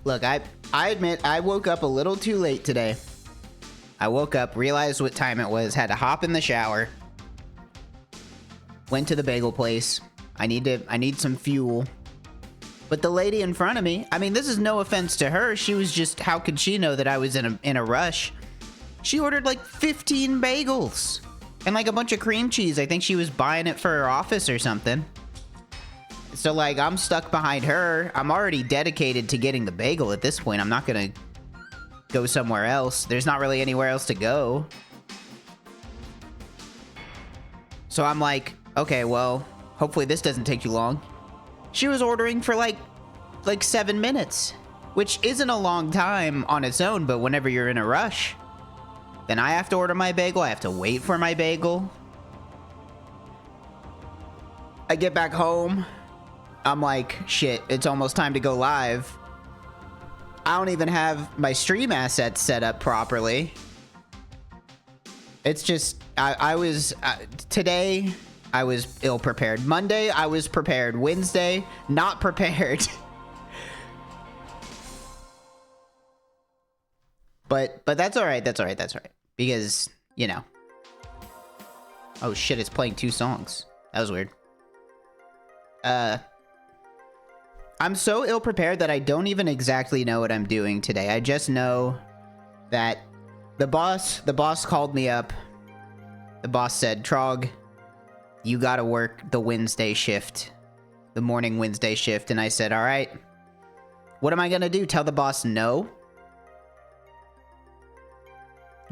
Look, I admit I woke up a little too late today. I woke up, realized what time it was, had to hop in the shower. Went to the bagel place. I need some fuel. But the lady in front of me, I mean, this is no offense to her. She was just, how could she know that I was in a rush? She ordered like 15 bagels and like a bunch of cream cheese. I think she was buying it for her office or something. So like, I'm stuck behind her. I'm already dedicated to getting the bagel at this point. I'm not gonna go somewhere else. There's not really anywhere else to go. So I'm like, okay, well, hopefully this doesn't take too long. She was ordering for like 7 minutes, which isn't a long time on its own, but whenever you're in a rush, then I have to order my bagel. I have to wait for my bagel. I get back home. I'm like, shit, it's almost time to go live. I don't even have my stream assets set up properly. It's just, today, I was ill-prepared. Monday, I was prepared. Wednesday, not prepared. But that's alright, that's alright, that's alright. Because, you know. Oh shit, it's playing 2 songs. That was weird. I'm so ill-prepared that I don't even exactly know what I'm doing today. I just know that the boss called me up. The boss said, Trog, you gotta work the Wednesday shift. The morning Wednesday shift. And I said, alright. What am I gonna do? Tell the boss no?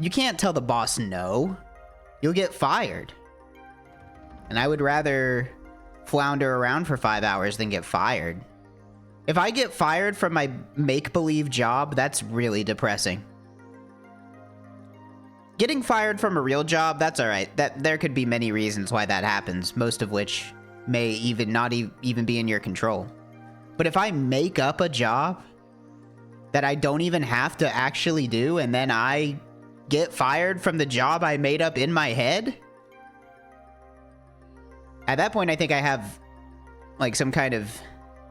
You can't tell the boss no. You'll get fired. And I would rather flounder around for 5 hours than get fired. If I get fired from my make-believe job, that's really depressing. Getting fired from a real job, that's alright. There could be many reasons why that happens, most of which may even not even be in your control. But if I make up a job that I don't even have to actually do, and then I get fired from the job I made up in my head, at that point I think I have like some kind of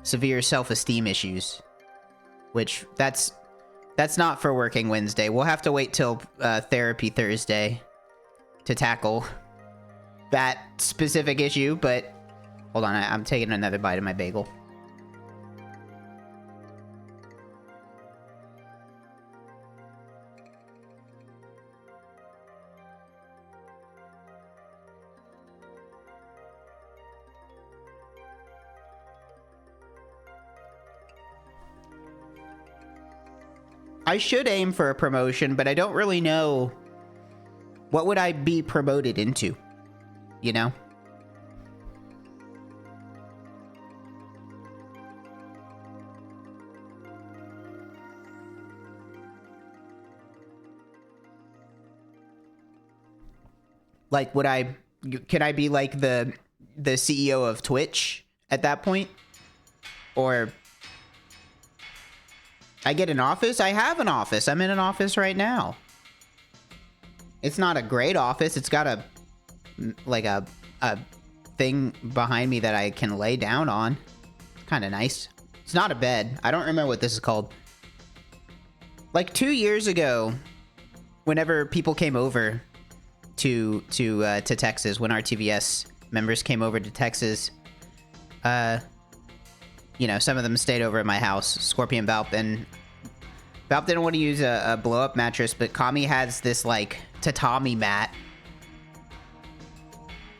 severe self-esteem issues, which that's not for working Wednesday. We'll have to wait till therapy Thursday to tackle that specific issue, but hold on, I'm taking another bite of my bagel. I should aim for a promotion, but I don't really know what would I be promoted into, you know? Like, could I be like the CEO of Twitch at that point? Or I get an office? I have an office. I'm in an office right now. It's not a great office. It's got a thing behind me that I can lay down on. It's kind of nice. It's not a bed. I don't remember what this is called. Like 2 years ago, whenever people came over to Texas, when our TVS members came over to Texas, you know, some of them stayed over at my house. Scorpion Valp, and Valp didn't want to use a blow-up mattress, but Kami has this, like, tatami mat.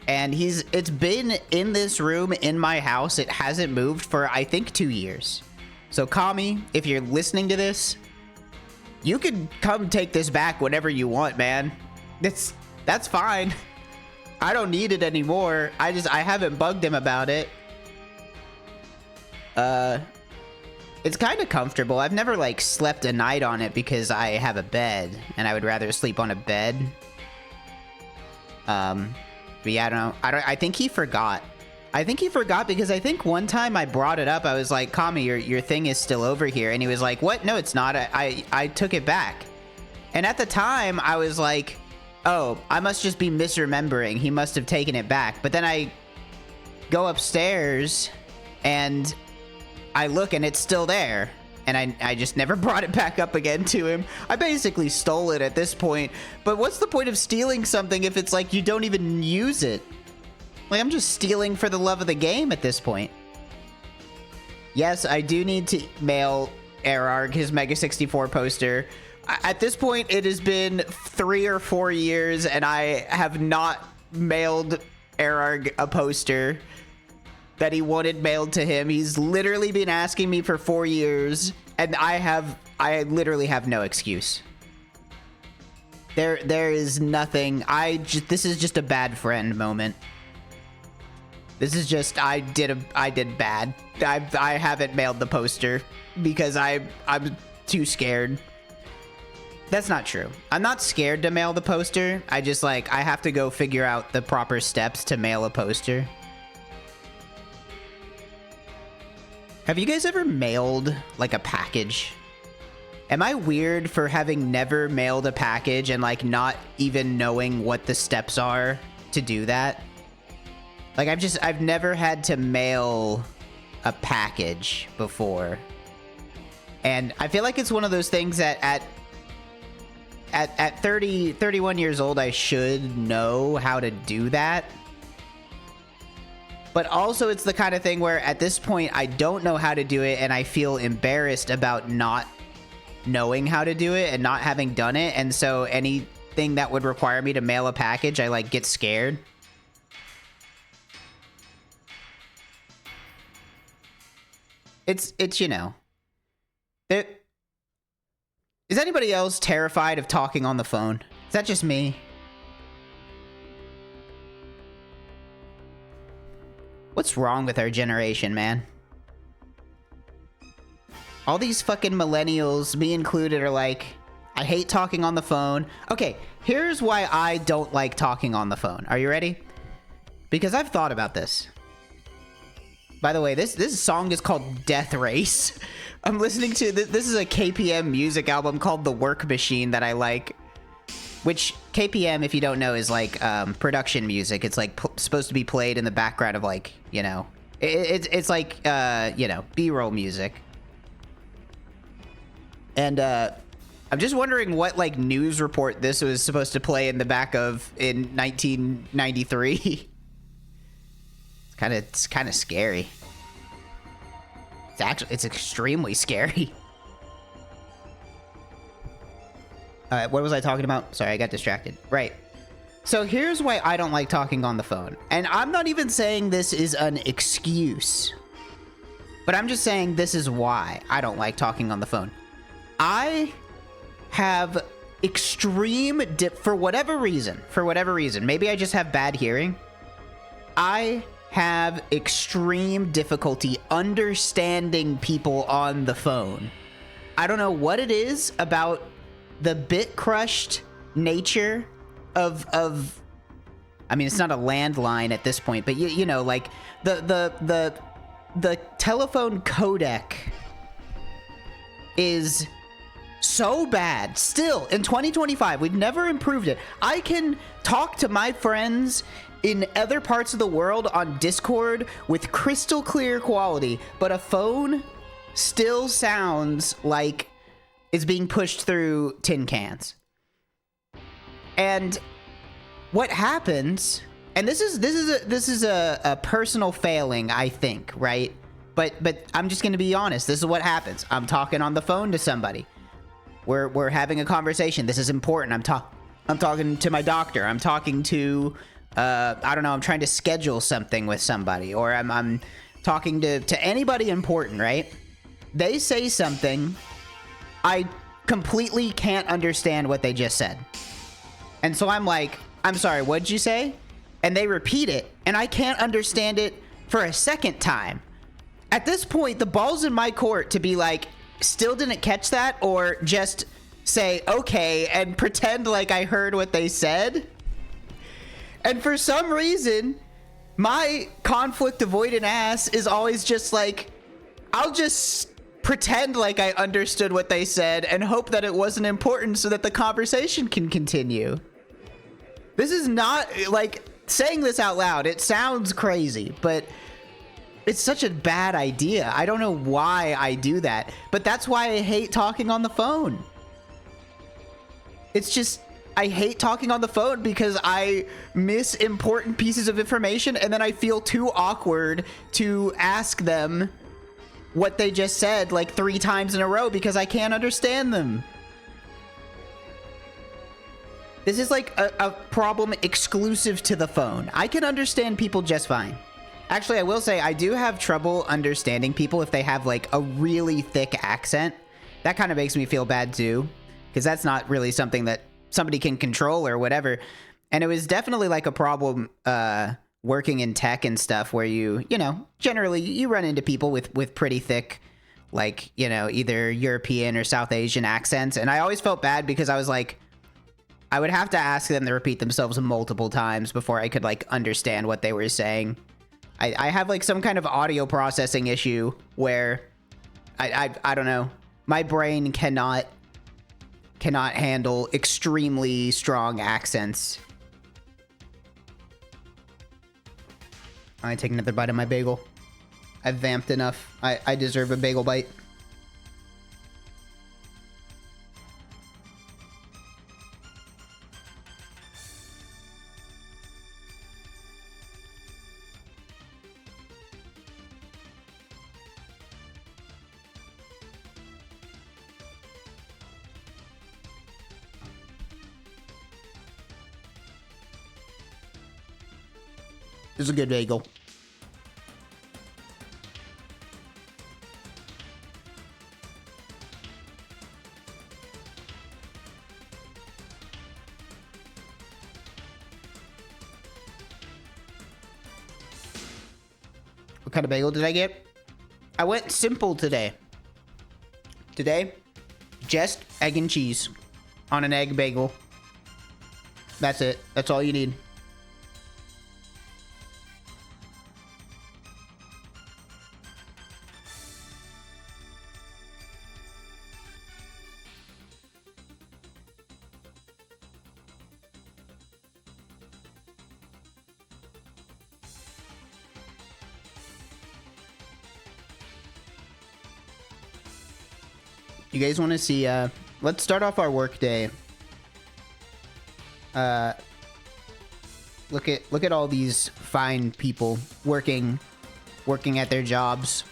And it's been in this room in my house. It hasn't moved for, I think, 2 years. So, Kami, if you're listening to this, you can come take this back whenever you want, man. That's fine. I don't need it anymore. I haven't bugged him about it. It's kind of comfortable. I've never, like, slept a night on it because I have a bed, and I would rather sleep on a bed. But yeah, I think he forgot. I think he forgot because I think one time I brought it up. I was like, Kami, your thing is still over here. And he was like, what? No, it's not. I took it back. And at the time, I was like, oh, I must just be misremembering. He must have taken it back. But then I go upstairs and I look and it's still there. and I just never brought it back up again to him. I basically stole it at this point. But what's the point of stealing something if it's like you don't even use it? Like, I'm just stealing for the love of the game at this point. Yes, I do need to mail Erarg his Mega 64 poster. At this point, it has been 3 or 4 years, and I have not mailed Erarg a poster that he wanted mailed to him. He's literally been asking me for 4 years, and I literally have no excuse. There is nothing. This is just a bad friend moment. This is just, I did bad. I haven't mailed the poster because I'm too scared. That's not true. I'm not scared to mail the poster. I just, like, I have to go figure out the proper steps to mail a poster. Have you guys ever mailed, like, a package? Am I weird for having never mailed a package and, like, not even knowing what the steps are to do that? Like, I've never had to mail a package before. And I feel like it's one of those things that at 31 years old, I should know how to do that. But also, it's the kind of thing where at this point, I don't know how to do it, and I feel embarrassed about not knowing how to do it and not having done it. And so anything that would require me to mail a package, I, like, get scared. It's you know. Is anybody else terrified of talking on the phone? Is that just me? What's wrong with our generation, man? All these fucking millennials, me included, are like, I hate talking on the phone. Okay, here's why I don't like talking on the phone. Are you ready? Because I've thought about this. By the way, this song is called Death Race. I'm listening to this is a KPM music album called The Work Machine that I like. Which KPM, if you don't know, is like production music. It's like supposed to be played in the background of, like, you know, it's like you know, B-roll music. And I'm just wondering what, like, news report this was supposed to play in the back of in 1993. It's kind of scary. It's extremely scary. What was I talking about? Sorry, I got distracted. Right. So here's why I don't like talking on the phone. And I'm not even saying this is an excuse, but I'm just saying this is why I don't like talking on the phone. I have extreme for whatever reason, maybe I just have bad hearing. I have extreme difficulty understanding people on the phone. I don't know what it is about the bit crushed nature of I mean, it's not a landline at this point, but you know, like the telephone codec is so bad still in 2025. We've never improved it. I can talk to my friends in other parts of the world on Discord with crystal clear quality, but a phone still sounds like it's being pushed through tin cans. And what happens, and this is a personal failing, I think, right? But I'm just gonna be honest. This is what happens. I'm talking on the phone to somebody. We're having a conversation. This is important. I'm talking to my doctor. I'm talking to I don't know, I'm trying to schedule something with somebody, or I'm talking to anybody important, right? They say something, I completely can't understand what they just said. And so I'm like, I'm sorry, what'd you say? And they repeat it, and I can't understand it for a second time. At this point, the ball's in my court to be like, still didn't catch that, or just say, okay, and pretend like I heard what they said. And for some reason, my conflict avoidant ass is always just like, I'll just pretend like I understood what they said and hope that it wasn't important so that the conversation can continue. This is not, like, saying this out loud, it sounds crazy, but It's such a bad idea. I don't know why I do that, but that's why I hate talking on the phone. It's just, I hate talking on the phone because I miss important pieces of information and then I feel too awkward to ask them what they just said like 3 times in a row because I can't understand them. This is like a problem exclusive to the phone. I can understand people just fine. Actually, I will say I do have trouble understanding people if they have like a really thick accent. That kind of makes me feel bad too, because that's not really something that somebody can control or whatever. And it was definitely like a problem working in tech and stuff where you know, generally you run into people with pretty thick, like, you know, either European or South Asian accents. And I always felt bad because I was like, I would have to ask them to repeat themselves multiple times before I could like understand what they were saying. I have like some kind of audio processing issue where I don't know. My brain cannot handle extremely strong accents. I take another bite of my bagel. I've vamped enough. I deserve a bagel bite. This is a good bagel. What kind of bagel did I get? I went simple today. Today, just egg and cheese on an egg bagel. That's it. That's all you need. You guys want to see, let's start off our work day. Look at all these fine people working at their jobs.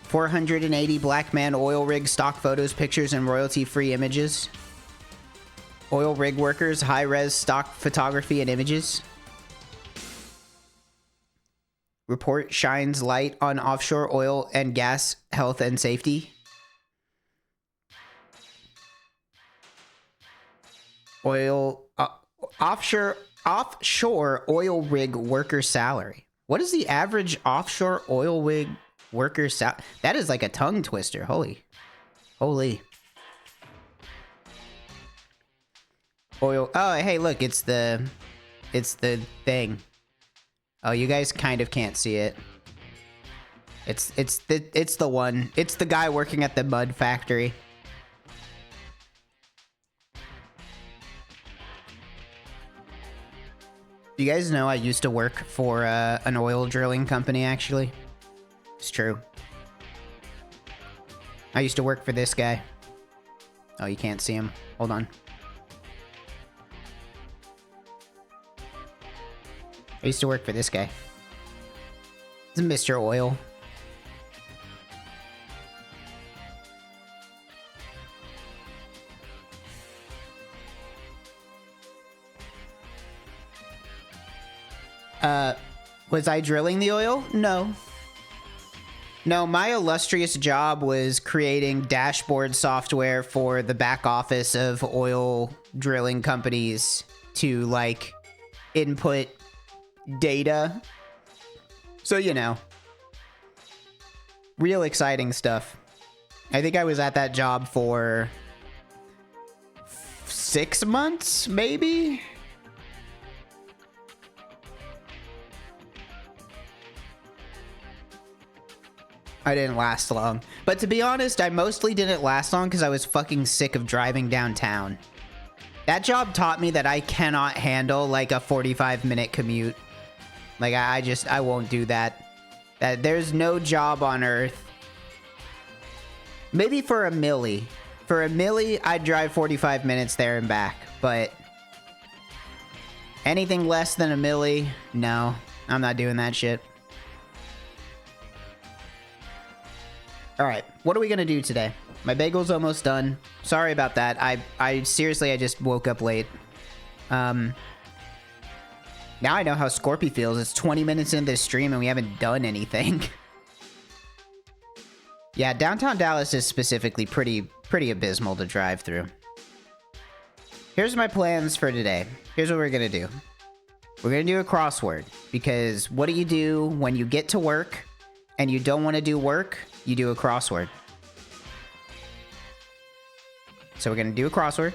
480 black man oil rig stock photos, pictures, and royalty-free images. Oil rig workers, high-res stock photography and images. Report shines light on offshore oil and gas health and safety. Offshore oil rig worker salary. What is the average offshore oil rig worker salary? That is like a tongue twister. Holy. Oil. Oh, hey, look, it's the thing. Oh, you guys kind of can't see it. It's the one. It's the guy working at the mud factory. Do you guys know I used to work for an oil drilling company, actually? It's true. I used to work for this guy. Oh, you can't see him. Hold on. I used to work for this guy. It's Mr. Oil. Was I drilling the oil? No. No, my illustrious job was creating dashboard software for the back office of oil drilling companies to, like, input data. So, you know, real exciting stuff. I think I was at that job for 6 months, maybe? I didn't last long. But to be honest, I mostly didn't last long because I was fucking sick of driving downtown. That job taught me that I cannot handle, like, a 45-minute commute. Like, I won't do that. There's no job on Earth. Maybe for a milli. For a milli, I'd drive 45 minutes there and back. But anything less than a milli, no. I'm not doing that shit. Alright, what are we gonna do today? My bagel's almost done. Sorry about that. I seriously, I just woke up late. Now I know how Scorpy feels. It's 20 minutes into this stream and we haven't done anything. Yeah, downtown Dallas is specifically pretty abysmal to drive through. Here's my plans for today. Here's what we're gonna do. We're gonna do a crossword, because what do you do when you get to work and you don't want to do work? You do a crossword. So we're gonna do a crossword.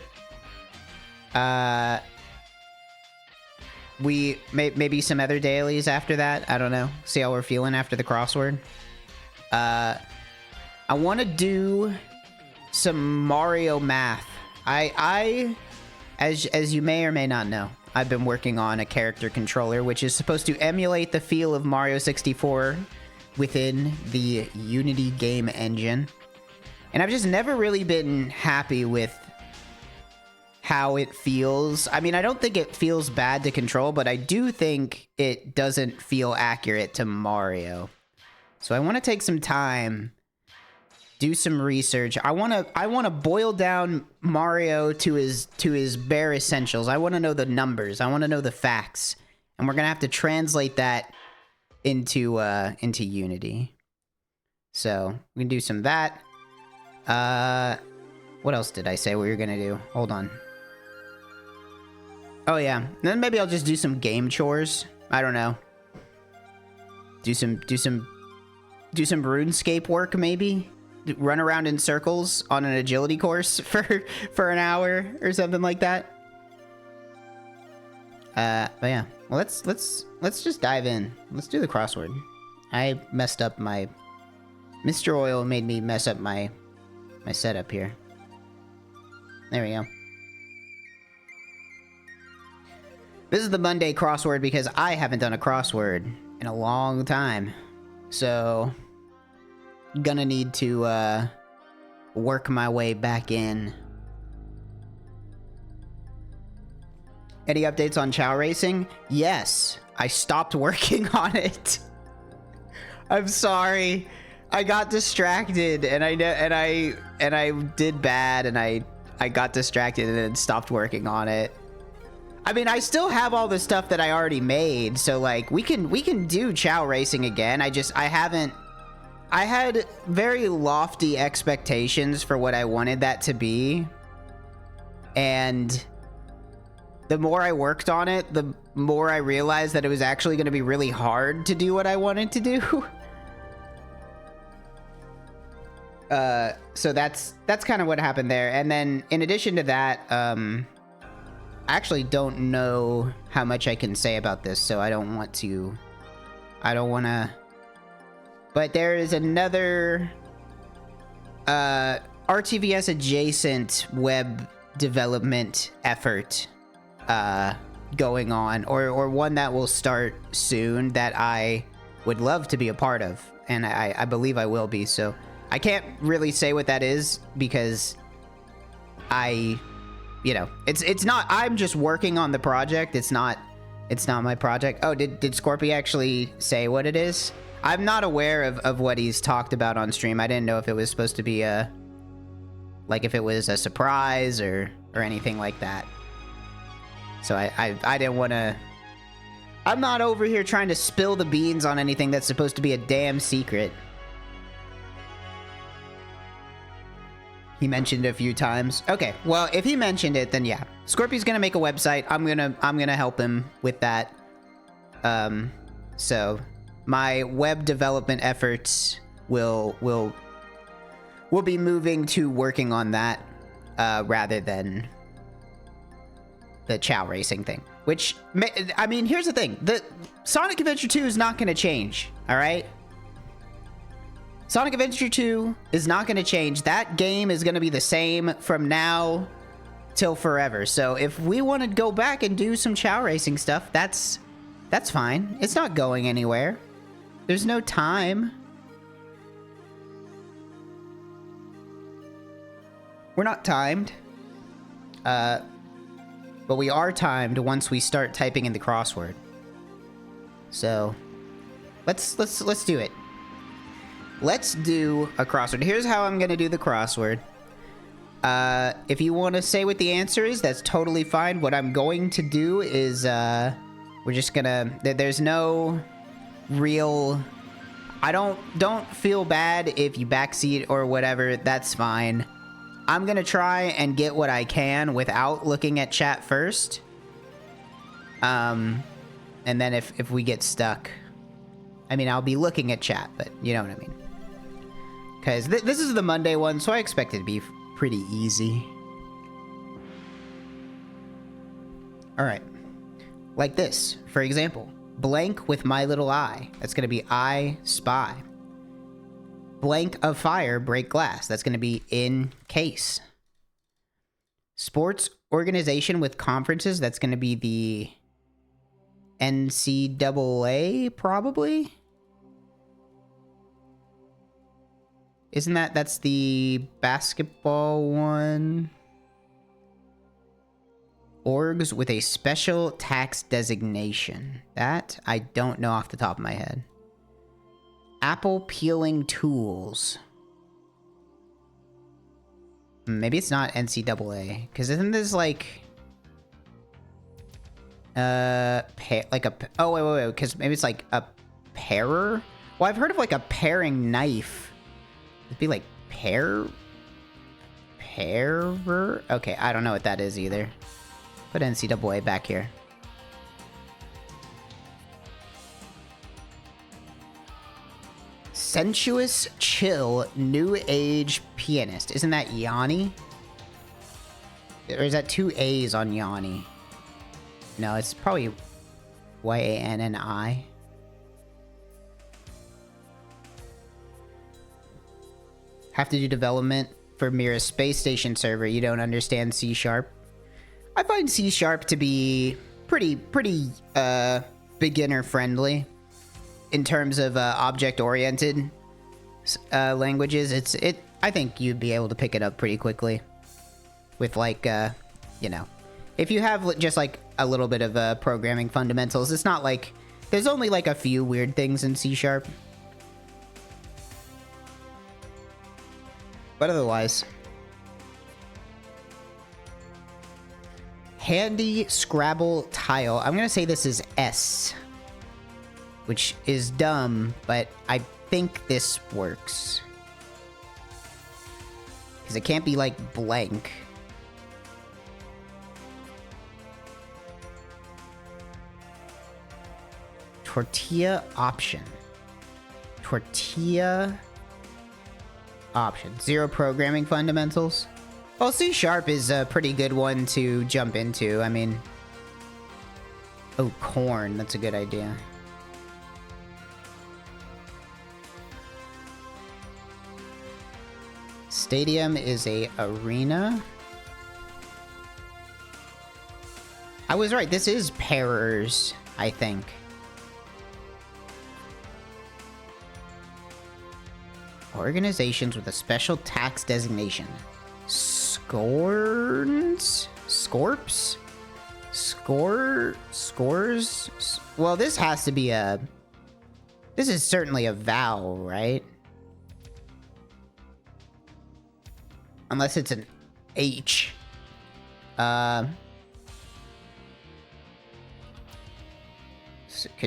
We maybe some other dailies after that. I don't know. See how we're feeling after the crossword. I want to do some Mario math. As you may or may not know, I've been working on a character controller which is supposed to emulate the feel of Mario 64 within the Unity game engine. And I've just never really been happy with how it feels. I mean, I don't think it feels bad to control, but I do think it doesn't feel accurate to Mario. So I want to take some time, do some research. I want to boil down Mario to his bare essentials. I want to know the numbers. I want to know the facts. And we're going to have to translate that into Unity. So, we can do some of that. What else did I say we were going to do? Hold on. Oh yeah, then maybe I'll just do some game chores. I don't know. Do some RuneScape work maybe. Run around in circles on an agility course for an hour or something like that. But yeah, well let's just dive in. Let's do the crossword. I messed up my Mr. Oil made me mess up my setup here. There we go. This is the Monday crossword because I haven't done a crossword in a long time. So, gonna need to work my way back in. Any updates on Chow Racing? Yes, I stopped working on it. I'm sorry. I got distracted and I did bad and I got distracted and then stopped working on it. I mean, I still have all the stuff that I already made, so like we can do Chow Racing again. I had very lofty expectations for what I wanted that to be. And the more I worked on it, the more I realized that it was actually going to be really hard to do what I wanted to do. So that's kind of what happened there. And then in addition to that, I actually don't know how much I can say about this, so I don't want to, but there is another, RTVS adjacent web development effort, going on, or one that will start soon that I would love to be a part of, and I believe I will be, so I can't really say what that is because you know, it's not, I'm just working on the project. It's not my project. Oh, did Scorpy actually say what it is? I'm not aware of what he's talked about on stream. I didn't know if it was supposed to be if it was a surprise or anything like that. So I didn't want to, I'm not over here trying to spill the beans on anything that's supposed to be a damn secret. He mentioned it a few times. Okay, well, if he mentioned it, then yeah. Scorpy's gonna make a website. I'm gonna help him with that. So my web development efforts will be moving to working on that rather than the Chow Racing thing. Which, I mean, here's the thing. The Sonic Adventure 2 is not gonna change, all right? Sonic Adventure 2 is not going to change. That game is going to be the same from now till forever. So if we want to go back and do some Chow Racing stuff, that's That's fine. It's not going anywhere. There's no time. We're not timed. But we are timed once we start typing in the crossword. So let's do it. Let's do a crossword. Here's how I'm gonna do the crossword. If you want to say what the answer is, that's totally fine. What I'm going to do is, we're just gonna... There's no real... Don't feel bad if you backseat or whatever. That's fine. I'm gonna try and get what I can without looking at chat first. And then if we get stuck... I mean, I'll be looking at chat, but you know what I mean. Because this is the Monday one, so I expect it to be pretty easy. Alright. Like this, for example. Blank with my little eye. That's going to be I spy. Blank of fire, break glass. That's going to be in case. Sports organization with conferences. That's going to be the NCAA, probably? Isn't that's the basketball one? Orgs with a special tax designation. That I don't know off the top of my head. Apple peeling tools. Maybe it's not NCAA, because isn't this like... oh, wait, because maybe it's like a pairer? Well, I've heard of like a paring knife. It'd be like pairer? Okay, I don't know what that is either. Put NCAA back here. Sensuous chill new age pianist. Isn't that Yanni? Or is that two A's on Yanni? No, it's probably Y-A-N-N-I. Have to do development for Mira's space station server. You don't understand C#. I find C# to be pretty beginner friendly in terms of object-oriented languages. I think you'd be able to pick it up pretty quickly with like you know, if you have just like a little bit of programming fundamentals. It's not like there's only like a few weird things in C#. But otherwise, handy Scrabble tile. I'm gonna say this is S, which is dumb, but I think this works. Because it can't be like blank. Tortilla option. Tortilla option. Zero programming fundamentals. Well, C# is a pretty good one to jump into. I mean... Oh, corn. That's a good idea. Stadium is a arena. I was right. This is pairers, I think. Organizations with a special tax designation. Scores? Scorps? Scores? Well, this has to be a... This is certainly a vowel, right? Unless it's an H. Could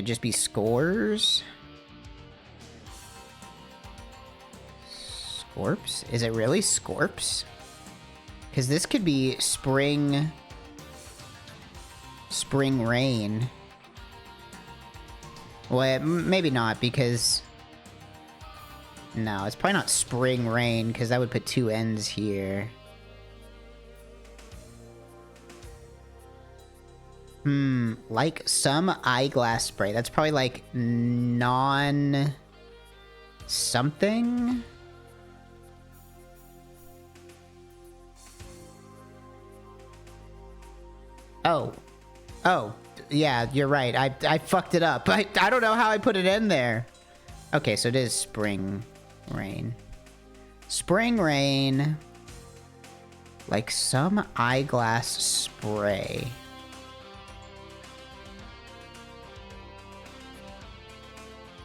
just be scores? Scorps? Is it really Scorps? Because this could be spring rain. Well, maybe not, because... No, it's probably not spring rain, because that would put two N's here. Like some eyeglass spray. That's probably like something? Oh, Yeah, you're right. I fucked it up. I don't know how I put it in there. Okay, so it is spring rain. Spring rain. Like some eyeglass spray.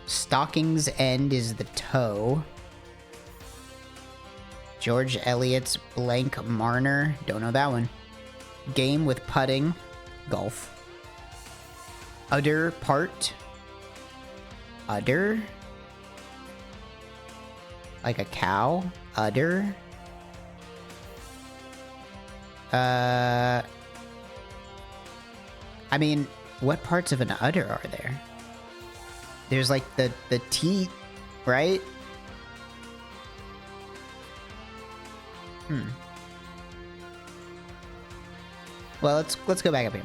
Stocking's end is the toe. George Eliot's blank Marner. Don't know that one. Game with putting. Golf. Udder part. Udder. Like a cow. Udder. I mean, what parts of an udder are there? There's like the teat, right? Well, let's go back up here.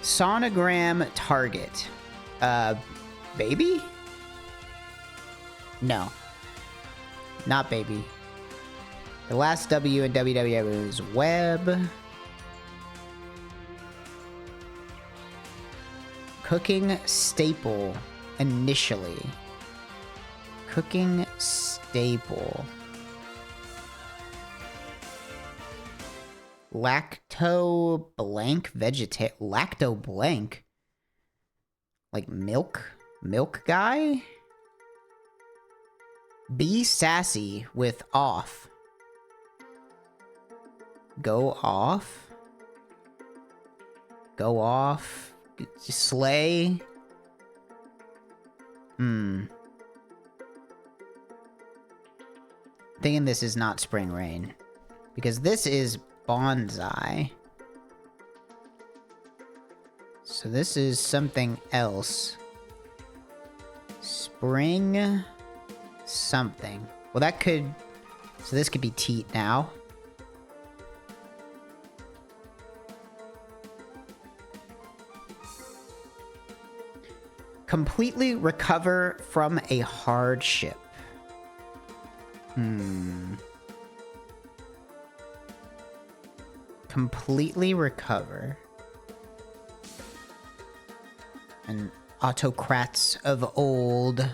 Sonogram target. Baby? No. Not baby. The last W in WWW is web. Cooking staple initially. Cooking staple. Lacto blank lacto blank? Like milk? Milk guy? Be sassy with off. Go off? Go off? Slay? Thinking this is not spring rain. Because this is bonsai. So this is something else. Spring something. Well, that could... So this could be teat now. Completely recover from a hardship. Completely recover. And autocrats of old.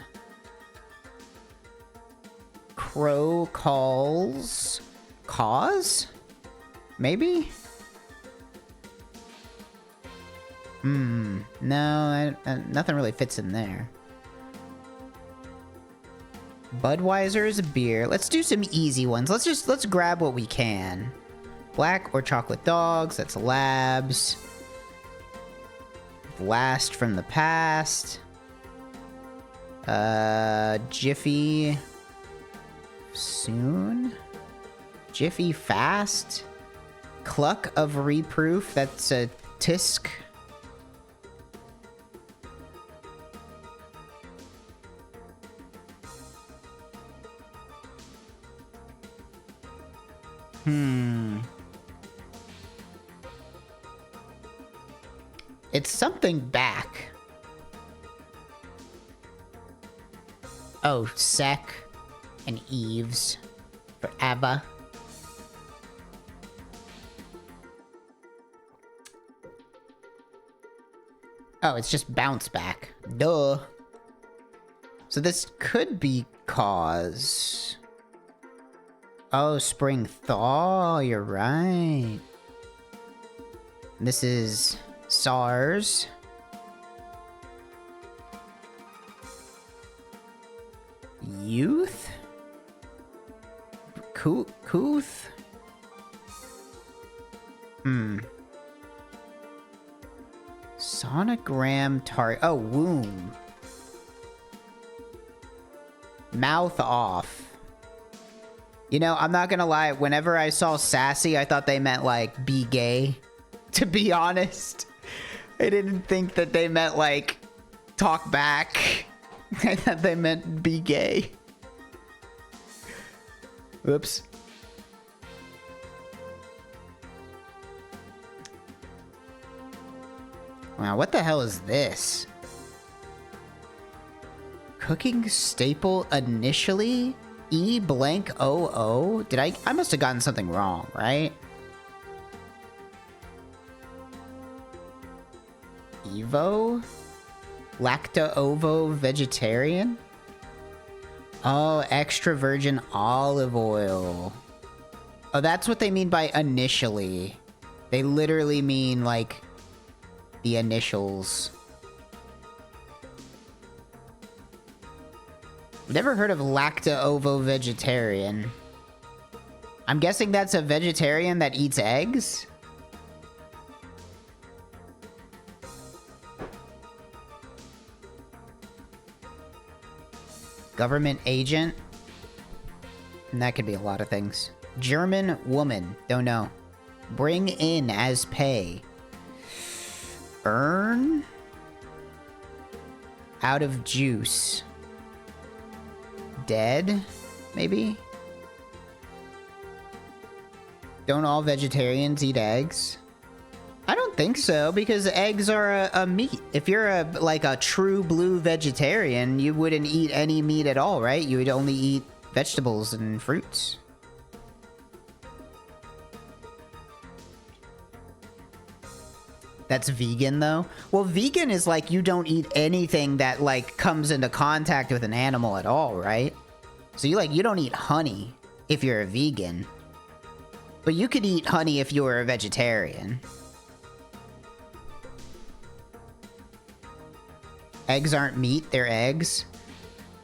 Crow calls. Cause? Maybe? No, nothing really fits in there. Budweiser is a beer. Let's do some easy ones. Let's grab what we can. Black or chocolate dogs. That's labs. Blast from the past. Jiffy. Soon. Jiffy fast. Cluck of reproof. That's a tisk. It's something back. Oh, Sec and Eves for ABBA. Oh, it's just bounce back. Duh. So this could be cause. Oh, spring thaw, you're right. This is SARS. Youth? Couth? Sonogram tar. Oh, womb. Mouth off. You know, I'm not gonna lie. Whenever I saw sassy, I thought they meant like be gay. To be honest, I didn't think that they meant like talk back. I thought they meant be gay. Whoops. Wow, what the hell is this? Cooking staple initially? E blank OO? Did I must have gotten something wrong, right? Evo? Lacto-ovo vegetarian? Oh, extra virgin olive oil. Oh, that's what they mean by initially. They literally mean, like, the initials. Never heard of lacto-ovo vegetarian. I'm guessing that's a vegetarian that eats eggs? Government agent? And that could be a lot of things. German woman. Don't know. Bring in as pay. Earn? Out of juice. Dead? Maybe? Don't all vegetarians eat eggs? I don't think so, because eggs are a meat. If you're like a true blue vegetarian, you wouldn't eat any meat at all, right? You would only eat vegetables and fruits. That's vegan, though? Well, vegan is like you don't eat anything that, like, comes into contact with an animal at all, right? So you don't eat honey if you're a vegan. But you could eat honey if you were a vegetarian. Eggs aren't meat, they're eggs.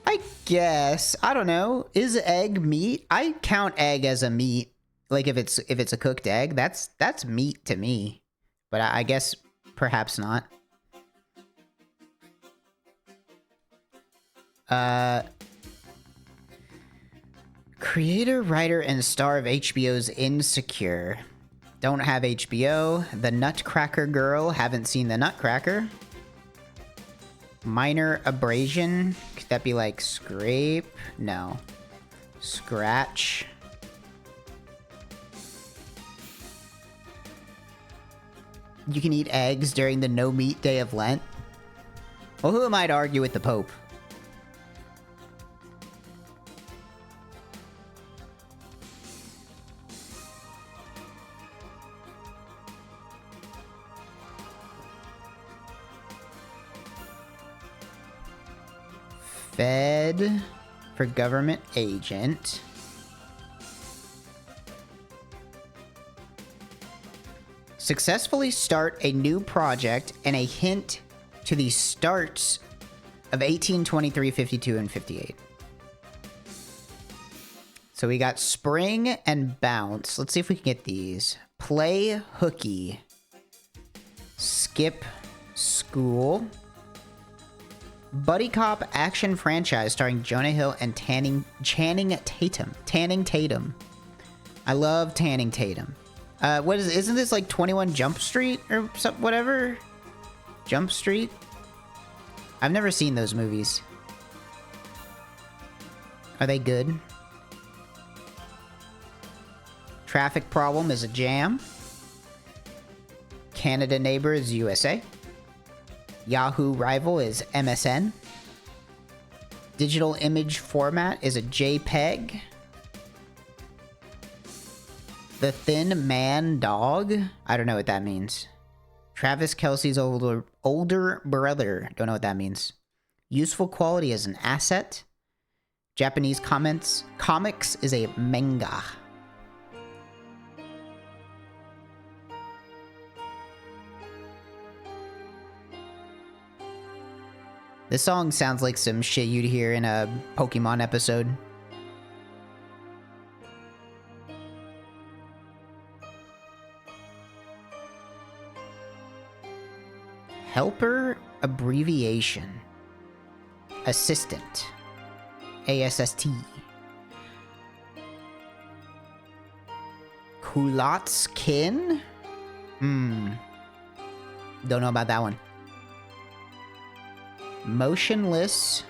I guess. I don't know. Is egg meat? I count egg as a meat. Like if it's a cooked egg, that's meat to me. But I guess perhaps not. Creator, writer, and star of HBO's Insecure. Don't have HBO. The Nutcracker Girl. Haven't seen The Nutcracker. Minor abrasion. Could that be like scrape? No. Scratch. You can eat eggs during the no meat day of Lent. Well, who am I to argue with the Pope? Fed for government agent. Successfully start a new project and a hint to the starts of 1823, 52, and 58. So we got spring and bounce. Let's see if we can get these. Play hooky. Skip school. Buddy cop action franchise starring Jonah Hill and Channing Tatum. Tanning Tatum. I love Tanning Tatum. What is it? Isn't this like 21 Jump Street or something, whatever? Jump Street? I've never seen those movies. Are they good? Traffic problem is a jam. Canada neighbor is USA. Yahoo rival is MSN. Digital image format is a JPEG. The Thin Man Dog? I don't know what that means. Travis Kelce's older brother. Don't know what that means. Useful quality is an asset. Japanese comics is a manga. This song sounds like some shit you'd hear in a Pokemon episode. Helper abbreviation. Assistant. ASST. Kulatskin? Don't know about that one. Motionless.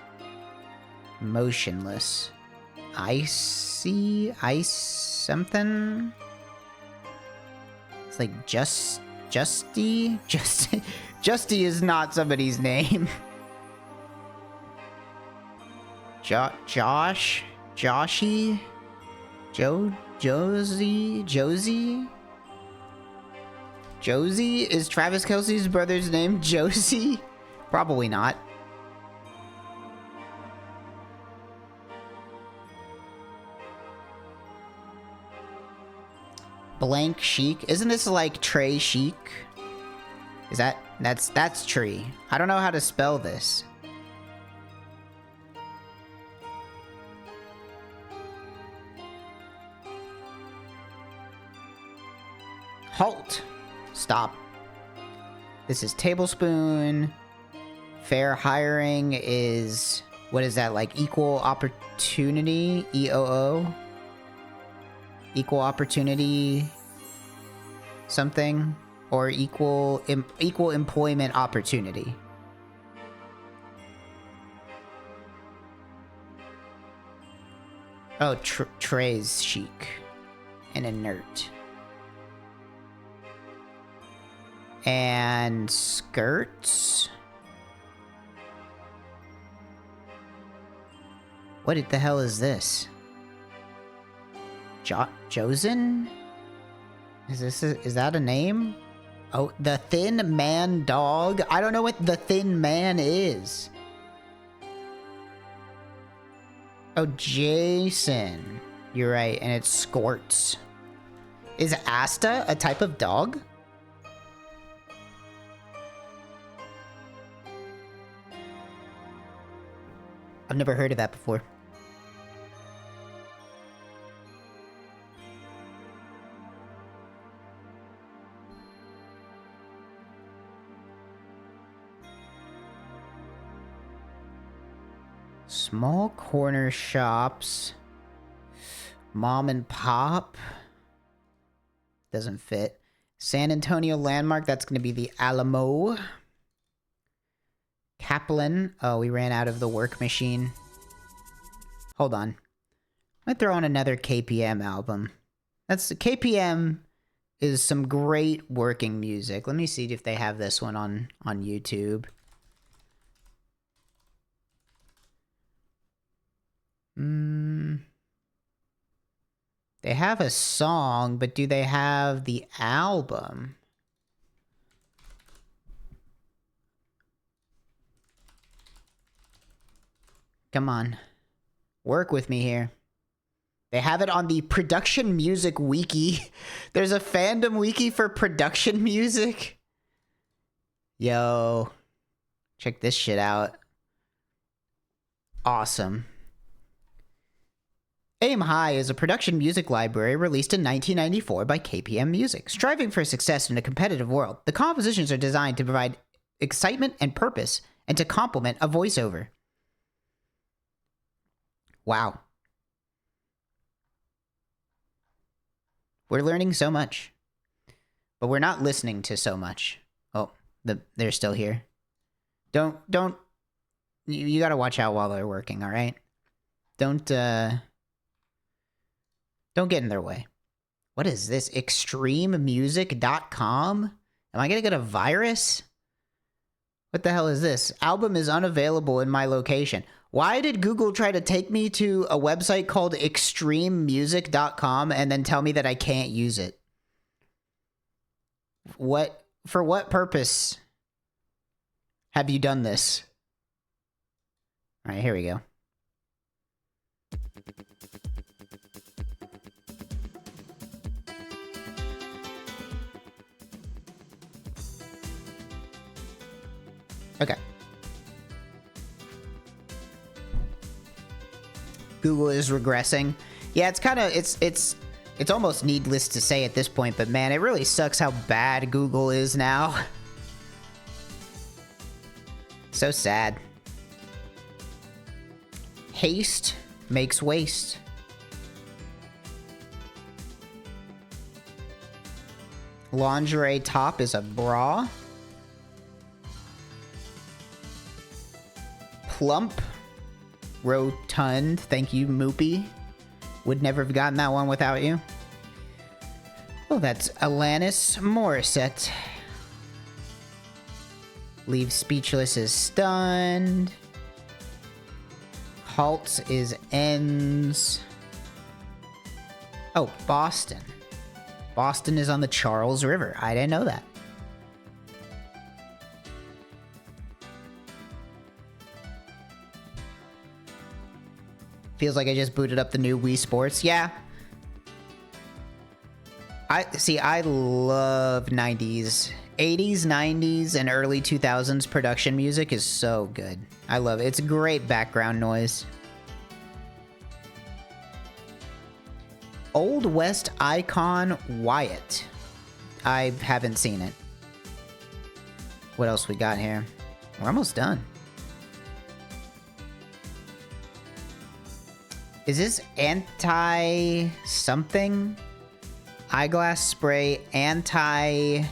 Icy something. It's like Justy. Justy is not somebody's name. Joshie, Josie. Josie? Is Travis Kelce's brother's name Josie? Probably not. Blank Chic. Isn't this like Trey Chic? Is that's tree. I don't know how to spell this. Halt. Stop. This is Tablespoon. Fair hiring is, what is that, like equal opportunity? EOO? Equal opportunity something? Or equal employment opportunity. Oh, Trey's chic. And inert. And skirts. What the hell is this? Josen? Is that a name? Oh, the Thin Man Dog? I don't know what the Thin Man is. Oh, Jason. You're right, and it's Squirts. Is Asta a type of dog? I've never heard of that before. Small corner shops. Mom and pop. Doesn't fit. San Antonio landmark. That's going to be the Alamo. Kaplan. Oh, we ran out of the work machine. Hold on. I'm going to throw on another KPM album. KPM is some great working music. Let me see if they have this one on YouTube. They have a song, but do they have the album? Come on. Work with me here. They have it on the Production Music Wiki. There's a fandom wiki for production music. Yo. Check this shit out. Awesome. Aim High is a production music library released in 1994 by KPM Music. Striving for success in a competitive world, the compositions are designed to provide excitement and purpose and to complement a voiceover. Wow. We're learning so much. But we're not listening to so much. Oh, they're still here. You gotta watch out while they're working, alright? Don't get in their way. What is this? Extrememusic.com? Am I gonna get a virus? What the hell is this? Album is unavailable in my location. Why did Google try to take me to a website called extrememusic.com and then tell me that I can't use it? For what purpose have you done this? All right, here we go. Okay. Google is regressing. Yeah, it's kind of it's almost needless to say at this point, but man, it really sucks how bad Google is now. So sad. Haste makes waste. Lingerie top is a bra. Plump. Rotund. Thank you, Moopy. Would never have gotten that one without you. Oh, that's Alanis Morissette. Leave speechless is stunned. Halts is ends. Oh, Boston. Boston is on the Charles River. I didn't know that. Feels like I just booted up the new Wii Sports. Yeah. I love 90s. 80s, 90s, and early 2000s production music is so good. I love it. It's great background noise. Old West icon Wyatt. I haven't seen it. What else we got here? We're almost done. Is this anti-something? Eyeglass spray, anti-fog?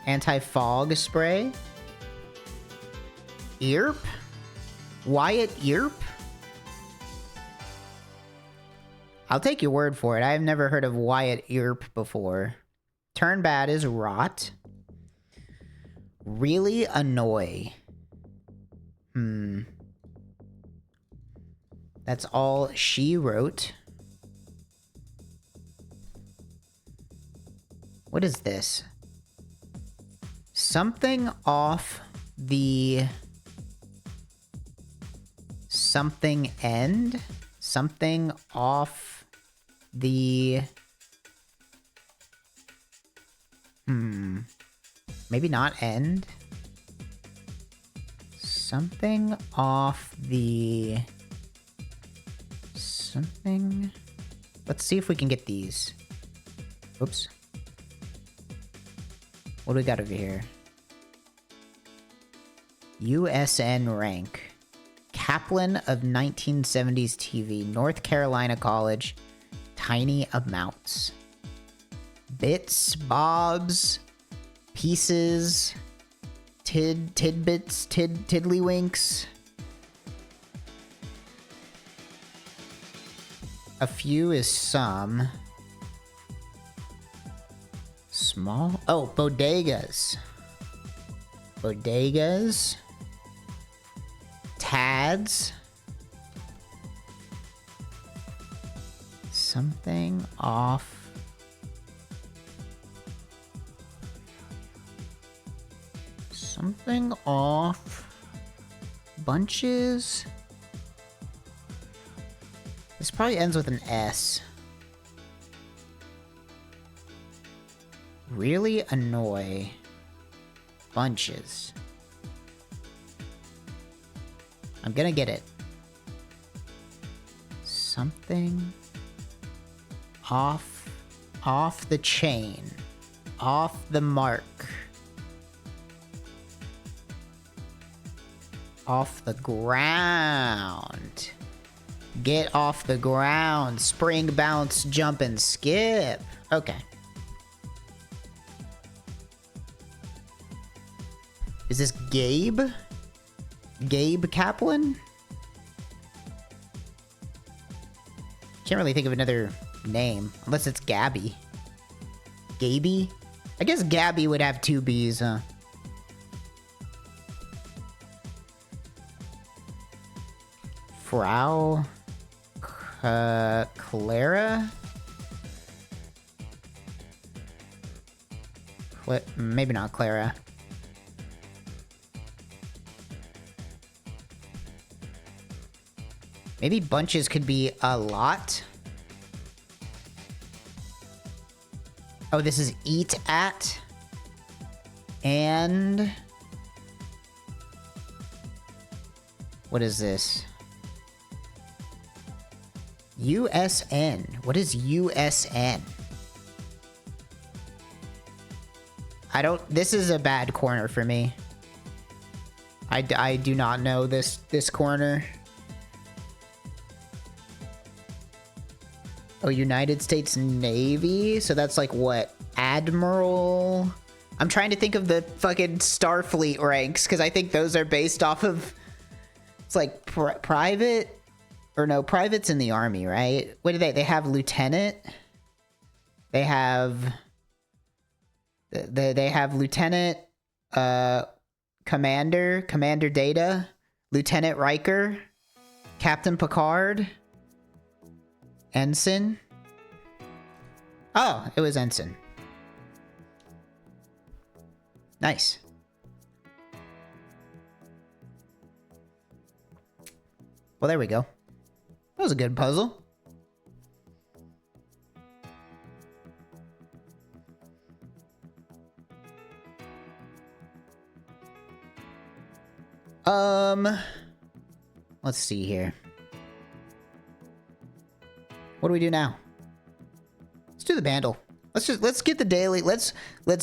Anti-fog spray? Earp? Wyatt Earp? I'll take your word for it. I've never heard of Wyatt Earp before. Turn bad is rot. Really annoy. That's all she wrote. What is this? Something off the... something end? Something off the... Maybe not end? Something off the... something... Let's see if we can get these. Oops. What do we got over here? USN rank. Kaplan of 1970s TV. North Carolina College. Tiny amounts. Bits, bobs, pieces, tidbits, tiddlywinks. A few is some. Small? Oh, bodegas. Bodegas. Tads. Something off. Something off. Bunches. This probably ends with an S. Really annoy. Bunches. I'm gonna get it. Something off the chain. Off the mark. Off the ground. Get off the ground. Spring, bounce, jump, and skip. Okay. Is this Gabe? Gabe Kaplan? Can't really think of another name. Unless it's Gabby. Gaby? I guess Gabby would have two B's, huh? Frau... Clara? Maybe not Clara. Maybe bunches could be a lot. Oh, this is eat at. And... what is this? USN. What is USN? I don't... this is a bad corner for me. I do not know this corner. Oh, United States Navy? So that's like what? Admiral? I'm trying to think of the fucking Starfleet ranks, because I think those are based off of... it's like private? Or no, private's in the army, right? What do they have? Lieutenant? They have... They have Lieutenant... Commander Data, Lieutenant Riker, Captain Picard, Ensign. Oh, it was Ensign. Nice. Well, there we go. That was a good puzzle. Let's see here. What do we do now? Let's do the bandle. Let's get the daily. Let's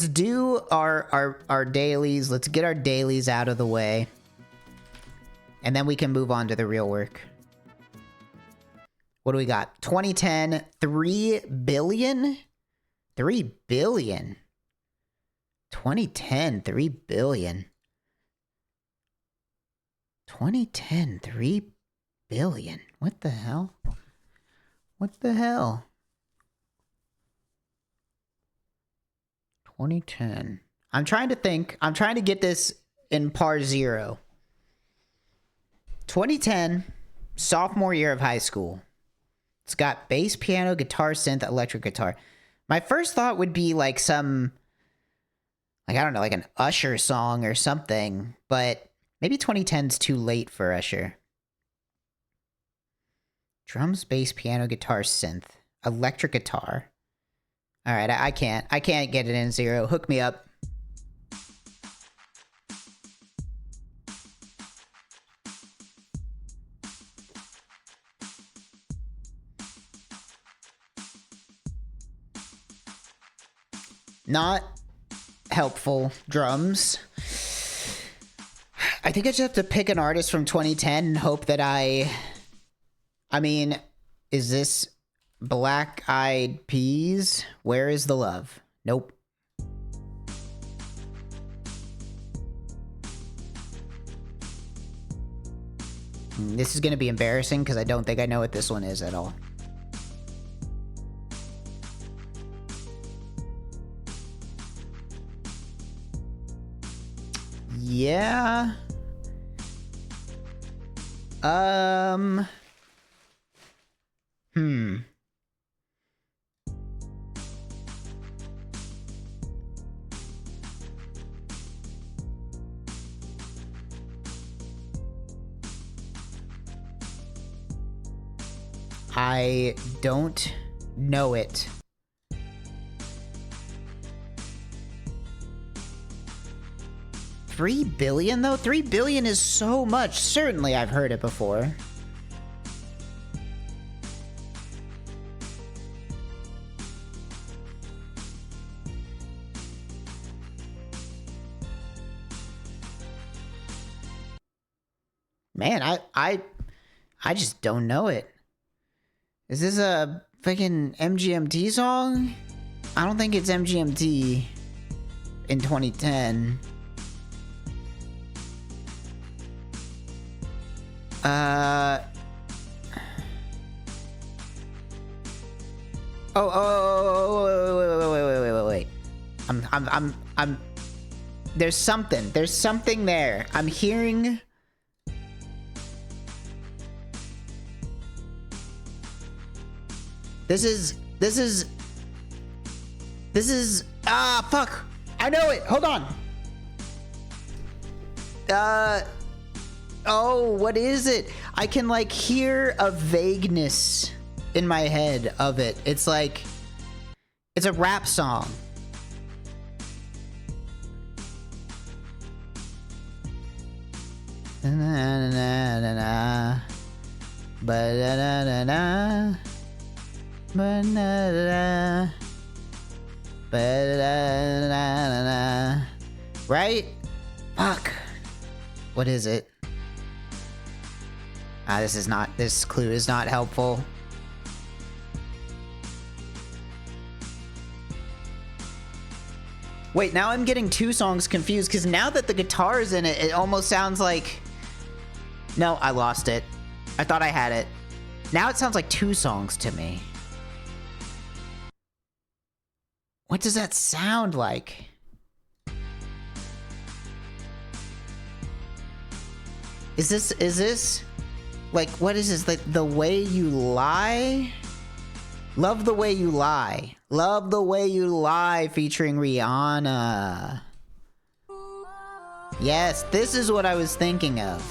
do our dailies. Let's get our dailies out of the way. And then we can move on to the real work. What do we got? 2010, 3 billion? 3 billion. 2010, 3 billion. 2010, 3 billion. What the hell? What the hell? 2010. I'm trying to think. I'm trying to get this in par zero. 2010, sophomore year of high school. It's got bass, piano, guitar, synth, electric guitar. My first thought would be like some, like, I don't know, like an Usher song or something, but maybe 2010's too late for Usher. Drums, bass, piano, guitar, synth, electric guitar. All right, I can't get it in zero. Hook me up. Not helpful. Drums. I think I just have to pick an artist from 2010 and hope that I mean, is this Black Eyed Peas? Where is the love? Nope. This is going to be embarrassing because I don't think I know what this one is at all. Yeah. I don't know it. $3 billion though? $3 billion is so much. Certainly I've heard it before. Man, I just don't know it. Is this a fucking MGMT song? I don't think it's MGMT in 2010. Wait. I'm there's something there. I'm hearing This is fuck. I know it. Hold on. Oh, what is it? I can like hear a vagueness in my head of it. It's like it's a rap song. Right? Fuck. What is it? This clue is not helpful. Wait, now I'm getting two songs confused because now that the guitar is in it, it almost sounds like... No, I lost it. I thought I had it. Now it sounds like two songs to me. What does that sound like? Is this like, what is this? Like The Way You Lie? Love the Way You Lie. Love the Way You Lie featuring Rihanna. Yes, this is what I was thinking of.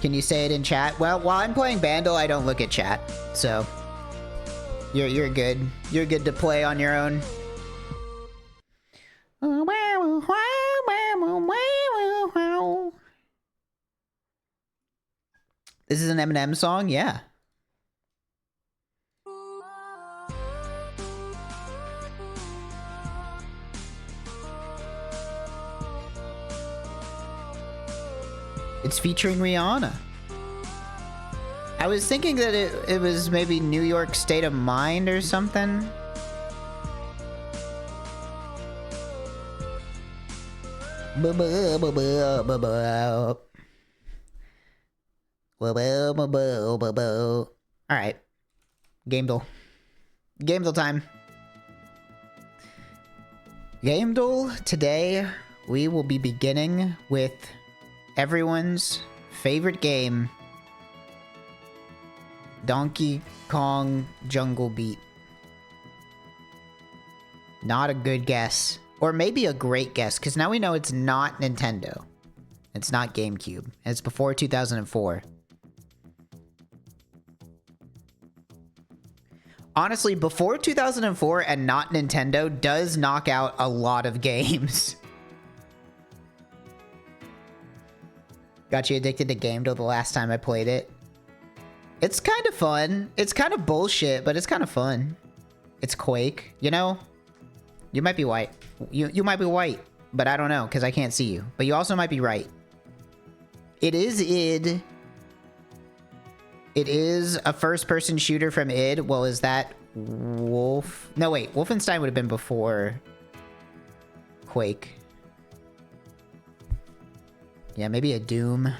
Can you say it in chat? Well, while I'm playing Bandle, I don't look at chat. So you're good. You're good to play on your own. This is an Eminem song? Yeah. It's featuring Rihanna. I was thinking that it was maybe New York State of Mind or something. Alright. Game Duel time. Game Duel, today we will be beginning with everyone's favorite game, Donkey Kong Jungle Beat. Not a good guess. Or maybe a great guess, because now we know it's not Nintendo. It's not GameCube. It's before 2004. Honestly, before 2004 and not Nintendo does knock out a lot of games. Got you addicted to Game Duel the last time I played it. It's kind of fun. It's kind of bullshit, but it's kind of fun. It's Quake, you know? You might be white. You might be white, but I don't know, because I can't see you. But you also might be right. It is id. It is a first-person shooter from id. Well, is that Wolf? No, wait. Wolfenstein would have been before Quake. Yeah, maybe a Doom.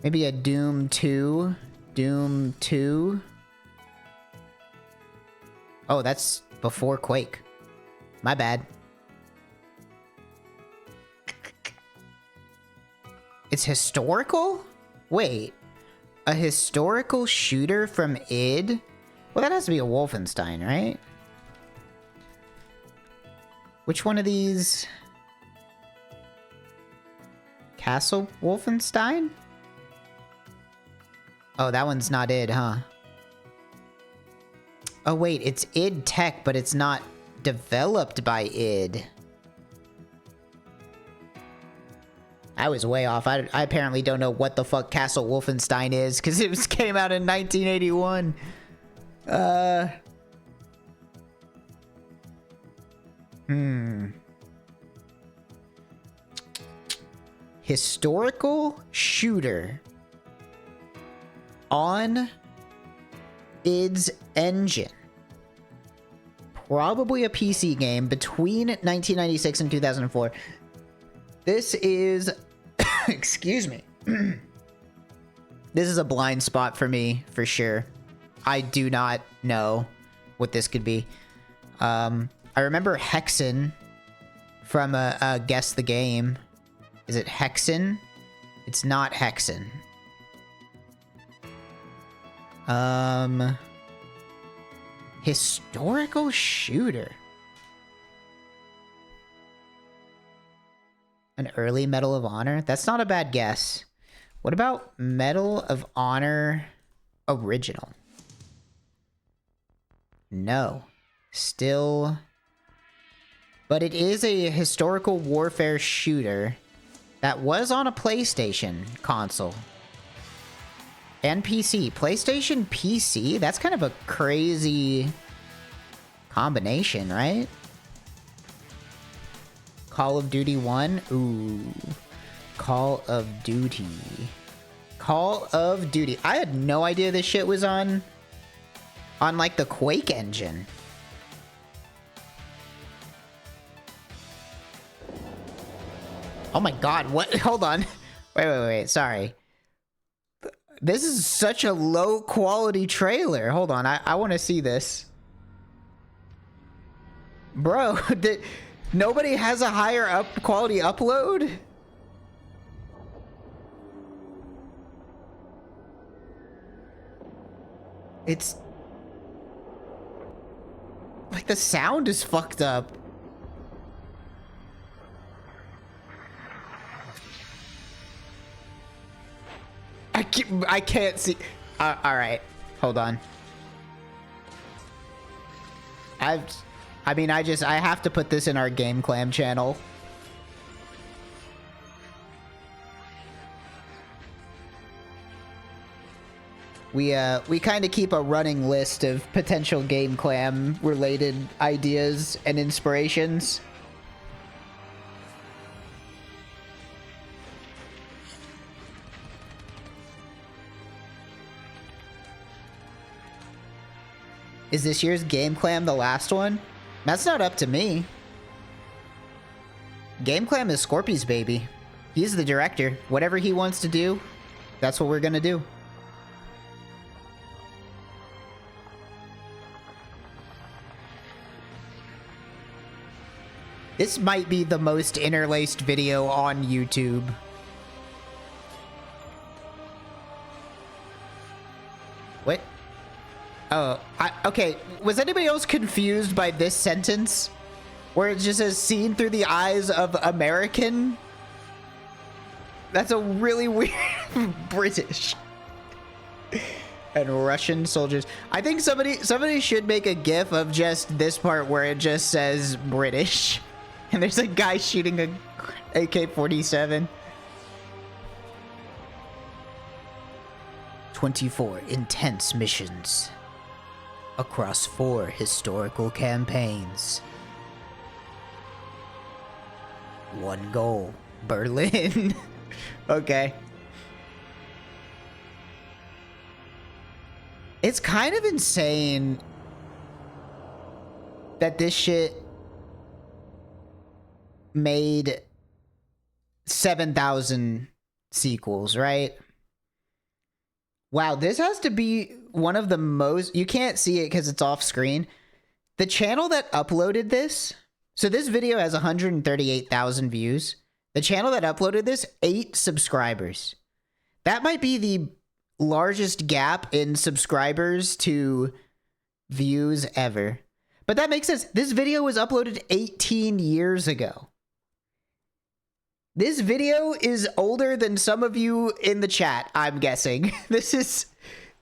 Maybe a Doom 2. Doom 2. Oh, that's before Quake. My bad. It's historical? Wait. A historical shooter from id? Well, that has to be a Wolfenstein, right? Which one of these? Castle Wolfenstein? Oh, that one's not id, huh? Oh, wait, it's id Tech, but it's not developed by id. I was way off. I apparently don't know what the fuck Castle Wolfenstein is, because it came out in 1981. Historical shooter on id's engine. Probably a PC game between 1996 and 2004. This is... excuse me. This is a blind spot for me, for sure. I do not know what this could be. I remember Hexen from Guess the Game. Is it Hexen? It's not Hexen. Historical shooter. An early Medal of Honor? That's not a bad guess. What about Medal of Honor original? No. Still... But it is a historical warfare shooter that was on a PlayStation console. And PC. PlayStation PC? That's kind of a crazy combination, right? Call of Duty 1? Ooh. Call of Duty. Call of Duty. I had no idea this shit was on like the Quake engine. Oh my god, what? Hold on. Wait. Sorry. This is such a low quality trailer. Hold on, I want to see this. Bro, nobody has a higher quality upload? It's... like the sound is fucked up. I can't see. All right, hold on. I have to put this in our Game Clam channel. We kind of keep a running list of potential Game Clam related ideas and inspirations. Is this year's Game Clam the last one? That's not up to me. Game Clam is Scorpy's baby. He's the director. Whatever he wants to do, that's what we're gonna do. This might be the most interlaced video on YouTube. What? Oh, okay. Was anybody else confused by this sentence? Where it just says, seen through the eyes of American? That's a really weird British. And Russian soldiers. I think somebody should make a GIF of just this part where it just says British. And there's a guy shooting a AK-47. 24 intense missions across 4 historical campaigns. 1 goal, Berlin. Okay. It's kind of insane that this shit made 7,000 sequels, right? Wow, this has to be one of the most... You can't see it because it's off screen. The channel that uploaded this... So this video has 138,000 views. The channel that uploaded this, 8 subscribers. That might be the largest gap in subscribers to views ever. But that makes sense. This video was uploaded 18 years ago. This video is older than some of you in the chat, I'm guessing. This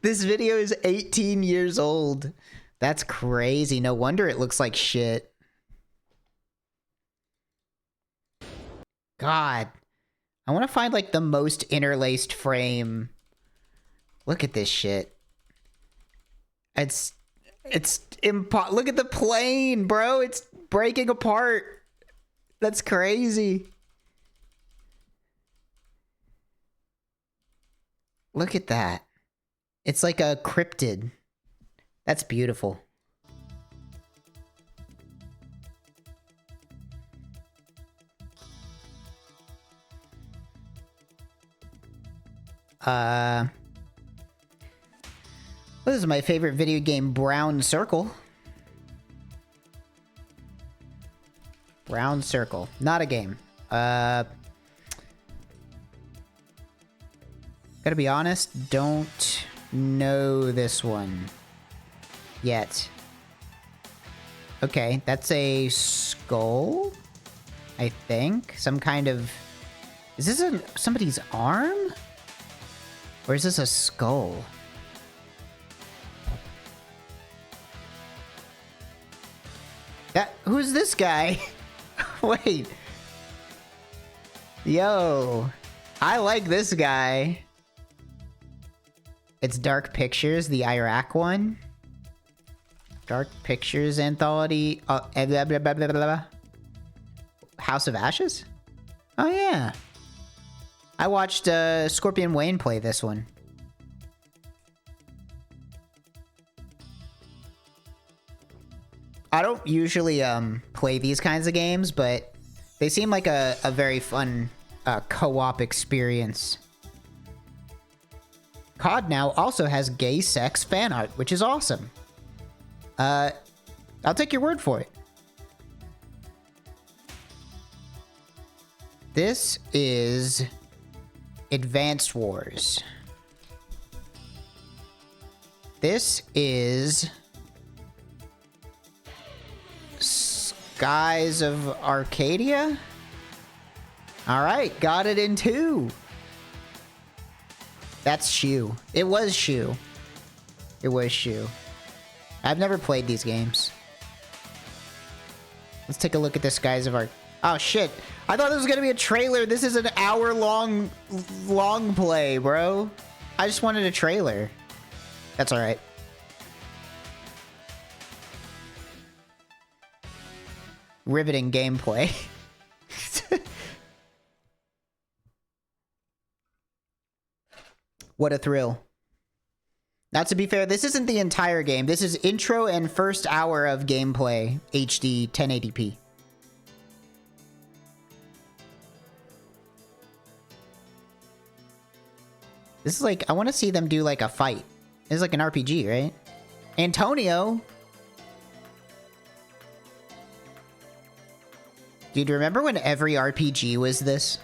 video is 18 years old. That's crazy. No wonder it looks like shit. God. I want to find like the most interlaced frame. Look at this shit. Look at the plane, bro. It's breaking apart. That's crazy. Look at that. It's like a cryptid. That's beautiful. This is my favorite video game, Brown Circle. Brown Circle. Not a game. Gotta be honest, don't know this one yet. Okay, that's a skull, I think. Some kind of... Is this somebody's arm? Or is this a skull? Who's this guy? Wait. Yo. I like this guy. It's Dark Pictures, the Iraq one. Dark Pictures anthology. Blah, blah, blah, blah, blah, blah. House of Ashes? Oh, yeah. I watched Scorpion Wayne play this one. I don't usually play these kinds of games, but they seem like a very fun co-op experience. COD now also has gay sex fan art, which is awesome. I'll take your word for it. This is Advanced Wars. This is Skies of Arcadia. All right, got it in 2. That's Shu. It was Shu. It was Shu. I've never played these games. Let's take a look at the Skies of Arc. Oh shit! I thought this was gonna be a trailer. This is an hour-long play, bro. I just wanted a trailer. That's all right. Riveting gameplay. What a thrill. Now, to be fair, this isn't the entire game. This is intro and first hour of gameplay, HD 1080p. This is like, I want to see them do like a fight. This is like an RPG, right? Antonio! Dude, remember when every RPG was this?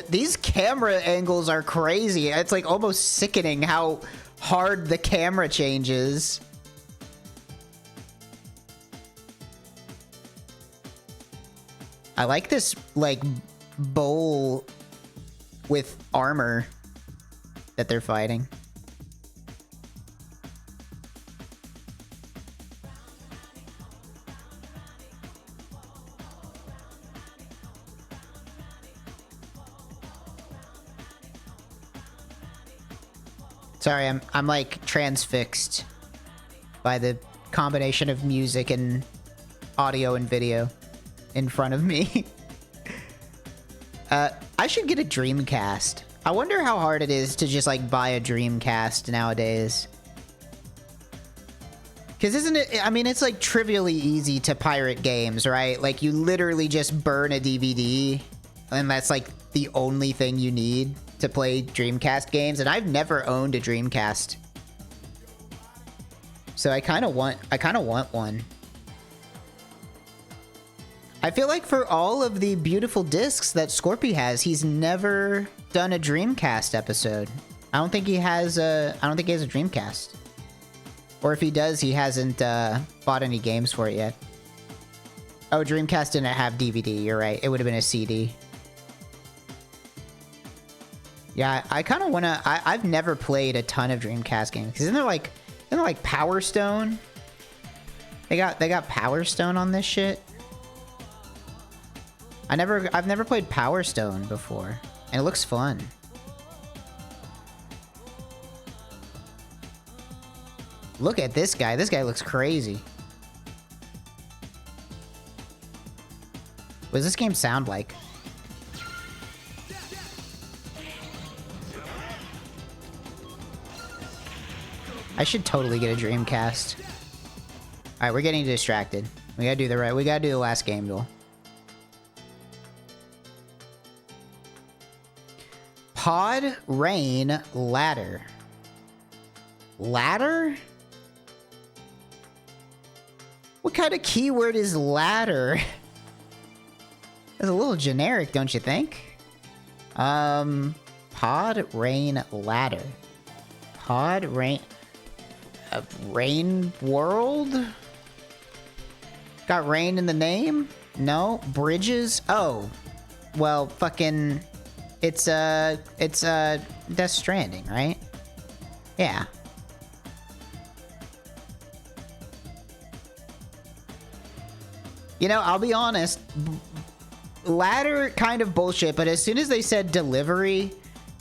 These camera angles are crazy. It's like almost sickening how hard the camera changes. I like this, like, bowl with armor that they're fighting. Sorry, I'm like transfixed by the combination of music and audio and video in front of me. I should get a Dreamcast. I wonder how hard it is to just like buy a Dreamcast nowadays. Because isn't it, I mean, it's like trivially easy to pirate games, right? Like you literally just burn a DVD and that's like the only thing you need to play Dreamcast games, and I've never owned a Dreamcast. So I kind of want one. I feel like for all of the beautiful discs that Scorpy has, he's never done a Dreamcast episode. I don't think he has a Dreamcast. Or if he does, he hasn't bought any games for it yet. Oh, Dreamcast didn't have DVD, you're right. It would have been a CD. Yeah, I kind of want to... I've never played a ton of Dreamcast games. Isn't there like Power Stone? They got Power Stone on this shit? I've never played Power Stone before. And it looks fun. Look at this guy. This guy looks crazy. What does this game sound like? I should totally get a Dreamcast. Alright, we're getting distracted. We gotta do the last game duel. Pod Rain Ladder. Ladder? What kind of keyword is ladder? That's a little generic, don't you think? Pod Rain Ladder. Pod Rain... Rain World? Got rain in the name? No? Bridges? Oh. Well, fucking... It's Death Stranding, right? Yeah. You know, I'll be honest. Ladder, kind of bullshit, but as soon as they said delivery,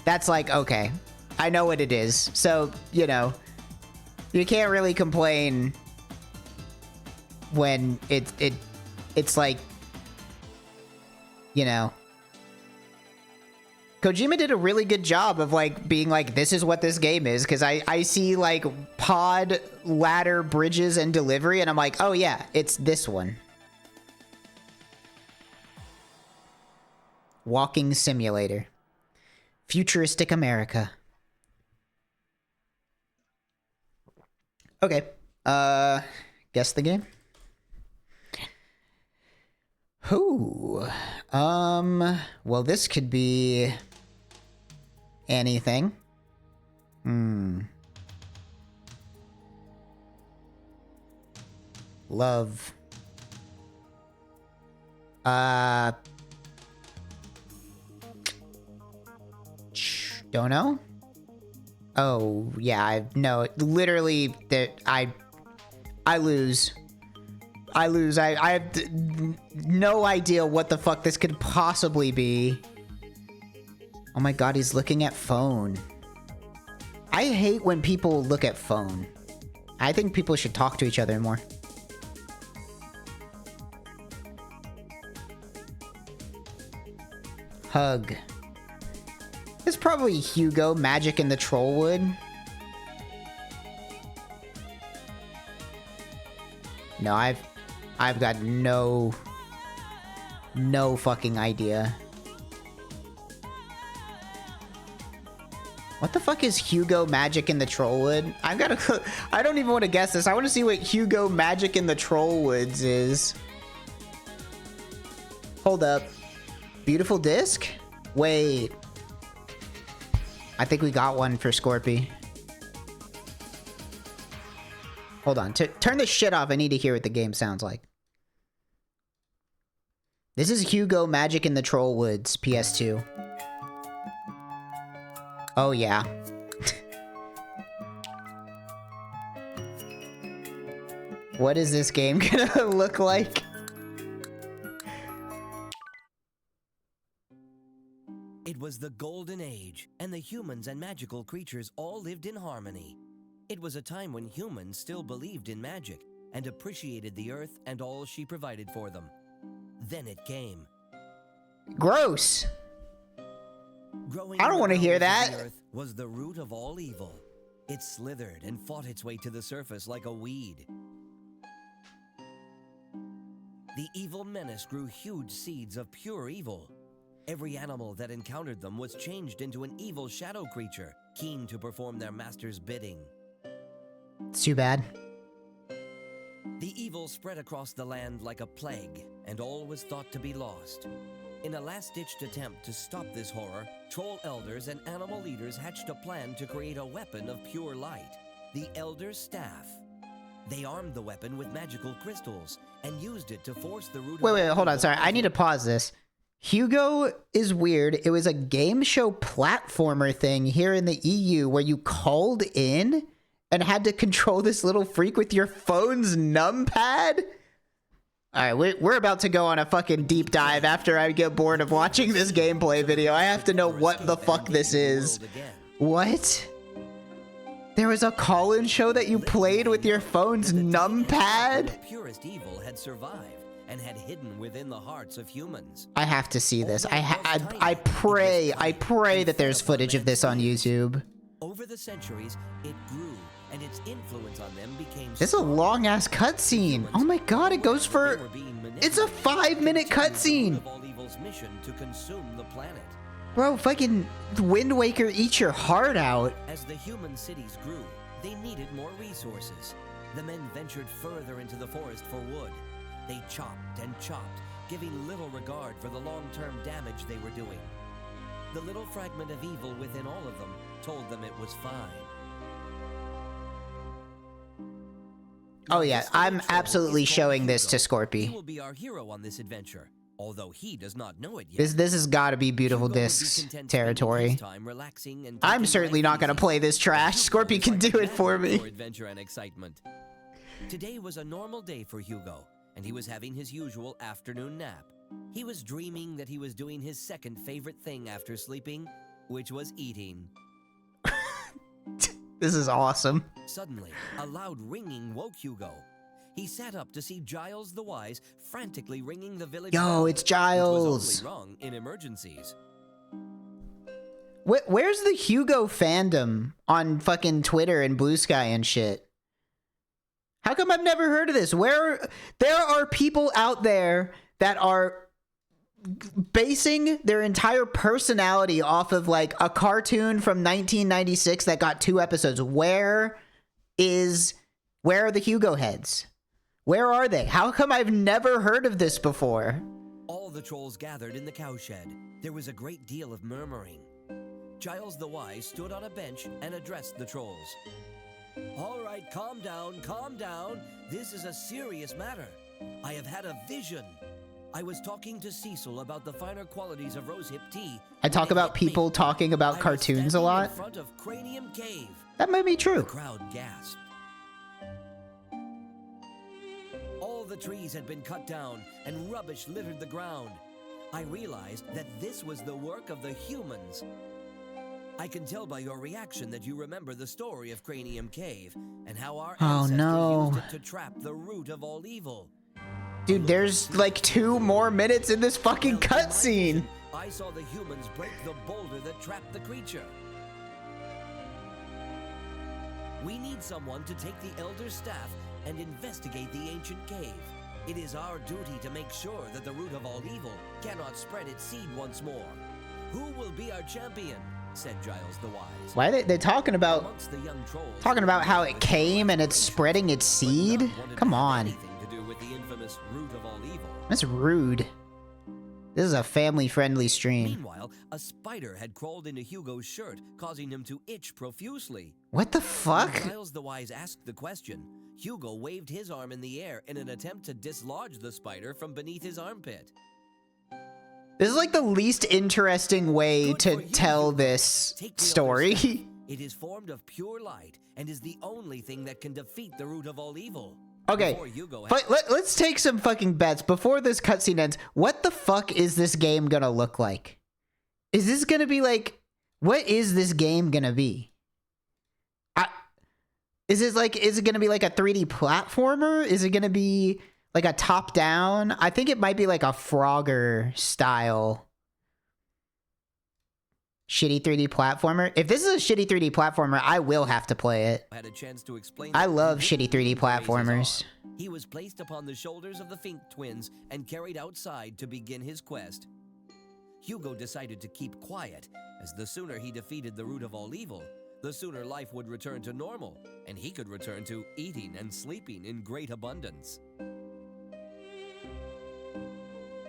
that's like, okay. I know what it is. So, you know... You can't really complain when it's like, you know. Kojima did a really good job of like being like, this is what this game is, because I see like pod, ladder, bridges, and delivery, and I'm like, oh yeah, it's this one. Walking simulator. Futuristic America. Okay, guess the game. Ooh, well, this could be anything. Love. Don't know. Oh, yeah, no, literally, I lose. I lose. I have no idea what the fuck this could possibly be. Oh my god, he's looking at phone. I hate when people look at phone. I think people should talk to each other more. Hug. It's probably Hugo, Magic in the Trollwood. No, I've got no fucking idea. What the fuck is Hugo, Magic in the Trollwood? I don't even want to guess this. I want to see what Hugo, Magic in the Trollwoods is. Hold up. Beautiful disc? Wait. I think we got one for Scorpy. Hold on. Turn this shit off. I need to hear what the game sounds like. This is Hugo, Magic in the Trollwoods, PS2. Oh, yeah. What is this game gonna look like? It was the Golden Age, and the humans and magical creatures all lived in harmony. It was a time when humans still believed in magic and appreciated the earth and all she provided for them. Then it came. Gross. Growing I don't want to hear that. The earth was the root of all evil. It slithered and fought its way to the surface like a weed. The evil menace grew huge seeds of pure evil. Every animal that encountered them was changed into an evil shadow creature, keen to perform their master's bidding. It's too bad. The evil spread across the land like a plague, and all was thought to be lost. In a last-ditched attempt to stop this horror, troll elders and animal leaders hatched a plan to create a weapon of pure light, the Elder's Staff. They armed the weapon with magical crystals and used it to force the root. Wait, hold on. Sorry, I need to pause this. Hugo is weird. It was a game show platformer thing here in the EU where you called in and had to control this little freak with your phone's numpad? Alright, we're about to go on a fucking deep dive after I get bored of watching this gameplay video. I have to know what the fuck this is. What? There was a call-in show that you played with your phone's numpad? The purest evil had survived and had hidden within the hearts of humans. I have to see this. I pray that there's footage of this on YouTube. Over the centuries, it grew, and its influence on them became. This is a long-ass cutscene. Oh my god, it goes for... It's a 5-minute cutscene. All evil's mission to consume the planet. Bro, fucking Wind Waker eat your heart out. As the human cities grew, they needed more resources. The men ventured further into the forest for wood. They chopped and chopped, giving little regard for the long-term damage they were doing. The little fragment of evil within all of them told them it was fine. Oh yeah, I'm absolutely showing this to Scorpy. He will be our hero on this adventure, although he does not know it yet. This has got to be Beautiful Discs territory. I'm certainly not going to play this trash. Scorpy can do it for me. Adventure and excitement. Today was a normal day for Hugo, and he was having his usual afternoon nap. He was dreaming that he was doing his second favorite thing after sleeping, which was eating. This is awesome. Suddenly, a loud ringing woke Hugo. He sat up to see Giles the Wise frantically ringing the village bell, Yo, it's Giles. which was only rung in emergencies. Where's the Hugo fandom on fucking Twitter and Blue Sky and shit? How come I've never heard of this? There are people out there that are basing their entire personality off of like a cartoon from 1996 that got 2 episodes. Where are the Hugo heads? Where are they? How come I've never heard of this before? All the trolls gathered in the cowshed. There was a great deal of murmuring. Giles the Wise stood on a bench and addressed the trolls. All right, calm down, calm down. This is a serious matter. I have had a vision. I was talking to Cecil about the finer qualities of rosehip tea. I talk about people talking about cartoons a lot. In front of Cranium Cave. That might be The true. crowd gasped. All the trees had been cut down and rubbish littered the ground. I realized that this was the work of the humans. I can tell by your reaction that you remember the story of Cranium Cave and how our ancestors used it to trap the root of all evil. Dude, there's like 2 more minutes in this fucking cutscene. I saw the humans break the boulder that trapped the creature. We need someone to take the Elder Staff and investigate the ancient cave. It is our duty to make sure that the root of all evil cannot spread its seed once more. Who will be our champion? Said Giles the Wise. Why are they talking about Amongst the young trolls, how it came and it's spreading its seed? Come on. anything to do with the infamous root of all evil. That's rude. This is a family-friendly stream. Meanwhile, a spider had crawled into Hugo's shirt, causing him to itch profusely. What the When fuck? Giles the Wise asked the question, Hugo waved his arm in the air in an attempt to dislodge the spider from beneath his armpit. This is like the least interesting way Good to for you, tell Hugo. this Take the story. Elder Staff. It is formed of pure light and is the only thing that can defeat the root of all evil. Okay, Before Hugo but let's take some fucking bets before this cutscene ends. What the fuck is this game gonna look like? Is this gonna be like... What is this game gonna be? Is it gonna be like a 3D platformer? Is it gonna be like a top-down? I think it might be like a Frogger style shitty 3D platformer. If this is a shitty 3D platformer, I will have to play it. had a chance to explain I that love he shitty didn't 3D need to raise his platformers. arm. He was placed upon the shoulders of the Fink twins and carried outside to begin his quest. Hugo decided to keep quiet, as the sooner he defeated the root of all evil, the sooner life would return to normal, and he could return to eating and sleeping in great abundance.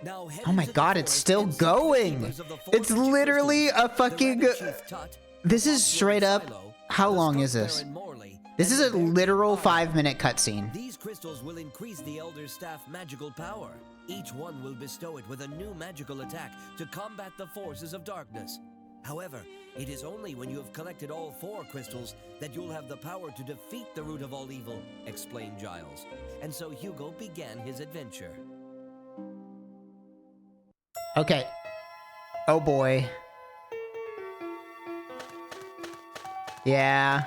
Now head Oh my into the god, it's forest still and seek the going! keepers of the four It's magic literally crystals. a fucking... The Rabbit Chief Tut, This is Fox straight Lord up... Silo, How the long Skunk is this? Baron Morley, This and is a the Bear literal King 5-minute cutscene. These crystals will increase the Elder Staff magical power. Each one will bestow it with a new magical attack to combat the forces of darkness. However, it is only when you have collected all 4 crystals that you'll have the power to defeat the root of all evil, explained Giles. And so Hugo began his adventure. Okay. Oh boy. Yeah.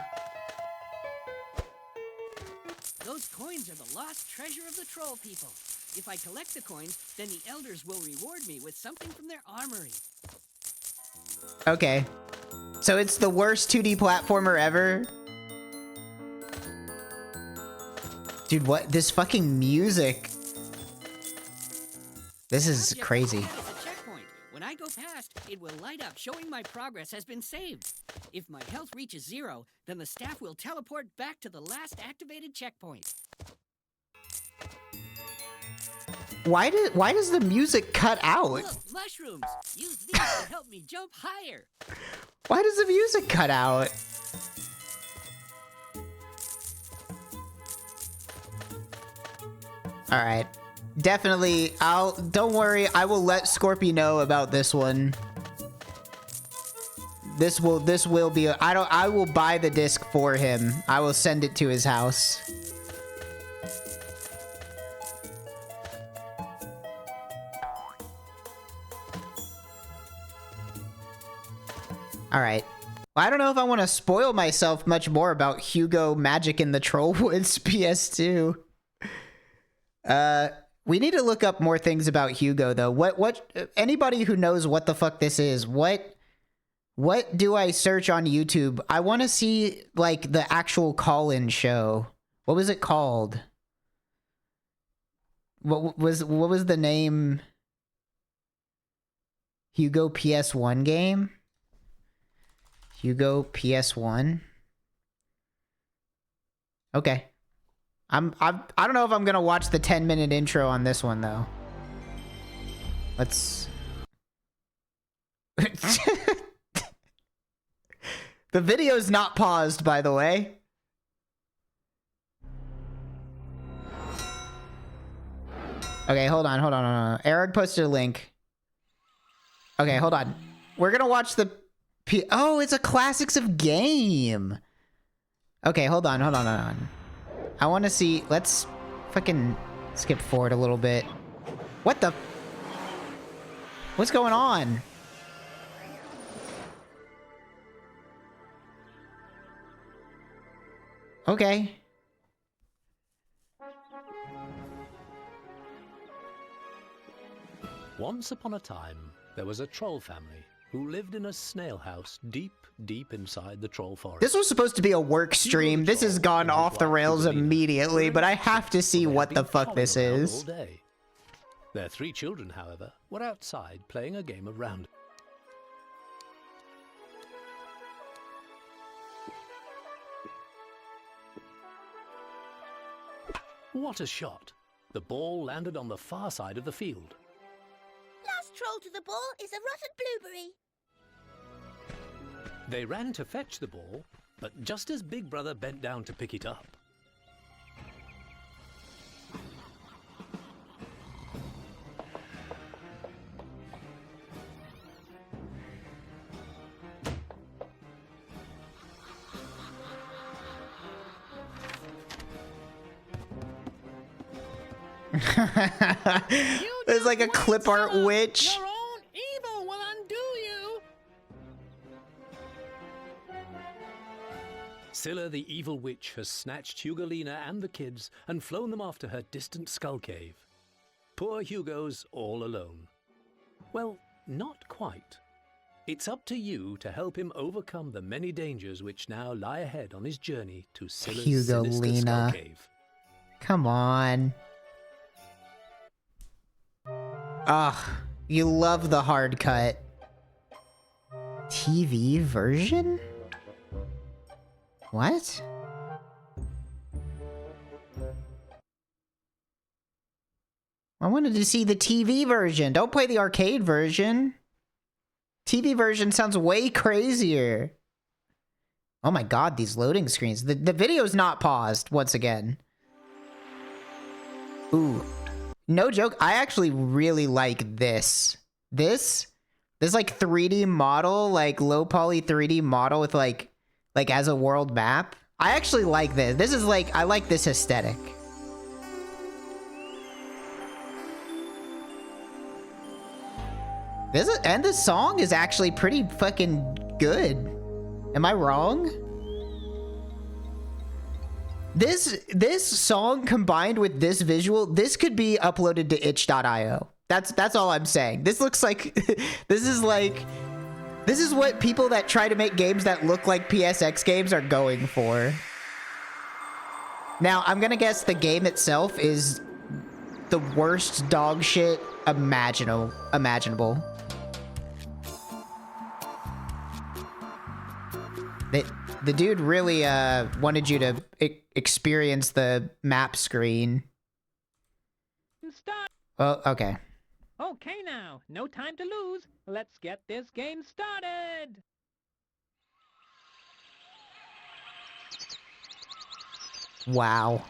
Those coins are the lost treasure of the troll people. If I collect the coins, then the elders will reward me with something from their armory. Okay. So it's the worst 2D platformer ever? Dude, what? This fucking music. This is crazy. It's a checkpoint. When I go past, it will light up showing my progress has been saved. If my health reaches 0, then the staff will teleport back to the last activated checkpoint. Why does the music cut out? Look, mushrooms! Use these to help me jump higher. Why does the music cut out? All right. Definitely, don't worry, I will let Scorpy know about this one. This will be, I will buy the disc for him. I will send it to his house. All right. Well, I don't know if I want to spoil myself much more about Hugo Magic in the Trollwoods PS2. We need to look up more things about Hugo, though. What anybody who knows what the fuck this is, what do I search on YouTube? I want to see, like, the actual call-in show. What was it called? What was the name? Hugo PS1 game? Hugo PS1? Okay. I don't know if I'm gonna watch the 10-minute intro on this one, though. Let's... The video's not paused, by the way. Okay, hold on. Eric posted a link. Okay, hold on. We're gonna watch the oh, it's a classics of game. Okay, hold on. I want to see. Let's fucking skip forward a little bit. What the? What's going on? Okay. Once upon a time, there was a troll family who lived in a snail house deep, deep inside the troll forest. This was supposed to be a work stream. This has gone off the rails immediately, but I have to see what the fuck this is. Their 3 children, however, were outside playing a game of round. What a shot! The ball landed on the far side of the field. Last troll to the ball is a rotten blueberry. They ran to fetch the ball, but just as Big Brother bent down to pick it up, There's like a clip art witch. Your own evil will undo you. Scylla the evil witch has snatched Hugolina and the kids and flown them off to her distant skull cave. Poor Hugo's all alone. Well, not quite. It's up to you to help him overcome the many dangers which now lie ahead on his journey to Scylla's sinister skull cave. Come on. Ugh, you love the hard cut. TV version? What? I wanted to see the TV version. Don't play the arcade version. TV version sounds way crazier. Oh my god, these loading screens. The video's not paused, once again. Ooh. No joke, I actually really like this. This like 3D model, like low poly 3D model with like as a world map. I actually like this. This is like, I like this aesthetic. And this song is actually pretty fucking good. Am I wrong? This song combined with this visual, this could be uploaded to itch.io. That's all I'm saying. This looks like this is what people that try to make games that look like PSX games are going for. Now, I'm gonna guess the game itself is the worst dog shit imaginable. The dude really wanted you to experience the map screen. Start. Well, okay. Okay now, no time to lose. Let's get this game started. Wow.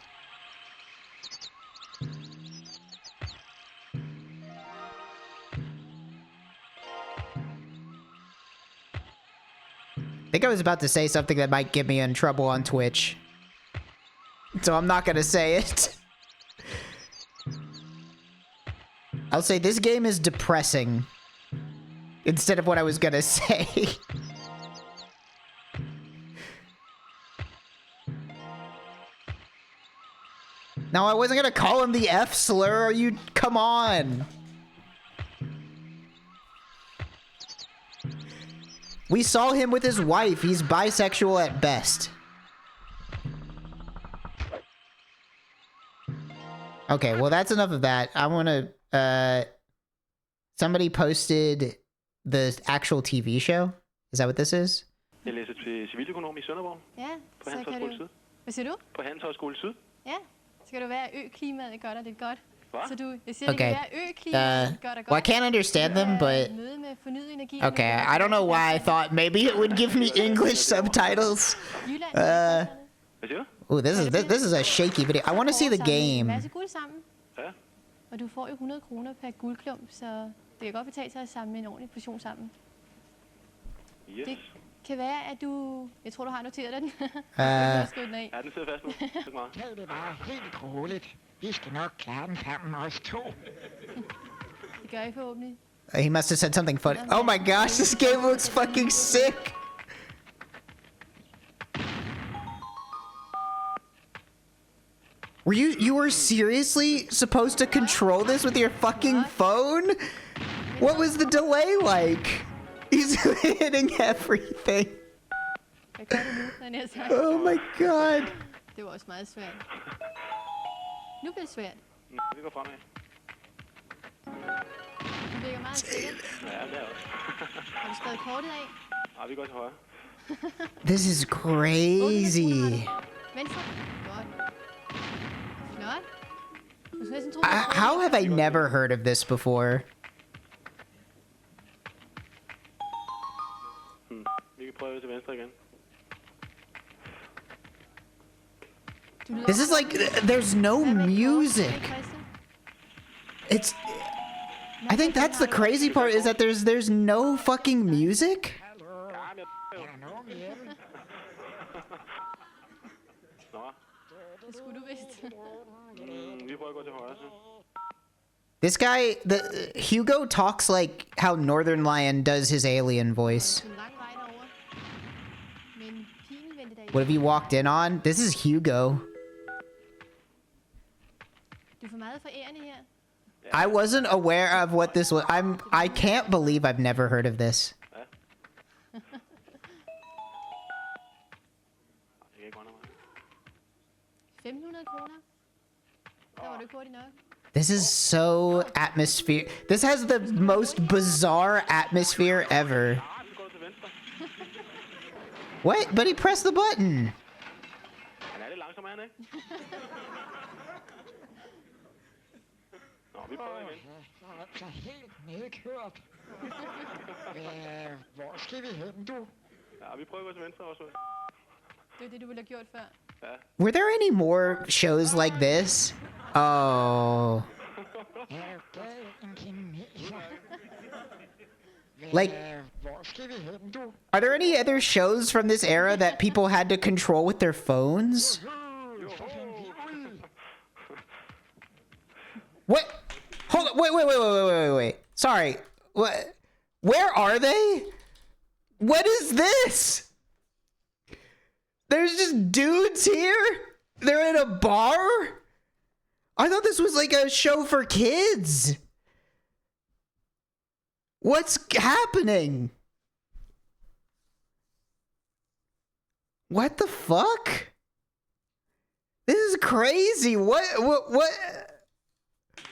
I think I was about to say something that might get me in trouble on Twitch. So I'm not gonna say it. I'll say this game is depressing. Instead of what I was gonna say. No, I wasn't gonna call him the F slur. Are you? Come on. We saw him with his wife. He's bisexual at best. Okay, well, that's enough of that. I want to, somebody posted the actual TV show. Is that what this is? Jeg læser til civiløkonom i Sønderborg. Ja, på så kan Handelshøjskole du... Syd. Hvad siger du? På Handelshøjskole Syd. Ja, så kan du være ø-klimaet godt og lidt godt. Hvad? Så du, jeg siger, Okay. det kan være ø-klimaet godt og godt. Well, I can't understand them, but... Møde med fornyet energi. Okay, I don't know why I thought maybe it would give me English subtitles. Hvad siger du? Oh, this is a shaky video. I want to see the game. Masse guld sammen. Ja. Og du får jo 100 kroner per guldklump, så det kan godt betale sig at samle en ordentlig portion sammen. Yes. Det kan være, at du... Jeg tror, du har noteret den. Skriv den af. Ja, den sidder fast nu. Tak meget. Tag det bare helt roligt. Vi skal nok klare den sammen, os to. Det gør I forhåbentlig. He must have said something funny. Oh my gosh, this game looks fucking sick. You were seriously supposed to control this with your fucking phone? What was the delay like? He's hitting everything. Hvad gør du nu, havde jeg sagt? Oh my god. Det var også meget svært. Nu bliver det svært. Vi går fremad. Du virker meget sikkert. Ja, det er også. Har du skrevet kortet af? Ja, vi går til højre. This is crazy. Venstre? Godt. Flot. Du skal næsten tro, How have I never heard of this before? Vi kan prøve til venstre igen. This is like, there's no music. It's, I think that's the crazy part, is that there's no fucking music. Nå, Det skulle du vidst. vi prøver at gå til højre så. This guy, Hugo talks like how Northern Lion does his alien voice. En lang vej derover. Men pigen vendte dig. What have you walked in on? This is Hugo. Du er for meget forærende her. I wasn't aware of what this was. I can't believe I've never heard of this. Det kan ikke gå noget. 1.500 kroner. Der var du ikke hurtigt nok. This is so atmosphere. This has the most bizarre atmosphere ever. Vi går til venstre. What? But he pressed the button. Han er lidt langsom, er han ikke? Nå, vi prøver igen. Så helt nedkørt. Hvor skal vi hen, du? Ja, vi prøver at gå til venstre også. Det er det, du ville have gjort før. Were there any more shows like this? Oh. Like, Hvor skal vi hen, du? are there any other shows from this era that people had to control with their phones? What? Hold on. Wait. Sorry. What? Where are they? What is this? There's just dudes here? They're in a bar? I thought this was like a show for kids. What's happening? What the fuck? This is crazy. What?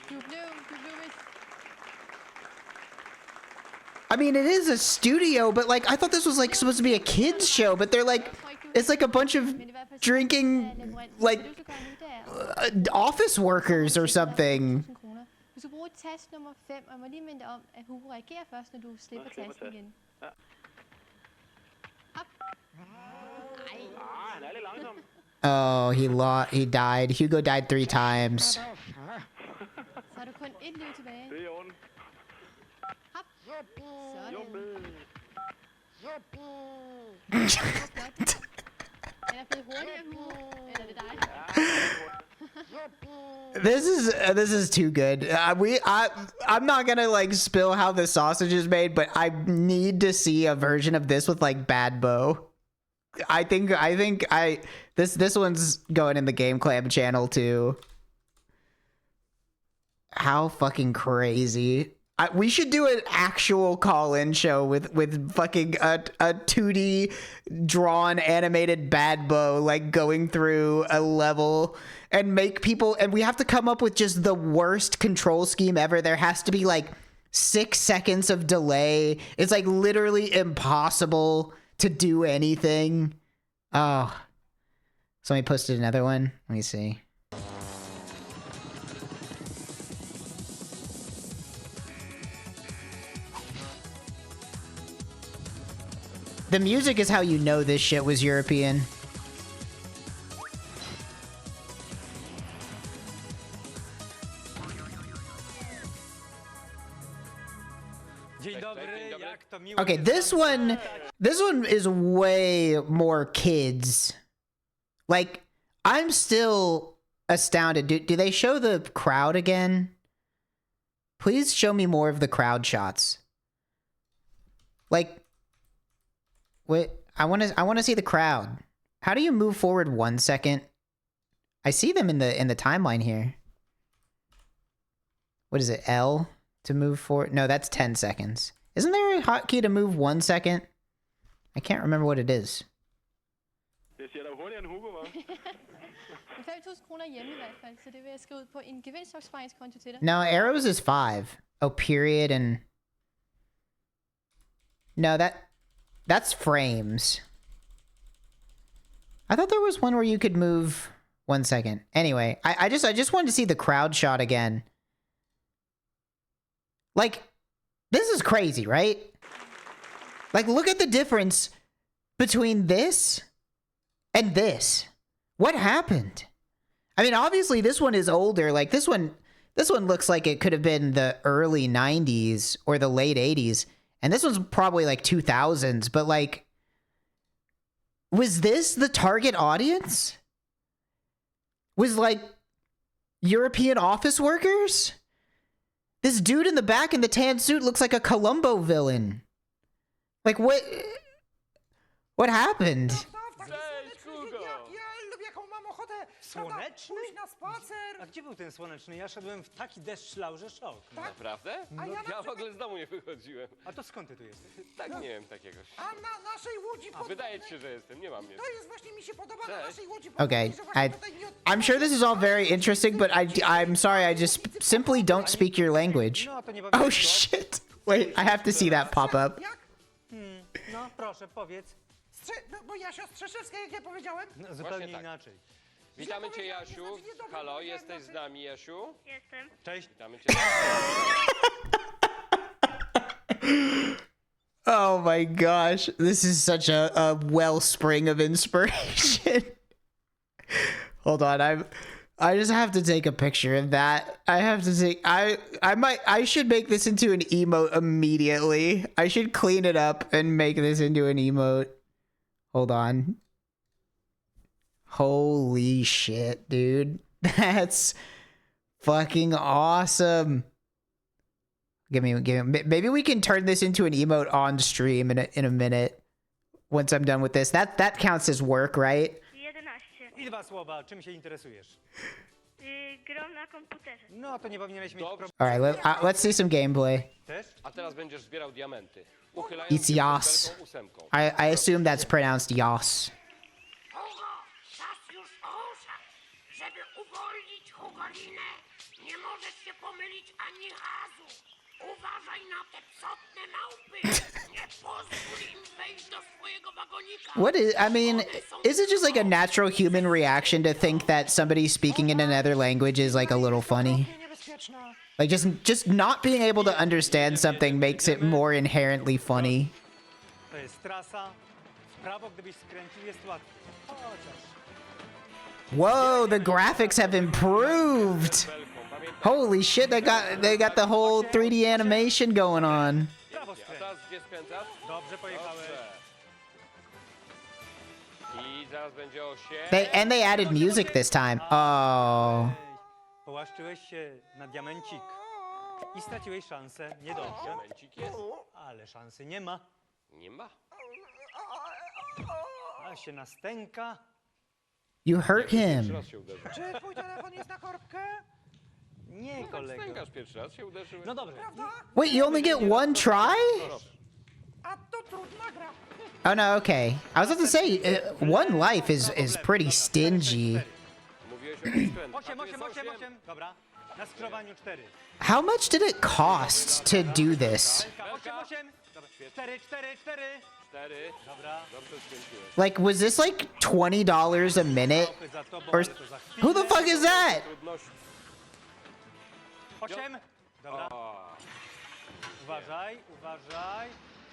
Du blev vist. I mean, it is a studio, but like, I thought this was like supposed to be a kids show, but they're like, it's like a bunch of drinking, like, office workers or something. Du skal bruge tast nummer 5, og jeg må lige minde dig om, at Hugo reagerer først, når du slipper tasten igen. Hop. Ej. Han er lidt langsom. Oh, he died. Hugo died 3 times. Så har du kun et liv tilbage. Det er i orden. Hop. Sådan. Han er blevet hurtigere, Hugo. Eller er det dig? This is too good. I'm not gonna like spill how the sausage is made, but I need to see a version of this with like Bad Bow. I think this one's going in the Game Clam channel too. How fucking crazy. We should do an actual call-in show with fucking a 2D drawn animated Bad Bow like going through a level and make people, and we have to come up with just the worst control scheme ever. There has to be like 6 seconds of delay. It's like literally impossible to do anything. Oh, somebody posted another one. Let me see. The music is how you know this shit was European. Okay, this one is way more kids. Like, I'm still astounded. Do they show the crowd again? Please show me more of the crowd shots. Like, wait, I want to see the crowd. How do you move forward 1 second? I see them in the timeline here. What is it? L to move forward? No, that's 10 seconds. Isn't there a hotkey to move 1 second? I can't remember what it is. Det siger da hurtigere end Hugo, hva'? 5.000 kroner hjemme i hvert fald, så det vil jeg skrive ud på en gevinstopsparingskonto til dig. No, arrows is 5. Oh, period and... No, that's frames. I thought there was one where you could move 1 second. Anyway, I just wanted to see the crowd shot again. Like, this is crazy, right? Like, look at the difference between this and this. What happened? I mean, obviously this one is older. Like, this one looks like it could have been the early 90s or the late 80s. And this one's probably like 2000s, but like, was this the target audience? Was like European office workers? This dude in the back in the tan suit looks like a Columbo villain. Like, what happened? Słoneczny? A gdzie był ten słoneczny? Ja szedłem w taki deszcz szlał, że szok. Naprawdę? No, ja w ogóle z domu nie wychodziłem. A to skąd ty tu jesteś? Tak, nie wiem, tak jakoś. A na naszej łodzi podwodnej... Wydaje ci się, że jestem, nie mam mnie. To jest właśnie, mi się podoba na naszej łodzi Okay, podwodnej. I'm sure this is all very interesting, but I'm sorry, I just simply don't speak your language. Oh shit! Wait, I have to see that pop up. No, proszę, powiedz. Bo Jasia Strzeszewska, jak ja powiedziałem? No, zupełnie tak. inaczej. Witamy cię, Jasiu. Halo, jesteś z nami, Jasiu? Jestem. Cześć. Witamy cię. Oh my gosh, this is such a wellspring of inspiration. Hold on, I just have to take a picture of that. I have to take I should make this into an emote immediately. I should clean it up and make this into an emote. Hold on. Holy shit, dude. That's fucking awesome. Give me. Maybe we can turn this into an emote on stream in a minute. Once I'm done with this. That counts as work, right? 11. I dwa słowa, czym się interesujesz? Grą na komputerze. No, to nie powinieneś mieć problemu. Alright, let's see some gameplay. Też? A teraz będziesz zbierał diamenty. It's Yas. I assume that's pronounced Yas. Hugo, czas już ruszać. Żeby uwolnić Hugolinę, nie możesz się pomylić ani razu. Uważaj na te psotne małpy. Nie pozwól im wejść do swojego wagonika. What is, I mean, is it just like a natural human reaction to think that somebody speaking in another language is like a little funny? Like just not being able to understand something makes it more inherently funny. To jest trasa. W prawo, gdybyś skręcił, jest łatwiej. Chociaż. Whoa, the graphics have improved. Holy shit, they got the whole 3D animation going on. Prawo skręć. Dobrze pojechałeś. I zaraz będzie 8. They added music this time. Oh. Połaszczyłeś się na diamencik i straciłeś szansę. Niedobrze. Diamencik jest. Ale szansy nie ma. Nie ma. A się nastęka. You hurt him. Raz się uderzył. Czy twój telefon jest na korbkę? Nie, kolego. Stękasz pierwszy raz się uderzyłeś. No dobrze. Wait, you only get one try? A to trudna gra. Oh no, okay. I was about to say, one life is pretty stingy. Mówiłeś o skrętach. 8. Dobra. Na skrowaniu 4. How much did it cost to do this? 8. Dobra. 4. 4. Dobra. Dobrze skręciłeś. Like, was this like $20 a minute? Za tobą, Or ale to za chwilę. who the fuck is that? Trudności. 8. Dobra. Uważaj.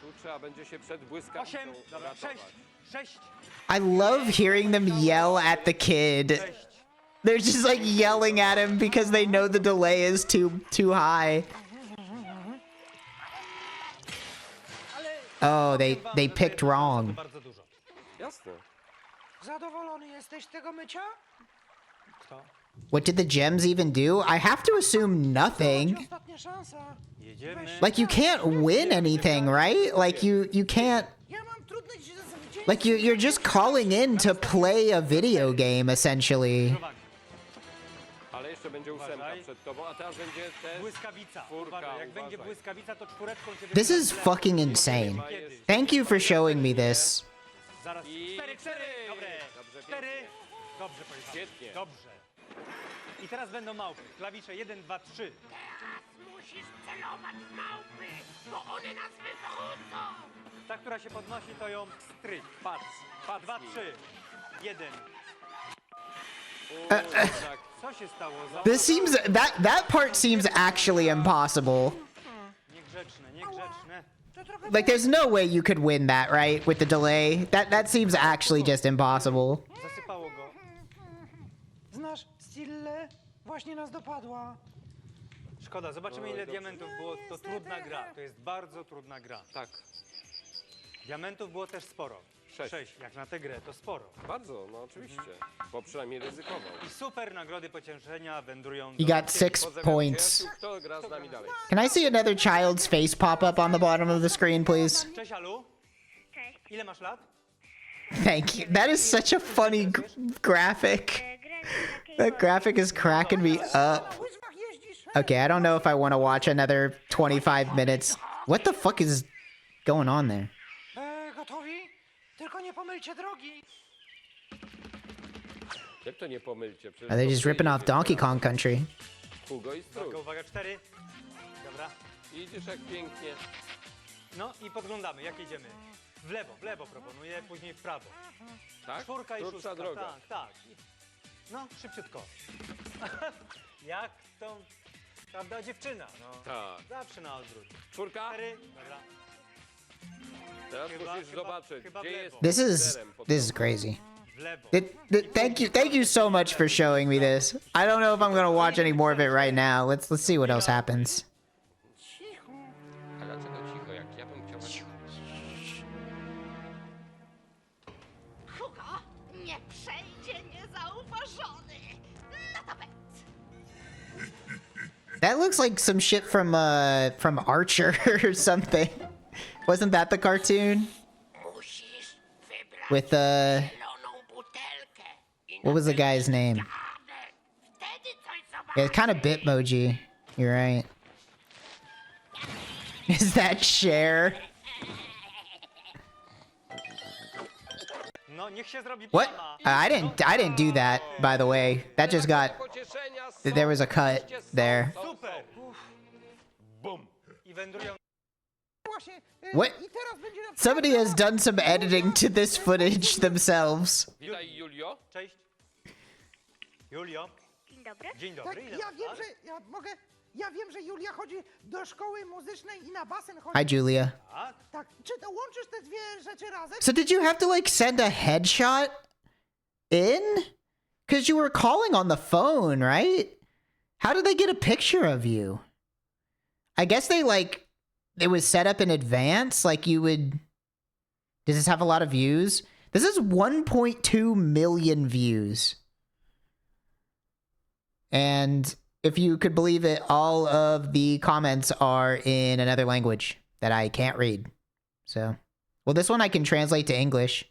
Tu trzeba będzie się przed błyskawicą 8. Dobra. 6. I love hearing them yell at the kid. They're just like yelling at him because they know the delay is too high. Oh, they picked wrong. Bardzo dużo. Jasne. Zadowolony jesteś z tego mycia? Kto? What did the gems even do? I have to assume nothing. Ostatnia szansa. Jedziemy. Like, you can't win anything, right? Like, you can't... Ja mam trudność ze zwycięstwem. Like, you're just calling in to play a video game, essentially. Ale jeszcze będzie ósemka przed tobą, a teraz będzie też Błyskawica. czwórka, Uważaj, jak będzie uważaj. błyskawica, to czwóreczką cię This wybiorę is w lewo. fucking insane. Thank you for showing me this. Zaraz. I 4. Dobre. Dobrze, 4. pięknie. Dobrze pojechałeś. Świetnie. Dobrze. I teraz będą małpy. Klawisze 1, 2, 3. Teraz musisz celować w małpy, bo one nas wywrócą. Ta, która się podnosi, to ją stryk. Patrz. 2, 3. 1. Co się stało? This seems... That part seems actually impossible. Niegrzeczne, niegrzeczne. Like, there's no way you could win that, right? With the delay. That seems actually just impossible. Zasypało go. Znasz Stille? Właśnie nas dopadła. Szkoda, zobaczymy ile diamentów było. To trudna gra. To jest bardzo trudna gra. Tak. Diamentów było też sporo. 6. Jak na tę grę, to sporo. Bardzo, no oczywiście. Bo przynajmniej ryzykował. I super nagrody pocieszenia wędrują You do... got 6 points. Kto gra z nami dalej? Can I see another child's face pop up on the bottom of the screen, please? Cześć, Alu. Cześć. Ile masz lat? Thank you. That is such a funny graphic. That graphic is cracking me up. Okay, I don't know if I want to watch another 25 minutes. What the fuck is going on there? Gotowi? Tylko nie pomylcie drogi. Jak to nie pomylcie? Przecież Are they to just ripping off Donkey Kong Country? Hugo i Trog. Uwaga, uwaga, 4. Dobra. Idziesz jak pięknie. No i podglądamy, jak jedziemy. W lewo proponuję, później w prawo. Tak? 4 i Krótsza 6. droga. Tak, tak. No, szybciutko. Jak tą, prawda, dziewczyna, no. Tak. Zawsze na odwrót. 4. 4, dobra. Teraz musisz zobaczyć, chyba w gdzie lewo. jest This is crazy. W lewo. Thank you so much for showing me this. I don't know if I'm gonna watch any more of it right now. Let's see what else happens. A dlaczego cicho? Jak ja bym chciał... Hugo nie przejdzie niezauważony. Na tapet. That looks like some shit from Archer or something. Wasn't that the cartoon? Musisz wybrać With zieloną butelkę. I what was the guy's name? wtedy coś zobaczysz. Yeah, it's kind of Bitmoji. You're right. Is that Cher? No, niech się zrobi What? plama. I didn't do that, by the way. That just got... There was a cut there. Super. Bum. I wędrują. What? Somebody has done some editing to this footage themselves. Witaj, Julio. Cześć. Julio. Dzień dobry. Dzień dobry. Tak, Ile ja masz wiem, lat? że ja wiem, że Julia chodzi do szkoły muzycznej i na basen chodzi. Hi, Julia. Tak? Tak, czy to łączysz te dwie rzeczy razem? So did you have to, like, send a headshot in? Because you were calling on the phone, right? How did they get a picture of you? I guess they, like... It was set up in advance? Like, you would... Does this have a lot of views? This is 1.2 million views. And if you could believe it, all of the comments are in another language that I can't read. So... Well, this one I can translate to English.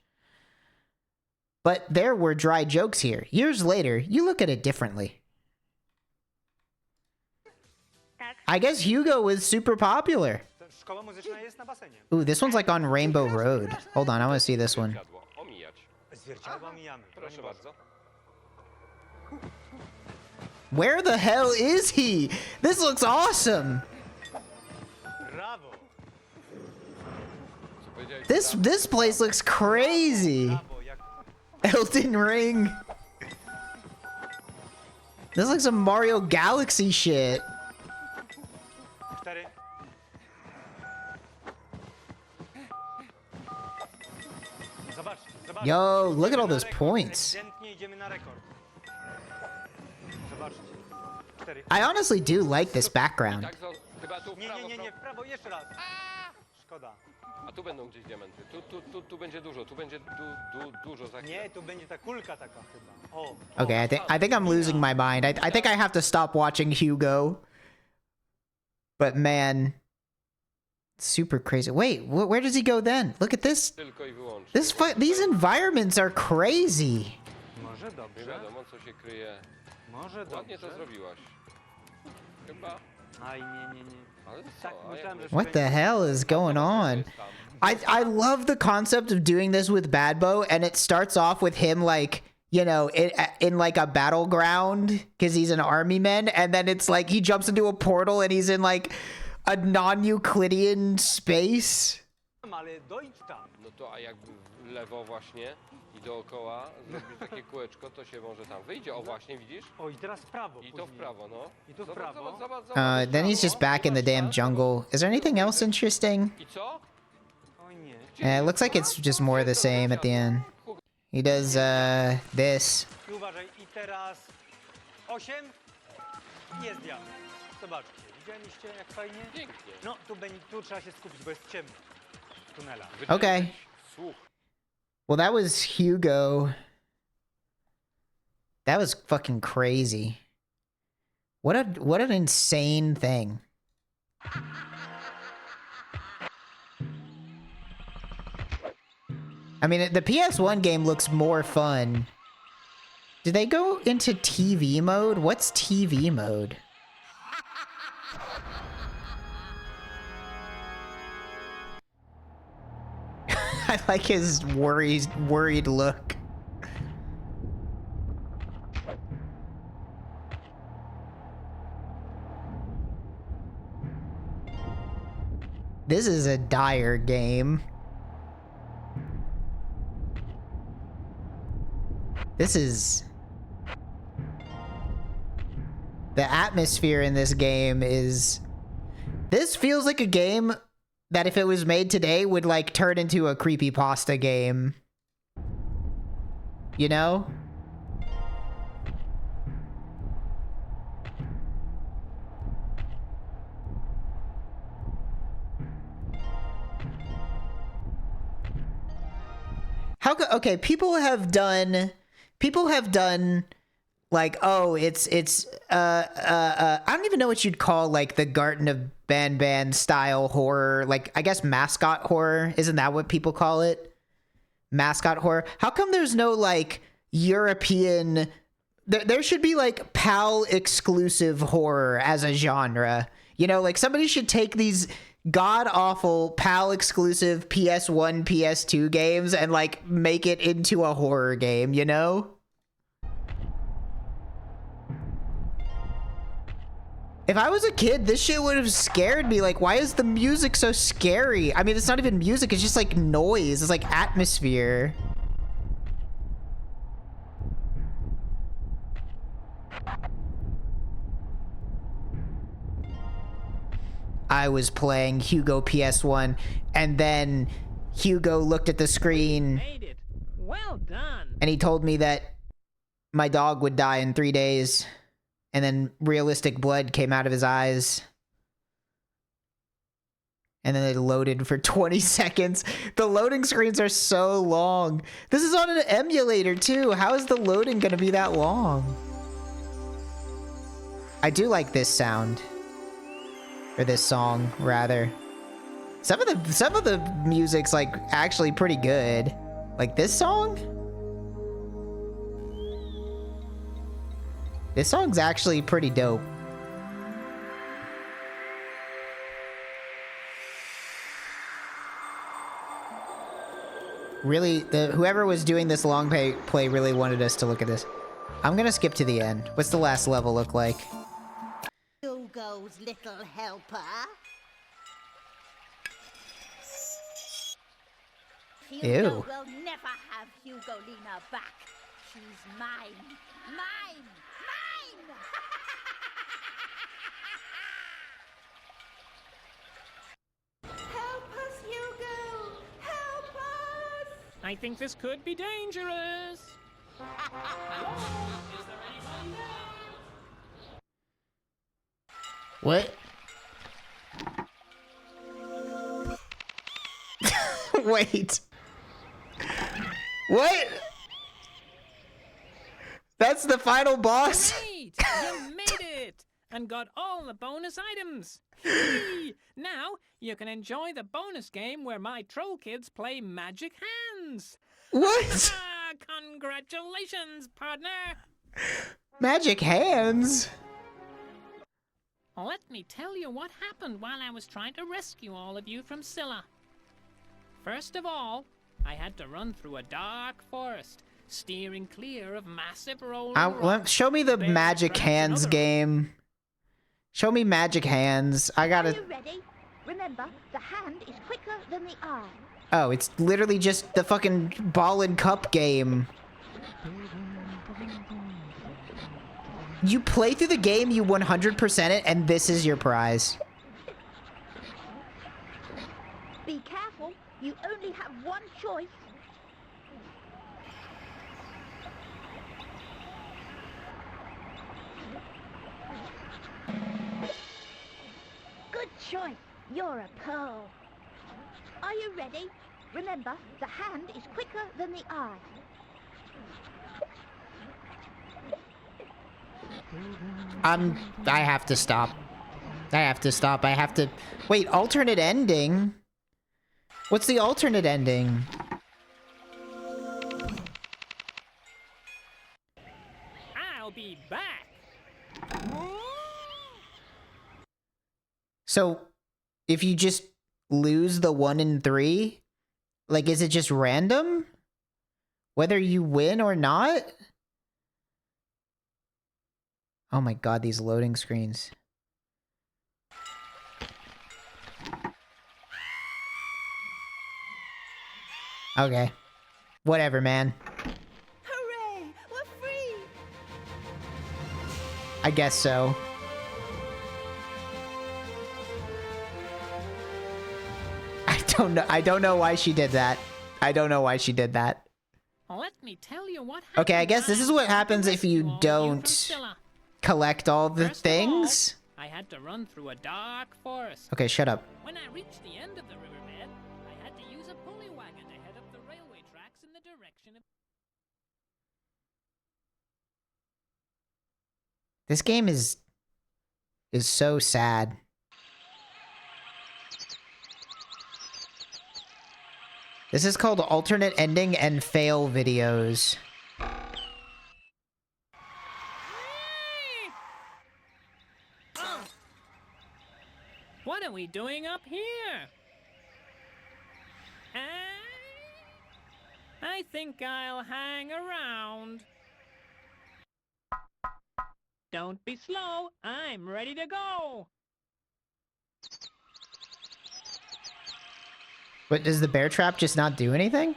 But there were dry jokes here. Years later, you look at it differently. I guess Hugo was super popular. Szkoła muzyczna jest na basenie. Ooh, this one's like on Rainbow Road. Hold on, I want to see this one. Omijać. Zwierciadła mijamy. Proszę bardzo. Where the hell is he? This looks awesome. Brawo. This place looks crazy. Elden Ring. This looks like some Mario Galaxy shit. 4. Zobacz. Yo, look at all those points. Ewidentnie idziemy na rekord. Zobaczcie. 4. I honestly do like this background. Chyba tu w prawo, Nie, w prawo, jeszcze raz. Szkoda. A tu będą gdzieś diamenty. Tu będzie dużo, tu będzie dużo za chwilę. Nie, tu będzie ta kulka taka chyba. O. Okay, I think I'm losing my mind. I think I have to stop watching Hugo. But man, super crazy. Wait, where does he go then? Look at this. Tylko i wyłącznie. These environments are crazy. Może dobrze. Nie wiadomo, co się kryje. Może dobrze. Ładnie to zrobiłaś. Chyba. Aj, nie. Ale Tak, myślałem, że What the hell is going on? I love the concept of doing this with Badbo, and it starts off with him like, you know, in like a battleground because he's an army man, and then it's like he jumps into a portal and he's in like a non-Euclidean space. Ale dojdź tam. No to a jakby w lewo właśnie i dookoła zrobić takie kółeczko, to się może tam wyjdzie. O właśnie, widzisz? O, i teraz w prawo. I to w prawo, no. I tu w prawo. Zobacz, Then he's just back in the damn jungle. Is there anything else interesting? I co? O nie. Yeah, it looks like it's just more of the same at the end. He does this. I uważaj, i teraz 8 jest diament. Zobaczcie, widzieliście jak fajnie? Pięknie. No, tu trzeba się skupić, bo jest ciemno. Tunela. Okay. Well, that was Hugo. That was fucking crazy. What an insane thing. I mean, the PS1 game looks more fun. Did they go into TV mode? What's TV mode? I like his worried look. This is a dire game. This is... The atmosphere in this game is... This feels like a game that if it was made today would like turn into a creepypasta game. You know? Okay, people have done like, oh, it's I don't even know what you'd call like the Garten of Banban style horror, like I guess mascot horror. Isn't that what people call it? Mascot horror. How come there's no like European, there should be like PAL exclusive horror as a genre. You know, like somebody should take these god-awful PAL exclusive PS1, PS2 games and like make it into a horror game, you know? If I was a kid, this shit would have scared me. Like, why is the music so scary? I mean, it's not even music, it's just like noise. It's like atmosphere. I was playing Hugo PS1, and then Hugo looked at the screen. Made it. Well done. And he told me that my dog would die in 3 days. And then realistic blood came out of his eyes. And then it loaded for 20 seconds. The loading screens are so long. This is on an emulator too. How is the loading gonna be that long? I do like this sound. Or this song, rather. Some of the music's like actually pretty good. Like this song? This song's actually pretty dope. Really, whoever was doing this long play really wanted us to look at this. I'm gonna skip to the end. What's the last level look like? Hugo's little helper. Hugo Ew. will never have Hugolina back. She's mine. Mine! Mine! Help us, Hugo! Help us! I think this could be dangerous. What? Wait. What? That's the final boss? Great! You made it! And got all the bonus items! Now, you can enjoy the bonus game where my troll kids play Magic Hands! What? Congratulations, partner! Magic Hands? Let me tell you what happened while I was trying to rescue all of you from Scylla. First of all, I had to run through a dark forest, steering clear of massive rolling rocks. Show me the Magic Hands game. Show me Magic Hands. I gotta... Are you ready? Remember, the hand is quicker than the eye. Oh, it's literally just the fucking ball and cup game. You play through the game, you 100% it, and this is your prize. Be careful, you only have one choice. Good choice. You're a pearl. Are you ready? Remember, the hand is quicker than the eye. I have to stop. I have to stop. I have to... Wait, alternate ending? What's the alternate ending? I'll be back! So, if you just lose the 1 and 3, like, is it just random? Whether you win or not? Oh my god, these loading screens. Okay. Whatever, man. Hooray! We're free! I guess so. I don't know why she did that. I don't know why she did that. Let me tell you what happened. Okay, I guess this is what happens if you don't collect all the things. I had to run through a dark forest. Okay, shut up. When I reached the end of the riverbed, I had to use a pulley wagon to head up the railway tracks in the direction of... This game is so sad. This is called alternate ending and fail videos. What are we doing up here? I think I'll hang around. Don't be slow. I'm ready to go. But does the bear trap just not do anything?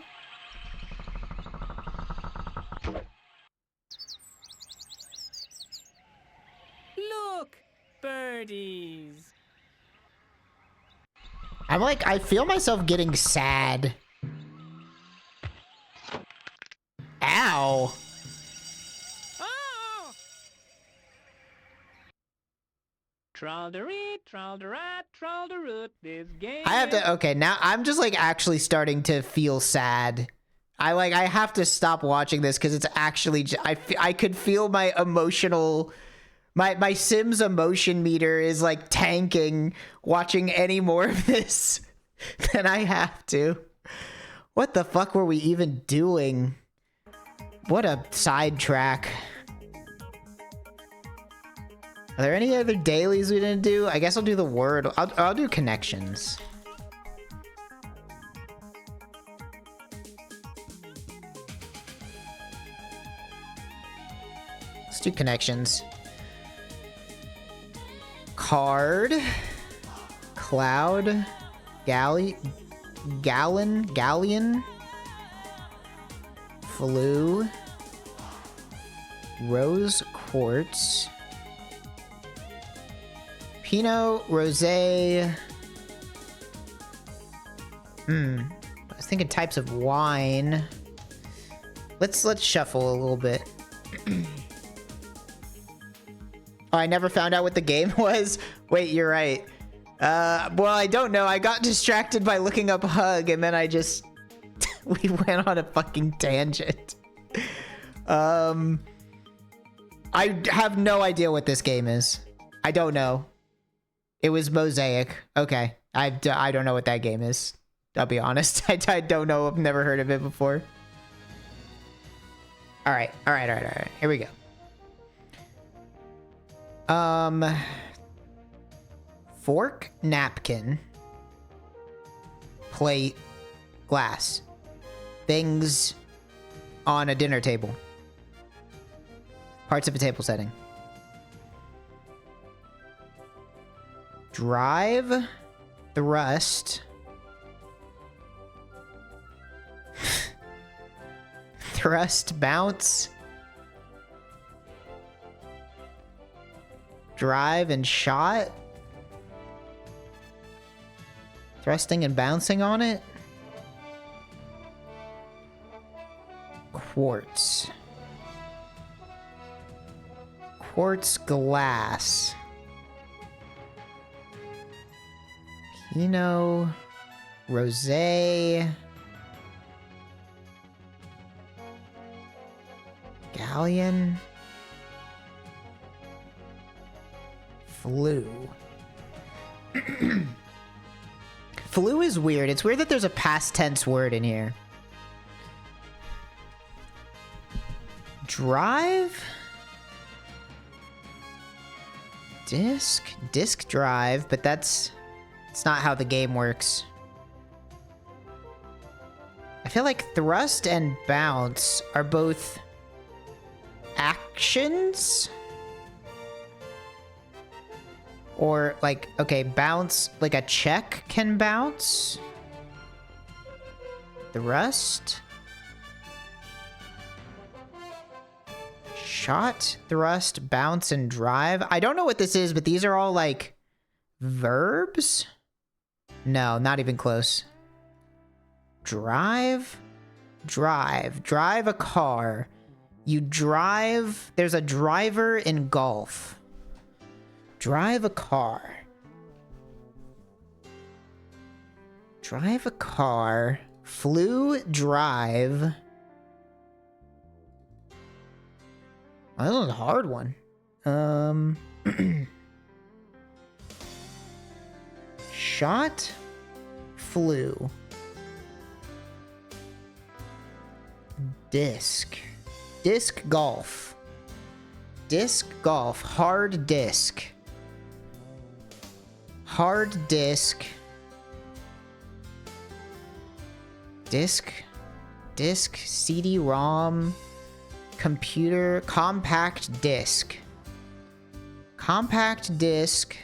Look, birdies. I'm like, I feel myself getting sad. Ow. Oh! Troll-de-reet, troll-de-rat, troll-de-root, this game... I have to, okay, now I'm just like actually starting to feel sad. I have to stop watching this because it's actually, I could feel my emotional, my Sims emotion meter is like tanking watching any more of this than I have to. What the fuck were we even doing? What a sidetrack. Are there any other dailies we didn't do? I guess I'll do the word. I'll do connections. Let's do connections. Card. Cloud. Galleon. Flu. Rose quartz. Pinot, Rosé. I was thinking types of wine. Let's shuffle a little bit. Oh, I never found out what the game was. Wait, you're right. Well, I don't know. I got distracted by looking up hug, and then I just... we went on a fucking tangent. I have no idea what this game is. I don't know. It was Mosaic. Okay. I don't know what that game is. I'll be honest. I don't know. I've never heard of it before. All right. Here we go. Fork, napkin, plate, glass. Things on a dinner table. Parts of a table setting. Drive, thrust, thrust, bounce, drive and shot, thrusting and bouncing on it, quartz, quartz glass, Pinot, rosé, galleon, flu. Flu is weird. It's weird that there's a past tense word in here. Drive? Disc drive, but it's not how the game works. I feel like thrust and bounce are both actions. Or like, okay, bounce, like a check can bounce. Thrust. Shot, thrust, bounce, and drive. I don't know what this is, but these are all like verbs? No, not even close. Drive a car. You drive, there's a driver in golf. Drive a car. Drive a car. Flew, drive. Oh, that was a hard one. Shot, flew. Disc golf. Disc golf. Hard disc. Hard disc. Disc. CD-ROM. Computer. Compact disc. Compact disc.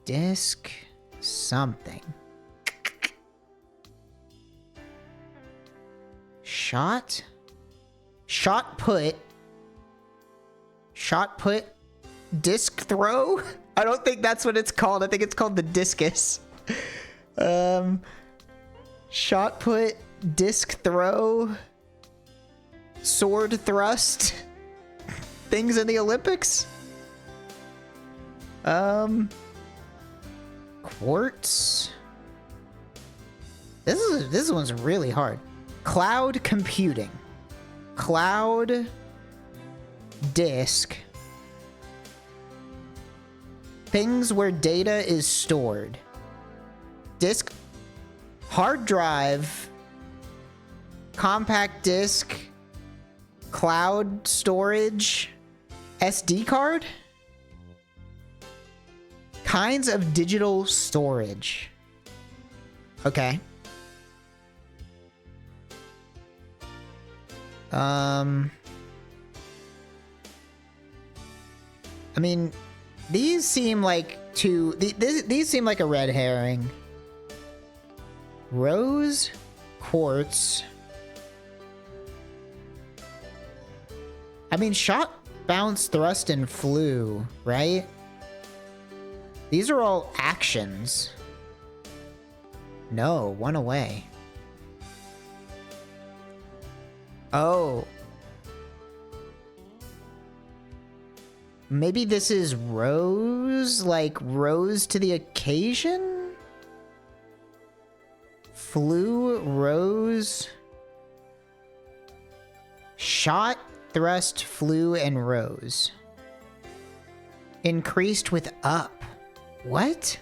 Disc something. Shot put. Disc throw? I don't think that's what it's called. I think it's called the discus. Shot put, disc throw, sword thrust. Things in the Olympics? Quartz. This one's really hard. Cloud computing. Cloud disk. Things where data is stored. Disk. Hard drive. Compact disk. Cloud storage. SD card. Kinds of digital storage. Okay. I mean, these seem like these seem like a red herring. Rose, quartz. I mean, shot, bounce, thrust, and flew, right? These are all actions. No, one away. Oh. Maybe this is rose? Like, rose to the occasion? Flew, rose... Shot, thrust, flew, and rose. Increased with up. What?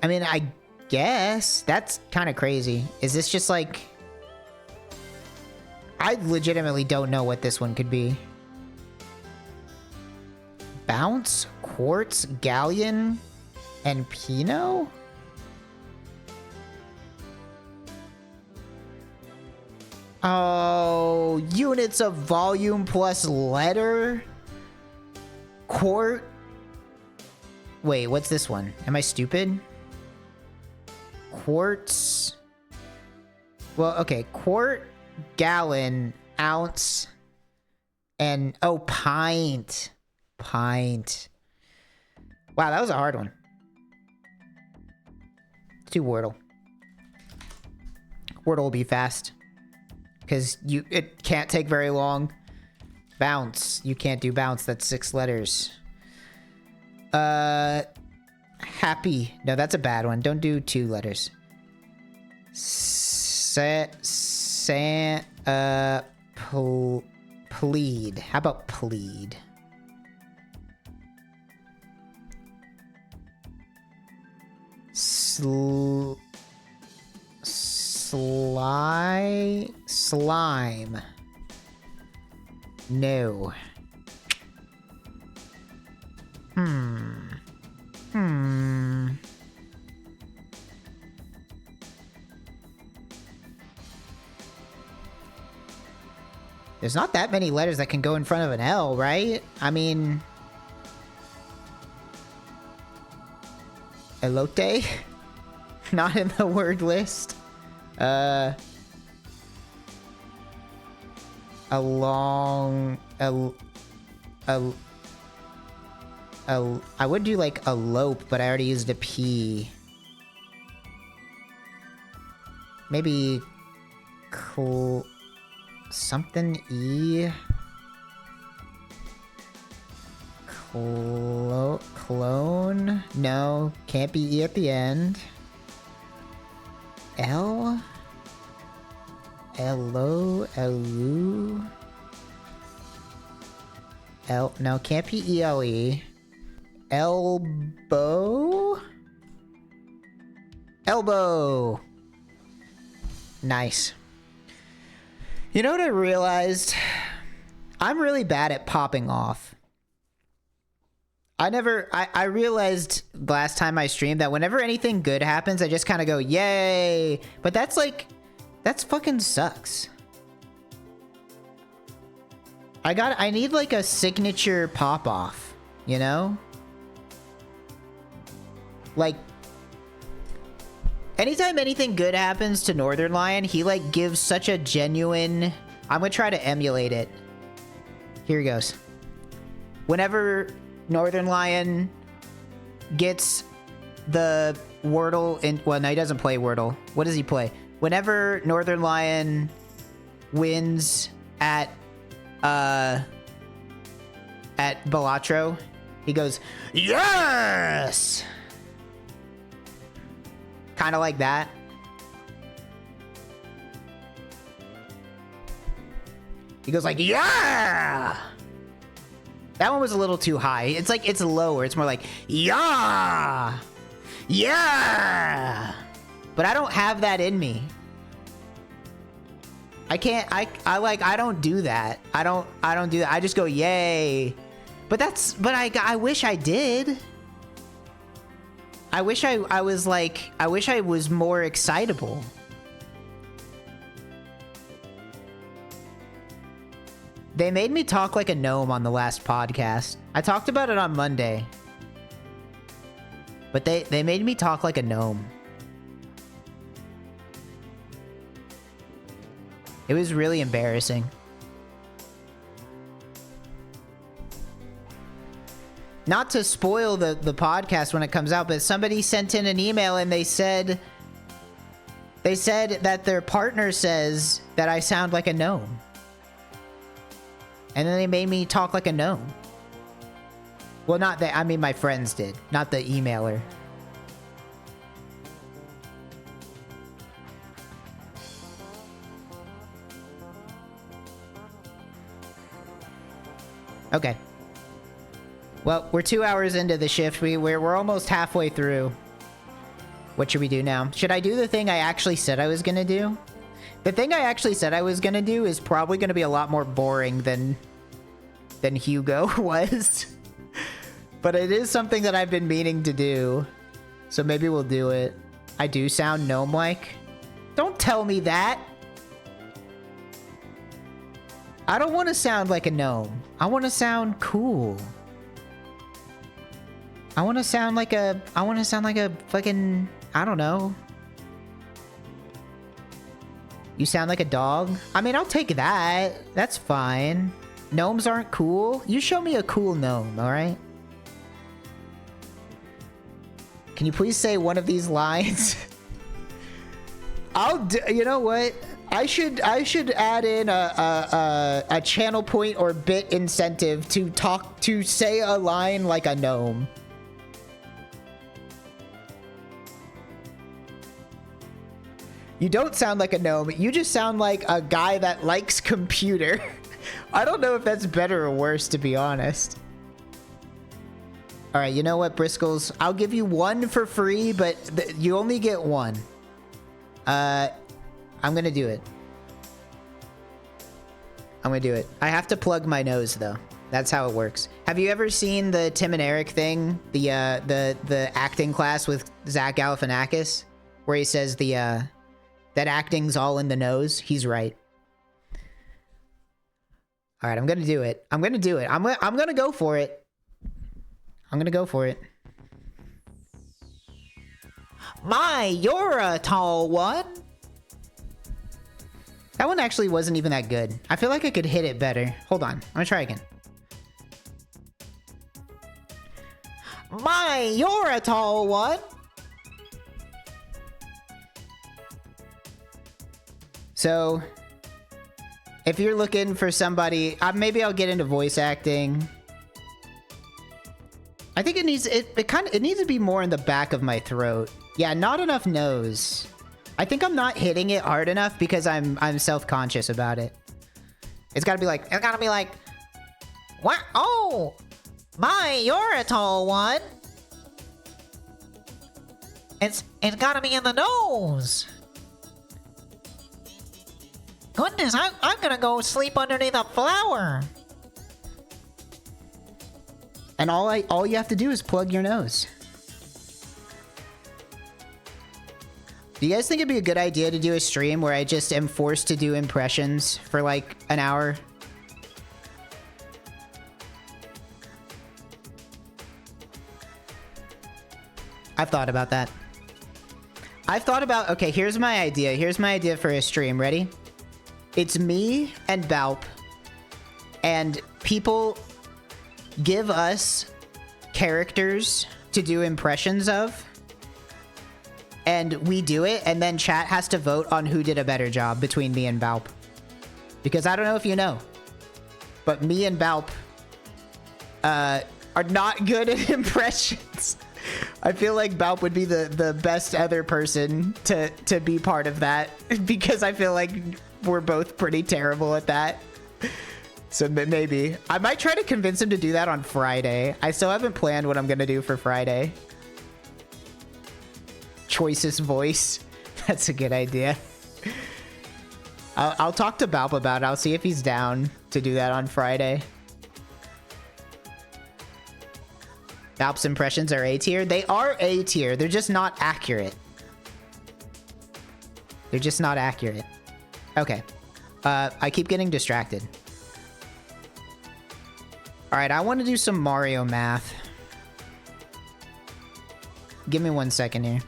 I mean, I guess. That's kind of crazy. Is this just like... I legitimately don't know what this one could be. Bounce, quartz, galleon, and Pinot? Oh, units of volume plus letter? Quart? Wait, what's this one? Am I stupid? Quartz? Well, okay, quart, gallon, ounce, and... Oh, pint. Pint. Wow, that was a hard one. Let's do Wordle. Wordle will be fast. Because it can't take very long. Bounce. You can't do bounce. That's 6 letters. Happy. No, that's a bad one. Don't do 2 letters. Plead. How about plead? Slime. No. There's not that many letters that can go in front of an L, right? I mean... Elote? Not in the word list. I would do like elope, but I already used a P. Maybe something E. Clone? No, can't be E at the end. L? Elo? Elu? L? No, can't be E-L-E. Elbow? Elbow! Nice. You know what I realized? I'm really bad at popping off. I realized last time I streamed that whenever anything good happens, I just kind of go, yay! But that's like, that's fucking sucks. I need like a signature pop off, you know? Like, anytime anything good happens to Northern Lion, he like gives such a genuine... I'm gonna try to emulate it. Here he goes. Whenever Northern Lion gets the Wordle in... Well, no, he doesn't play Wordle. What does he play? Whenever Northern Lion wins at Balatro, he goes, yes! Kind of like that. He goes like, yeah! That one was a little too high. It's like, it's lower. It's more like, yeah! Yeah! But I don't have that in me. I can't, I don't do that. I don't do that. I just go, yay. But I wish I did. I wish I was more excitable. They made me talk like a gnome on the last podcast. I talked about it on Monday. But they made me talk like a gnome. It was really embarrassing. Not to spoil the podcast when it comes out, but somebody sent in an email and they said that their partner says that I sound like a gnome. And then they made me talk like a gnome. Well, not that, I mean my friends did, not the emailer. Okay. Well, we're 2 hours into the shift. We're almost halfway through. What should we do now? Should I do the thing I actually said I was gonna do? The thing I actually said I was gonna do is probably gonna be a lot more boring than Hugo was. But it is something that I've been meaning to do. So maybe we'll do it. I do sound gnome-like. Don't tell me that. I don't want to sound like a gnome. I want to sound cool. I want to sound like a fucking, I don't know. You sound like a dog? I mean, I'll take that. That's fine. Gnomes aren't cool. You show me a cool gnome, alright? Can you please say one of these lines? You know what? I should add in a channel point or bit incentive to say a line like a gnome. You don't sound like a gnome. You just sound like a guy that likes computer. I don't know if that's better or worse, to be honest. All right, you know what, Briskles? I'll give you one for free, but you only get one. I'm gonna do it. I'm gonna do it. I have to plug my nose, though. That's how it works. Have you ever seen the Tim and Eric thing? The acting class with Zach Galifianakis? Where he says that acting's all in the nose? He's right. All right, I'm gonna do it. I'm gonna do it. I'm gonna go for it. I'm gonna go for it. My, you're a tall one. That one actually wasn't even that good. I feel like I could hit it better. Hold on. I'm gonna try again. My, you're a tall one. So, if you're looking for somebody, maybe I'll get into voice acting. I think it needs to be more in the back of my throat. Yeah, not enough nose. I think I'm not hitting it hard enough because I'm self-conscious about it. It's gotta be like, what? Oh, my, you're a tall one. It's gotta be in the nose. Goodness, I'm gonna go sleep underneath a flower. And all you have to do is plug your nose. Do you guys think it'd be a good idea to do a stream where I just am forced to do impressions for like an hour? I've thought about that. Okay, here's my idea. Here's my idea for a stream. Ready? It's me and Balp. And people give us characters to do impressions of. And we do it, and then chat has to vote on who did a better job between me and Balp. Because I don't know if you know, but me and Balp are not good at impressions. I feel like Balp would be the best other person to be part of that, because I feel like we're both pretty terrible at that. So maybe. I might try to convince him to do that on Friday. I still haven't planned what I'm going to do for Friday. Choicest voice. That's a good idea. I'll talk to Balp about it. I'll see if he's down to do that on Friday. Balp's impressions are A tier. They are A tier. They're just not accurate. They're just not accurate. Okay. I keep getting distracted. Alright, I want to do some Mario math. Give me 1 second here.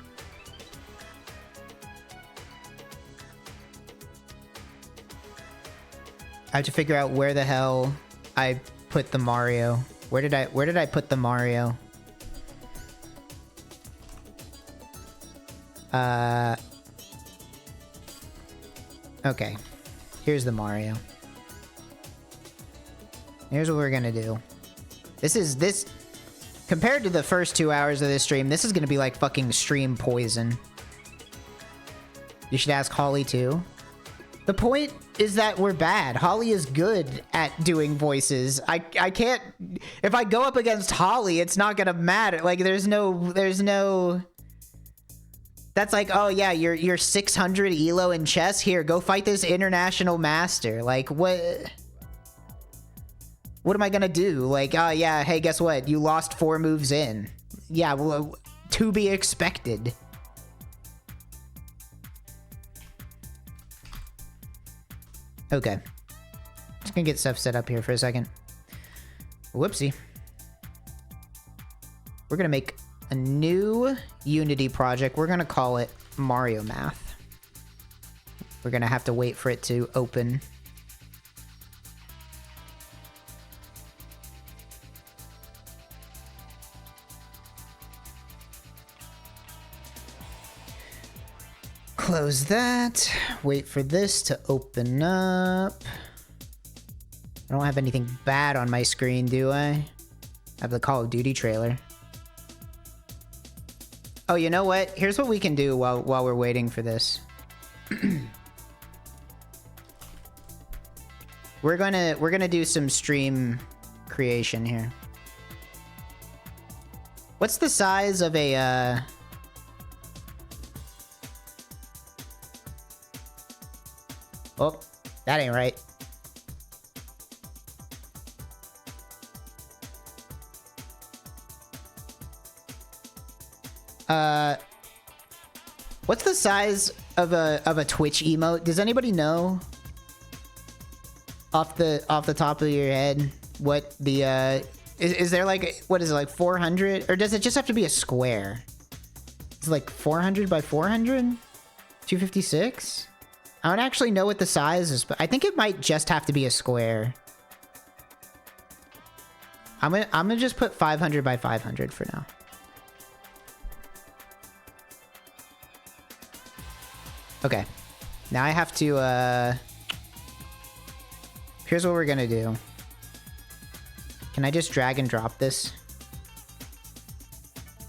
I have to figure out where the hell I put the Mario. Where did I put the Mario? Okay. Here's the Mario. Here's what we're gonna do. This compared to the first 2 hours of this stream, this is gonna be like fucking stream poison. You should ask Holly too. The point is that we're bad. Holly is good at doing voices. I can't... If I go up against Holly, it's not gonna matter. Like, there's no... That's like, oh yeah, you're 600 elo in chess. Here, go fight this international master. Like, what am I gonna do? Like, oh yeah, hey, guess what? You lost 4 moves in. Yeah, well, to be expected. Okay. Just gonna get stuff set up here for a second. Whoopsie. We're gonna make a new Unity project. We're gonna call it Mario Math. We're gonna have to wait for it to open. Close that. Wait for this to open up. I don't have anything bad on my screen, do I? I have the Call of Duty trailer. Oh, you know what? Here's what we can do while we're waiting for this. We're gonna do some stream creation here. What's the size of a Oh, that ain't right. What's the size of a Twitch emote? Does anybody know? Off the top of your head, what the is there like, what is it, like 400, or does it just have to be a square? It's like 400 by 400, 256. I don't actually know what the size is, but I think it might just have to be a square. I'm gonna just put 500 by 500 for now. Okay. Now I have to, here's what we're gonna do. Can I just drag and drop this?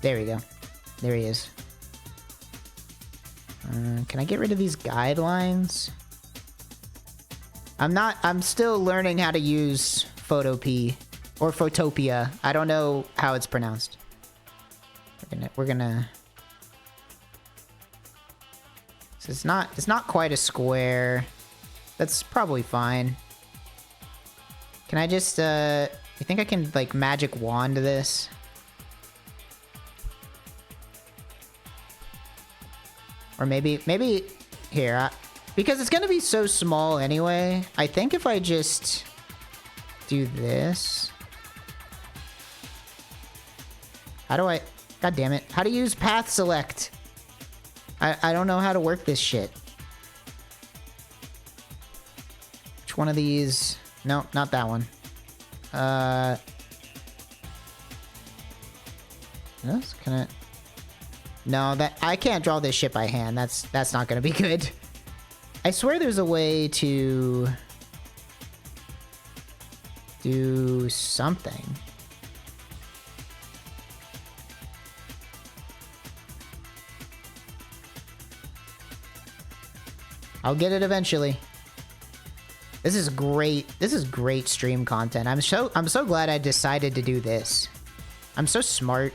There we go. There he is. Can I get rid of these guidelines? I'm still learning how to use Photopea or Photopia. I don't know how it's pronounced. We're gonna so it's not quite a square. That's probably fine. Can I just you think I can like magic wand this? Or maybe here, because it's gonna be so small anyway. I think if I just do this. How do I, god damn it. How to use path select? I don't know how to work this shit. Which one of these? No, not that one. This, can it? No, that I can't draw this shit by hand. That's not gonna be good. I swear there's a way to do something. I'll get it eventually. This is great. This is great stream content. I'm so glad I decided to do this. I'm so smart.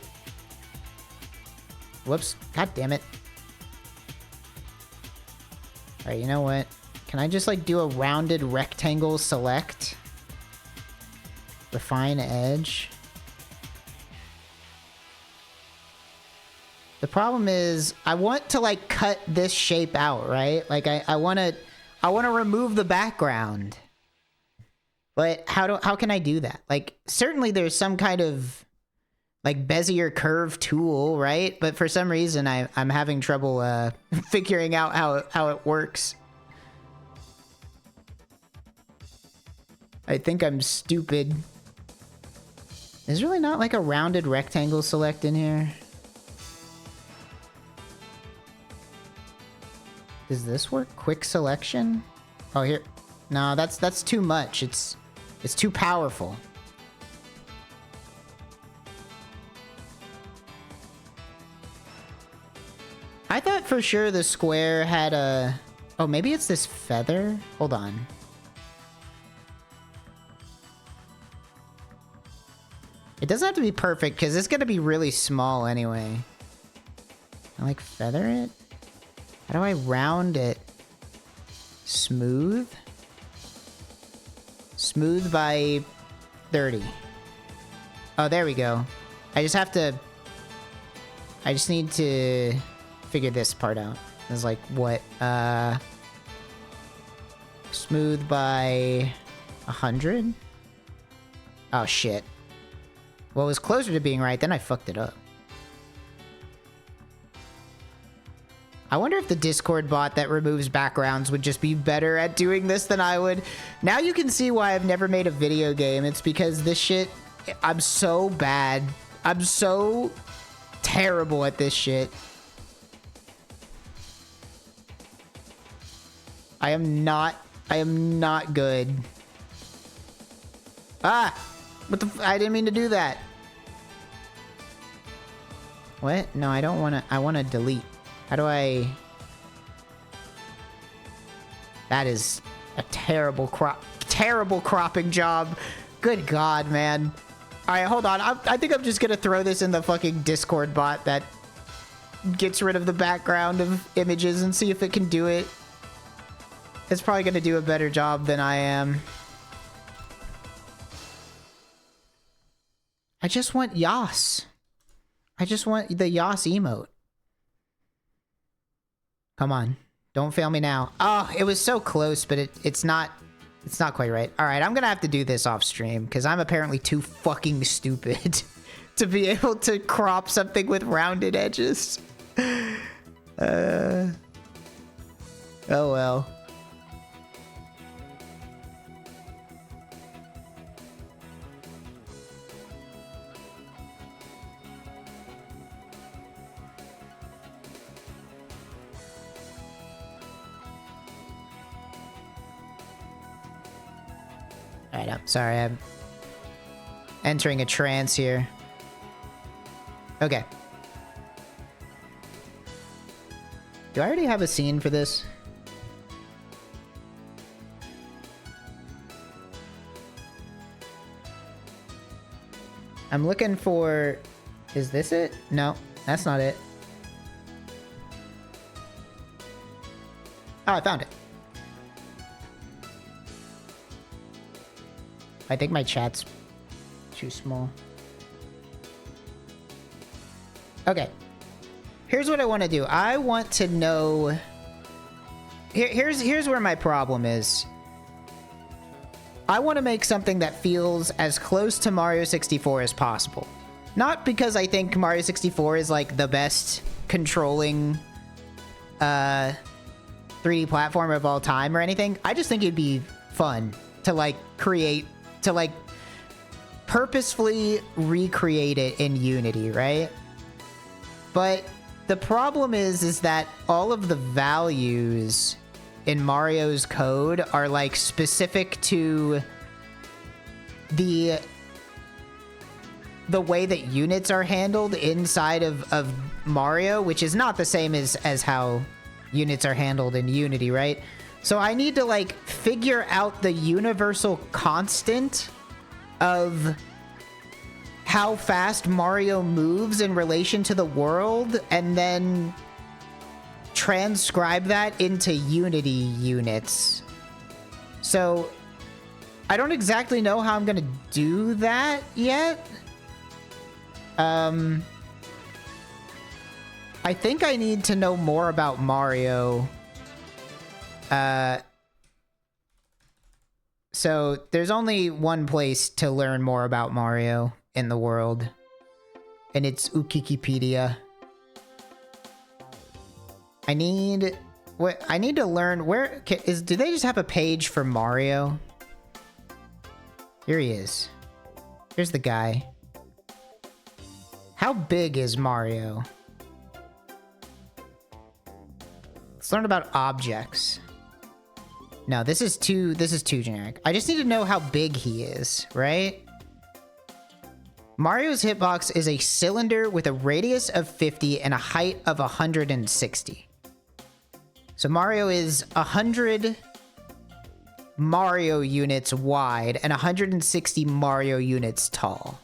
Whoops. God damn it. Alright, you know what? Can I just like do a rounded rectangle select? Refine edge. The problem is I want to like cut this shape out, right? Like I want to remove the background. But how can I do that? Like certainly there's some kind of like Bezier curve tool, right? But for some reason I'm having trouble figuring out how it works. I think I'm stupid. There's really not like a rounded rectangle select in here. Does this work? Quick selection? Oh, here. No, that's too much. It's It's too powerful. I thought for sure the square had a... Oh, maybe it's this feather? Hold on. It doesn't have to be perfect, because it's going to be really small anyway. I like feather it? How do I round it? Smooth? Smooth by 30. Oh, there we go. I just have to... I just need to figure this part out. It's like, what? Smooth by 100? Oh, shit. Well, it was closer to being right, then I fucked it up. I wonder if the Discord bot that removes backgrounds would just be better at doing this than I would. Now you can see why I've never made a video game. It's because this shit, I'm so bad. I'm so terrible at this shit. I am not good. Ah! What the I didn't mean to do that. What? No, I don't want to. I want to delete. How do I... That is a terrible cropping job. Good God, man. Alright, hold on. I think I'm just gonna throw this in the fucking Discord bot that gets rid of the background of images and see if it can do it. It's probably gonna do a better job than I am. I just want Yas. I just want the Yas emote. Come on. Don't fail me now. Oh, it was so close, but it's not quite right. All right, I'm going to have to do this off stream because I'm apparently too fucking stupid to be able to crop something with rounded edges. Oh well. Alright, I'm sorry, I'm entering a trance here. Okay. Do I already have a scene for this? I'm looking for... Is this it? No, that's not it. Oh, I found it. I think my chat's too small. Okay. Here's what I want to do. I want to know... Here's where my problem is. I want to make something that feels as close to Mario 64 as possible. Not because I think Mario 64 is like the best controlling 3D platformer of all time or anything. I just think it'd be fun to like create... to like purposefully recreate it in Unity, right? But the problem is that all of the values in Mario's code are like specific to the way that units are handled inside of Mario, which is not the same as how units are handled in Unity, right? So I need to like figure out the universal constant of how fast Mario moves in relation to the world and then transcribe that into Unity units. So I don't exactly know how I'm gonna do that yet. I think I need to know more about Mario. So there's only one place to learn more about Mario in the world, and it's Wikipedia. I need to learn where do they just have a page for Mario? Here he is. Here's the guy. How big is Mario? Let's learn about objects. No, this is too generic. I just need to know how big he is, right? Mario's hitbox is a cylinder with a radius of 50 and a height of 160. So Mario is 100 Mario units wide and 160 Mario units tall.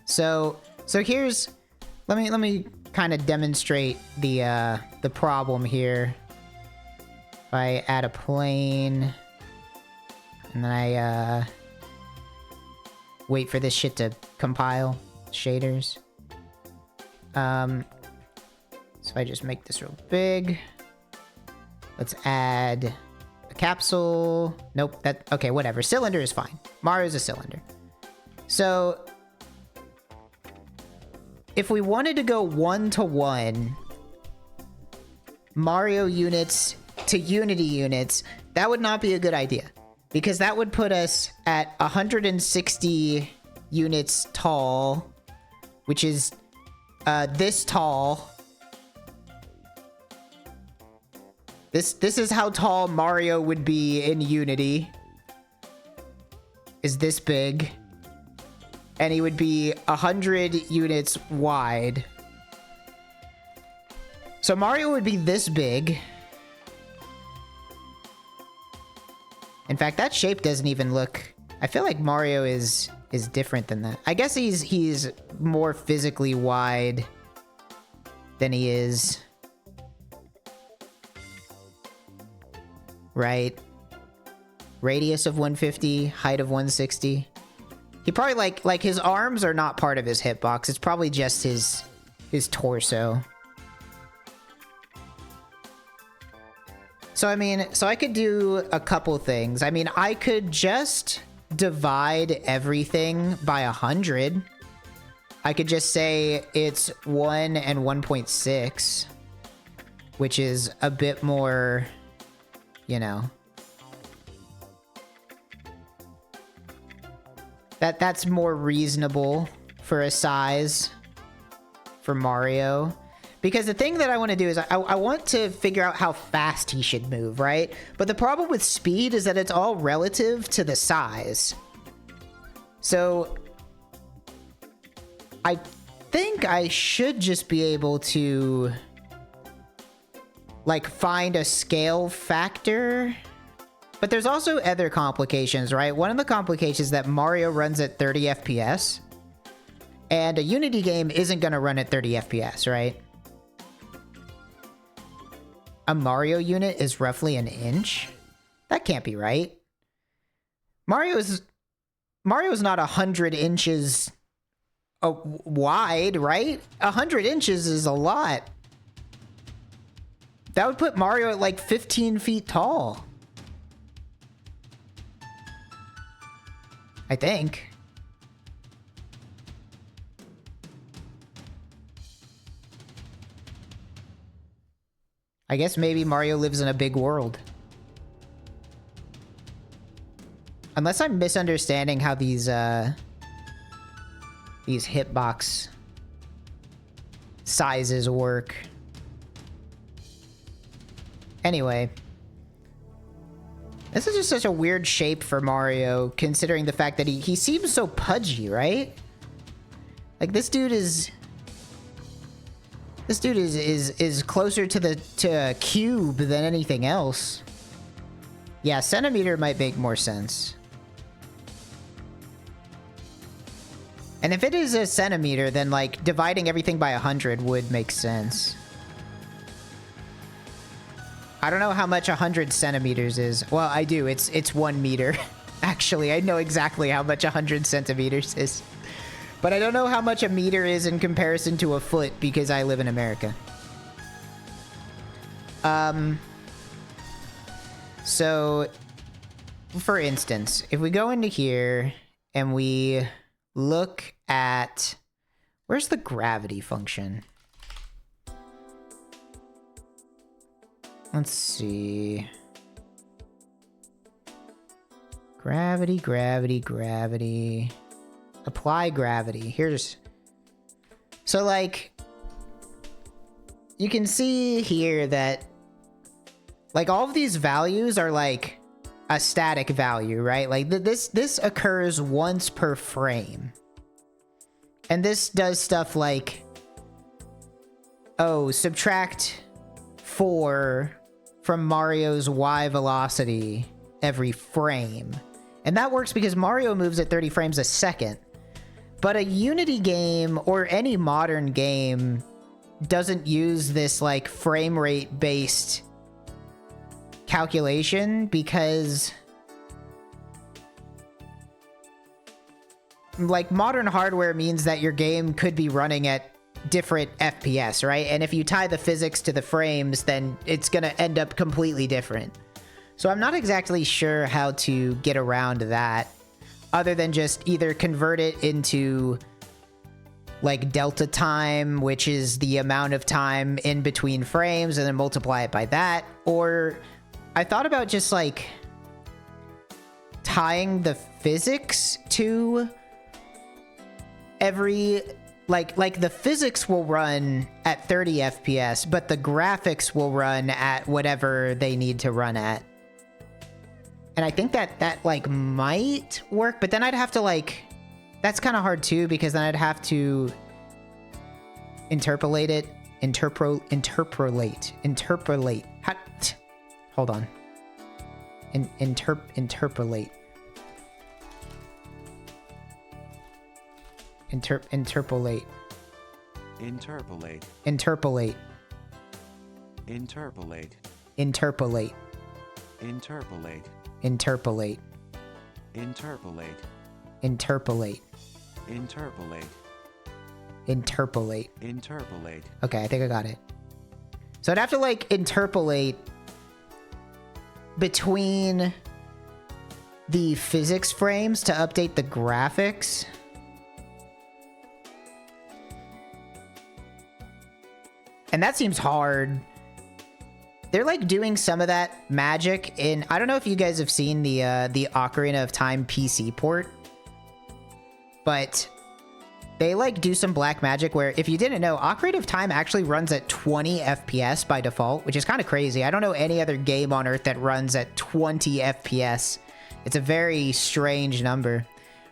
So here's, let me kind of demonstrate the problem here. If I add a plane and then I wait for this shit to compile shaders. So I just make this real big. Let's add a capsule. Nope, okay, whatever. Cylinder is fine. Mario's a cylinder. So if we wanted to go 1-to-1 Mario units to Unity units, that would not be a good idea, because that would put us at 160 units tall, which is this tall. This is how tall Mario would be in Unity. Is this big. And he would be 100 units wide. So Mario would be this big. In fact, that shape doesn't even look... I feel like Mario is different than that. I guess he's more physically wide than he is. Right? Radius of 150, height of 160. He probably like his arms are not part of his hitbox. It's probably just his torso. So I mean, so I could do a couple things. I mean, I could just divide everything by 100. I could just say it's 1 and 1.6, which is a bit more, you know. That's more reasonable for a size for Mario. Because the thing that I want to do is I want to figure out how fast he should move, right? But the problem with speed is that it's all relative to the size. So I think I should just be able to like find a scale factor. But there's also other complications, right? One of the complications is that Mario runs at 30 FPS. And a Unity game isn't going to run at 30 FPS, right? A Mario unit is roughly an inch? That can't be right. Mario's not 100 inches wide, right? 100 inches is a lot. That would put Mario at like 15 feet tall. I think. I guess maybe Mario lives in a big world. Unless I'm misunderstanding how these hitbox sizes work. Anyway. This is just such a weird shape for Mario, considering the fact that he seems so pudgy, right? Like this dude is closer to a cube than anything else. Yeah, centimeter might make more sense. And if it is a centimeter, then like dividing everything by 100 would make sense. I don't know how much 100 centimeters is. Well, I do. It's 1 meter. Actually, I know exactly how much 100 centimeters is. But I don't know how much a meter is in comparison to a foot because I live in America. So, for instance, if we go into here and we look at... Where's the gravity function? Let's see. Gravity, gravity, gravity. Apply gravity. Here's... So, like... You can see here that... Like, all of these values are, like, a static value, right? Like this occurs once per frame. And this does stuff like, oh, subtract 4 from Mario's Y velocity every frame. And that works because Mario moves at 30 frames a second. But a Unity game or any modern game doesn't use this like frame rate based calculation because like modern hardware means that your game could be running at different FPS, right? And if you tie the physics to the frames, then it's gonna end up completely different. So I'm not exactly sure how to get around that other than just either convert it into like delta time, which is the amount of time in between frames, and then multiply it by that. Or I thought about just like tying the physics to every like the physics will run at 30 FPS, but the graphics will run at whatever they need to run at. And I think that like might work, but then I'd have to like, that's kind of hard too, because then I'd have to interpolate it, interpolate. Hold on. Interpolate. Interpolate. Interpolate. Interpolate. Interpolate. Interpolate. Interpolate. Interpolate. Interpolate. Interpolate. Interpolate. Interpolate. Interpolate. Okay, I think I got it. So I'd have to like interpolate between the physics frames to update the graphics. And that seems hard. They're like doing some of that magic in, I don't know if you guys have seen the Ocarina of Time PC port, but they like do some black magic where, if you didn't know, Ocarina of Time actually runs at 20 FPS by default, which is kind of crazy. I don't know any other game on Earth that runs at 20 FPS. It's a very strange number.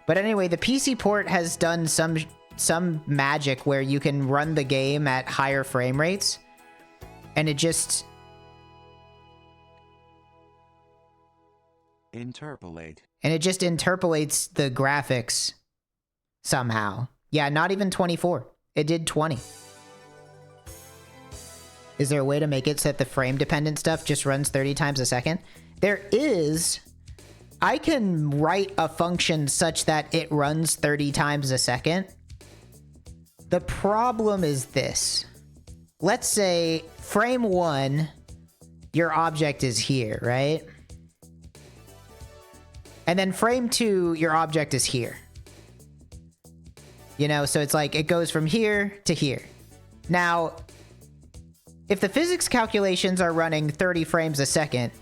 But anyway, the PC port has done some magic where you can run the game at higher frame rates, and it just interpolates the graphics somehow. Yeah, not even 24. It did 20. Is there a way to make it so that the frame dependent stuff just runs 30 times a second? There is. I can write a function such that it runs 30 times a second. The problem is this. Let's say frame 1, your object is here, right? And then frame 2, your object is here. You know, so it's like it goes from here to here. Now, if the physics calculations are running 30 frames a second,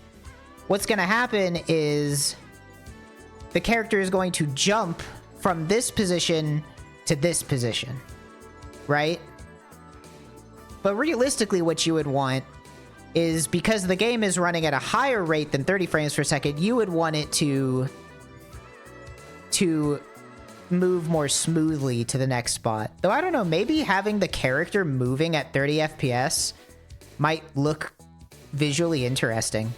what's going to happen is the character is going to jump from this position to this position, right? But realistically, what you would want is, because the game is running at a higher rate than 30 frames per second, you would want it to move more smoothly to the next spot. Though I don't know, maybe having the character moving at 30 FPS might look visually interesting.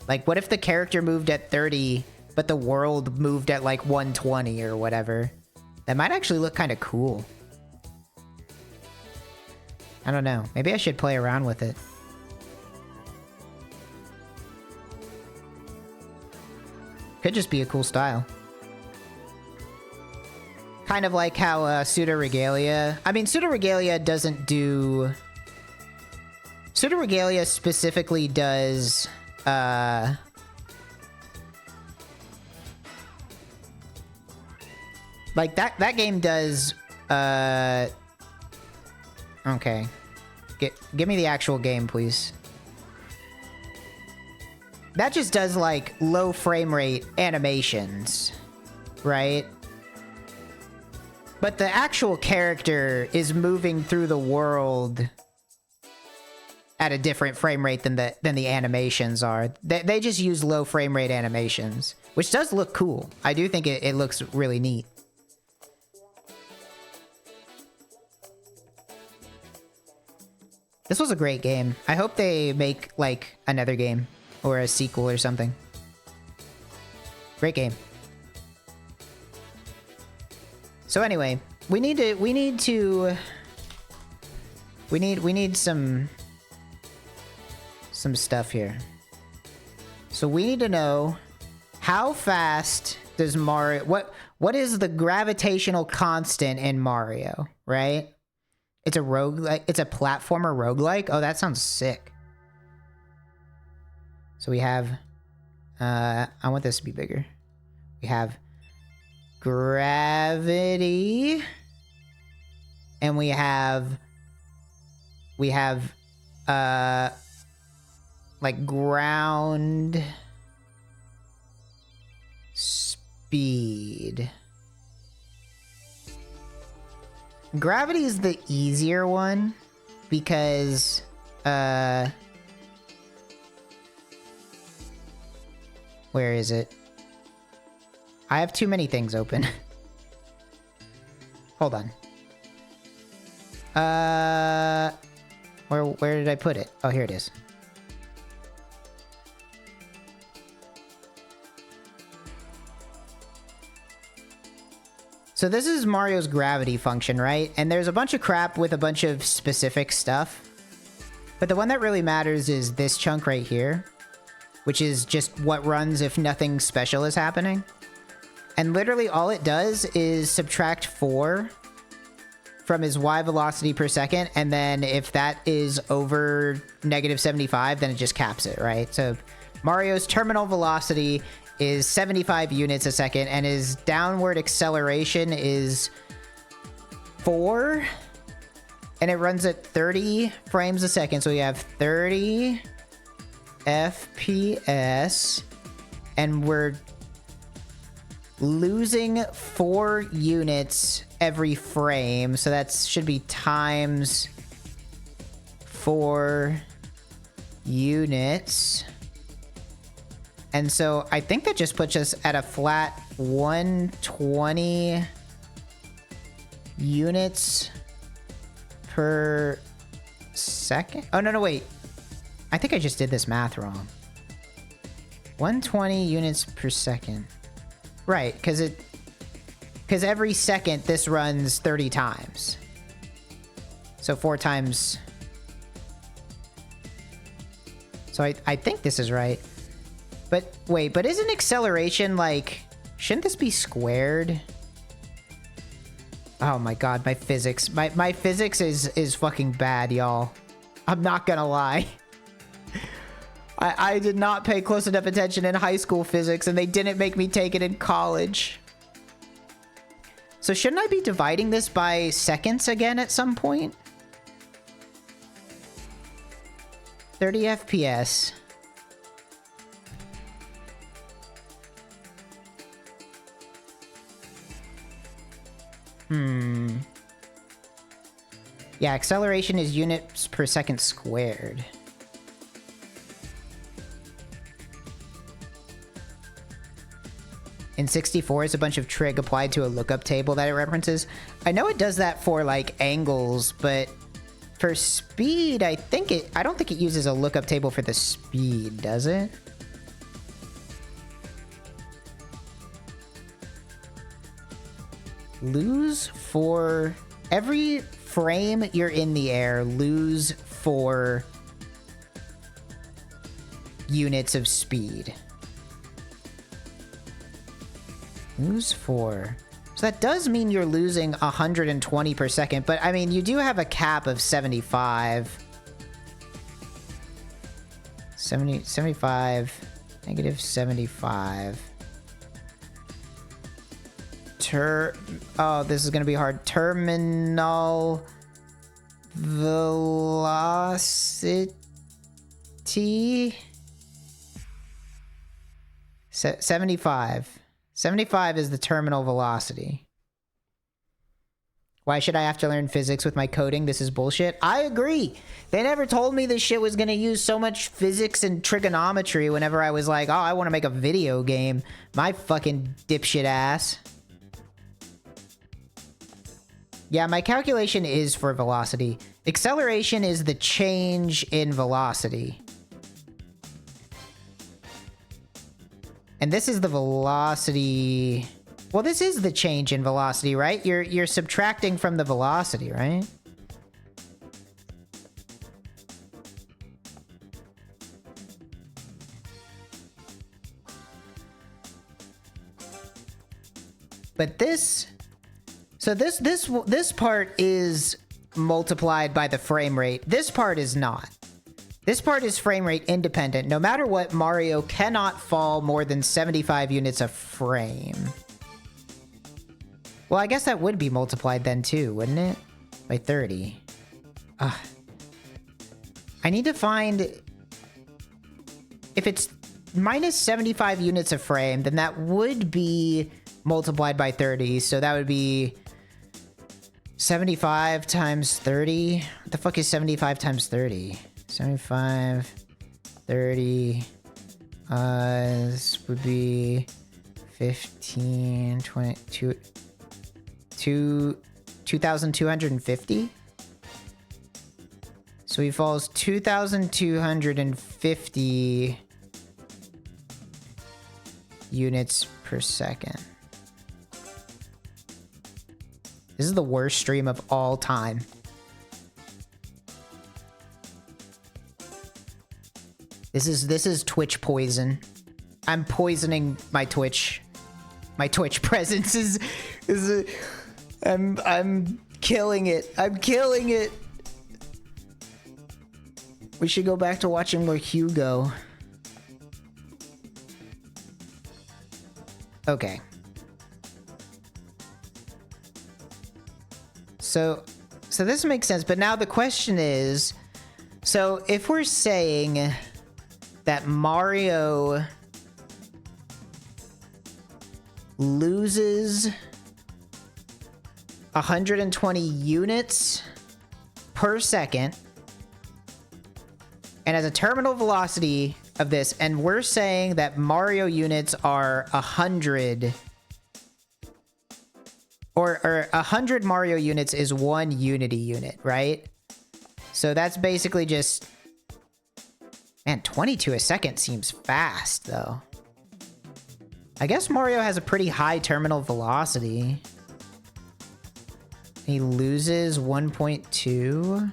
Like, what if the character moved at 30, but the world moved at like 120 or whatever? That might actually look kind of cool. I don't know. Maybe I should play around with it. Could just be a cool style. Kind of like how Pseudo Regalia... I mean, Pseudo Regalia doesn't do... Pseudo Regalia specifically does... like, that game does... Okay. Give me the actual game, please. That just does, like, low frame rate animations, right? But the actual character is moving through the world at a different frame rate than the animations are. They just use low frame rate animations, which does look cool. I do think it looks really neat. This was a great game. I hope they make like another game or a sequel or something. Great game. So anyway, we need some stuff here. So we need to know how fast does Mario, what is the gravitational constant in Mario, right? It's a roguelike, it's a platformer roguelike. Oh, that sounds sick. So we have I want this to be bigger. We have gravity, and we have like ground speed. Gravity is the easier one because where is it? I have too many things open. Hold on. Where did I put it? Oh, here it is. So this is Mario's gravity function, right? And there's a bunch of crap with a bunch of specific stuff. But the one that really matters is this chunk right here, which is just what runs if nothing special is happening. And literally all it does is subtract 4 from his Y velocity per second. And then if that is over -75, then it just caps it, right? So Mario's terminal velocity is 75 units a second, and his downward acceleration is 4, and it runs at 30 frames a second. So we have 30 FPS, and we're losing 4 units every frame. So that should be times 4 units. And so I think that just puts us at a flat 120 units per second. Oh, no, wait. I think I just did this math wrong. 120 units per second. Right, because every second this runs 30 times. So 4 times. So I think this is right. But wait, but isn't acceleration like, shouldn't this be squared? Oh my god, my physics. My physics is fucking bad, y'all. I'm not gonna lie. I did not pay close enough attention in high school physics, and they didn't make me take it in college. So shouldn't I be dividing this by seconds again at some point? 30 FPS. Yeah, acceleration is units per second squared. In 64, it's a bunch of trig applied to a lookup table that it references. I know it does that for like angles, but for speed, I don't think it uses a lookup table for the speed, does it? Lose 4 every frame you're in the air, lose 4 units of speed. Lose 4. So that does mean you're losing 120 per second, but I mean, you do have a cap of 75. 75, -75. Oh, this is gonna be hard. Terminal velocity. 75. 75 is the terminal velocity. Why should I have to learn physics with my coding? This is bullshit. I agree. They never told me this shit was gonna use so much physics and trigonometry whenever I was like, oh, I want to make a video game. My fucking dipshit ass. Yeah, my calculation is for velocity. Acceleration is the change in velocity. And this is the velocity. Well, this is the change in velocity, right? You're subtracting from the velocity, right? But this, so this part is multiplied by the frame rate. This part is not. This part is frame rate independent. No matter what, Mario cannot fall more than 75 units a frame. Well, I guess that would be multiplied then too, wouldn't it? By 30. I need to find... If it's minus 75 units a frame, then that would be multiplied by 30. So that would be 75 times 30. What the fuck is 75 times 30? 75, 30. This would be 15, 22... 2,250? So he falls 2,250 units per second. This is the worst stream of all time. This is Twitch poison. I'm poisoning my Twitch. My Twitch presence is I'm killing it. I'm killing it. We should go back to watching more Hugo. Okay. So this makes sense, but now the question is, so if we're saying that Mario loses 120 units per second and has a terminal velocity of this, and we're saying that Mario units are 100, or 100 Mario units is one Unity unit, right? So that's basically just, man, 22 a second seems fast though. I guess Mario has a pretty high terminal velocity. He loses 1.2.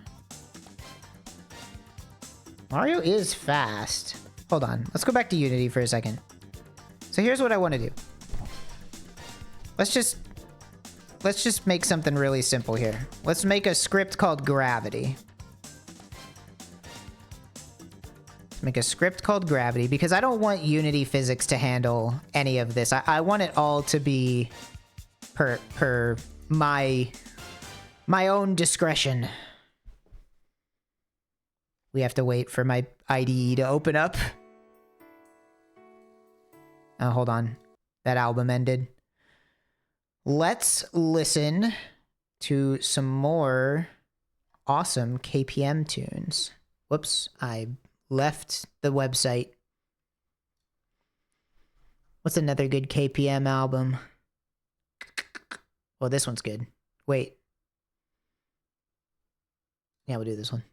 Mario is fast. Hold on. Let's go back to Unity for a second. So here's what I want to do. Let's just make something really simple here. Let's make a script called Gravity. Let's make a script called Gravity because I don't want Unity physics to handle any of this. I want it all to be per my own discretion. We have to wait for my IDE to open up. Oh, hold on. That album ended. Let's listen to some more awesome KPM tunes. Whoops, I left the website. What's another good KPM album? Well, this one's good. Wait. Yeah, we'll do this one.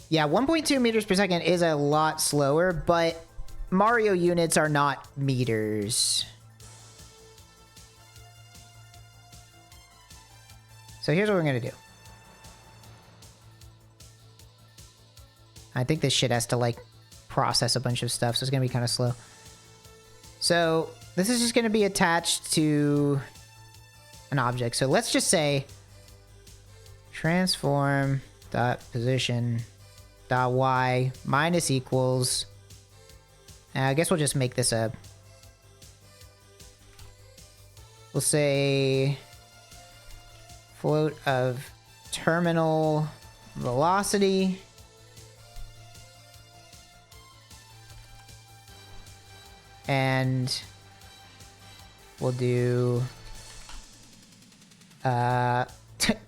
Yeah, 1.2 meters per second is a lot slower, but Mario units are not meters. So here's what we're gonna do. I think this shit has to, like, process a bunch of stuff, so it's gonna be kind of slow. So this is just gonna be attached to an object. So let's just say transform dot position dot y minus equals. I guess we'll just make this a. We'll say float of terminal velocity And we'll do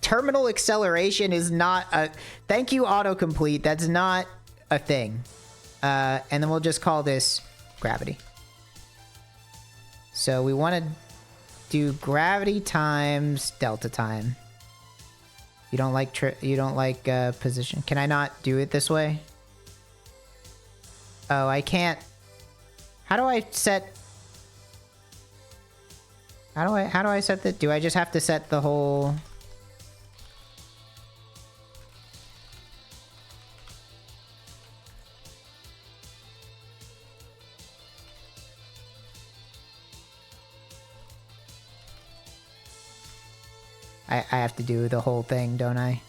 terminal acceleration is not a thank you autocomplete. That's not a thing. And then we'll just call this gravity. So we want to do gravity times delta time. You don't like position. Can I not do it this way? Oh, I can't. How do I set? How do I set that? Do I just have to set the whole? I have to do the whole thing, don't I?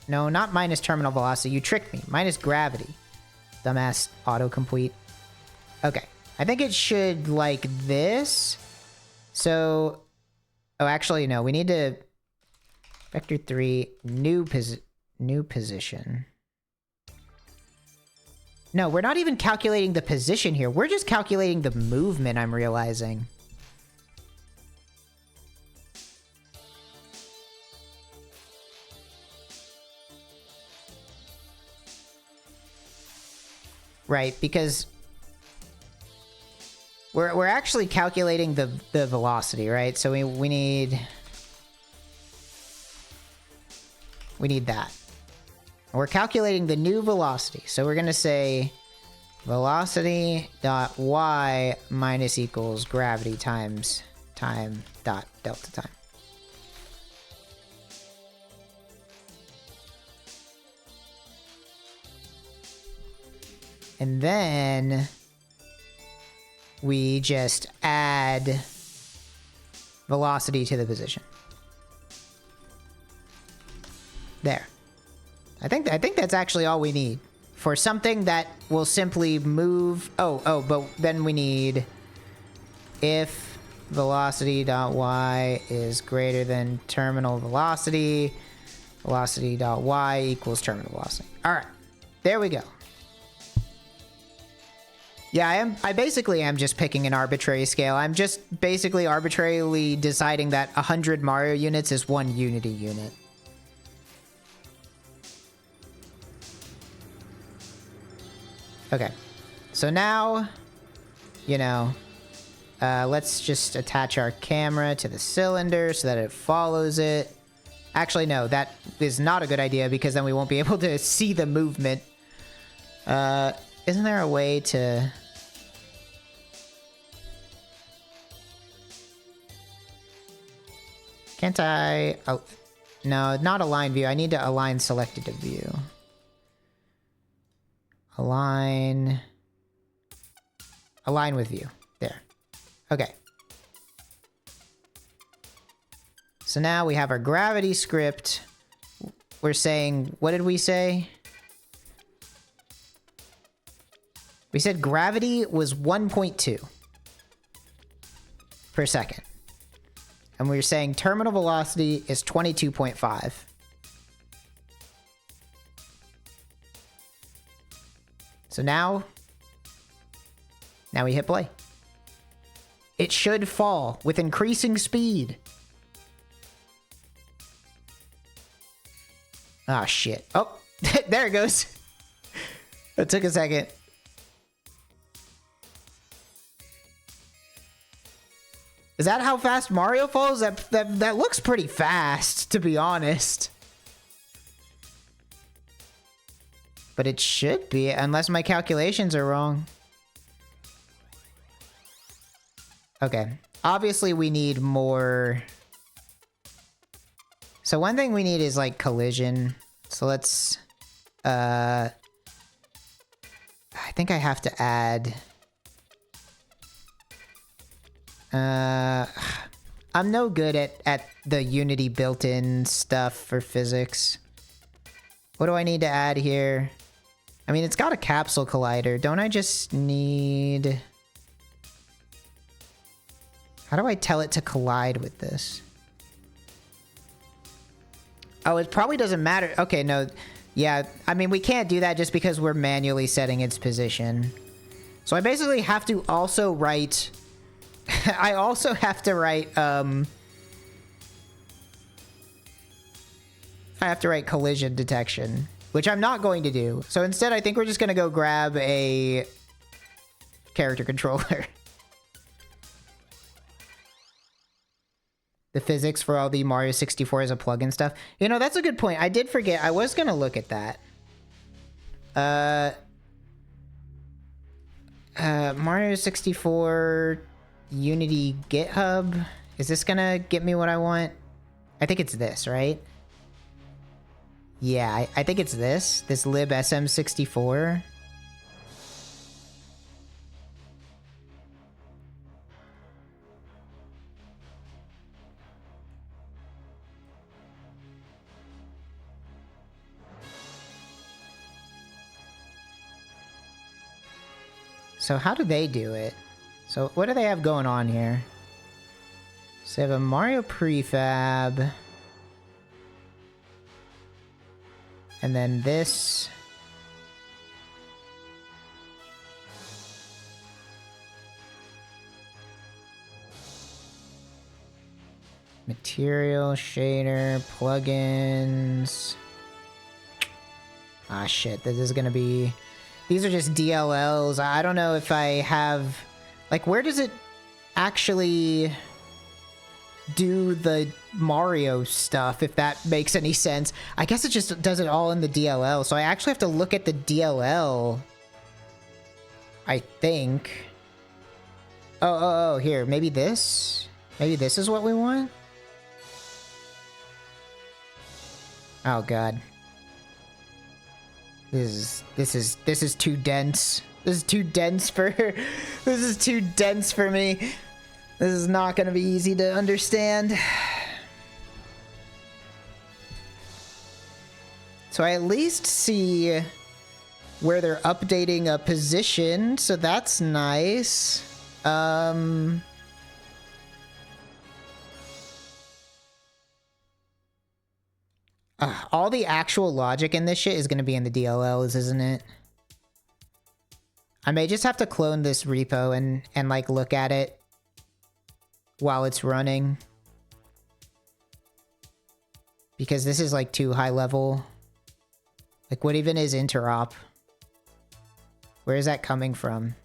No, not minus terminal velocity. You tricked me. Minus gravity. Dumbass autocomplete. Okay. I think it should like this. So, oh, actually, no. We need to vector 3 new position. No, we're not even calculating the position here. We're just calculating the movement, I'm realizing. Right, because we're actually calculating the velocity, right? So we need that. We're calculating the new velocity. So we're gonna say velocity dot y minus equals gravity times time dot delta time. And then we just add velocity to the position. There. I think that's actually all we need for something that will simply move. Oh, but then we need if velocity dot y is greater than terminal velocity, velocity dot y equals terminal velocity. All right, there we go. Yeah, I basically am just picking an arbitrary scale. I'm just basically arbitrarily deciding that 100 Mario units is 1 Unity unit. Okay. So now, you know, let's just attach our camera to the cylinder so that it follows it. Actually, no, that is not a good idea because then we won't be able to see the movement. Isn't there a way to... Can't I... Oh, no, not align view. I need to align selected to view. Align with view. There. Okay. So now we have our gravity script. We're saying... What did we say? We said gravity was 1.2 per second. And we were saying terminal velocity is 22.5. So now we hit play. It should fall with increasing speed. Ah, shit. Oh, there it goes. It took a second. Is that how fast Mario falls? That looks pretty fast, to be honest. But it should be, unless my calculations are wrong. Okay. Obviously, we need more... So one thing we need is, like, collision. So let's... I think I have to add... I'm no good at the Unity built-in stuff for physics. What do I need to add here? I mean, it's got a capsule collider. Don't I just need... How do I tell it to collide with this? Oh, it probably doesn't matter. Okay, no. Yeah, I mean, we can't do that just because we're manually setting its position. So I basically have to also write... I also have to write, I have to write collision detection, which I'm not going to do. So instead, I think we're just going to go grab a character controller. The physics for all the Mario 64 as a plugin stuff. You know, that's a good point. I did forget. I was going to look at that. Mario 64 Unity GitHub. Is this going to get me what I want? I think it's this, right? Yeah, I think it's this. This lib SM64. So how do they do it? So what do they have going on here? So they have a Mario prefab. And then this. Material, shader, plugins. Ah, shit. This is gonna be... These are just DLLs. I don't know if I have... Like, where does it actually do the Mario stuff, if that makes any sense? I guess it just does it all in the DLL. So I actually have to look at the DLL, I think. Oh, here. Maybe this? Maybe this is what we want? Oh, God. This is too dense. This is too dense for this is too dense for me. This is not going to be easy to understand. So I at least see where they're updating a position, so that's nice. All the actual logic in this shit is going to be in the DLLs, isn't it? I may just have to clone this repo and like look at it while it's running. Because this is like too high level. Like, what even is interop? Where is that coming from?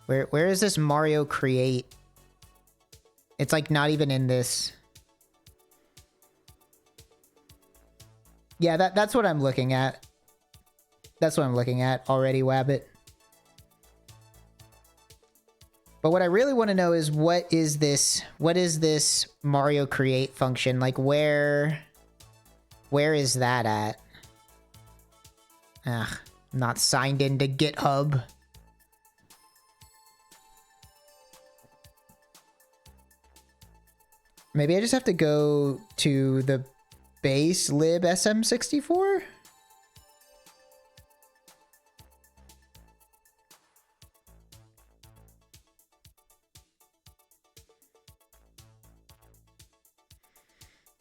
Where is this Mario create? It's like not even in this. Yeah, that's what I'm looking at. That's what I'm looking at already, Wabbit. But what I really want to know is what is this Mario create function? Like where is that at? I'm not signed into GitHub. Maybe I just have to go to the base lib SM64?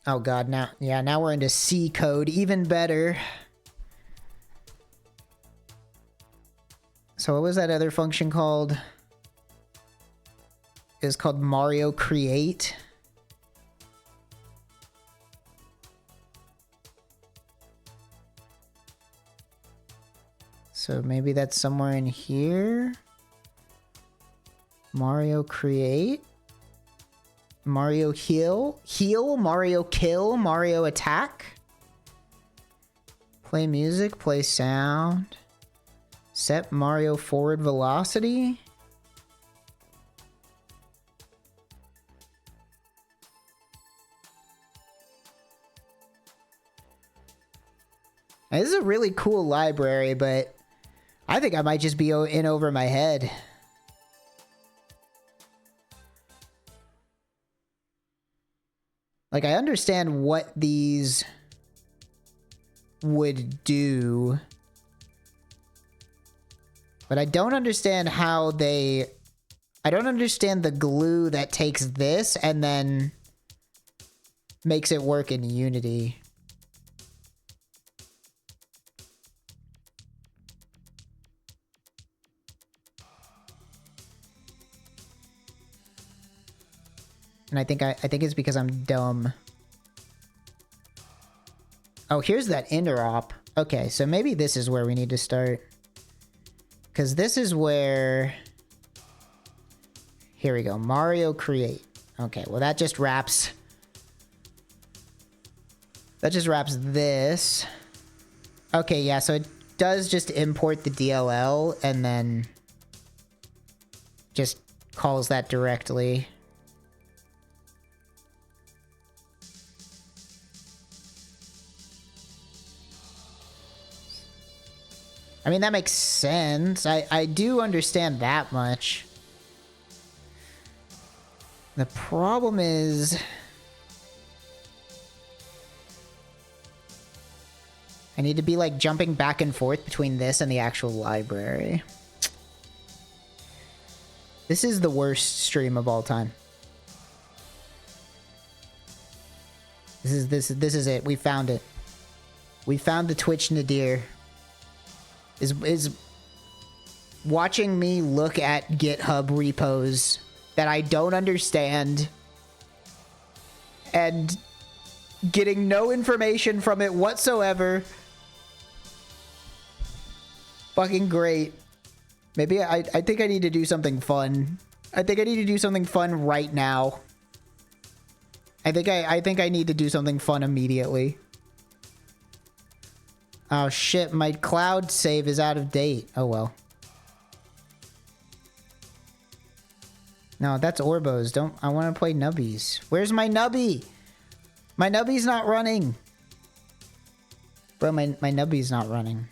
Oh god, now we're into C code, even better. So what was that other function called? It's called Mario create. So maybe that's somewhere in here. Mario create. Mario heal, Mario kill, Mario attack. Play music, play sound. Set Mario forward velocity. Now, this is a really cool library, but I think I might just be in over my head. Like, I understand what these would do, but I don't understand how they I don't understand the glue that takes this and then makes it work in Unity. And I think it's because I'm dumb. Oh, here's that interop. Okay, so maybe this is where we need to start. Because this is where... Here we go. Mario Create. Okay, well that just wraps... That just wraps this. Okay, yeah, so it does just import the DLL and then... just calls that directly. I mean, that makes sense. I do understand that much. The problem is... I need to be, like, jumping back and forth between this and the actual library. This is the worst stream of all time. This is it. We found it. We found the Twitch nadir. Is watching me look at GitHub repos that I don't understand and getting no information from it whatsoever. Fucking great. Maybe I think I need to do something fun. I think I need to do something fun right now. I think I need to do something fun immediately. Oh shit, my cloud save is out of date. Oh well. No, that's Orbo's. I want to play Nubbies. Where's my Nubby? My Nubby's not running. Bro, my Nubby's not running.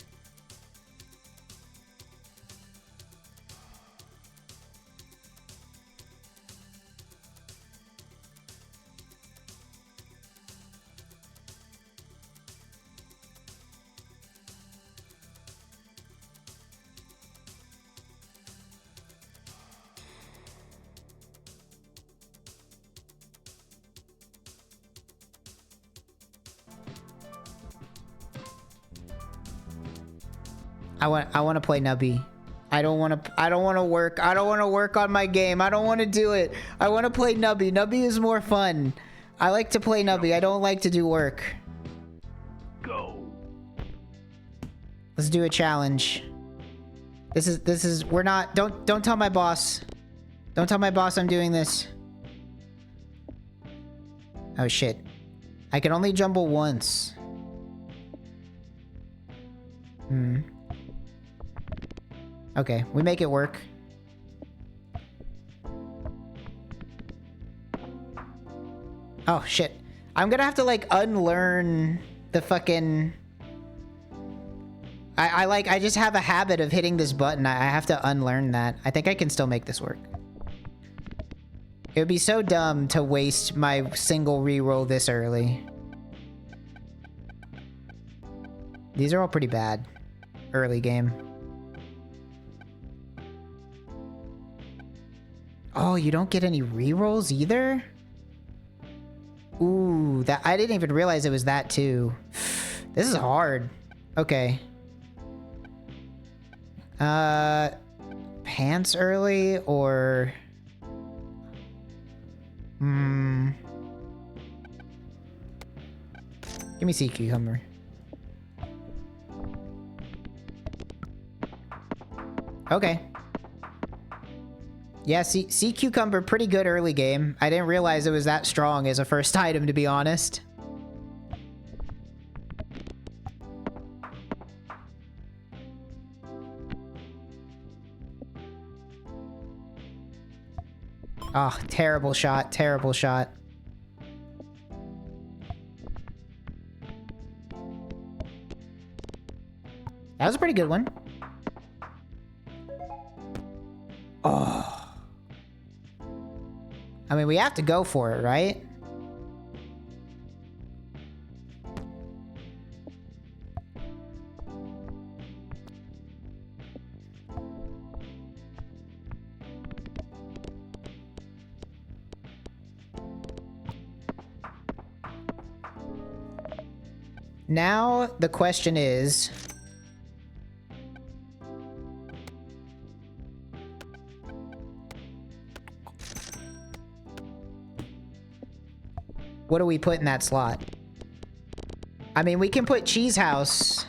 I want to play Nubby. I don't want to work. I don't want to work on my game. I don't want to do it. I want to play Nubby. Nubby is more fun. I like to play Nubby. I don't like to do work. Go. Let's do a challenge. We're not, don't tell my boss. Don't tell my boss I'm doing this. Oh shit. I can only jumble once. Okay, we make it work. Oh shit. I'm gonna have to like unlearn the fucking... I just have a habit of hitting this button. I have to unlearn that. I think I can still make this work. It would be so dumb to waste my single reroll this early. These are all pretty bad. Early game. Oh, you don't get any rerolls either? Ooh, that I didn't even realize it was that too. This is hard. Okay. Pants early or... Give me sea cucumber. Okay. Yeah, sea cucumber, pretty good early game. I didn't realize it was that strong as a first item, to be honest. Oh, terrible shot, terrible shot. That was a pretty good one. Oh. I mean, we have to go for it, right? Now the question is... what do we put in that slot? I mean, we can put Cheese House.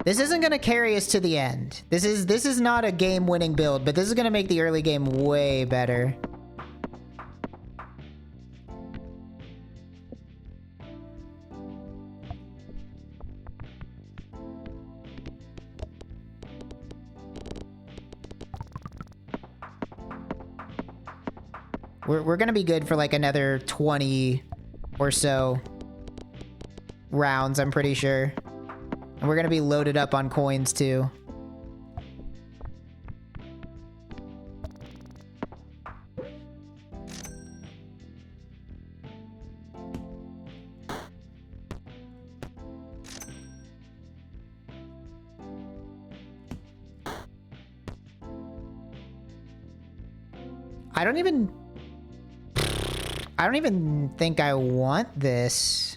This isn't gonna carry us to the end. This is not a game-winning build, but this is gonna make the early game way better. We're gonna be good for like another 20 or so rounds, I'm pretty sure. And we're gonna be loaded up on coins too. I don't even think I want this.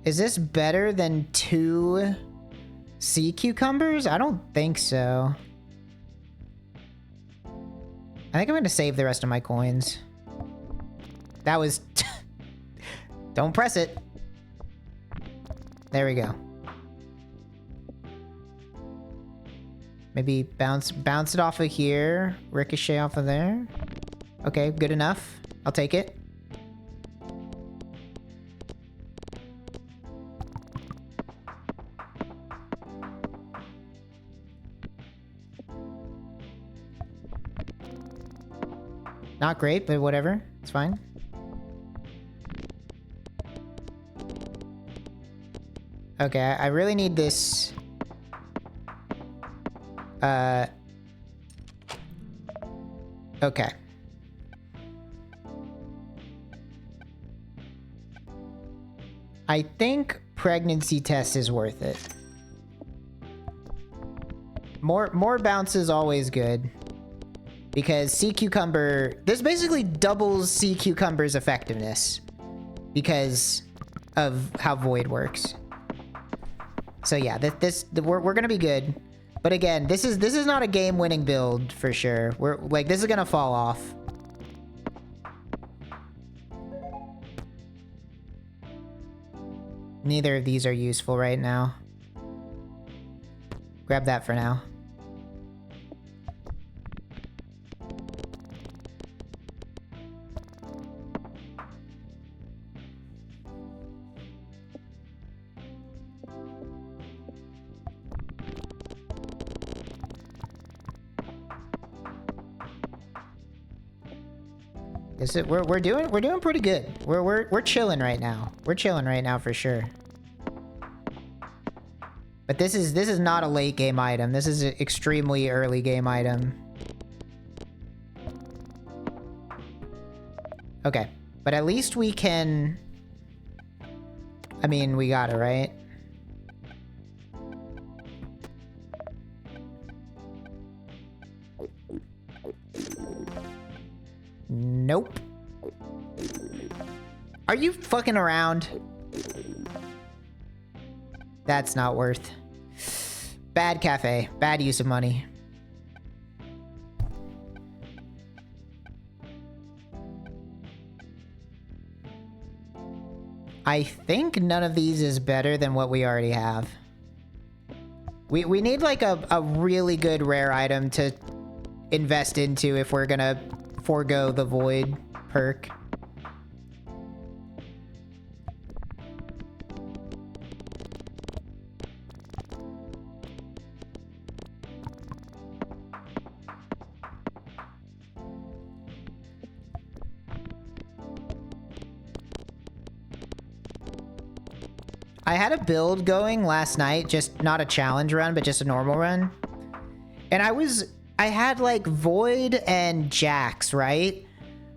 Is this better than 2 sea cucumbers? I don't think so. I think I'm gonna save the rest of my coins. That was... don't press it. There we go. Maybe bounce it off of here. Ricochet off of there. Okay, good enough. I'll take it. Not great, but whatever. It's fine. Okay, I really need this. Okay. I think pregnancy test is worth it. More bounce is always good. Because sea cucumber... this basically doubles sea cucumber's effectiveness. Because of how void works. So yeah, we're gonna be good. But again, this is not a game-winning build for sure. We're like, this is gonna fall off. Neither of these are useful right now. Grab that for now. We're doing pretty good. We're chilling right now. We're chilling right now for sure. But this is not a late game item. This is an extremely early game item. Okay, but at least we can... I mean, we got it, right? Nope. Are you fucking around? That's not worth. Bad cafe. Bad use of money. I think none of these is better than what we already have. We need like a really good rare item to invest into if we're gonna forego the void perk. I had a build going last night, just not a challenge run, but just a normal run. And I had like Void and Jax, right?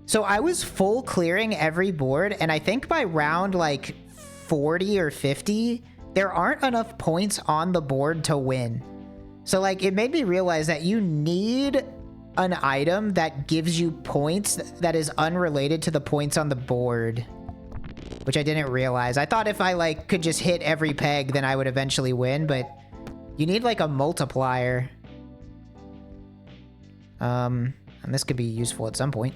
So I was full clearing every board, and I think by round like 40 or 50, there aren't enough points on the board to win. So like it made me realize that you need an item that gives you points that is unrelated to the points on the board, which I didn't realize. I thought if I like could just hit every peg, then I would eventually win, but you need like a multiplier. And this could be useful at some point.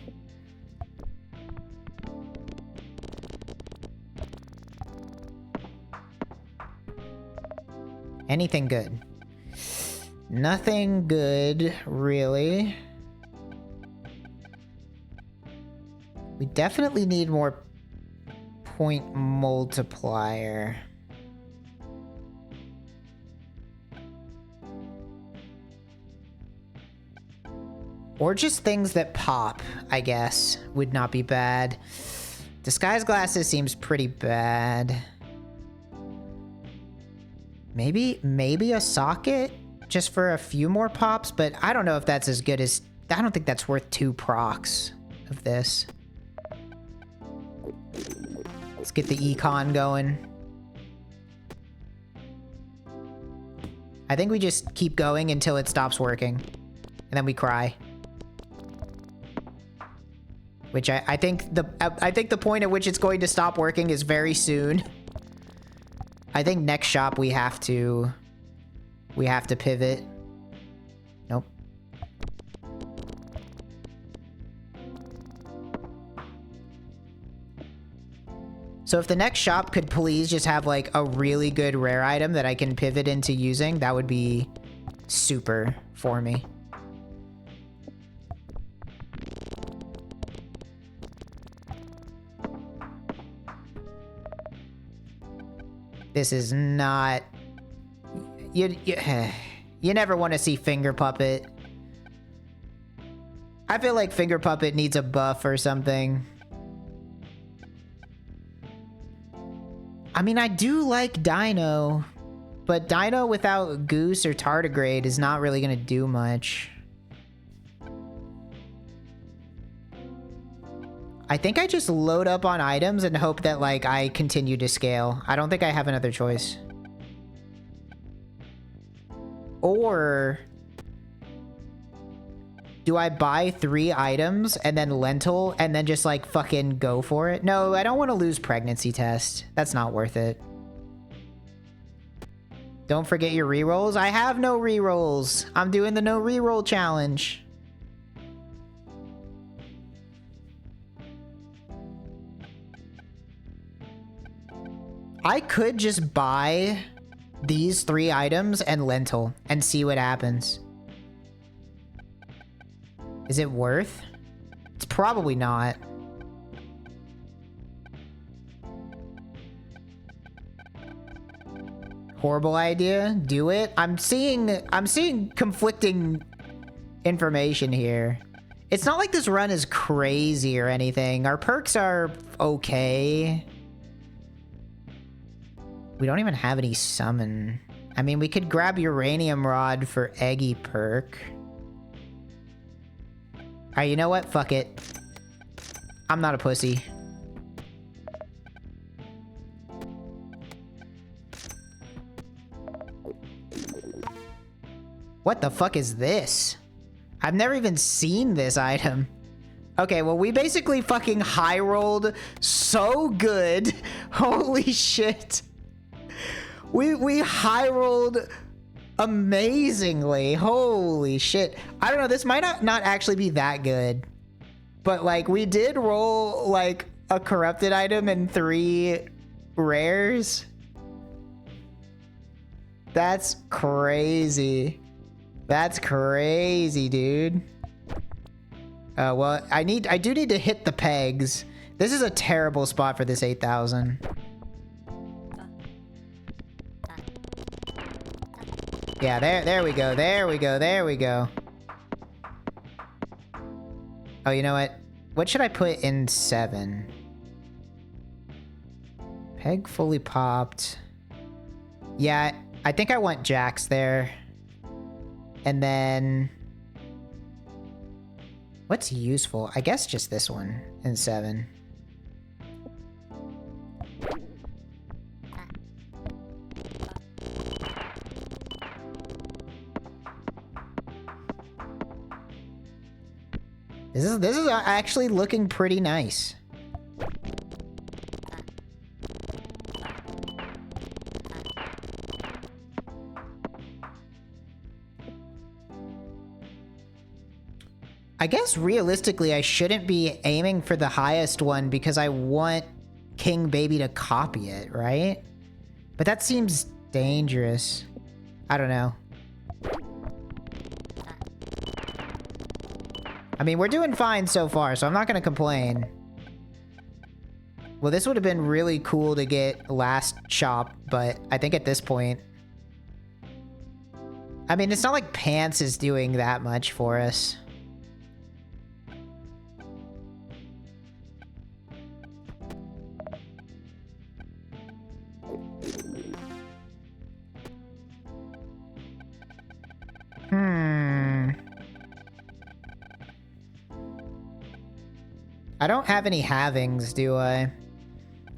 Anything good? Nothing good, really. We definitely need more point multiplier. Or just things that pop, I guess, would not be bad. Disguise glasses seems pretty bad. Maybe a socket just for a few more pops, but I don't know if that's as good as... I don't think that's worth 2 procs of this. Let's get the econ going. I think we just keep going until it stops working. And then we cry. Which I think the point at which it's going to stop working is very soon. I think next shop we have to pivot. Nope. So if the next shop could please just have like a really good rare item that I can pivot into using, that would be super for me. This is not... You never want to see Finger Puppet. I feel like Finger Puppet needs a buff or something. I mean, I do like Dino, but Dino without Goose or Tardigrade is not really going to do much. I think I just load up on items and hope that, like, I continue to scale. I don't think I have another choice. Or... do I buy 3 items and then lentil and then just, like, fucking go for it? No, I don't want to lose pregnancy test. That's not worth it. Don't forget your rerolls. I have no rerolls. I'm doing the no reroll challenge. I could just buy these 3 items and lentil and see what happens. Is it worth? It's probably not. Horrible idea. Do it. I'm seeing conflicting information here. It's not like this run is crazy or anything. Our perks are okay. We don't even have any summon. I mean, we could grab Uranium Rod for Eggy perk. Alright, you know what? Fuck it. I'm not a pussy. What the fuck is this? I've never even seen this item. Okay, well, we basically fucking high rolled so good. Holy shit. We high rolled amazingly. Holy shit. I don't know, this might not actually be that good. But like, we did roll like a corrupted item and 3 rares. That's crazy. That's crazy, dude. Well, I do need to hit the pegs. This is a terrible spot for this 8,000. Yeah, there we go, there we go, there we go. Oh, you know what? What should I put in 7? Peg fully popped. Yeah, I think I want jacks there. And then... what's useful? I guess just this one in 7. This is actually looking pretty nice. I guess realistically I shouldn't be aiming for the highest one because I want King Baby to copy it, right? But that seems dangerous. I don't know. I mean, we're doing fine so far, so I'm not gonna complain. Well, this would have been really cool to get last chop, but I think at this point... I mean, it's not like Pants is doing that much for us. I don't have any halvings, do I?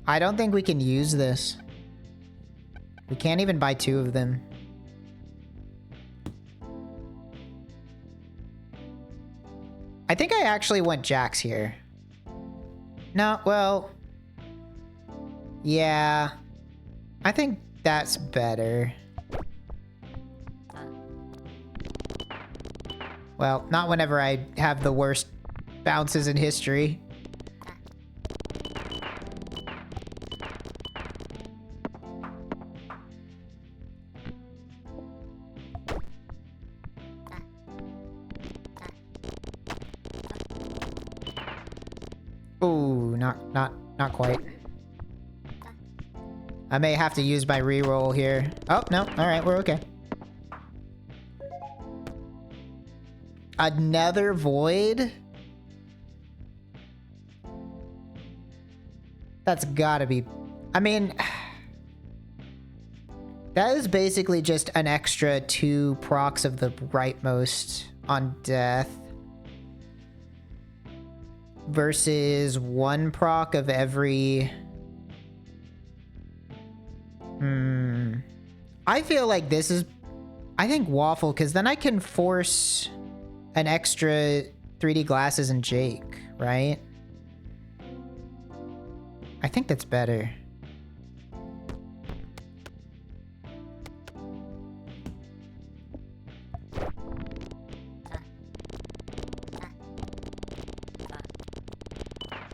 I don't think we can use this. We can't even buy 2 of them. I think I actually want jacks here. No, well... Yeah. I think that's better. Well, not whenever I have the worst bounces in history. Ooh, not quite. I may have to use my reroll here. Oh, no. All right, we're okay. Another void? That's gotta be... I mean... That is basically just an extra 2 procs of the rightmost on death. Versus 1 proc of every... I feel like this is... I think Waffle, because then I can force an extra 3D glasses and Jake, right? I think that's better.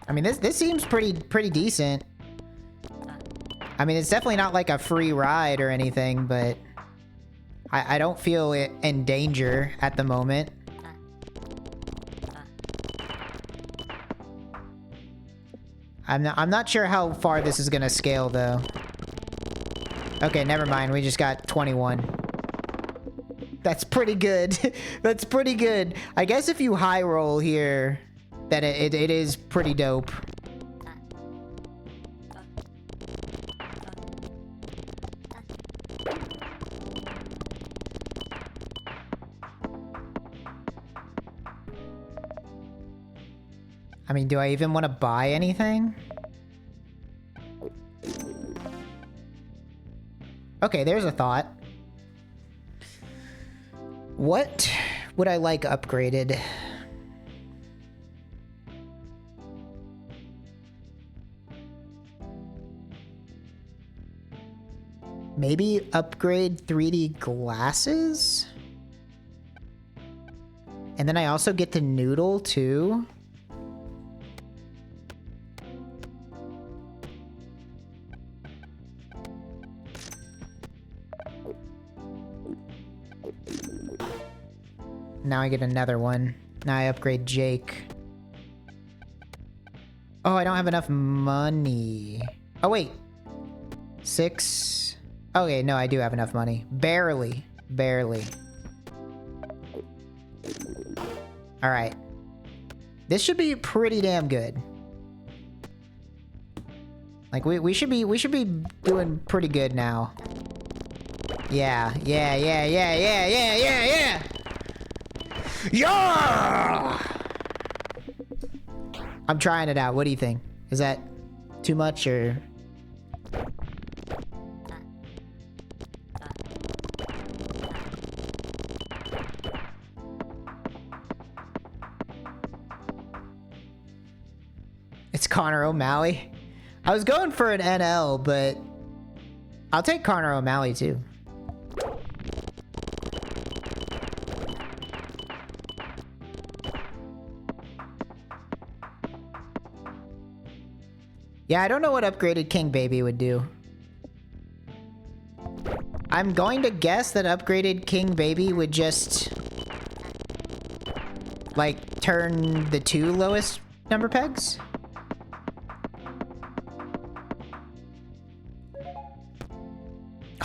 I mean, this seems pretty decent. I mean, it's definitely not like a free ride or anything, but I don't feel it in danger at the moment. I'm not sure how far this is gonna scale though. Okay, never mind. We just got 21. That's pretty good. That's pretty good. I guess if you high roll here, then it is pretty dope. I mean, do I even want to buy anything? Okay, there's a thought. What would I like upgraded? Maybe upgrade 3D glasses? And then I also get to noodle too? Now I get another one. Now I upgrade Jake. Oh, I don't have enough money. Oh, wait. 6. Okay, no, I do have enough money. Barely. Barely. Alright. This should be pretty damn good. Like, we should be doing pretty good now. Yeah. Yeah! I'm trying it out. What do you think? Is that too much or... O'Malley. I was going for an NL, but I'll take Connor O'Malley too. Yeah, I don't know what upgraded King Baby would do. I'm going to guess that upgraded King Baby would just, like, turn the 2 lowest number pegs.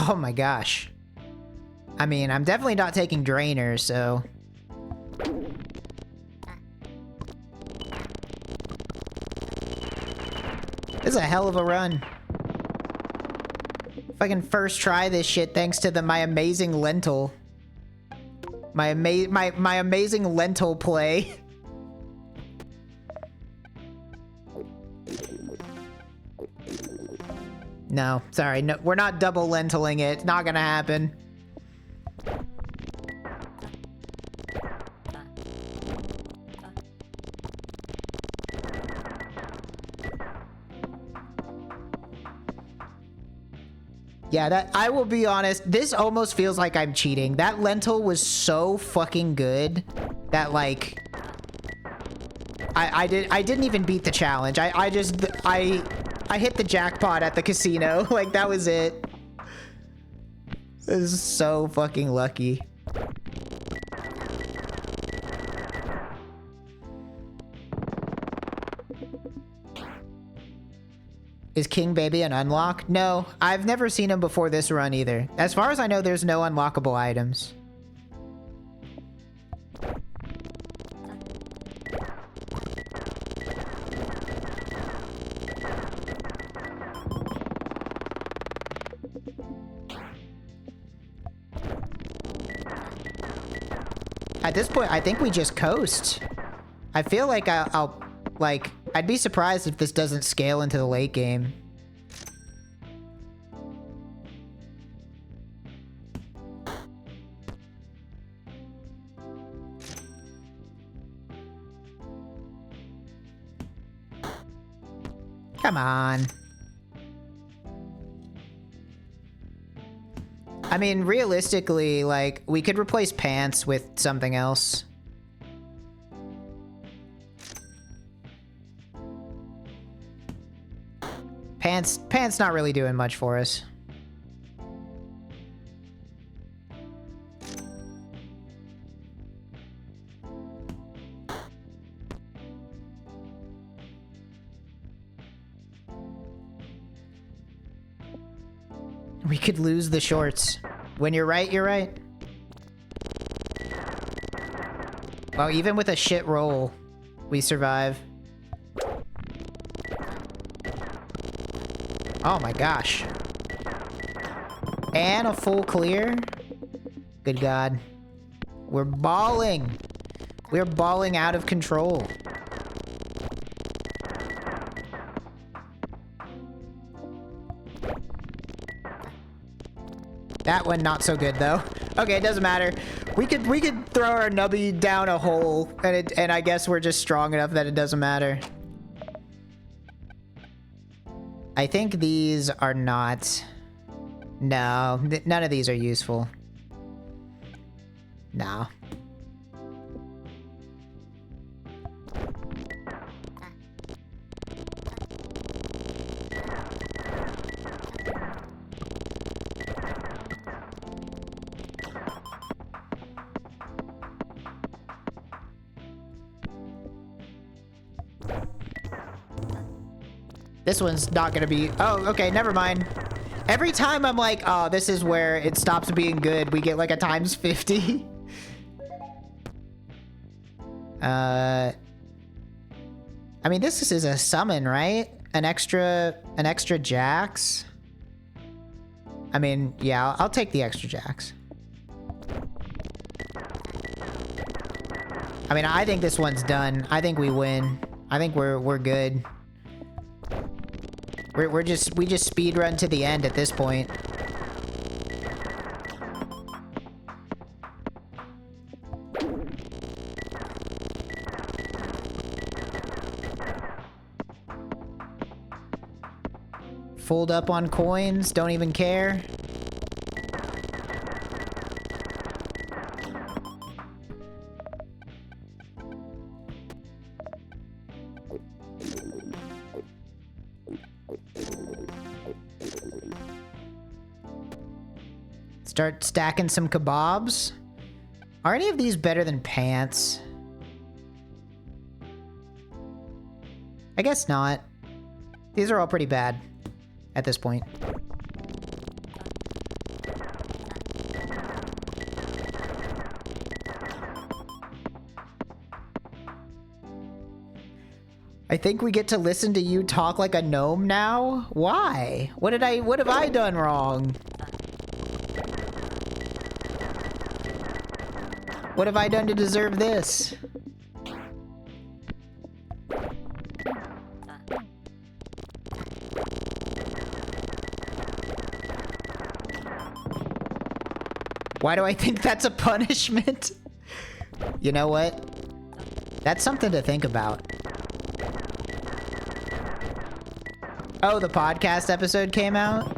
Oh my gosh. I mean, I'm definitely not taking Drainer, so... This is a hell of a run. If I can first try this shit thanks to my amazing lentil. My amazing lentil play. No, sorry, no, we're not double lentiling it. It's not gonna happen. Yeah, that, I will be honest, this almost feels like I'm cheating. That lentil was so fucking good that, like, I didn't even beat the challenge. I hit the jackpot at the casino. Like, that was it. This is so fucking lucky. Is King Baby an unlock? No, I've never seen him before this run either. As far as I know, there's no unlockable items. At this point, I think we just coast. I feel like I'll like, I'd be surprised if this doesn't scale into the late game. Come on. I mean, realistically, like, we could replace pants with something else. Pants not really doing much for us. We could lose the shorts. When you're right, you're right. Well, even with a shit roll, we survive. Oh my gosh. And a full clear? Good God. We're balling. We're balling out of control. That one not so good though. Okay, it doesn't matter. We could throw our Nubby down a hole and I guess we're just strong enough that it doesn't matter. I think these are not... No, none of these are useful. No. This one's not gonna be... Oh, okay, never mind. Every time I'm like, oh, this is where it stops being good, we get like a times 50. I mean, this is a summon, right? An extra Jax. I mean, yeah, I'll take the extra Jax. I mean, I think this one's done. I think we win. I think we're good. We just speed run to the end at this point. Fooled up on coins, don't even care. Start stacking some kebabs. Are any of these better than pants? I guess not. These are all pretty bad at this point. I think we get to listen to you talk like a gnome now? Why? What have I done wrong? What have I done to deserve this? Why do I think that's a punishment? You know what? That's something to think about. Oh, the podcast episode came out?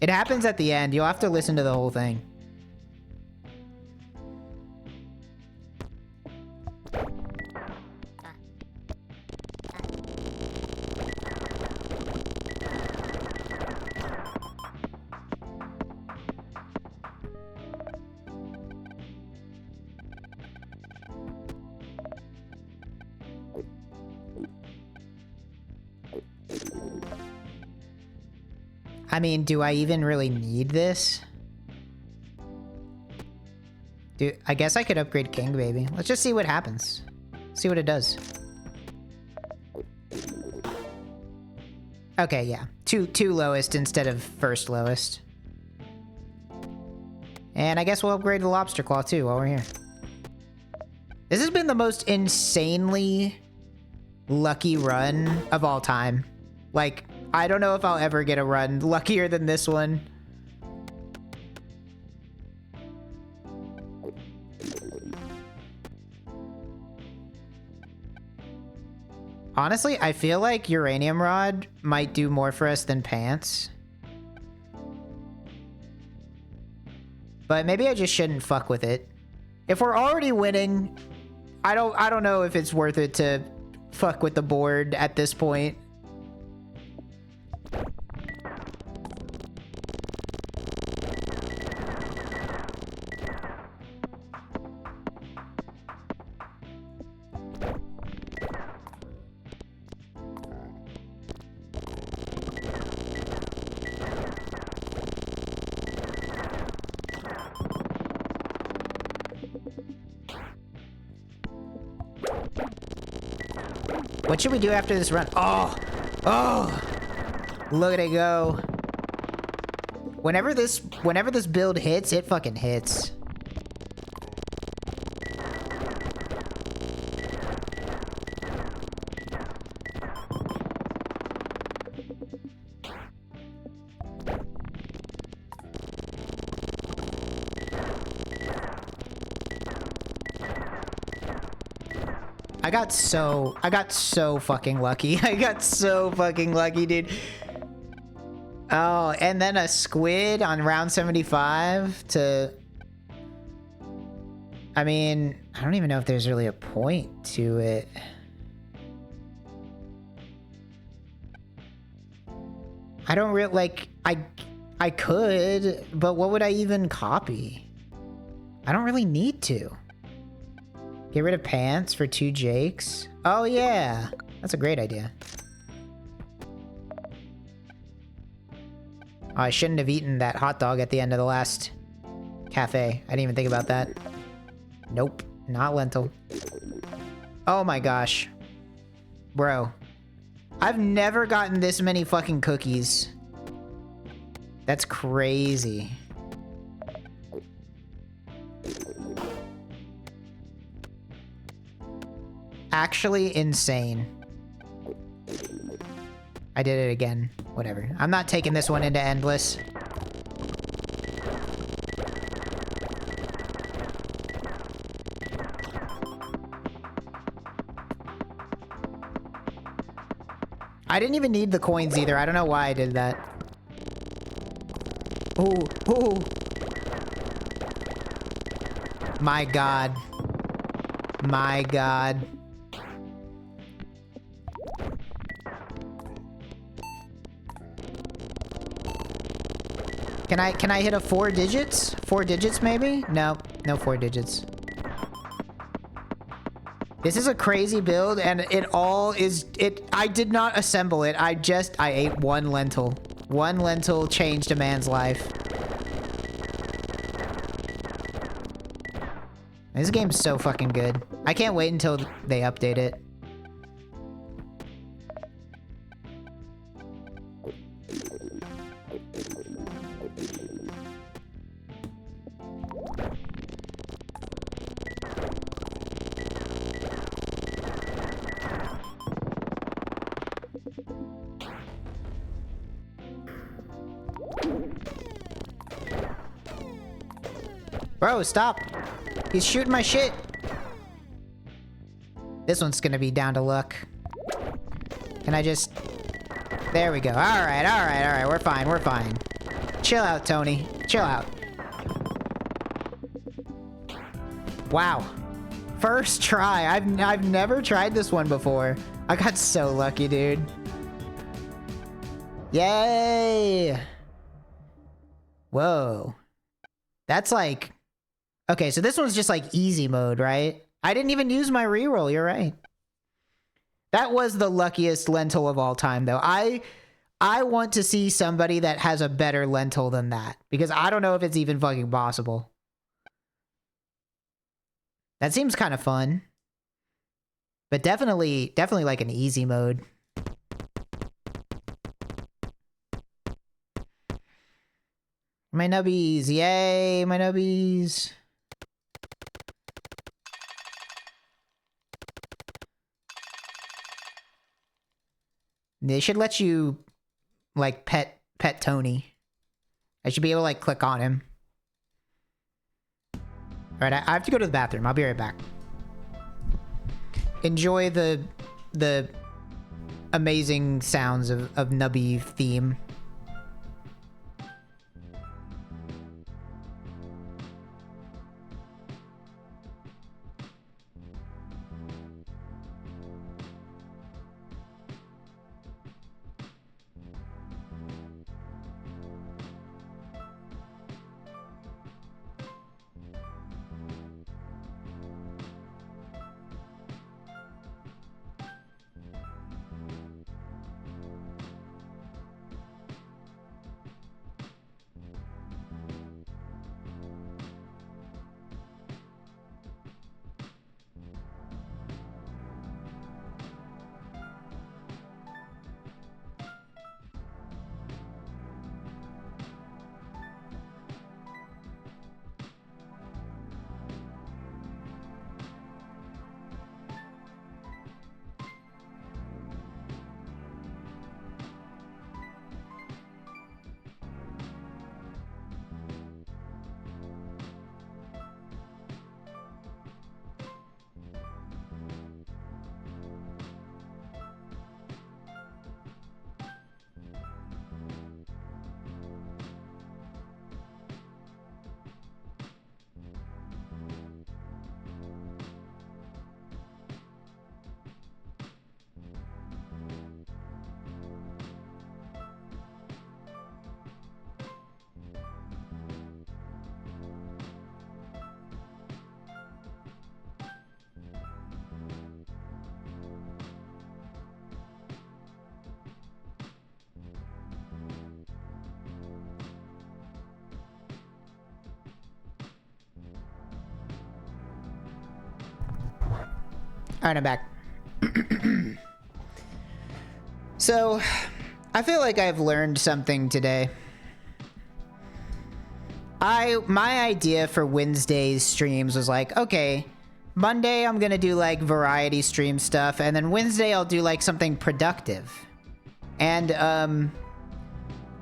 It happens at the end. You'll have to listen to the whole thing. I mean, do I even really need this? I guess I could upgrade King Baby. Let's just see what happens. See what it does. Okay, yeah. Two lowest instead of first lowest. And I guess we'll upgrade the Lobster Claw too while we're here. This has been the most insanely lucky run of all time. Like, I don't know if I'll ever get a run luckier than this one. Honestly, I feel like Uranium Rod might do more for us than Pants. But maybe I just shouldn't fuck with it. If we're already winning, I don't know if it's worth it to fuck with the board at this point. What should we do after this run? Oh! Look at it go. Whenever this build hits, it fucking hits. I got so fucking lucky. I got so fucking lucky, dude. Oh, and then a squid on round 75 to... I mean, I don't even know if there's really a point to it. I don't really, like, I could, but what would I even copy? I don't really need to. Get rid of Pants for 2 Jakes. Oh yeah, that's a great idea. Oh, I shouldn't have eaten that hot dog at the end of the last cafe. I didn't even think about that. Nope, not lentil. Oh my gosh. Bro. I've never gotten this many fucking cookies. That's crazy. Actually insane. I did it again. Whatever. I'm not taking this one into endless. I didn't even need the coins either. I don't know why I did that. Oh, oh. My God. My God. Can I hit a 4 digits? 4 digits maybe? No, no 4 digits. This is a crazy build and I did not assemble it. I ate 1 lentil. 1 lentil changed a man's life. This game's so fucking good. I can't wait until they update it. Bro, stop. He's shooting my shit. This one's gonna be down to luck. Can I just... There we go. Alright, alright, alright. We're fine, we're fine. Chill out, Tony. Chill out. Wow. First try. I've never tried this one before. I got so lucky, dude. Yay! Whoa. That's like... Okay, so this one's just like easy mode, right? I didn't even use my reroll, you're right. That was the luckiest lentil of all time, though. I want to see somebody that has a better lentil than that. Because I don't know if it's even fucking possible. That seems kind of fun. But definitely like an easy mode. My nubbies, yay, my nubbies. They should let you, like, pet Tony. I should be able to, like, click on him. Alright, I have to go to the bathroom. I'll be right back. Enjoy the amazing sounds of Nubby theme. Alright, I'm back. So, I feel like I've learned something today. My idea for Wednesday's streams was like, okay, Monday I'm gonna do like variety stream stuff, and then Wednesday I'll do like something productive. And I'm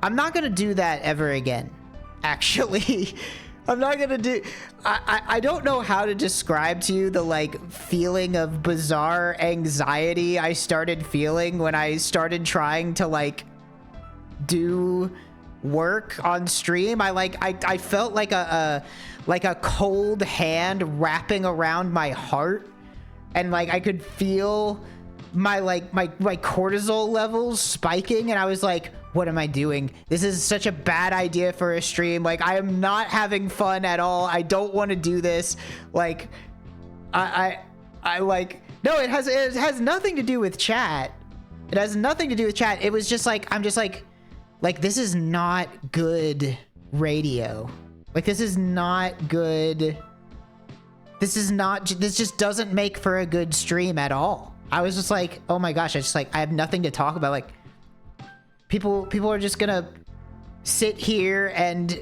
not gonna do that ever again. Actually, I'm not gonna do... I don't know how to describe to you the, like, feeling of bizarre anxiety I started feeling when I started trying to, like, do work on stream. I felt like a cold hand wrapping around my heart, and, like, I could feel my cortisol levels spiking, and I was like, what am I doing? This is such a bad idea for a stream. Like, I am not having fun at all. I don't want to do this. Like, I like, no, it has nothing to do with chat. It has nothing to do with chat. It was just like, I'm just like, this is not good radio. Like, this is not good. This just doesn't make for a good stream at all. I was just like, oh my gosh, I have nothing to talk about. Like, people are just gonna sit here and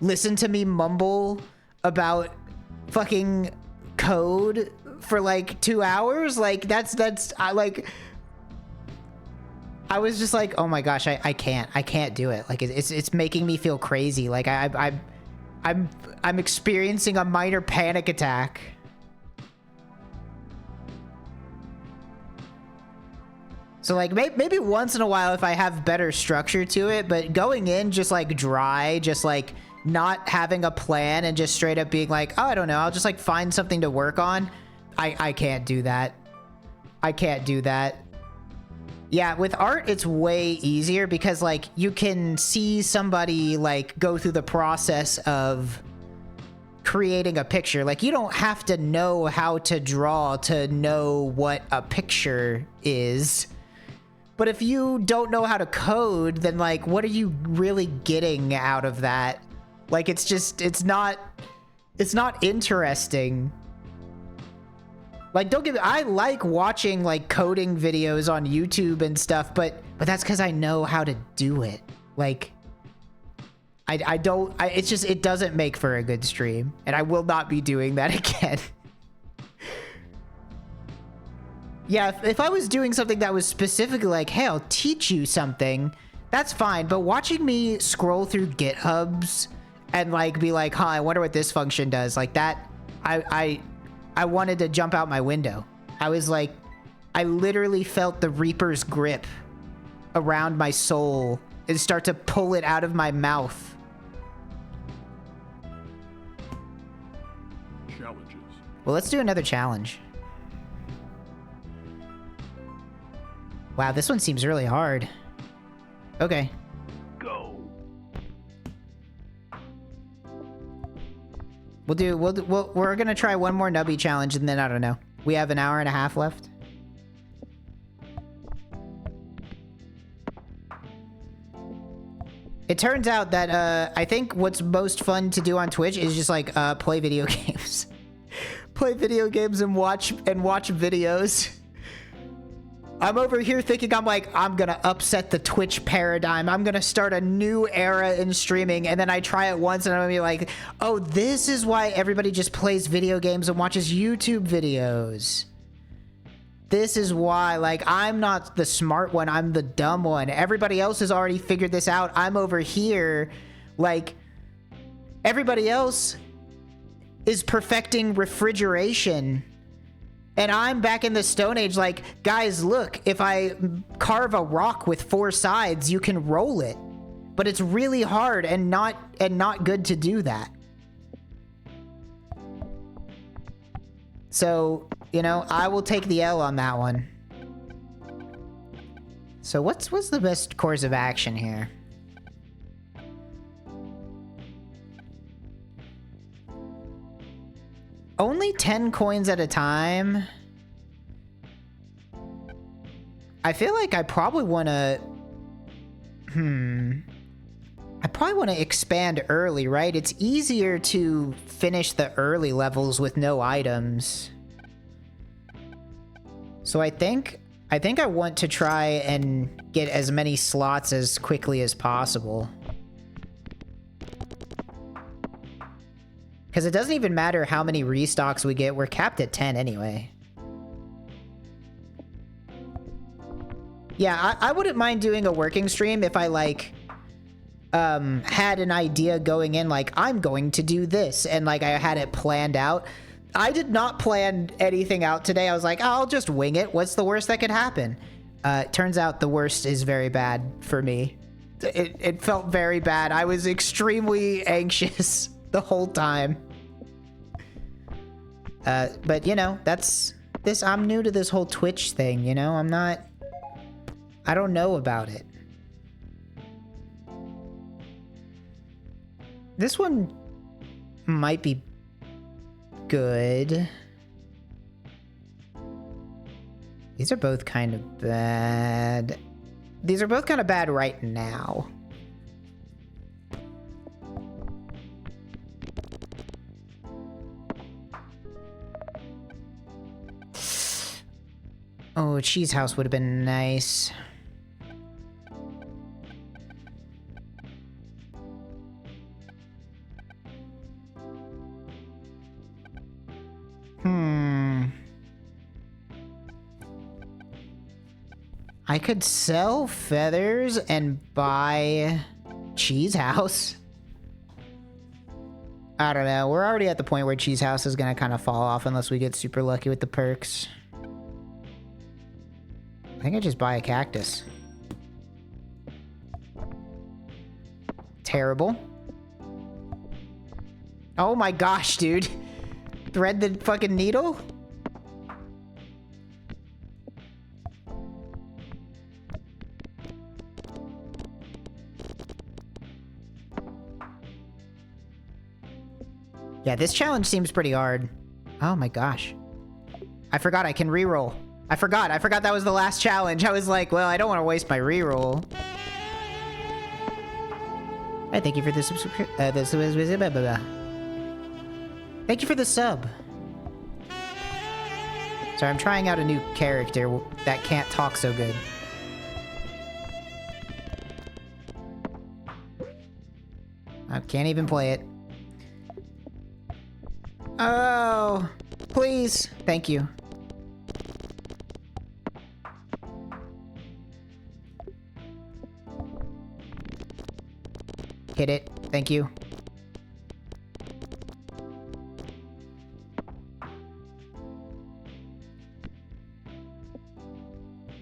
listen to me mumble about fucking code for like 2 hours. Like, I was just like, oh my gosh, I can't do it. Like, it's making me feel crazy. Like, I'm experiencing a minor panic attack. So, like, maybe once in a while if I have better structure to it, but going in just, like, dry, just, like, not having a plan and just straight up being like, oh, I don't know, I'll just, like, find something to work on. I can't do that. I can't do that. Yeah, with art, it's way easier because, like, you can see somebody, like, go through the process of creating a picture. Like, you don't have to know how to draw to know what a picture is. But if you don't know how to code, then, like, what are you really getting out of that? Like, it's not interesting. Like, don't get me, I like watching, like, coding videos on YouTube and stuff, but that's because I know how to do it. Like, it doesn't make for a good stream, and I will not be doing that again. Yeah, if I was doing something that was specifically like, hey, I'll teach you something, that's fine. But watching me scroll through GitHubs and, like, be like, huh, I wonder what this function does, like, that, I wanted to jump out my window. I was like, I literally felt the Reaper's grip around my soul and start to pull it out of my mouth. Challenges. Well, let's do another challenge. Wow, this one seems really hard. Okay. Go. We're gonna try one more Nubby challenge, and then I don't know. We have an hour and a half left. It turns out that I think what's most fun to do on Twitch is just like play video games. Play video games and watch videos. I'm over here thinking, I'm like, I'm gonna upset the Twitch paradigm. I'm gonna start a new era in streaming, and then I try it once and I'm gonna be like, oh, this is why everybody just plays video games and watches YouTube videos. This is why, like, I'm not the smart one, I'm the dumb one. Everybody else has already figured this out. I'm over here, like, everybody else is perfecting refrigeration. And I'm back in the Stone Age like, guys, look, if I carve a rock with 4 sides, you can roll it. But it's really hard and not good to do that. So, you know, I will take the L on that one. So what's the best course of action here? Only 10 coins at a time. I feel like I probably want to... I probably want to expand early, right? It's easier to finish the early levels with no items. So I think I want to try and get as many slots as quickly as possible. Because it doesn't even matter how many restocks we get. We're capped at 10 anyway. Yeah, I wouldn't mind doing a working stream if I, like, had an idea going in, like, I'm going to do this, and like I had it planned out. I did not plan anything out today. I was like, I'll just wing it. What's the worst that could happen? Turns out the worst is very bad for me. It felt very bad. I was extremely anxious the whole time. But you know, that's this. I'm new to this whole Twitch thing, you know? I don't know about it. This one might be good. These are both kind of bad. These are both kind of bad right now. Oh, Cheese House would have been nice. I could sell feathers and buy Cheese House. I don't know. We're already at the point where Cheese House is gonna kind of fall off unless we get super lucky with the perks. I think I just buy a cactus. Terrible. Oh my gosh, dude. Thread the fucking needle? Yeah, this challenge seems pretty hard. Oh my gosh. I forgot I can reroll. I forgot that was the last challenge. I was like, well, I don't want to waste my reroll. Hey, thank you for the subscription. Thank you for the sub. Sorry, I'm trying out a new character that can't talk so good. I can't even play it. Oh, please. Thank you. Hit it. Thank you.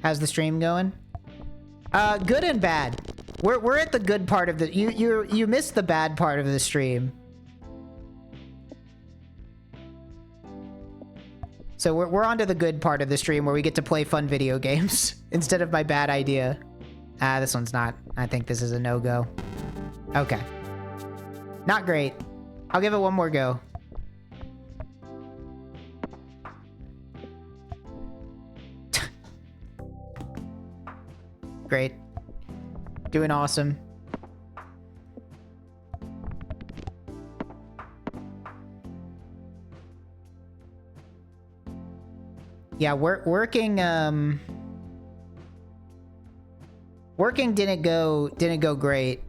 How's the stream going? Good and bad. We're at the good part of the you missed the bad part of the stream. So we're on to the good part of the stream where we get to play fun video games instead of my bad idea. This one's not. I think this is a no-go. Okay. Not great. I'll give it one more go. Great. Doing awesome. Yeah, working didn't go great,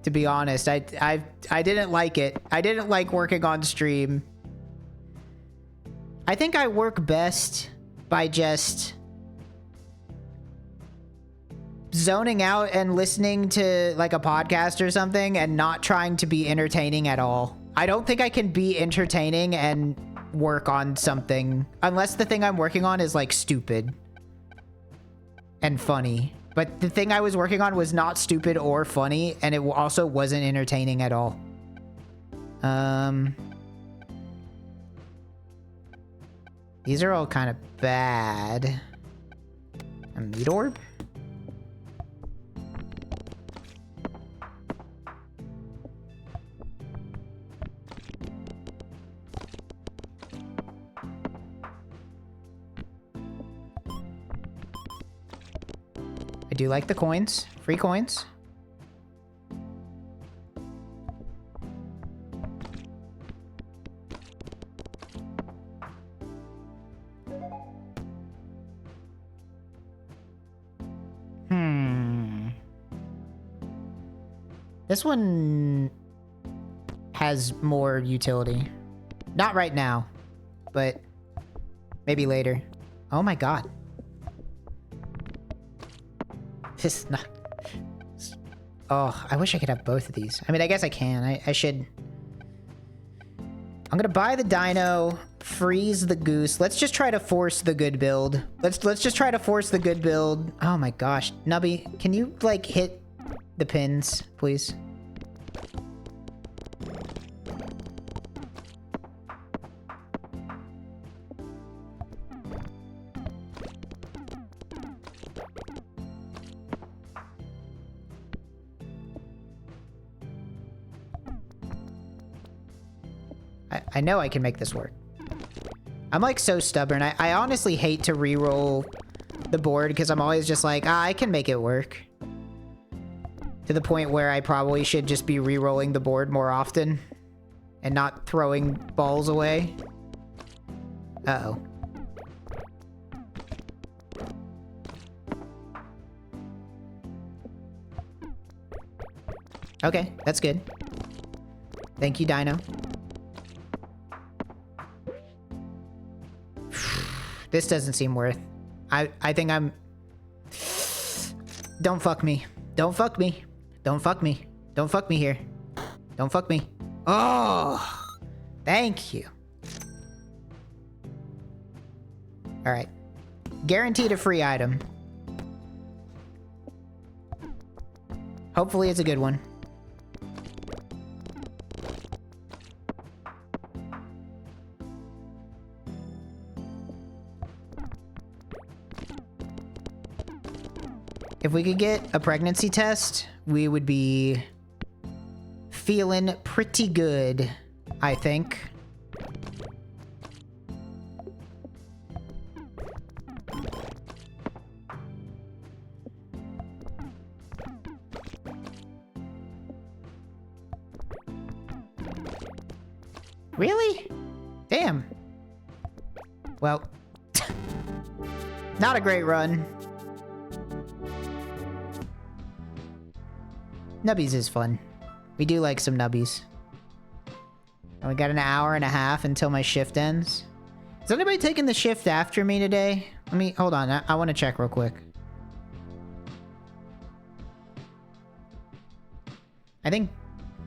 to be honest. I didn't like it. I didn't like working on stream. I think I work best by just zoning out and listening to like a podcast or something and not trying to be entertaining at all. I don't think I can be entertaining and work on something unless the thing I'm working on is like stupid and funny. But the thing I was working on was not stupid or funny, and it also wasn't entertaining at all. These are all kind of bad. A meat orb? I do like the coins. Free coins. This one has more utility. Not right now, but maybe later. Oh my god. This is not... Oh, I wish I could have both of these. I mean, I guess I can. I should... I'm gonna buy the dino, freeze the goose. Let's just try to force the good build. Let's just try to force the good build. Oh my gosh. Nubby, can you, like, hit the pins, please? I know I can make this work. I'm like so stubborn. I honestly hate to re-roll the board because I'm always just like, I can make it work. To the point where I probably should just be re-rolling the board more often and not throwing balls away. Uh-oh. Okay, that's good. Thank you, Dino. This doesn't seem worth. I think I'm... Don't fuck me. Don't fuck me. Don't fuck me. Don't fuck me here. Don't fuck me. Oh! Thank you. Alright. Guaranteed a free item. Hopefully it's a good one. If we could get a pregnancy test, we would be feeling pretty good, I think. Really? Damn. Well, not a great run. Nubbies is fun. We do like some nubbies. And we got an hour and a half until my shift ends. Is anybody taking the shift after me today? Let me, hold on, I want to check real quick. I think,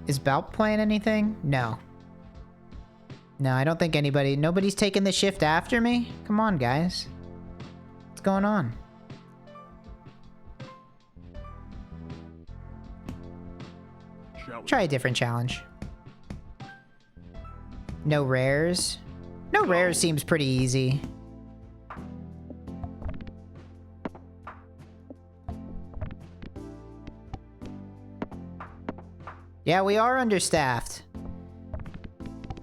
is Balp playing anything? No. No, I don't think nobody's taking the shift after me? Come on, guys. What's going on? Try a different challenge. No rares. No rares seems pretty easy. Yeah, we are understaffed.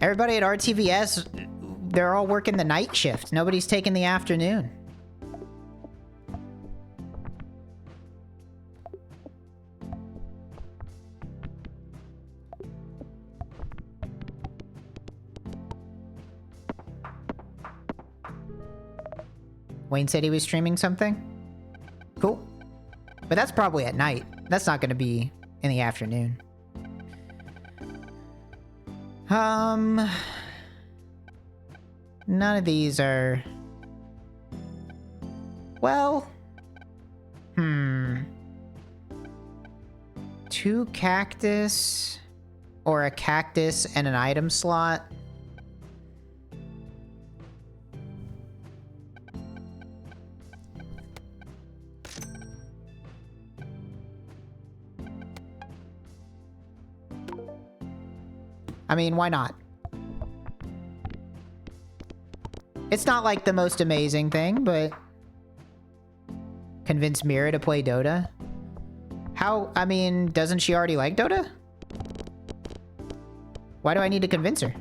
Everybody at RTVS, they're all working the night shift. Nobody's taking the afternoon. Wayne said he was streaming something? Cool. But that's probably at night. That's not going to be in the afternoon. None of these are... Well... 2 cactus... Or a cactus and an item slot. I mean, why not? It's not like the most amazing thing, but... Convince Mira to play Dota? How, I mean, doesn't she already like Dota? Why do I need to convince her?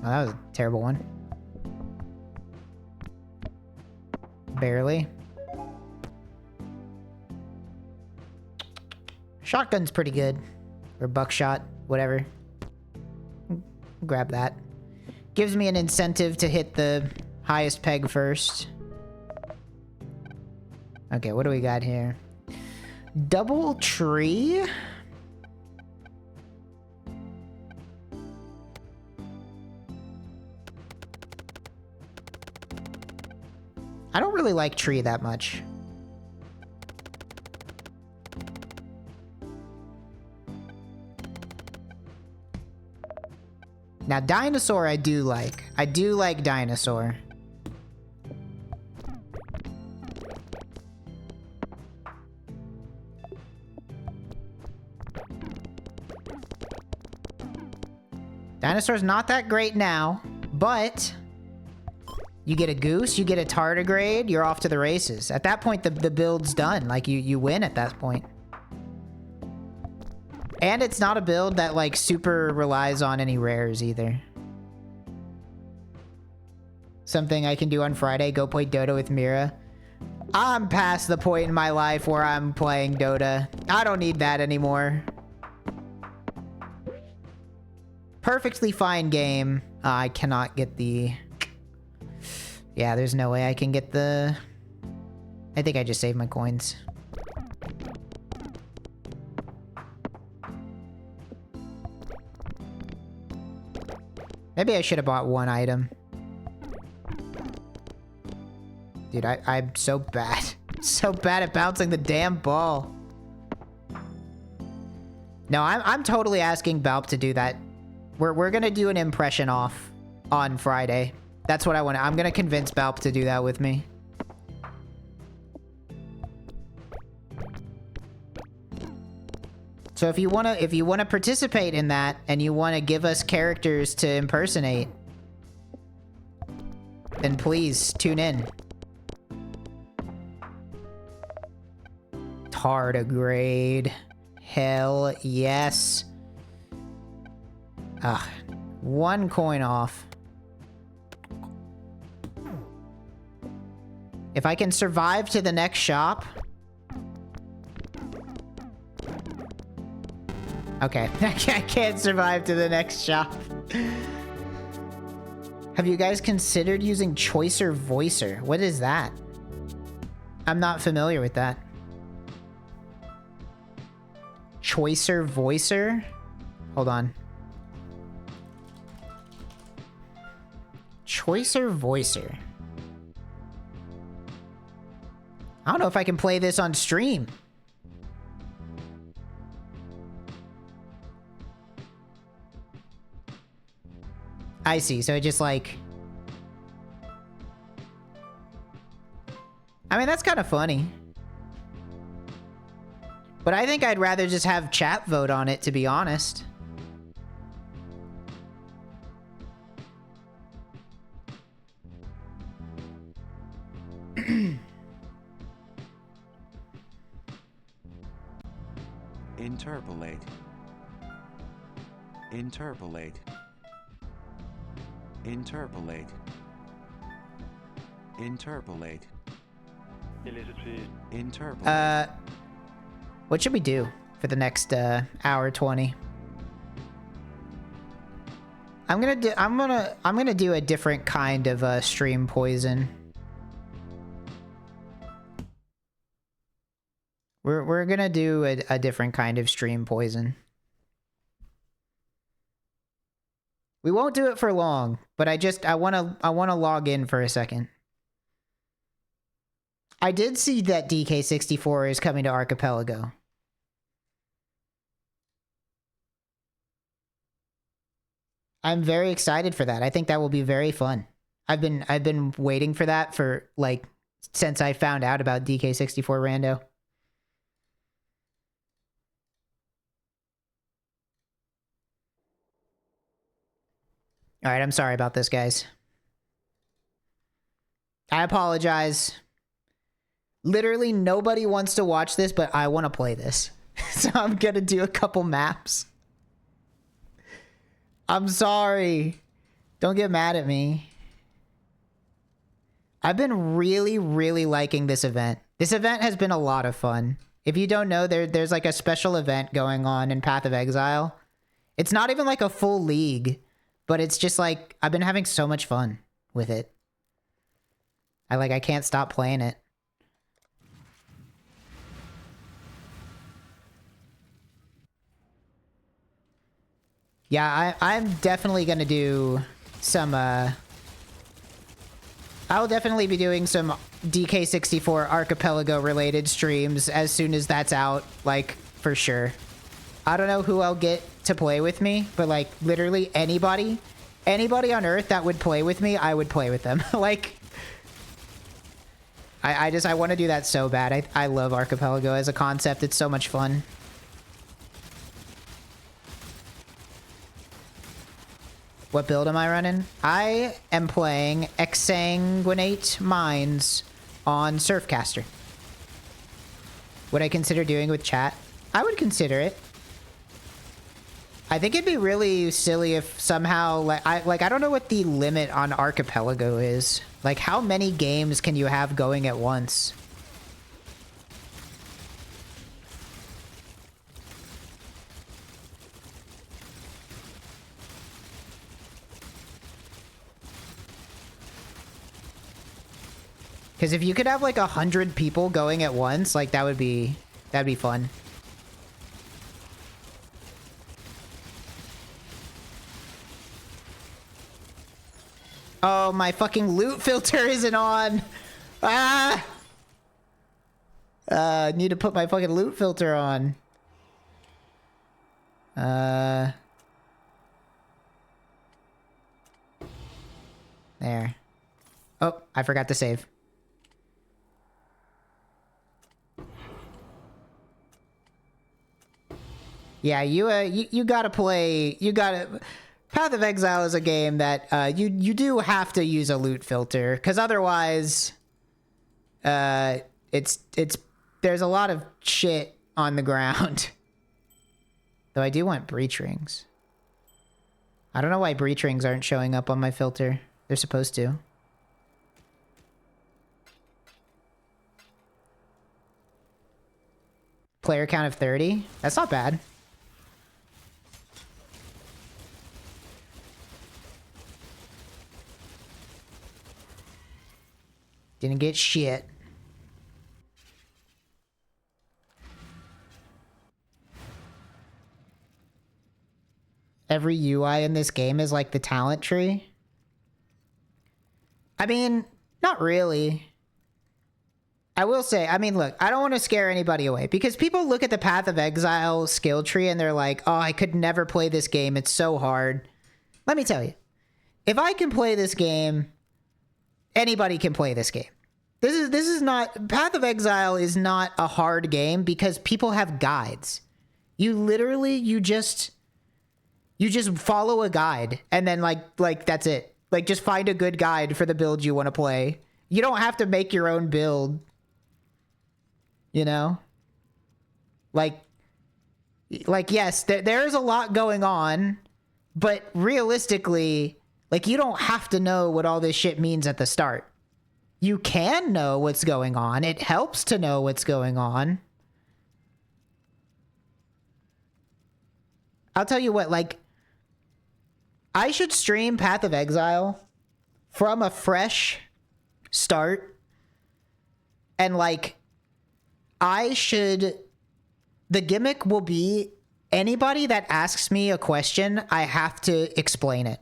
Oh, that was a terrible one. Barely. Shotgun's pretty good. Or buckshot, whatever. Grab that. Gives me an incentive to hit the highest peg first. Okay, what do we got here? Double tree? I don't really like tree that much. Now, Dinosaur I do like. I do like Dinosaur. Dinosaur's not that great now, but you get a goose, you get a tardigrade, you're off to the races. At that point, the build's done. Like, you win at that point. And it's not a build that, like, super relies on any rares either. Something I can do on Friday, go play Dota with Mira. I'm past the point in my life where I'm playing Dota. I don't need that anymore. Perfectly fine game. I cannot get the... Yeah, there's no way I can get the... I think I just saved my coins. Maybe I should have bought one item. Dude, I'm so bad. So bad at bouncing the damn ball. No, I'm totally asking Balp to do that. We're gonna do an impression off on Friday. That's what I want. I'm gonna convince Balp to do that with me. So if you wanna participate in that and you wanna give us characters to impersonate, then please tune in. Tardigrade. Hell yes. Ah, one coin off. If I can survive to the next shop. Okay, I can't survive to the next shop. Have you guys considered using Choicer Voicer? What is that? I'm not familiar with that. Choicer Voicer? Hold on. Choicer Voicer. I don't know if I can play this on stream. I see, so it just like... I mean, that's kind of funny. But I think I'd rather just have chat vote on it, to be honest. Interpolate. Interpolate. Interpolate. Interpolate. Interpolate. What should we do for the next hour 20? I'm gonna do a different kind of stream poison. We're gonna do a different kind of stream poison. We won't do it for long, but I wanna log in for a second. I did see that DK64 is coming to Archipelago. I'm very excited for that. I think that will be very fun. I've been waiting for that for like since I found out about DK64 Rando. All right, I'm sorry about this, guys. I apologize. Literally nobody wants to watch this, but I want to play this. So I'm going to do a couple maps. I'm sorry. Don't get mad at me. I've been really, really liking this event. This event has been a lot of fun. If you don't know, there's like a special event going on in Path of Exile. It's not even like a full league, but it's just like, I've been having so much fun with it. I can't stop playing it. Yeah, I'm definitely gonna do some, I'll definitely be doing some DK64 Archipelago related streams as soon as that's out, like, for sure. I don't know who I'll get to play with me, but like, literally anybody anybody on Earth that would play with me, I would play with them. Like, I want to do that so bad. I love Archipelago as a concept. It's so much fun. What build am I running? I am playing Exsanguinate Mines on Surfcaster. Would I consider doing with chat? I would consider it. I think it'd be really silly if somehow, like, I don't know what the limit on Archipelago is. Like, how many games can you have going at once? Because if you could have like 100 people going at once, like that'd be fun. Oh, my fucking loot filter isn't on. Ah! I need to put my fucking loot filter on. There. Oh, I forgot to save. Yeah, you gotta play. You gotta. Path of Exile is a game that you do have to use a loot filter, because otherwise, there's a lot of shit on the ground. Though I do want breach rings. I don't know why breach rings aren't showing up on my filter. They're supposed to. Player count of 30? That's not bad. Didn't get shit. Every UI in this game is like the talent tree. I mean, not really. I will say, I mean, look, I don't want to scare anybody away, because people look at the Path of Exile skill tree and they're like, oh, I could never play this game. It's so hard. Let me tell you, if I can play this game, anybody can play this game. This is not, Path of Exile is not a hard game because people have guides. You literally, you just follow a guide and then like that's it. Like, just find a good guide for the build you want to play. You don't have to make your own build. You know? Like yes, there's a lot going on, but realistically, like, you don't have to know what all this shit means at the start. You can know what's going on. It helps to know what's going on. I'll tell you what, like, I should stream Path of Exile from a fresh start. And, like, the gimmick will be, anybody that asks me a question, I have to explain it.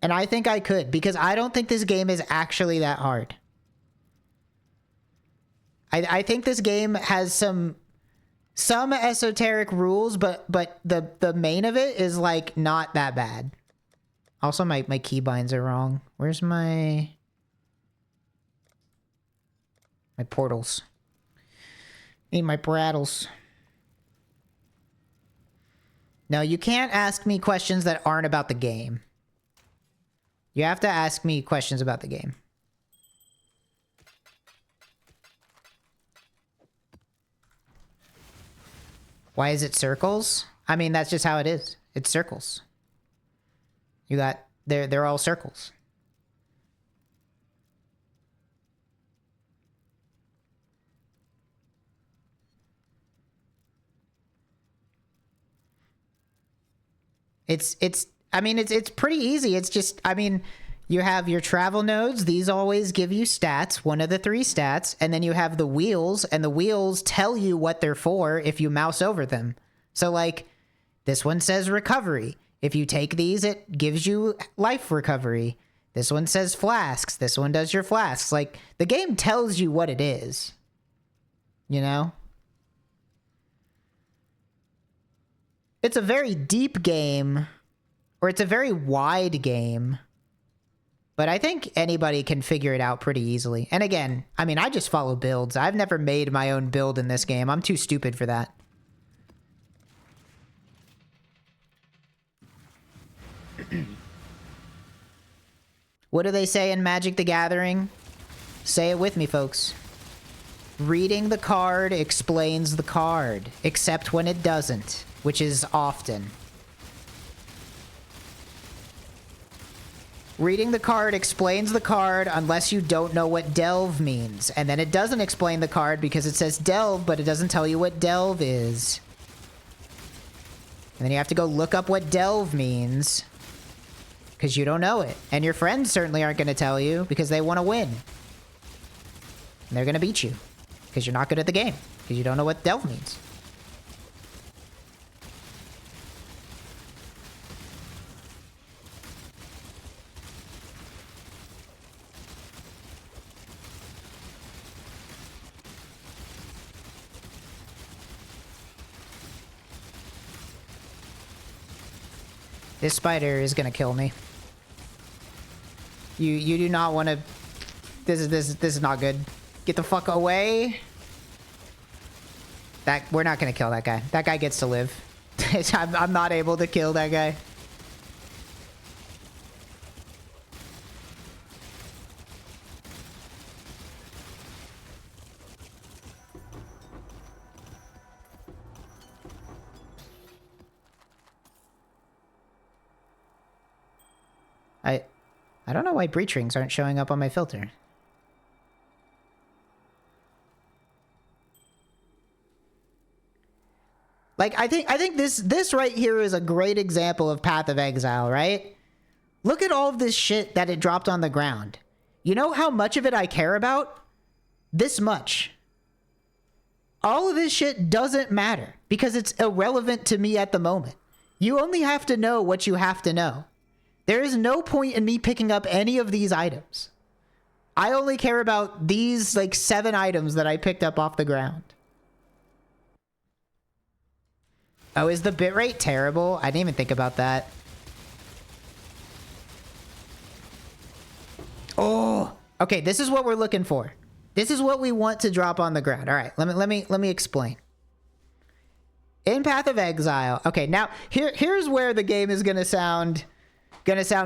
And I think I could, because I don't think this game is actually that hard. I think this game has some esoteric rules, but the main of it is, like, not that bad. Also, my keybinds are wrong. Where's my portals? Need my brattles. No, you can't ask me questions that aren't about the game. You have to ask me questions about the game. Why is it circles? I mean, that's just how it is. It's circles. You got, they're all circles. I mean, it's pretty easy. It's just, I mean, you have your travel nodes. These always give you stats, one of the 3 stats. And then you have the wheels, and the wheels tell you what they're for if you mouse over them. So, like, this one says recovery. If you take these, it gives you life recovery. This one says flasks. This one does your flasks. Like, the game tells you what it is. You know? It's a very deep game. Or it's a very wide game. But I think anybody can figure it out pretty easily. And again, I mean, I just follow builds. I've never made my own build in this game. I'm too stupid for that. What do they say in Magic the Gathering? Say it with me, folks. Reading the card explains the card, except when it doesn't, which is often. Reading the card explains the card unless you don't know what delve means. And then it doesn't explain the card because it says delve, but it doesn't tell you what delve is. And then you have to go look up what delve means because you don't know it. And your friends certainly aren't going to tell you because they want to win. And they're going to beat you because you're not good at the game because you don't know what delve means. This spider is gonna kill me. You do not want to. This is not good. Get the fuck away. We're not gonna kill that guy. That guy gets to live. I'm not able to kill that guy. I don't know why breach rings aren't showing up on my filter. Like, I think this right here is a great example of Path of Exile, right? Look at all of this shit that it dropped on the ground. You know how much of it I care about? This much. All of this shit doesn't matter because it's irrelevant to me at the moment. You only have to know what you have to know. There is no point in me picking up any of these items. I only care about these, like, 7 items that I picked up off the ground. Oh, is the bitrate terrible? I didn't even think about that. Oh, okay, this is what we're looking for. This is what we want to drop on the ground. All right, let me explain. In Path of Exile, okay, now here's where the game is gonna sound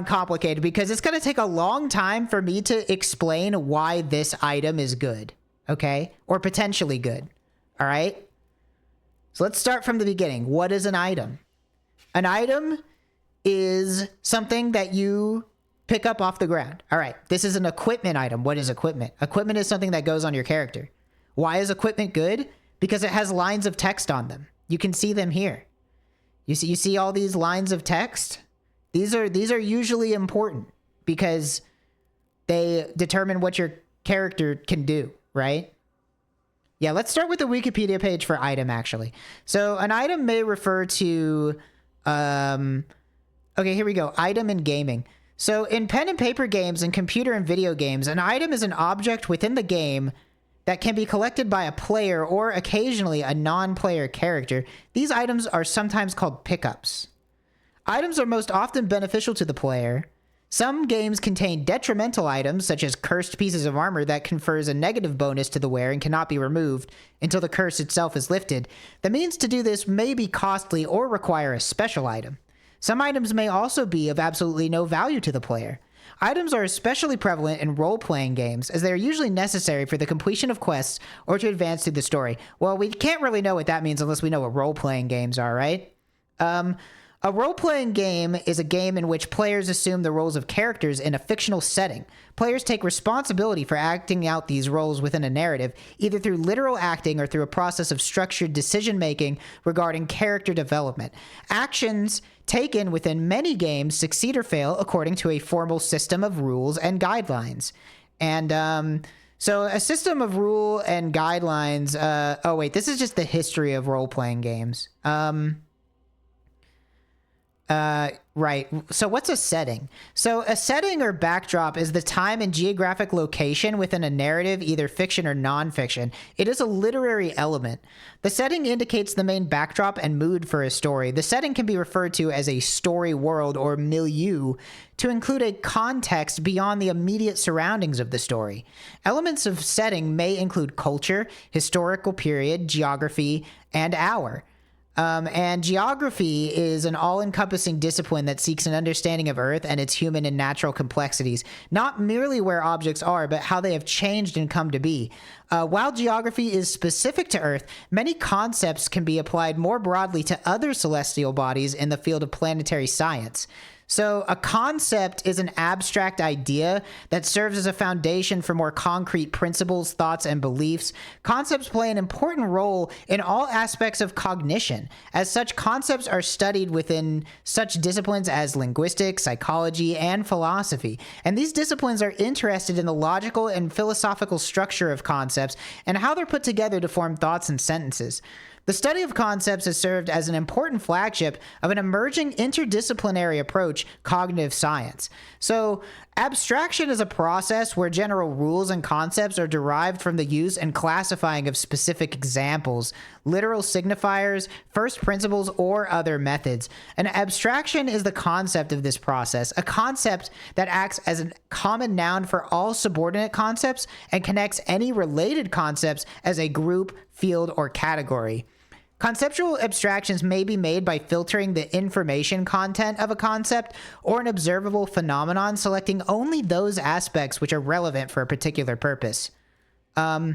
complicated because it's gonna take a long time for me to explain why this item is good, okay, or potentially good. All right. So let's start from the beginning. What is an item? An item is something that you pick up off the ground. All right, this is an equipment item. What is equipment? Equipment is something that goes on your character. Why is equipment good? Because it has lines of text on them. You can see them here. You see all these lines of text? These are usually important because they determine what your character can do, right? Yeah, let's start with the Wikipedia page for item, actually. So an item may refer to, okay, here we go. Item in gaming. So in pen and paper games and computer and video games, an item is an object within the game that can be collected by a player or occasionally a non-player character. These items are sometimes called pickups. Items are most often beneficial to the player. Some games contain detrimental items, such as cursed pieces of armor that confers a negative bonus to the wearer and cannot be removed until the curse itself is lifted. The means to do this may be costly or require a special item. Some items may also be of absolutely no value to the player. Items are especially prevalent in role-playing games, as they are usually necessary for the completion of quests or to advance through the story. Well, we can't really know what that means unless we know what role-playing games are, right? A role-playing game is a game in which players assume the roles of characters in a fictional setting. Players take responsibility for acting out these roles within a narrative, either through literal acting or through a process of structured decision-making regarding character development. Actions taken within many games succeed or fail according to a formal system of rules and guidelines. And so a system of rule and guidelines... oh, wait, this is just the history of role-playing games. Right. So what's a setting? So a setting or backdrop is the time and geographic location within a narrative, either fiction or nonfiction. It is a literary element. The setting indicates the main backdrop and mood for a story. The setting can be referred to as a story world or milieu to include a context beyond the immediate surroundings of the story. Elements of setting may include culture, historical period, geography, and hour. And geography is an all-encompassing discipline that seeks an understanding of Earth and its human and natural complexities, not merely where objects are, but how they have changed and come to be. While geography is specific to Earth, many concepts can be applied more broadly to other celestial bodies in the field of planetary science. So a concept is an abstract idea that serves as a foundation for more concrete principles, thoughts, and beliefs. Concepts play an important role in all aspects of cognition. As such, concepts are studied within such disciplines as linguistics, psychology, and philosophy. And these disciplines are interested in the logical and philosophical structure of concepts and how they're put together to form thoughts and sentences. The study of concepts has served as an important flagship of an emerging interdisciplinary approach, cognitive science. So, abstraction is a process where general rules and concepts are derived from the use and classifying of specific examples, literal signifiers, first principles, or other methods. An abstraction is the concept of this process, a concept that acts as a common noun for all subordinate concepts and connects any related concepts as a group, field, or category. Conceptual abstractions may be made by filtering the information content of a concept or an observable phenomenon, selecting only those aspects which are relevant for a particular purpose. So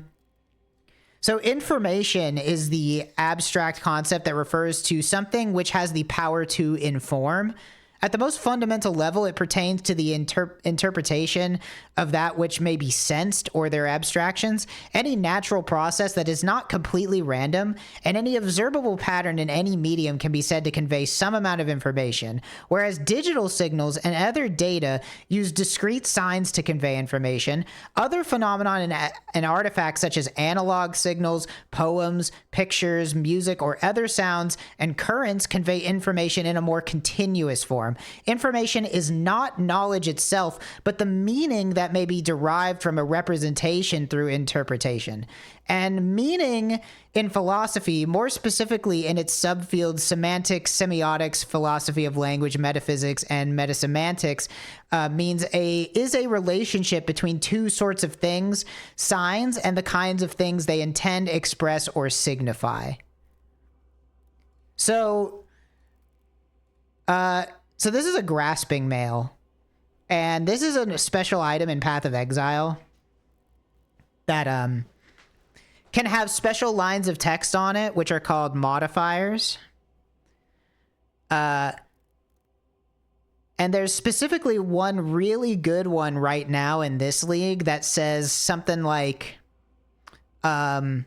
information is the abstract concept that refers to something which has the power to inform. At the most fundamental level, it pertains to the interpretation of that which may be sensed or their abstractions, any natural process that is not completely random, and any observable pattern in any medium can be said to convey some amount of information, whereas digital signals and other data use discrete signs to convey information. Other phenomena and artifacts such as analog signals, poems, pictures, music, or other sounds and currents convey information in a more continuous form. Information is not knowledge itself, but the meaning that may be derived from a representation through interpretation. And meaning in philosophy, more specifically in its subfields semantics, semiotics, philosophy of language, metaphysics, and metasemantics, is a relationship between two sorts of things, signs, and the kinds of things they intend, express, or signify. So this is a grasping mail, and this is a special item in Path of Exile that can have special lines of text on it, which are called modifiers. And there's specifically one really good one right now in this league that says something like some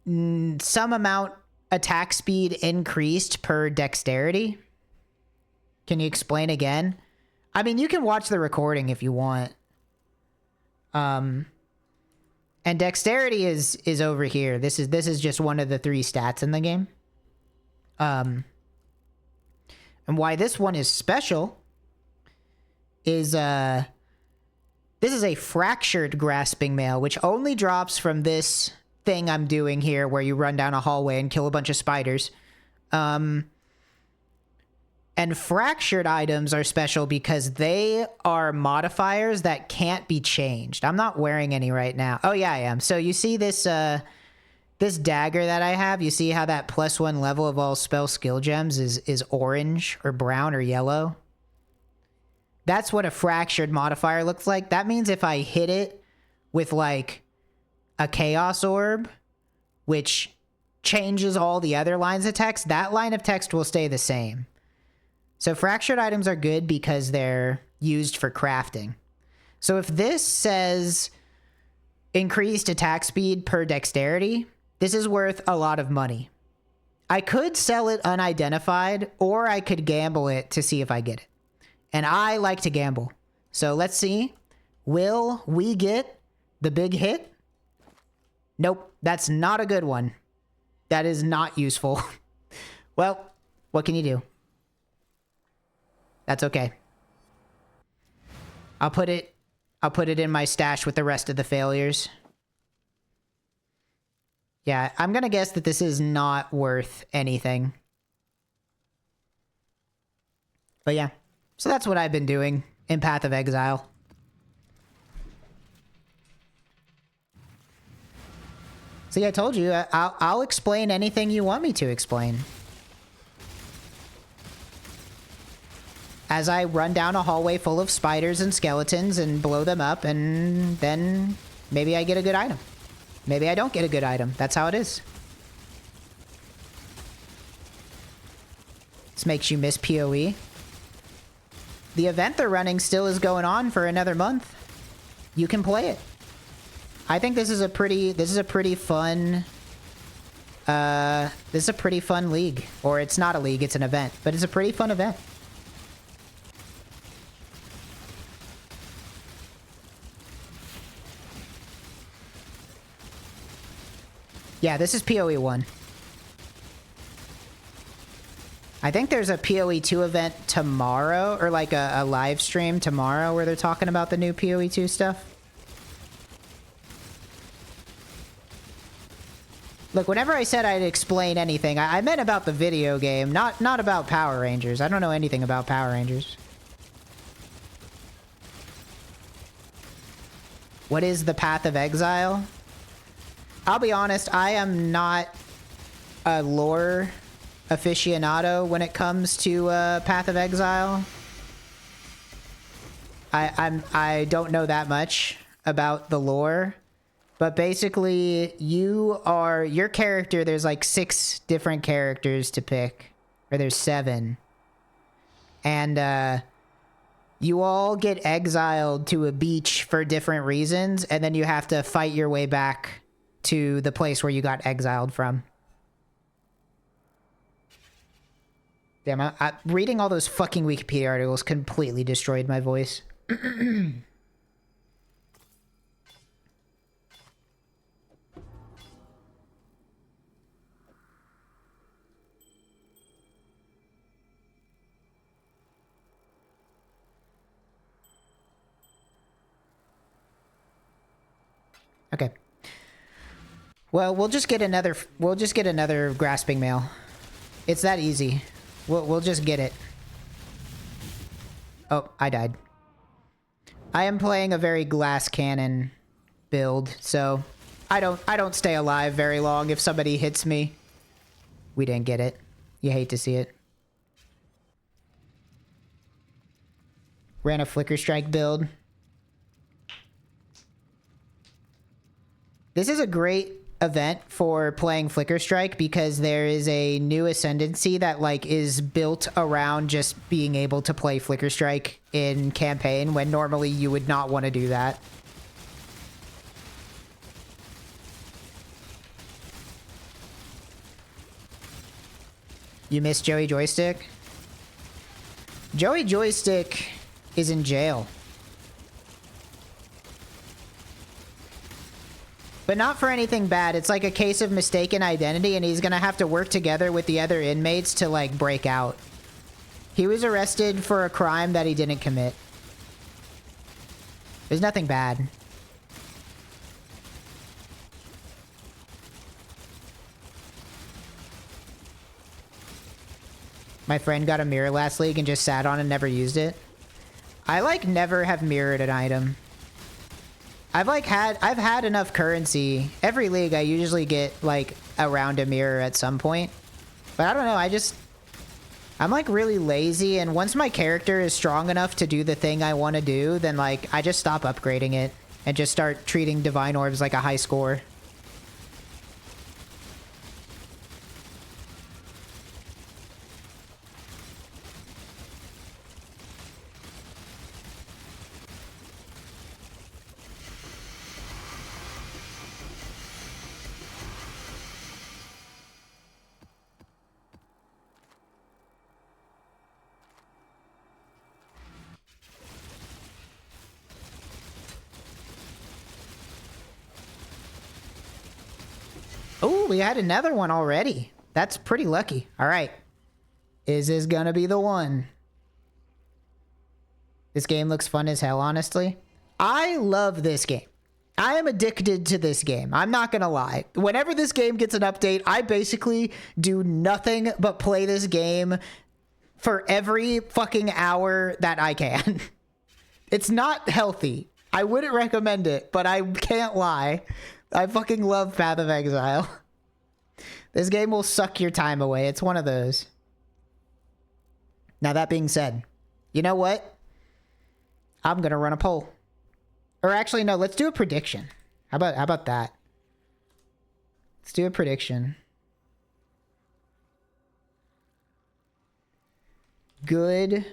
amount attack speed increased per dexterity. Can you explain again? I mean, you can watch the recording if you want. And dexterity is over here. This is just one of the 3 stats in the game. And why this one is special is this is a fractured grasping mail, which only drops from this thing I'm doing here where you run down a hallway and kill a bunch of spiders. And fractured items are special because they are modifiers that can't be changed. I'm not wearing any right now. Oh yeah, I am. So you see this this dagger that I have, you see how that +1 level of all spell skill gems is orange or brown or yellow? That's what a fractured modifier looks like. That means if I hit it with like a chaos orb, which changes all the other lines of text, that line of text will stay the same. So fractured items are good because they're used for crafting. So if this says increased attack speed per dexterity, this is worth a lot of money. I could sell it unidentified, or I could gamble it to see if I get it. And I like to gamble. So let's see. Will we get the big hit? Nope, that's not a good one. That is not useful. Well, What can you do? That's okay. I'll put it in my stash with the rest of the failures. Yeah, I'm gonna guess that this is not worth anything. But yeah, so that's what I've been doing in Path of Exile. See, I told you, I'll explain anything you want me to explain. As I run down a hallway full of spiders and skeletons and blow them up, and then maybe I get a good item. Maybe I don't get a good item. That's how it is. This makes you miss PoE. The event they're running still is going on for another month. You can play it. I think this is a pretty fun league. Or it's not a league, it's an event, but it's a pretty fun event. Yeah, this is PoE 1. I think there's a PoE 2 event tomorrow, or like a live stream tomorrow where they're talking about the new PoE 2 stuff. Look, whenever I said I'd explain anything, I meant about the video game, not about Power Rangers. I don't know anything about Power Rangers. What is the Path of Exile? I'll be honest, I am not a lore aficionado when it comes to Path of Exile. I don't know that much about the lore, but basically your character, there's like 6 different characters to pick, or there's 7, and you all get exiled to a beach for different reasons, and then you have to fight your way back to the place where you got exiled from. Damn, reading all those fucking Wikipedia articles completely destroyed my voice. Okay. Well, we'll just get another grasping mail. It's that easy. We'll just get it. Oh, I died. I am playing a very glass cannon build, so I don't stay alive very long if somebody hits me. We didn't get it. You hate to see it. Ran a Flicker Strike build. This is a great event for playing Flicker Strike because there is a new ascendancy that like is built around just being able to play Flicker Strike in campaign when normally you would not want to do that. You miss Joey Joystick? Joey Joystick is in jail. But not for anything bad. It's like a case of mistaken identity, and he's gonna have to work together with the other inmates to, like, break out. He was arrested for a crime that he didn't commit. There's nothing bad. My friend got a mirror last league and just sat on and never used it. I, like, never have mirrored an item. I've had enough currency. Every league I usually get like around a mirror at some point. But I don't know, I'm like really lazy, and once my character is strong enough to do the thing I want to do, then like I just stop upgrading it and just start treating Divine Orbs like a high score. Oh, we had another one already. That's pretty lucky. All right. Is this gonna be the one? This game looks fun as hell, honestly. I love this game. I am addicted to this game. I'm not gonna lie. Whenever this game gets an update, I basically do nothing but play this game for every fucking hour that I can. It's not healthy. I wouldn't recommend it, but I can't lie. I fucking love Path of Exile. This game will suck your time away. It's one of those. Now, that being said, you know what? I'm gonna run a poll. Or actually, no, let's do a prediction. How about that? Let's do a prediction. Good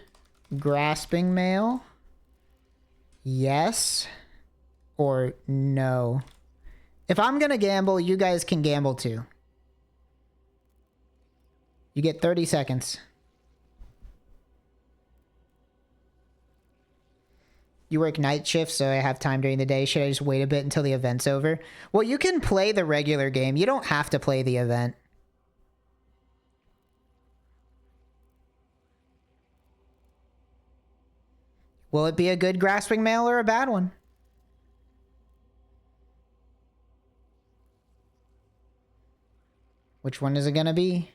grasping male? Yes or no? If I'm gonna gamble, you guys can gamble too. You get 30 seconds. You work night shifts, so I have time during the day. Should I just wait a bit until the event's over? Well, you can play the regular game. You don't have to play the event. Will it be a good grasping male or a bad one? Which one is it gonna be?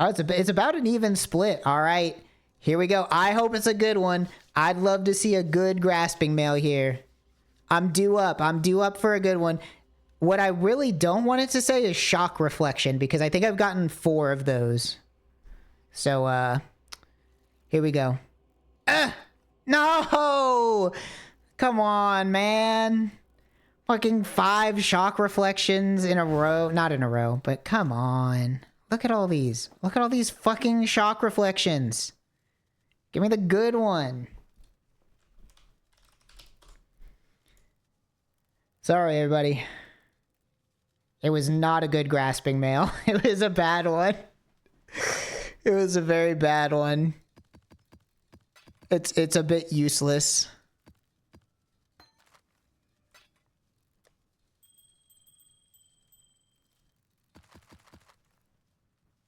Oh, it's about an even split. All right, here we go. I hope it's a good one. I'd love to see a good grasping male here. I'm due up. I'm due up for a good one. What I really don't want it to say is shock reflection, because I think I've gotten 4 of those. So, here we go. No! Come on, man. Fucking 5 shock reflections in a row. Not in a row, but come on. Look at all these. Look at all these fucking shock reflections. Give me the good one. Sorry, everybody. It was not a good grasping male. It was a bad one. It was a very bad one. It's a bit useless.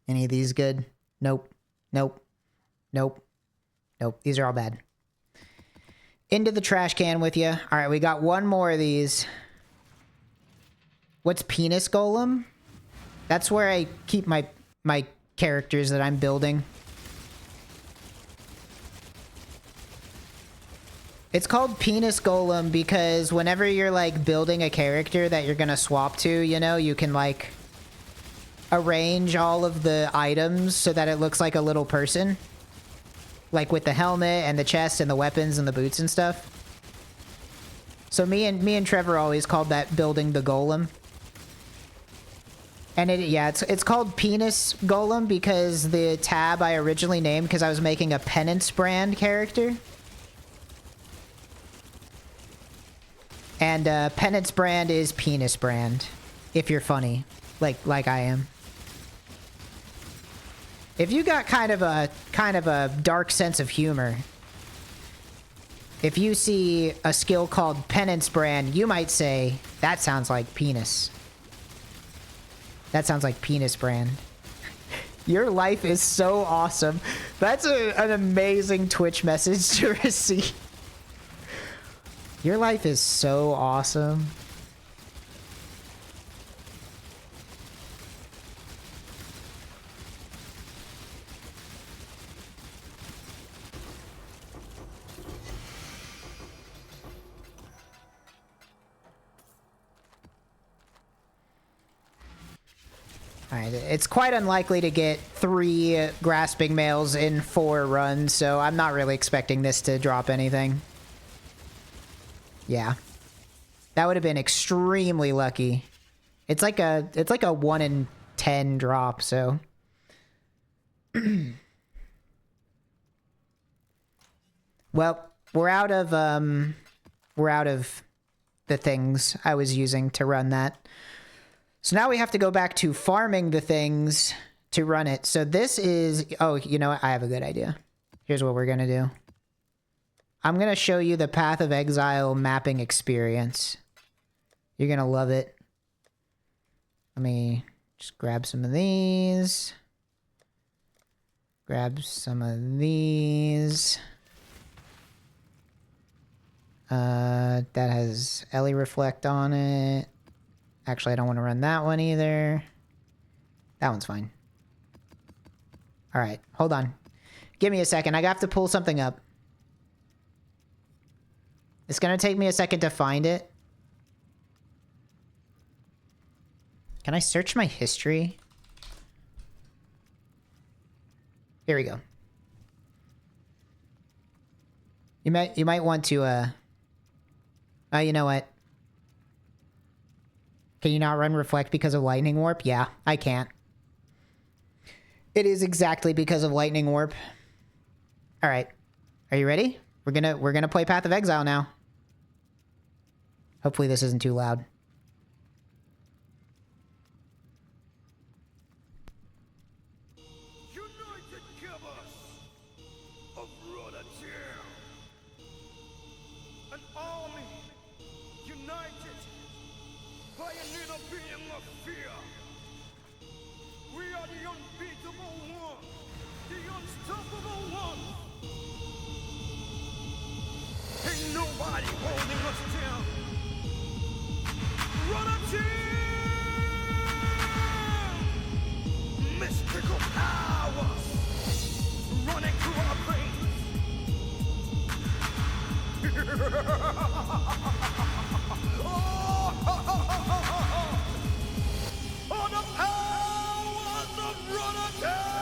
Any of these good? Nope. Nope. Nope. Nope. These are all bad. Into the trash can with you. All right, we got one more of these. What's penis golem? That's where I keep my characters that I'm building. It's called penis golem because whenever you're like building a character that you're gonna swap to, you know, you can like arrange all of the items so that it looks like a little person. Like with the helmet and the chest and the weapons and the boots and stuff. So me and Trevor always called that building the golem. And it's called penis golem because the tab I originally named because I was making a penance brand character. And penance brand is penis brand, if you're funny, like I am. If you got kind of a dark sense of humor, if you see a skill called penance brand, you might say that sounds like penis. That sounds like penis brand. Your life is so awesome. That's an amazing Twitch message to receive. Your life is so awesome. Alright, it's quite unlikely to get 3 grasping males in 4 runs, so I'm not really expecting this to drop anything. Yeah. That would have been extremely lucky. It's like a 1 in 10 drop, so. Well, we're out of the things I was using to run that. So now we have to go back to farming the things to run it. So this is, oh, you know what? I have a good idea. Here's what we're gonna do. I'm gonna show you the Path of Exile mapping experience. You're gonna love it. Let me just grab some of these. Grab some of these. That has Ellie Reflect on it. Actually, I don't want to run that one either. That one's fine. Alright, hold on. Give me a second. I have to pull something up. It's gonna take me a second to find it. Can I search my history? Here we go. You might want to, oh, you know what? Can you not run Reflect because of Lightning Warp? Yeah, I can't. It is exactly because of Lightning Warp. All right. Are you ready? We're gonna play Path of Exile now. Hopefully this isn't too loud. Nobody holding us down. Run a team! Mystical power running through our veins. Oh, the powers of Runatam!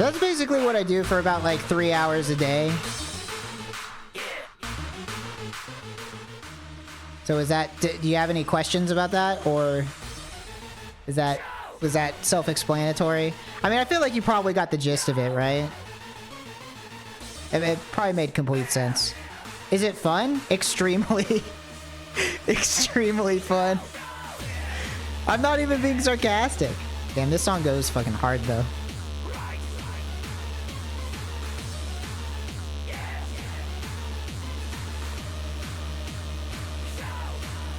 So that's basically what I do for about like 3 hours a day. So is that, do you have any questions about that, or was that self-explanatory? I mean, I feel like you probably got the gist of it, right? It probably made complete sense. Is it fun? Extremely, extremely fun. I'm not even being sarcastic. Damn, this song goes fucking hard though.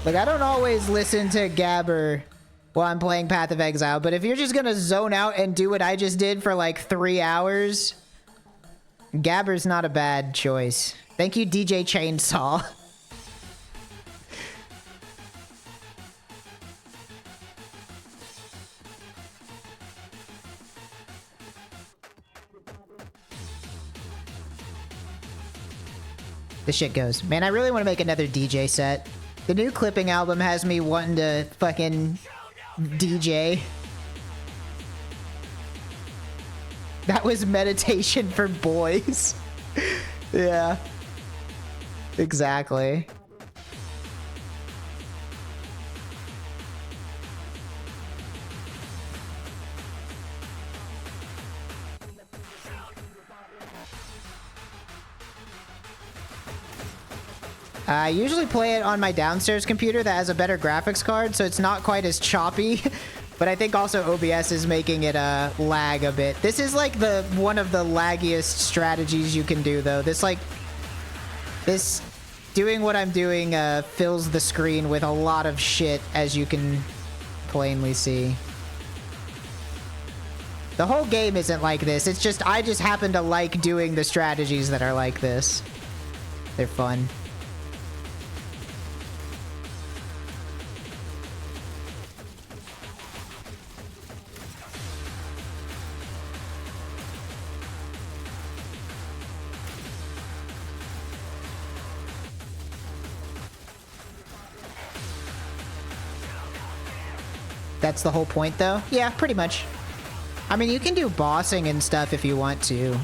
Like, I don't always listen to Gabber while I'm playing Path of Exile, but if you're just gonna zone out and do what I just did for like 3 hours, Gabber's not a bad choice. Thank you, DJ Chainsaw. This shit goes. Man, I really want to make another DJ set. The new clipping album has me wanting to fucking DJ. That was meditation for boys. Yeah. Exactly. I usually play it on my downstairs computer that has a better graphics card, so it's not quite as choppy. But I think also OBS is making it lag a bit. This is like one of the laggiest strategies you can do, though. This doing what I'm doing fills the screen with a lot of shit, as you can plainly see. The whole game isn't like this. It's just I just happen to like doing the strategies that are like this. They're fun. That's the whole point, though? Yeah, pretty much. I mean, you can do bossing and stuff if you want to.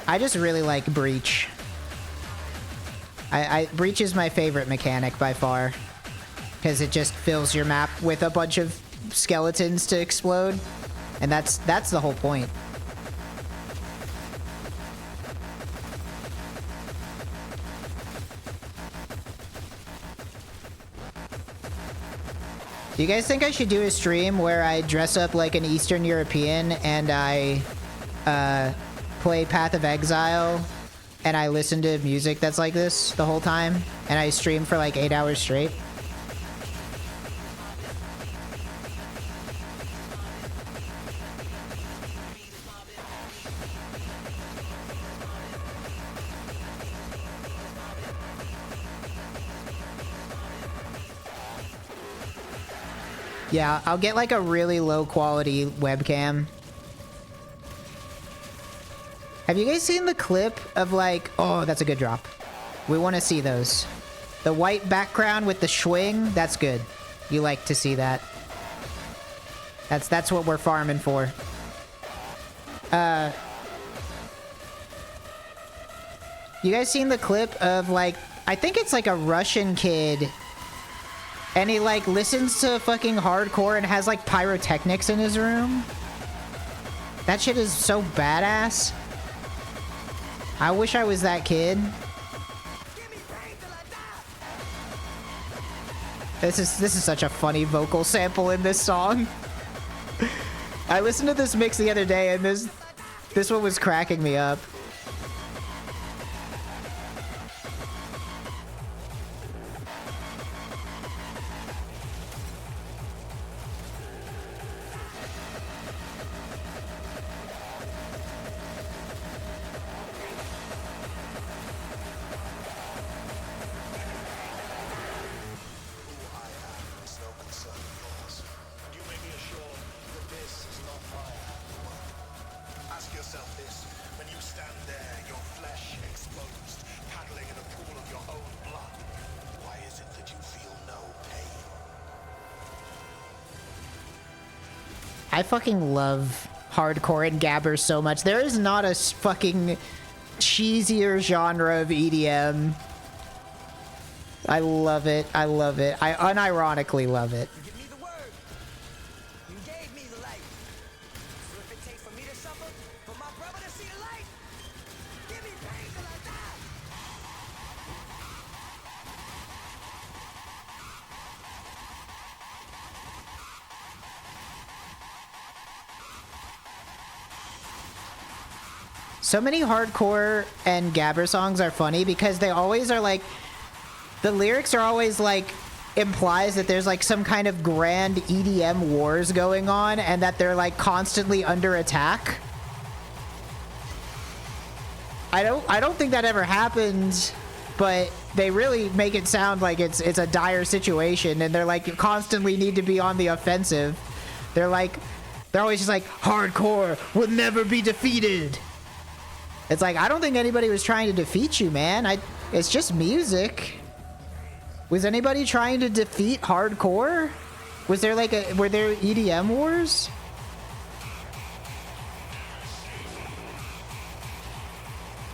I just really like Breach. Breach is my favorite mechanic by far. Because it just fills your map with a bunch of skeletons to explode. And that's the whole point. Do you guys think I should do a stream where I dress up like an Eastern European and I play Path of Exile and I listen to music that's like this the whole time and I stream for like 8 hours straight? Yeah, I'll get like a really low quality webcam. Have you guys seen the clip of like, oh, that's a good drop. We want to see those. The white background with the swing, that's good. You like to see that. That's what we're farming for. You guys seen the clip of like, I think it's like a Russian kid and he like listens to fucking hardcore and has like pyrotechnics in his room? That shit is so badass. I wish I was that kid. This is such a funny vocal sample in this song. I listened to this mix the other day and this one was cracking me up. I fucking love hardcore and gabber so much. There is not a fucking cheesier genre of EDM. I love it. I love it. I unironically love it. So many hardcore and gabber songs are funny because they always are like, the lyrics are always like, implies that there's like some kind of grand EDM wars going on and that they're like constantly under attack. I don't think that ever happens, but they really make it sound like it's a dire situation and they're like constantly need to be on the offensive. They're always just like, hardcore will never be defeated. It's like, I don't think anybody was trying to defeat you, man. It's just music. Was anybody trying to defeat hardcore? Was there like were there EDM wars?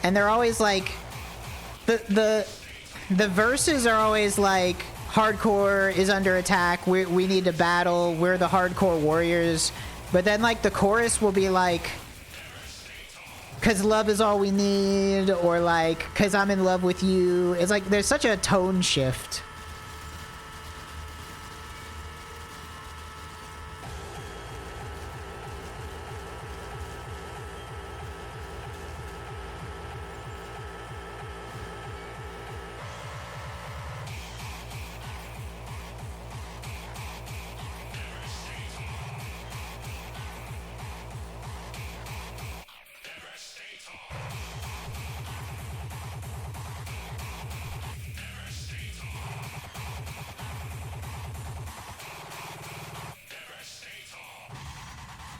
And they're always like, the verses are always like, hardcore is under attack. We need to battle. We're the hardcore warriors. But then like the chorus will be like, cause love is all we need, or like, cause I'm in love with you. It's like, there's such a tone shift.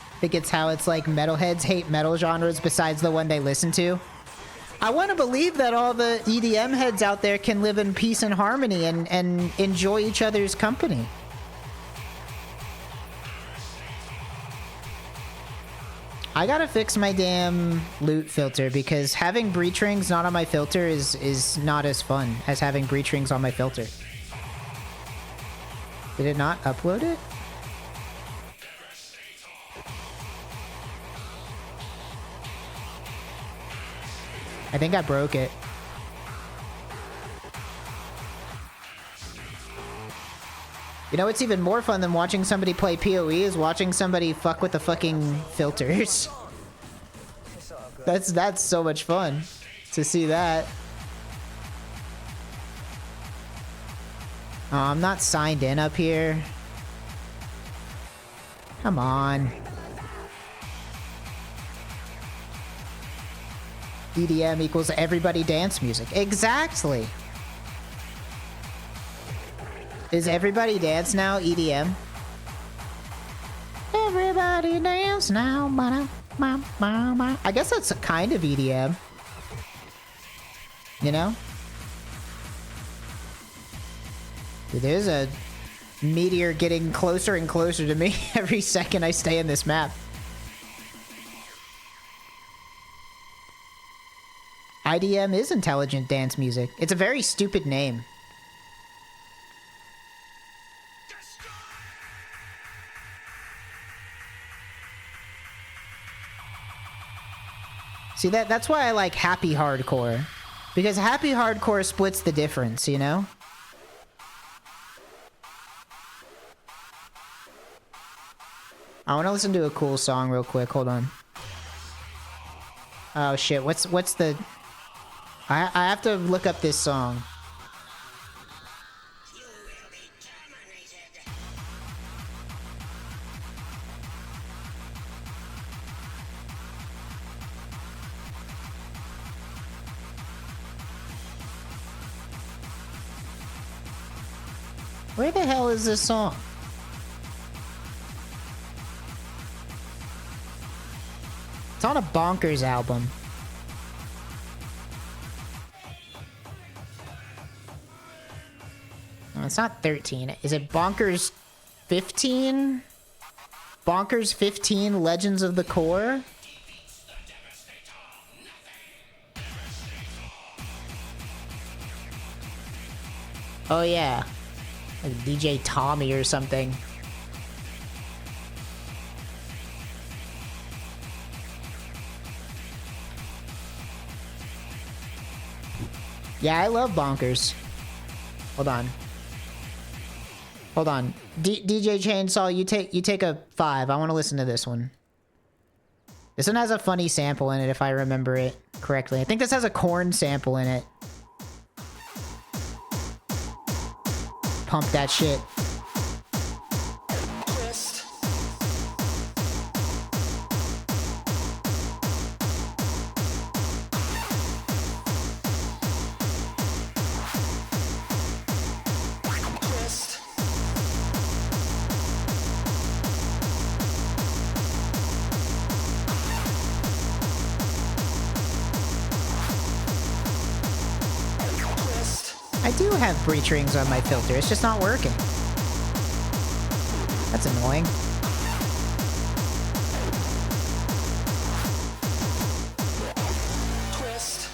I think it's how it's like metalheads hate metal genres besides the one they listen to. I want to believe that all the EDM heads out there can live in peace and harmony and enjoy each other's company. I gotta fix my damn loot filter because having breach rings not on my filter is not as fun as having breach rings on my filter. Did it not upload it? I think I broke it. You know what's even more fun than watching somebody play PoE is watching somebody fuck with the fucking filters. That's so much fun to see that. Oh, I'm not signed in up here. Come on. EDM equals everybody dance music. Exactly. Is everybody dance now EDM? Everybody dance now. I guess that's a kind of EDM. You know? Dude, there's a meteor getting closer and closer to me every second I stay in this map. IDM is intelligent dance music. It's a very stupid name. See, that's why I like happy hardcore. Because happy hardcore splits the difference, you know? I want to listen to a cool song real quick. Hold on. Oh shit, what's the... I have to look up this song. Where the hell is this song? It's on a Bonkers album. No, it's not 13. Is it Bonkers 15? Bonkers 15 Legends of the Core. Oh yeah, like DJ Tommy or something. Yeah, I love Bonkers. Hold on. Hold on. DJ Chainsaw, you take a 5. I want to listen to this one. This one has a funny sample in it, if I remember it correctly. I think this has a corn sample in it. Pump that shit. I do have breach rings on my filter, it's just not working. That's annoying. Twist.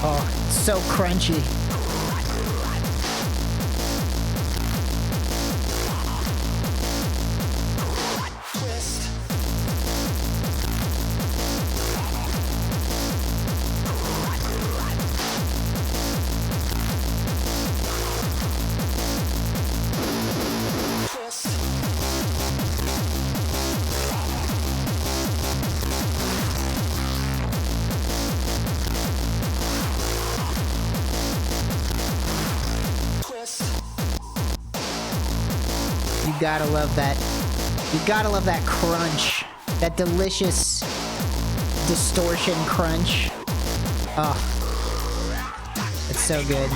Oh, it's so crunchy. You gotta love that. You gotta love that crunch. That delicious distortion crunch. Oh. It's so good.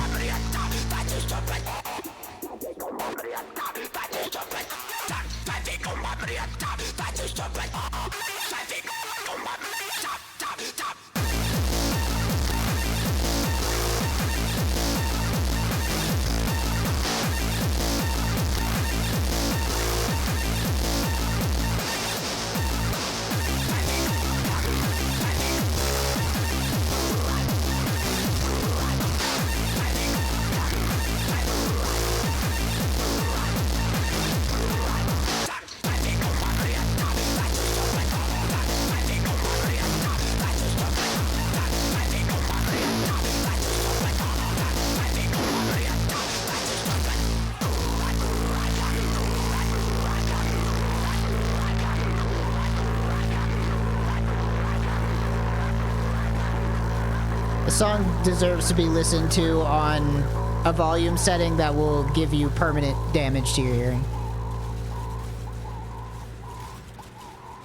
The song deserves to be listened to on a volume setting that will give you permanent damage to your hearing.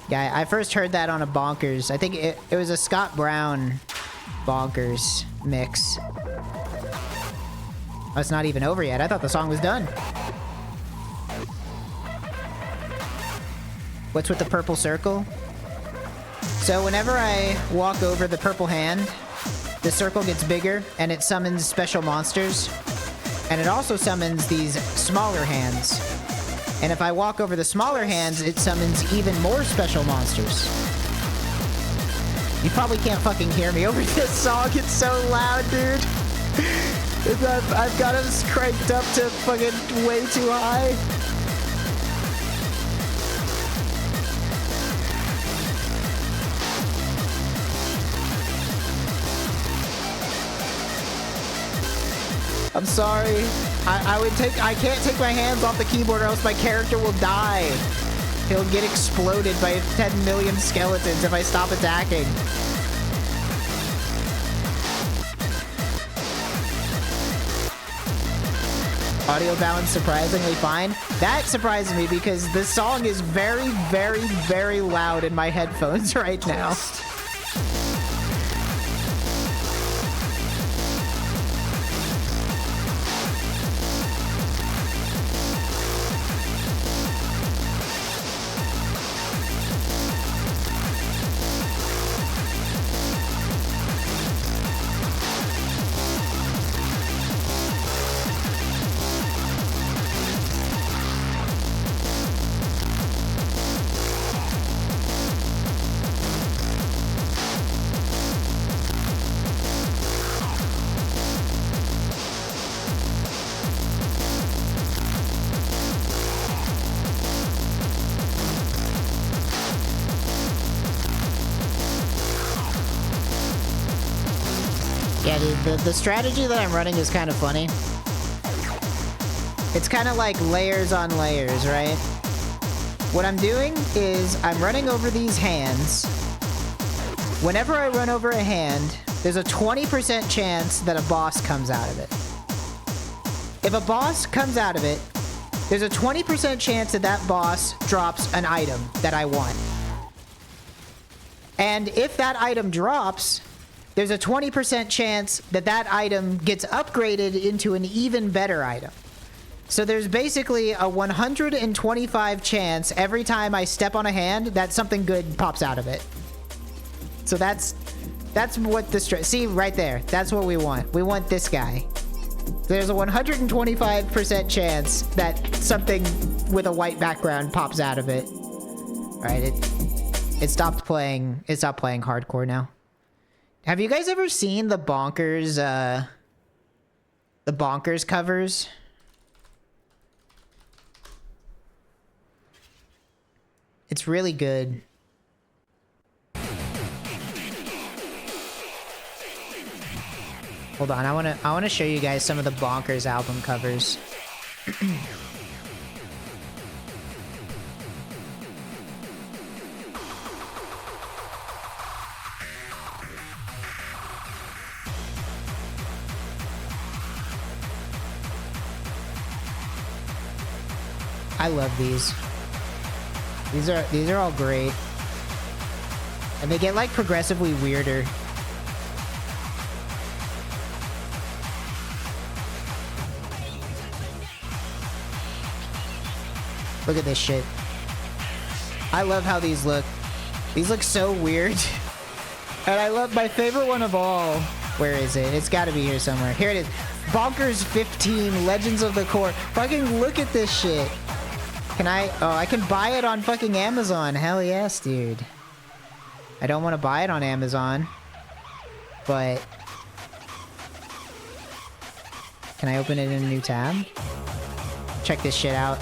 Yeah, I first heard that on a Bonkers. I think it was a Scott Brown Bonkers mix. Oh, it's not even over yet. I thought the song was done. What's with the purple circle? So whenever I walk over the purple hand, the circle gets bigger and it summons special monsters. And it also summons these smaller hands. And if I walk over the smaller hands, it summons even more special monsters. You probably can't fucking hear me over this song. It's so loud, dude. I've got us cranked up to fucking way too high. I'm sorry. I can't take my hands off the keyboard or else my character will die. He'll get exploded by 10 million skeletons if I stop attacking. Audio balance surprisingly fine. That surprised me because the song is very, very, very loud in my headphones right now. Yeah, the strategy that I'm running is kind of funny. It's kind of like layers on layers, right? What I'm doing is I'm running over these hands. Whenever I run over a hand, there's a 20% chance that a boss comes out of it. If a boss comes out of it, there's a 20% chance that that boss drops an item that I want. And if that item drops, there's a 20% chance that that item gets upgraded into an even better item. So there's basically a 125 chance every time I step on a hand that something good pops out of it. So that's what the see right there. That's what we want. We want this guy. There's a 125% chance that something with a white background pops out of it. All right, it stopped playing. It stopped playing hardcore now. Have you guys ever seen the Bonkers covers? It's really good. Hold on, I wanna show you guys some of the Bonkers album covers. I love these. These are all great. And they get like progressively weirder. Look at this shit. I love how these look. These look so weird. And I love my favorite one of all. Where is it? It's gotta be here somewhere. Here it is. Bonkers 15 Legends of the Core. Fucking look at this shit. Can I? Oh, I can buy it on fucking Amazon. Hell yes, dude. I don't want to buy it on Amazon. But... can I open it in a new tab? Check this shit out.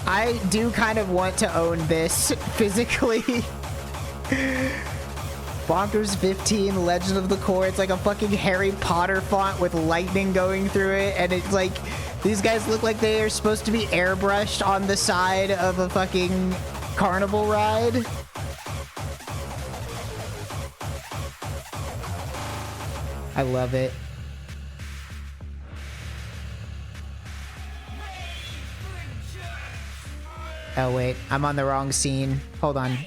I do kind of want to own this physically. Bonkers 15 Legend of the Core. It's like a fucking Harry Potter font with lightning going through it, and it's like these guys look like they are supposed to be airbrushed on the side of a fucking carnival ride. I love it. Oh wait, I'm on the wrong scene. Hold on.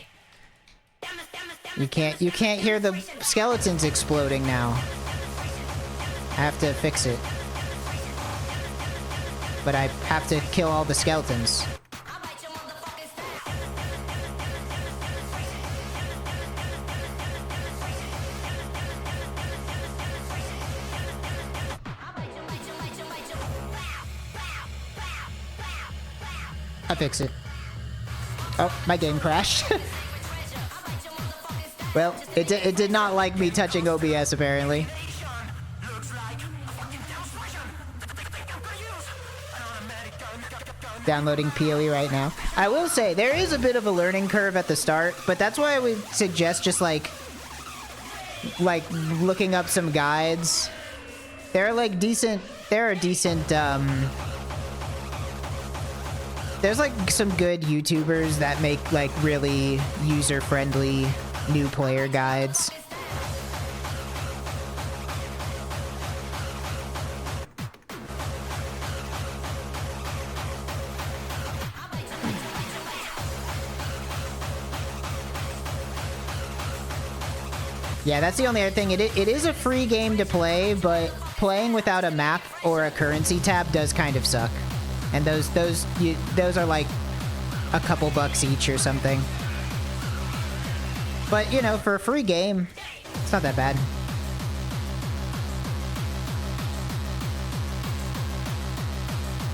You can't hear the skeletons exploding now. I have to fix it. But I have to kill all the skeletons. I fix it. Oh, my game crashed. Well, it did not like me touching OBS, apparently. Downloading PoE right now. I will say, there is a bit of a learning curve at the start, but that's why I would suggest just, like looking up some guides. There are, decent, there's, some good YouTubers that make, really user-friendly new player guides. Yeah, that's the only other thing. It is a free game to play, but playing without a map or a currency tab does kind of suck. And those are like a couple bucks each or something. But, you know, for a free game, it's not that bad.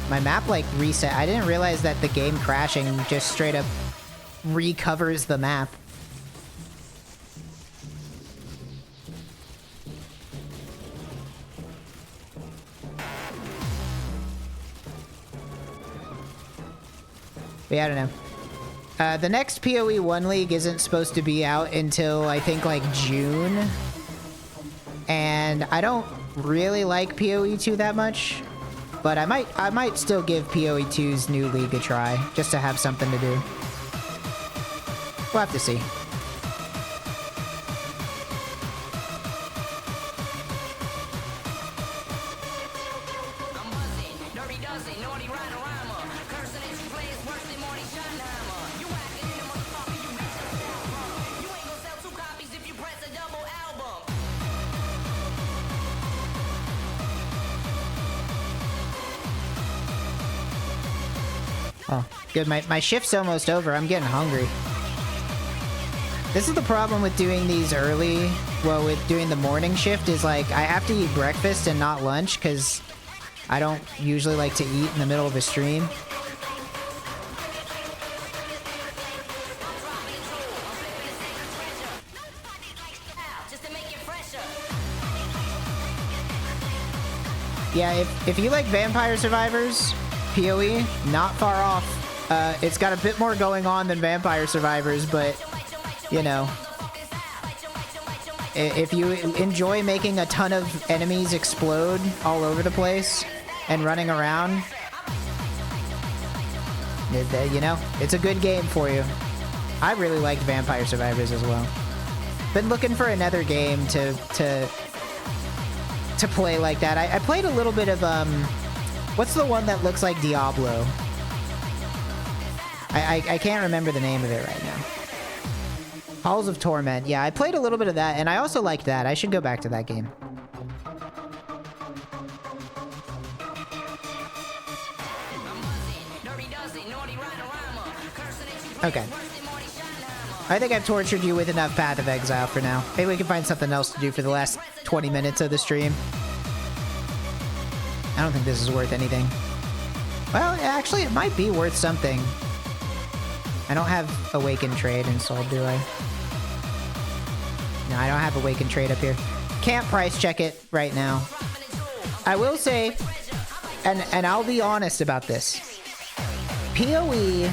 My map, reset. I didn't realize that the game crashing just straight up recovers the map. But yeah, I don't know. The next PoE 1 League isn't supposed to be out until, I think, like, June. And I don't really like PoE 2 that much. But I might still give PoE 2's new league a try, just to have something to do. We'll have to see. Oh, good. My shift's almost over. I'm getting hungry. This is the problem with doing these early. Well, with doing the morning shift is like I have to eat breakfast and not lunch because I don't usually like to eat in the middle of a stream. Yeah, if you like Vampire Survivors, PoE, not far off. It's got a bit more going on than Vampire Survivors, but, you know, if you enjoy making a ton of enemies explode all over the place and running around, you know, it's a good game for you. I really liked Vampire Survivors as well. Been looking for another game to play like that. I played a little bit of, what's the one that looks like Diablo? I can't remember the name of it right now. Halls of Torment. Yeah, I played a little bit of that, and I also liked that. I should go back to that game. Okay. I think I've tortured you with enough Path of Exile for now. Maybe we can find something else to do for the last 20 minutes of the stream. I don't think this is worth anything. Well, actually, it might be worth something. I don't have Awaken Trade installed, do I? No, I don't have Awaken Trade up here. Can't price check it right now. I will say, and I'll be honest about this. PoE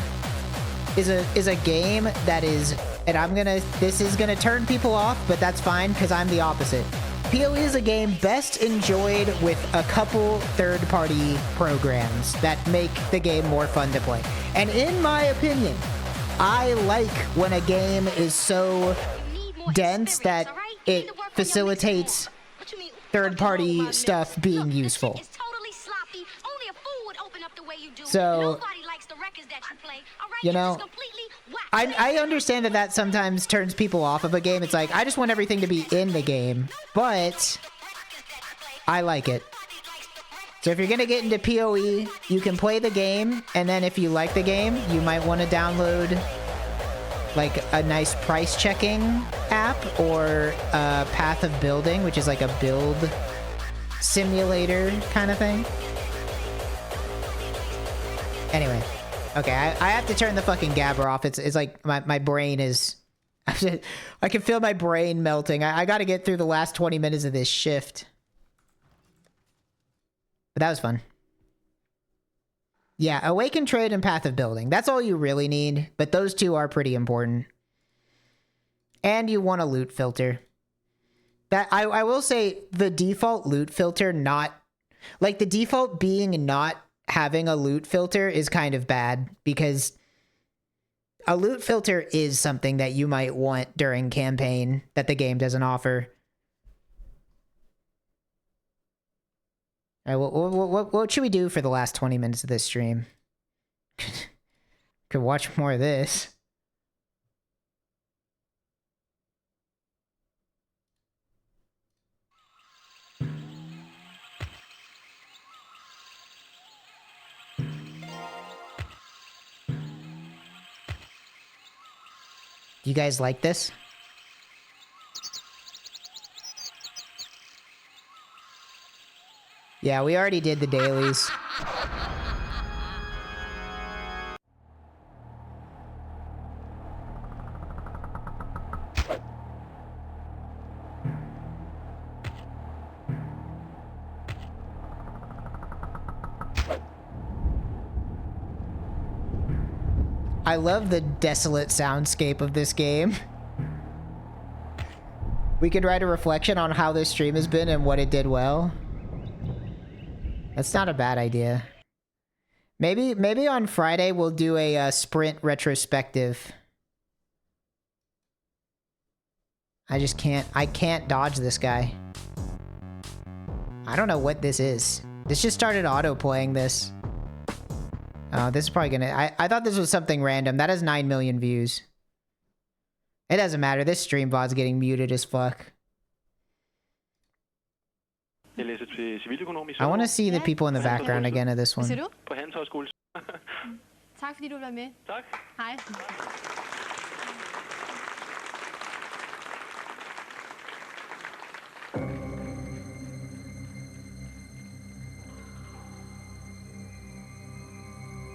is a game that is, and this is gonna turn people off, but that's fine because I'm the opposite. PoE is a game best enjoyed with a couple third-party programs that make the game more fun to play. And in my opinion, I like when a game is so dense that it facilitates third-party stuff being useful. So, you know, I understand that sometimes turns people off of a game. It's like, I just want everything to be in the game, but I like it. So if you're going to get into PoE, you can play the game, and then if you like the game, you might want to download like a nice price checking app or Path of Building, which is like a build simulator kind of thing. Anyway, okay, I have to turn the fucking gabber off. It's like my brain is... I can feel my brain melting. I got to get through the last 20 minutes of this shift. But that was fun. Yeah, Awaken Trade and Path of Building. That's all you really need, but those two are pretty important. And you want a loot filter. That I will say the default loot filter like the default being not having a loot filter is kind of bad because a loot filter is something that you might want during campaign that the game doesn't offer. All right, what should we do for the last 20 minutes of this stream? Could watch more of this. You guys like this? Yeah, we already did the dailies. I love the desolate soundscape of this game. We could write a reflection on how this stream has been and what it did well. That's not a bad idea. Maybe on Friday we'll do a sprint retrospective. I can't dodge this guy. I don't know what this is. This just started auto-playing this. Oh, this is probably gonna... I thought this was something random. That has 9 million views. It doesn't matter. This stream VOD's getting muted as fuck. I want to see the people in the background again of this one. Hvad siger du? Tak fordi du vil være med. Tak. Hej.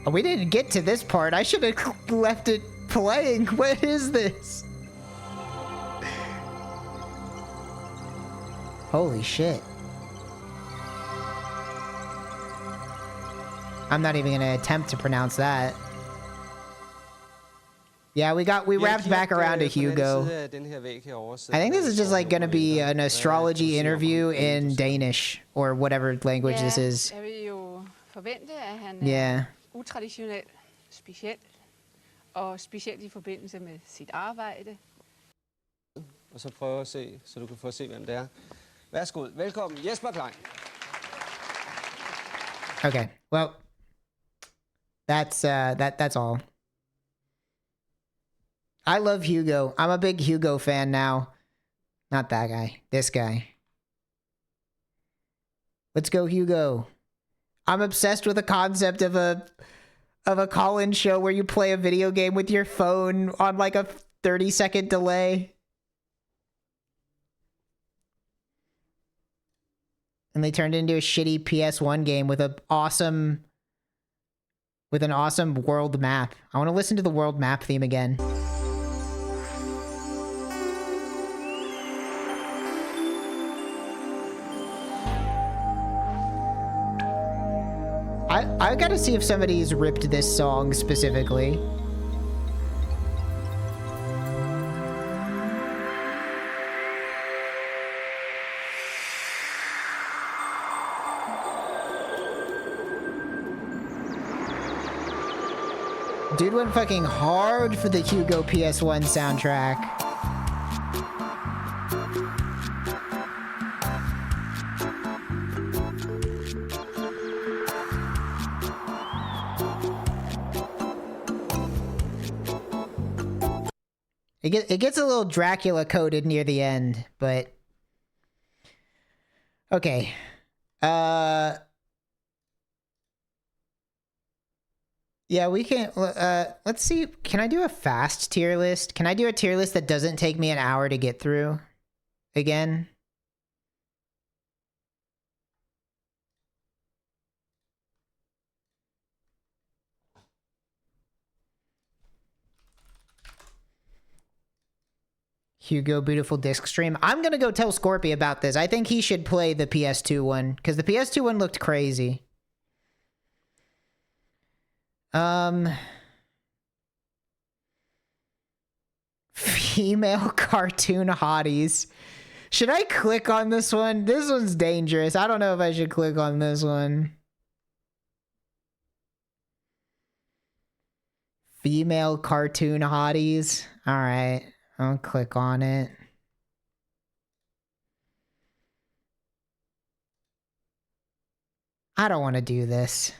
Oh, we didn't get to this part. I should have left it playing. What is this? Holy shit. I'm not even gonna attempt to pronounce that. Yeah, we wrapped back around to Hugo. I think this is just like gonna be an astrology interview in Danish or whatever language this is. Jeg vil jo forvente, at han Yeah. utraditionel, speciel, og specielt i forbindelse med sit arbejde. Og så prøve at se, så du kan få at se, hvem det er. Værsgo, velkommen, Jesper Klein. Okay, well, that's all. I love Hugo. I'm a big Hugo fan now. Not that guy. This guy. Let's go, Hugo. I'm obsessed with the concept of a call-in show where you play a video game with your phone on like a 30-second delay. And they turned it into a shitty PS1 game with an awesome world map. I want to listen to the world map theme again. I gotta see if somebody's ripped this song specifically. Dude went fucking hard for the Hugo PS1 soundtrack. It gets a little Dracula coded near the end, but okay. Yeah, we can let's see. Can I do a fast tier list? Can I do a tier list that doesn't take me an hour to get through again? Hugo, beautiful disc stream. I'm gonna go tell Scorpy about this. I think he should play the PS2 one, because the PS2 one looked crazy. Female cartoon hotties. Should I click on this one? This one's dangerous. I don't know if I should click on this one. Female cartoon hotties. All right. I'll click on it. I don't want to do this.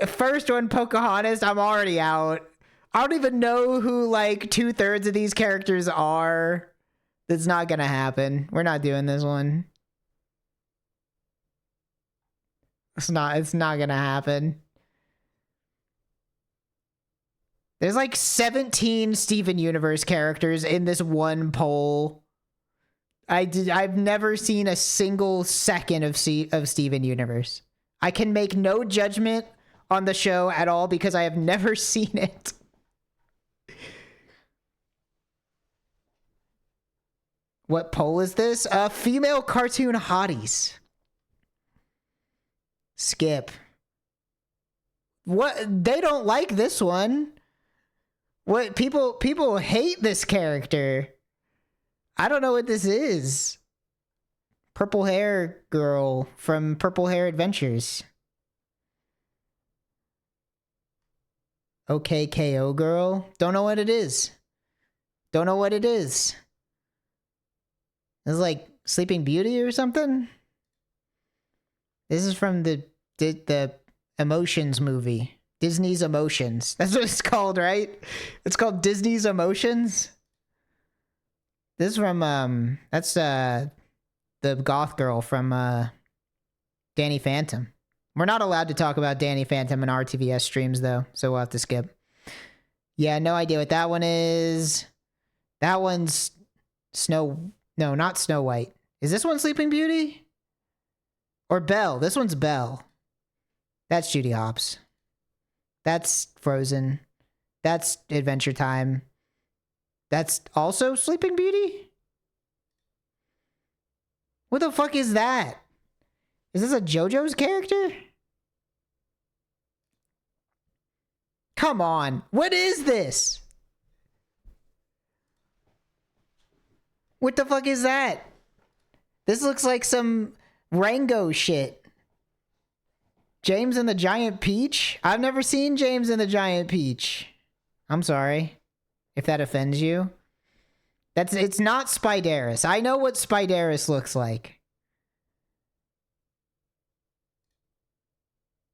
First one, Pocahontas, I'm already out. I don't even know who like 2/3 of these characters are. That's not gonna happen. We're not doing this one. It's not gonna happen. There's like 17 Steven Universe characters in this one poll. I've never seen a single second of Steven Universe. I can make no judgment on the show at all because I have never seen it. What poll is this? Female cartoon hotties. Skip. What? They don't like this one. What? People hate this character. I don't know what this is. Purple hair girl from Purple Hair Adventures. Okay, KO girl. Don't know what it is. Don't know what it is. It's like Sleeping Beauty or something. This is from the Emotions movie. Disney's Emotions. That's what it's called, right? It's called Disney's Emotions. This is from that's the goth girl from Danny Phantom. We're not allowed to talk about Danny Phantom in RTVS streams though, so we'll have to skip. Yeah, no idea what that one is. That one's no, not Snow White. Is this one Sleeping Beauty? Or Belle? This one's Belle. That's Judy Hopps. That's Frozen. That's Adventure Time. That's also Sleeping Beauty? What the fuck is that? Is this a JoJo's character? Come on. What is this? What the fuck is that? This looks like some Rango shit. James and the Giant Peach? I've never seen James and the Giant Peach. I'm sorry if that offends you. It's not Spideris. I know what Spideris looks like.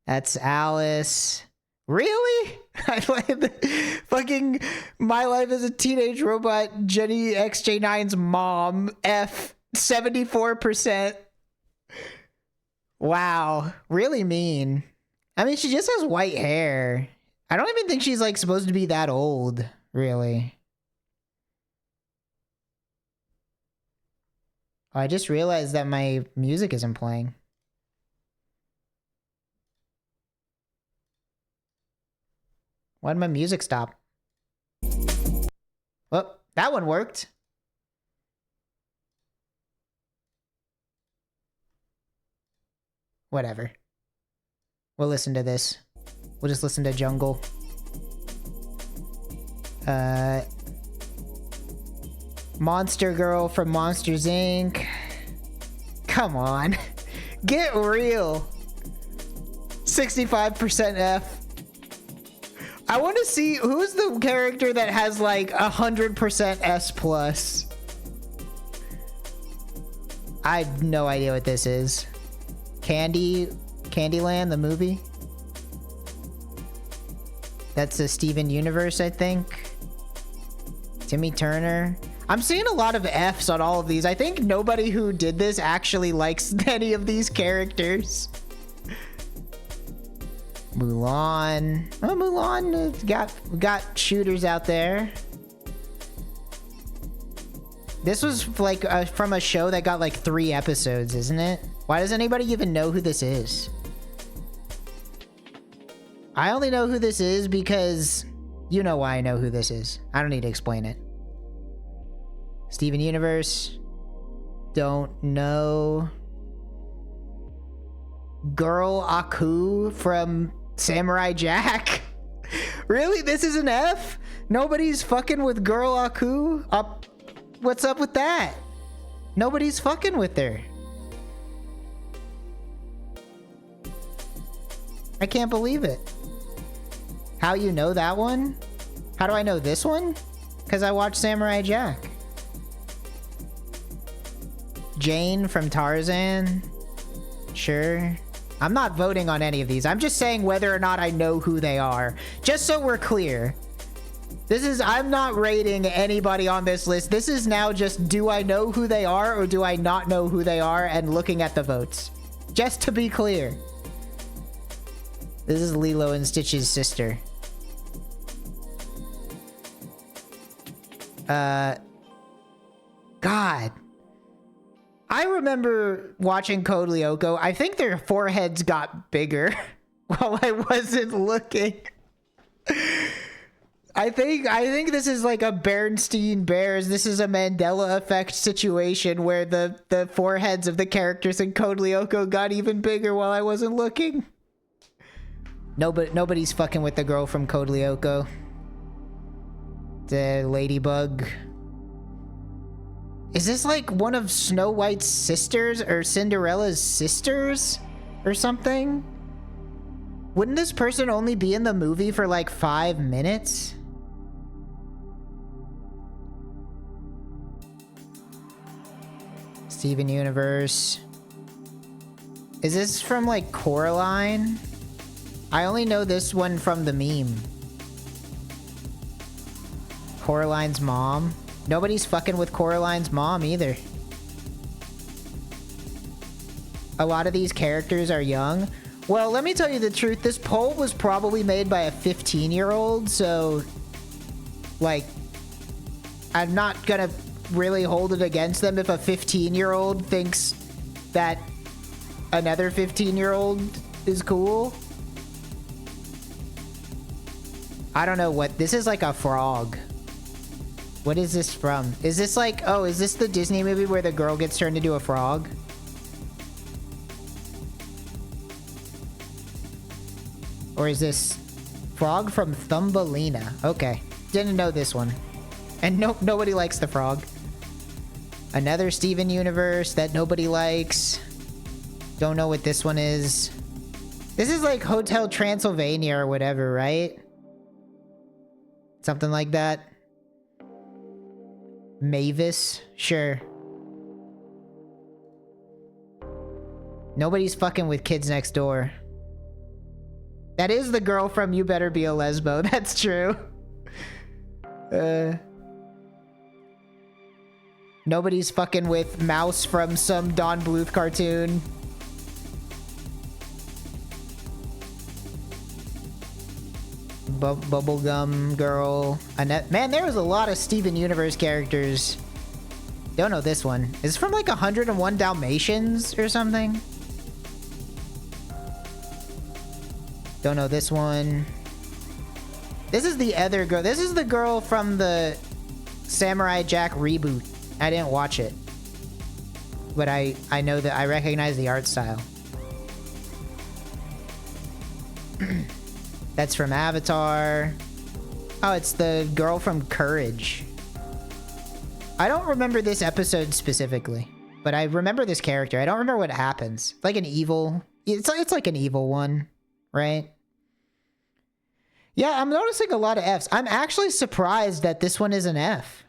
That's Alice. Really? I played the fucking My Life as a Teenage Robot Jenny XJ9's mom. F 74%. Wow. Really mean. I mean, she just has white hair. I don't even think she's like supposed to be that old, really. Oh, I just realized that my music isn't playing. Why did my music stop? Oh, that one worked. Whatever. We'll listen to this. We'll just listen to Jungle. Monster Girl from Monsters Inc. Come on. Get real. 65% F. I want to see who's the character that has like 100% S plus. I have no idea what this is. Candyland, the movie. That's a Steven Universe, I think. Timmy Turner. I'm seeing a lot of Fs on all of these. I think nobody who did this actually likes any of these characters. Mulan. Oh, Mulan got shooters out there. This was like from a show that got like 3 episodes, isn't it? Why does anybody even know who this is? I only know who this is because you know why I know who this is. I don't need to explain it. Steven Universe. Don't know. Girl Aku from Samurai Jack. Really? This is an F? Nobody's fucking with Girl Aku? What's up with that? Nobody's fucking with her. I can't believe it. How you know that one? How do I know this one? Because I watched Samurai Jack. Jane from Tarzan. Sure. I'm not voting on any of these. I'm just saying whether or not I know who they are. Just so we're clear. I'm not rating anybody on this list. This is now just, do I know who they are or do I not know who they are, and looking at the votes. Just to be clear. This is Lilo and Stitch's sister. God. I remember watching Code Lyoko. I think their foreheads got bigger while I wasn't looking. I think this is like a Bernstein Bears. This is a Mandela effect situation where the foreheads of the characters in Code Lyoko got even bigger while I wasn't looking. Nobody's fucking with the girl from Code Lyoko. The ladybug. Is this like one of Snow White's sisters or Cinderella's sisters or something? Wouldn't this person only be in the movie for like 5 minutes? Steven Universe. Is this from like Coraline? I only know this one from the meme. Coraline's mom. Nobody's fucking with Coraline's mom either. A lot of these characters are young. Well, let me tell you the truth. This poll was probably made by a 15-year-old, so like I'm not gonna really hold it against them if a 15-year-old thinks that another 15-year-old is cool. I don't know what this is. Like a frog. What is this from? Is this like, oh, is this the Disney movie where the girl gets turned into a frog? Or is this Frog from Thumbelina? Okay, didn't know this one. And nobody likes the frog. Another Steven Universe that nobody likes. Don't know what this one is. This is like Hotel Transylvania or whatever, right? Something like that. Mavis? Sure. Nobody's fucking with Kids Next Door. That is the girl from You Better Be a Lesbo. That's true. Nobody's fucking with Mouse from some Don Bluth cartoon. Bubblegum girl. Annette. Man, there was a lot of Steven Universe characters. Don't know this one. Is this from like 101 Dalmatians or something? Don't know this one. This is the other girl. This is the girl from the Samurai Jack reboot. I didn't watch it. But I know that I recognize the art style. That's from Avatar. Oh, it's the girl from Courage. I don't remember this episode specifically, but I remember this character. I don't remember what happens. Like an evil... It's like an evil one, right? Yeah, I'm noticing a lot of Fs. I'm actually surprised that this one is an F.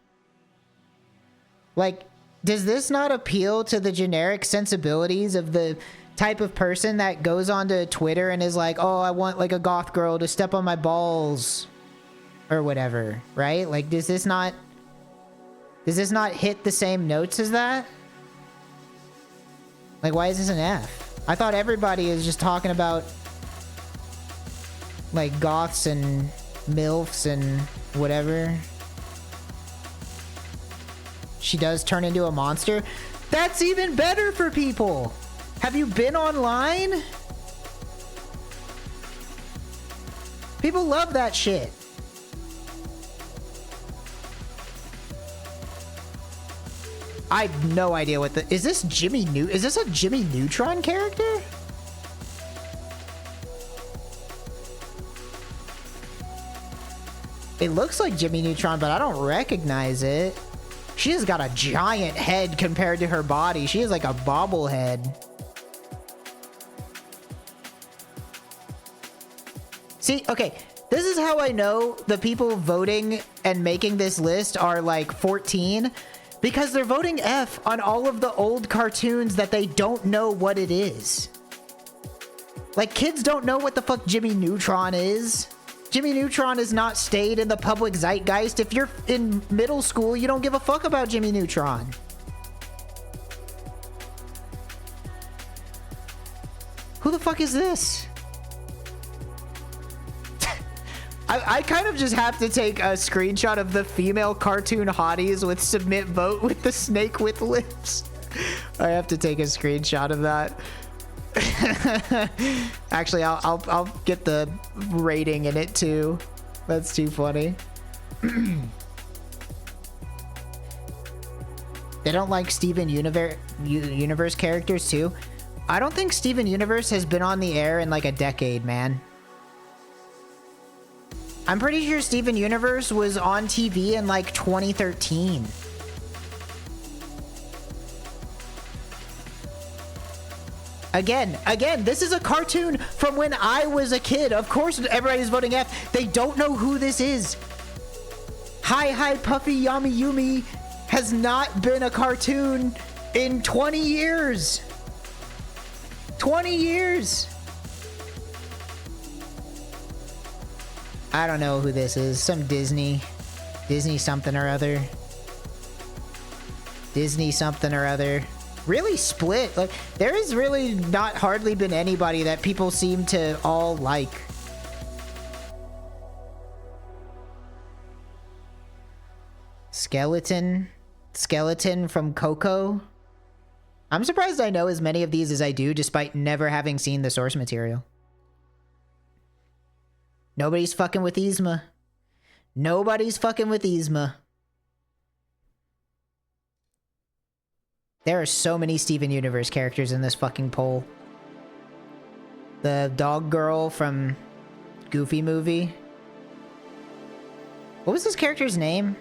Like, does this not appeal to the generic sensibilities of the type of person that goes onto Twitter and is like, oh, I want like a goth girl to step on my balls or whatever, right? Like, does this not hit the same notes as that? Like, why is this an F? I thought everybody is just talking about like goths and MILFs and whatever. She does turn into a monster. That's even better for people. Have you been online? People love that shit. I have no idea what is this Jimmy is this a Jimmy Neutron character? It looks like Jimmy Neutron, but I don't recognize it. She has got a giant head compared to her body. She is like a bobblehead. See, okay, this is how I know the people voting and making this list are like 14, because they're voting F on all of the old cartoons that they don't know what it is. Like, kids don't know what the fuck Jimmy Neutron is. Jimmy Neutron has not stayed in the public zeitgeist. If you're in middle school, you don't give a fuck about Jimmy Neutron. Who the fuck is this? I kind of just have to take a screenshot of the female cartoon hotties with submit vote with the snake with lips. I have to take a screenshot of that. Actually, I'll get the rating in it too. That's too funny. They don't like Steven Universe characters too. I don't think Steven Universe has been on the air in like a decade, man. I'm pretty sure Steven Universe was on TV in like 2013. Again, this is a cartoon from when I was a kid. Of course, everybody's voting F. They don't know who this is. Hi Puffy Yami Yumi has not been a cartoon in 20 years. 20 years. I don't know who this is. Some Disney something or other. Disney something or other. Really split. Like, there has really not hardly been anybody that people seem to all like. Skeleton from Coco. I'm surprised I know as many of these as I do, despite never having seen the source material. Nobody's fucking with Yzma. Nobody's fucking with Yzma. There are so many Steven Universe characters in this fucking poll. The dog girl from Goofy movie. What was this character's name?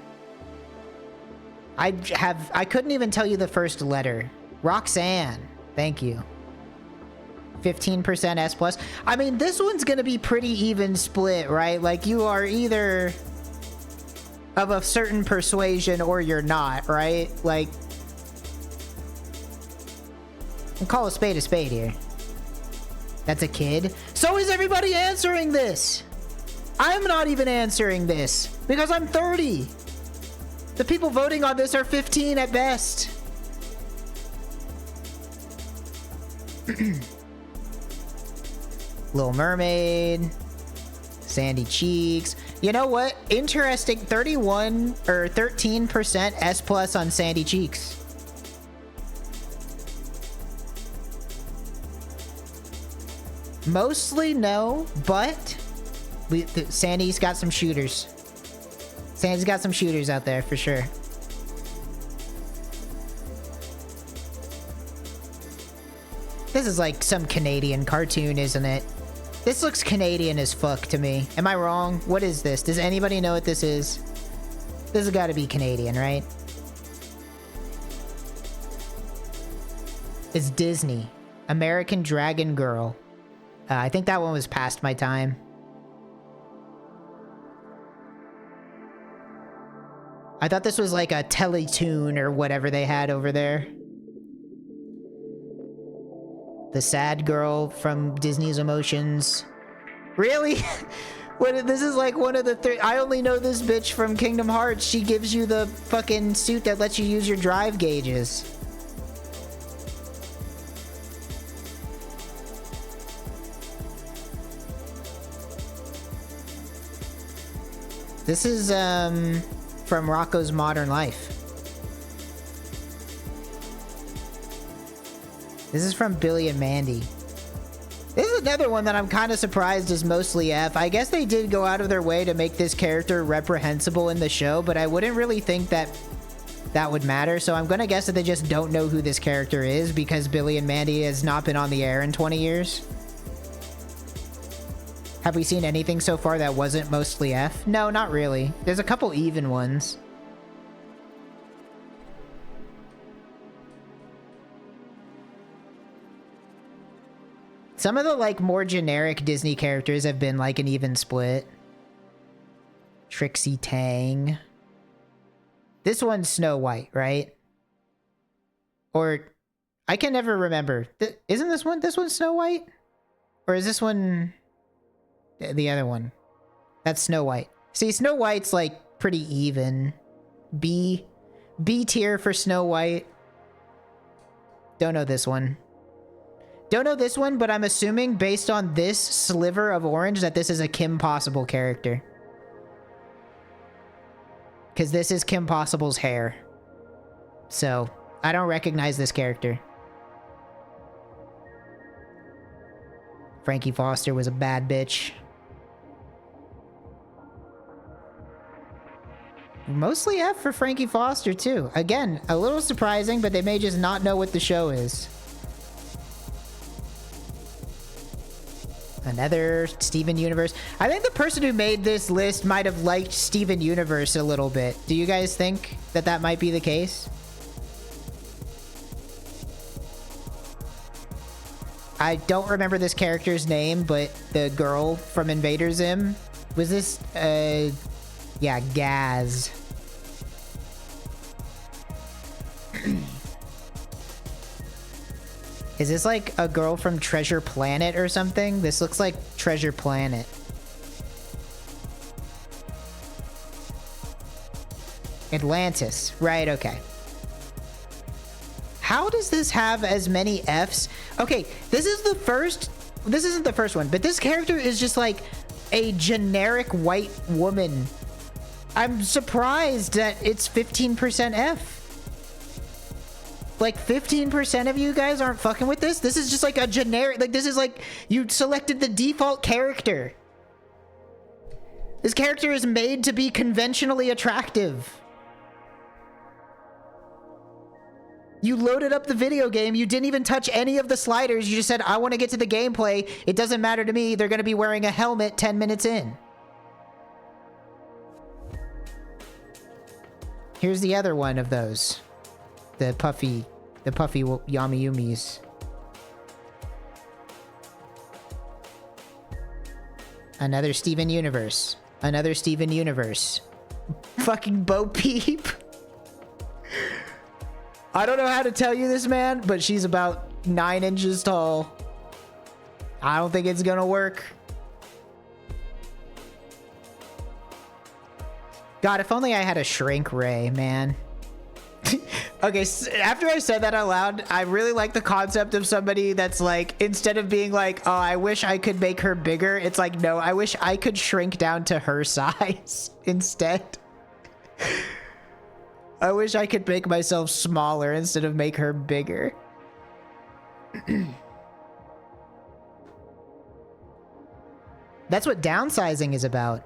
I couldn't even tell you the first letter. Roxanne. Thank you. 15% S+. I mean, this one's gonna be pretty even split, right? Like, you are either of a certain persuasion or you're not, right? Like, we'll call a spade here. That's a kid. So is everybody answering this? I'm not even answering this because I'm 30. The people voting on this are 15 at best. Little Mermaid. Sandy Cheeks. You know what? Interesting. 31 or 13% S+ on Sandy Cheeks. Mostly no, but Sandy's got some shooters. Sandy's got some shooters out there for sure. This is like some Canadian cartoon, isn't it? This looks Canadian as fuck to me. Am I wrong? What is this? Does anybody know what this is? This has got to be Canadian, right? It's Disney. American Dragon Girl. I think that one was past my time. I thought this was like a Teletoon or whatever they had over there. The sad girl from Disney's Emotions. Really? This is like one of the three. I only know this bitch from Kingdom Hearts. She gives you the fucking suit that lets you use your drive gauges. This is from Rocco's Modern Life. This is from Billy and Mandy. This is another one that I'm kind of surprised is mostly F. I guess they did go out of their way to make this character reprehensible in the show, but I wouldn't really think that would matter. So I'm gonna guess that they just don't know who this character is because Billy and Mandy has not been on the air in 20 years. Have we seen anything so far that wasn't mostly F? No, not really. There's a couple even ones. Some of the like more generic Disney characters have been like an even split. Trixie Tang. This one's Snow White, right? Or I can never remember. Isn't this one's Snow White? Or is this one the other one? That's Snow White. See, Snow White's like pretty even. B tier for Snow White. Don't know this one. Don't know this one, but I'm assuming based on this sliver of orange that this is a Kim Possible character. Because this is Kim Possible's hair. So, I don't recognize this character. Frankie Foster was a bad bitch. Mostly F for Frankie Foster, too. Again, a little surprising, but they may just not know what the show is. Another Steven Universe. I think the person who made this list might have liked Steven Universe a little bit. Do you guys think that that might be the case? I don't remember this character's name, but the girl from Invader Zim. Was this, yeah, Gaz. Is this like a girl from Treasure Planet or something? This looks like Treasure Planet. Atlantis. Right, okay. How does this have as many Fs? Okay, this is the first... This isn't the first one, but this character is just like a generic white woman. I'm surprised that it's 15% F. Like 15% of you guys aren't fucking with this? This is just like a generic, like this is like you selected the default character. This character is made to be conventionally attractive. You loaded up the video game, you didn't even touch any of the sliders, you just said, I want to get to the gameplay, it doesn't matter to me, they're going to be wearing a helmet 10 minutes in. Here's the other one of those. The puffy Yami Yumis. Another Steven Universe. Another Steven Universe. Fucking Bo Peep. I don't know how to tell you this, man, but she's about 9 inches tall. I don't think it's gonna work. God, if only I had a shrink ray, man. Okay, so after I said that out loud, I really like the concept of somebody that's like, instead of being like, oh, I wish I could make her bigger, it's like, no, I wish I could shrink down to her size instead. I wish I could make myself smaller instead of make her bigger. That's what downsizing is about.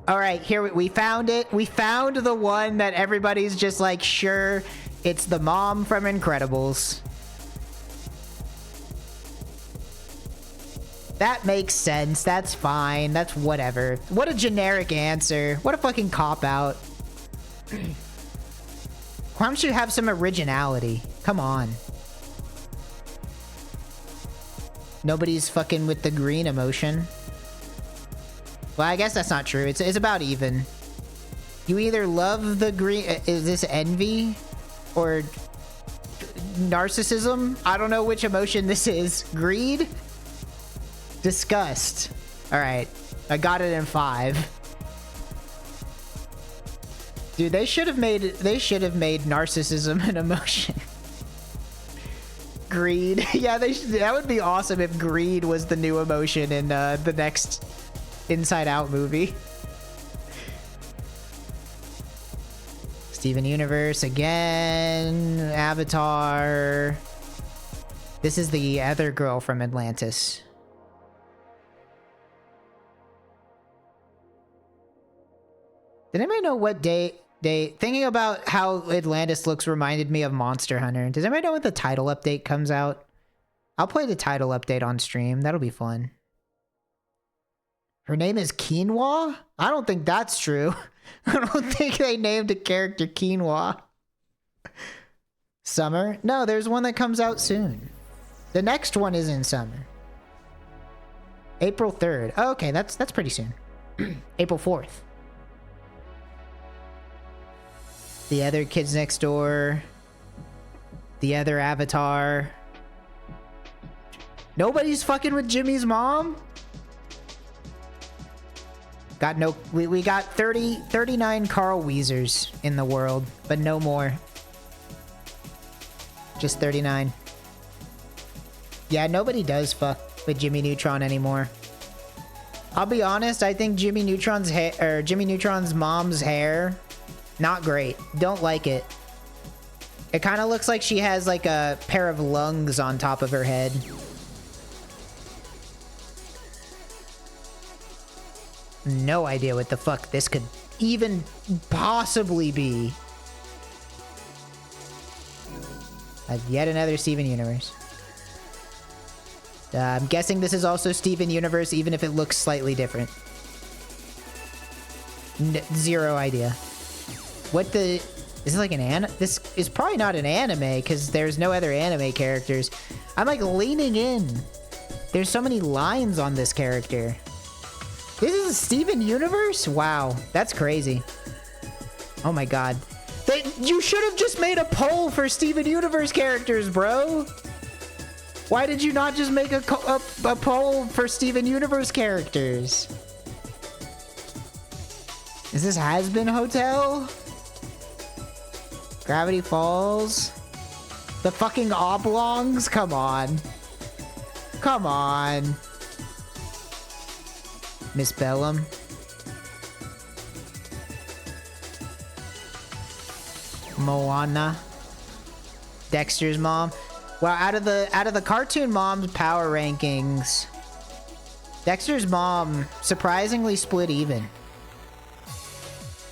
All right, here we found it. We found the one that everybody's just like, sure, it's the mom from Incredibles. That makes sense. That's fine. That's whatever. What a generic answer. What a fucking cop-out. Why don't you have some originality? Come on. Nobody's fucking with the green emotion. Well, I guess that's not true. It's about even. You either love the green... Is this envy? Or narcissism? I don't know which emotion this is. Greed? Disgust. Alright. I got it in 5. Dude, they should have made narcissism an emotion. Greed. Yeah, that would be awesome if greed was the new emotion in the next Inside Out movie. Steven Universe again. Avatar. This is the other girl from Atlantis. Did anybody know what day... Thinking about how Atlantis looks reminded me of Monster Hunter. Does anybody know when the title update comes out? I'll play the title update on stream. That'll be fun. Her name is Quinoa? I don't think that's true. I don't think they named a character Quinoa. Summer? No, there's one that comes out soon. The next one is in summer. April 3rd. Oh, okay, that's pretty soon. April 4th. The other kids next door. The other Avatar. Nobody's fucking with Jimmy's mom? Got no... We got 39 Carl Weezers in the world, but no more. Just 39. Yeah, nobody does fuck with Jimmy Neutron anymore. I'll be honest, I think Jimmy Neutron's mom's hair, not great. Don't like it. It kind of looks like she has like a pair of lungs on top of her head. No idea what the fuck this could even possibly be. Yet another Steven Universe. I'm guessing this is also Steven Universe, even if it looks slightly different. Zero idea. What the... Is it like an anime? This is probably not an anime, because there's no other anime characters. I'm like leaning in. There's so many lines on this character. This is a Steven Universe? Wow, that's crazy. Oh my god. You should have just made a poll for Steven Universe characters, bro. Why did you not just make a poll for Steven Universe characters? Is this Has-Been Hotel? Gravity Falls? The fucking Oblongs? Come on. Come on. Miss Bellum. Moana. Dexter's mom. Wow, out of the cartoon mom's power rankings, Dexter's mom surprisingly split even.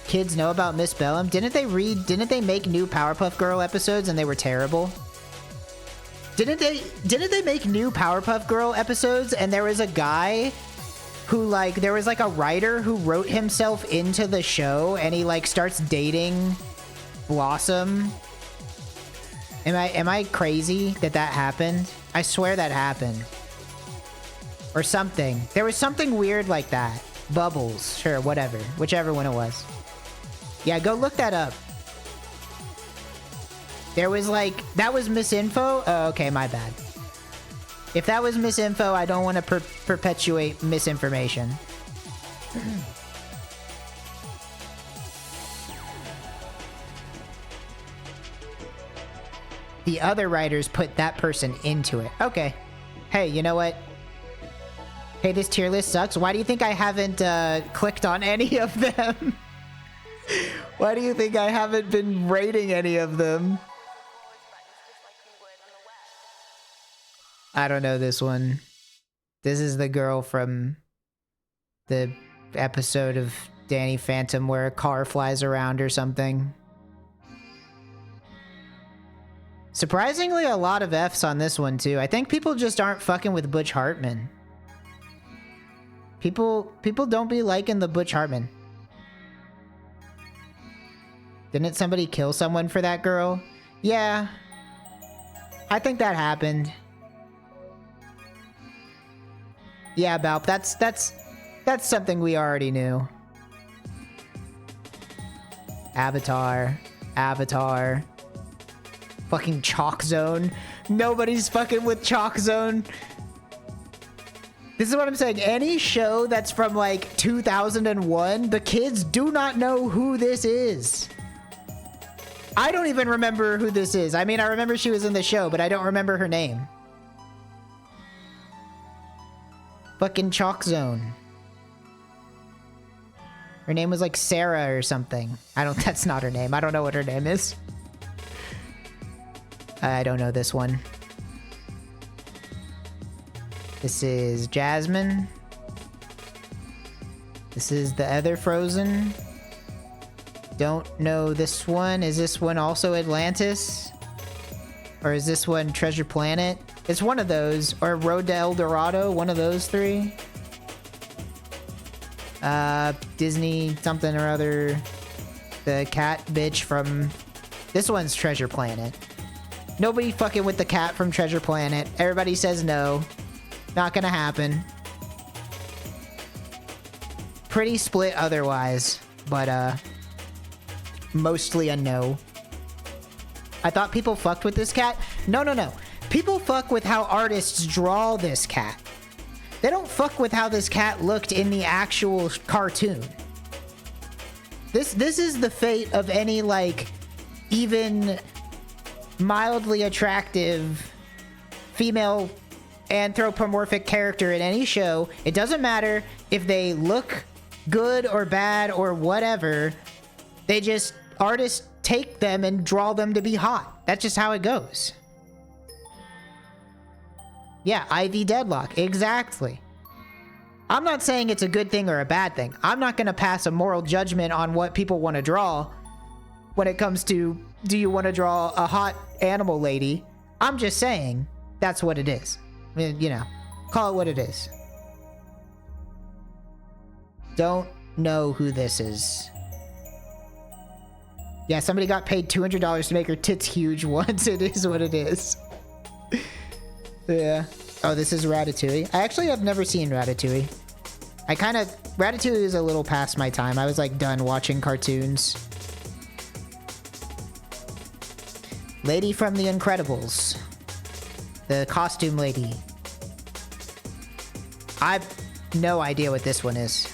Kids know about Miss Bellum. Didn't they make new Powerpuff Girl episodes and they were terrible? Didn't they make new Powerpuff Girl episodes and there was a guy who there was a writer who wrote himself into the show and he starts dating Blossom? Am I crazy that happened? I swear that happened. Or something. There was something weird like that. Bubbles. Sure, whatever. Whichever one it was. Yeah, go look that up. There was that was misinfo? Oh, okay, my bad. If that was misinfo, I don't want to perpetuate misinformation. The other writers put that person into it. Okay. Hey, you know what? Hey, this tier list sucks. Why do you think I haven't clicked on any of them? Why do you think I haven't been rating any of them? I don't know this one. This is the girl from the episode of Danny Phantom where a car flies around or something. Surprisingly, a lot of Fs on this one, too. I think people just aren't fucking with Butch Hartman. People don't be liking the Butch Hartman. Didn't somebody kill someone for that girl? Yeah. I think that happened. Yeah, Balp, that's something we already knew. Avatar. Fucking Chalk Zone. Nobody's fucking with Chalk Zone. This is what I'm saying. Any show that's from 2001, the kids do not know who this is. I don't even remember who this is. I mean, I remember she was in the show, but I don't remember her name. Fucking Chalk Zone. Her name was Sarah or something. That's not her name. I don't know what her name is. I don't know this one. This is Jasmine. This is the other Frozen. Don't know this one. Is this one also Atlantis? Or is this one Treasure Planet? It's one of those. Or Road to El Dorado. One of those three. Disney something or other. The cat bitch from... This one's Treasure Planet. Nobody fucking with the cat from Treasure Planet. Everybody says no. Not gonna happen. Pretty split otherwise. But, mostly a no. I thought people fucked with this cat. No. People fuck with how artists draw this cat. They don't fuck with how this cat looked in the actual cartoon. This is the fate of any, even mildly attractive female anthropomorphic character in any show. It doesn't matter if they look good or bad or whatever. Artists take them and draw them to be hot. That's just how it goes. Yeah, Ivy Deadlock. Exactly. I'm not saying it's a good thing or a bad thing. I'm not going to pass a moral judgment on what people want to draw when it comes to, do you want to draw a hot animal lady? I'm just saying that's what it is. I mean, Call it what it is. Don't know who this is. Yeah, somebody got paid $200 to make her tits huge once. It is what it is. Yeah. Oh, this is Ratatouille. I actually have never seen Ratatouille. Ratatouille is a little past my time. I was like done watching cartoons. Lady from The Incredibles. The costume lady. I've no idea what this one is.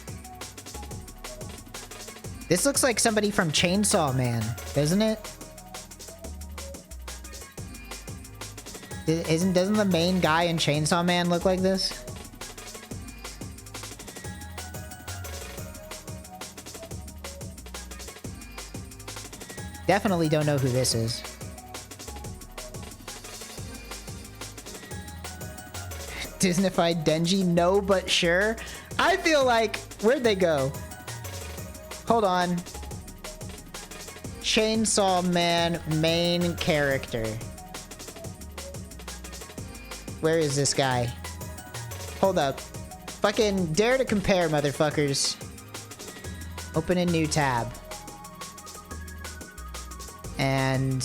This looks like somebody from Chainsaw Man, doesn't it? Doesn't the main guy in Chainsaw Man look like this? Definitely don't know who this is. Disneyfied Denji? No, but sure. I feel like... Where'd they go? Hold on. Chainsaw Man main character. Where is this guy? Hold up. Fucking dare to compare, motherfuckers. Open a new tab. And...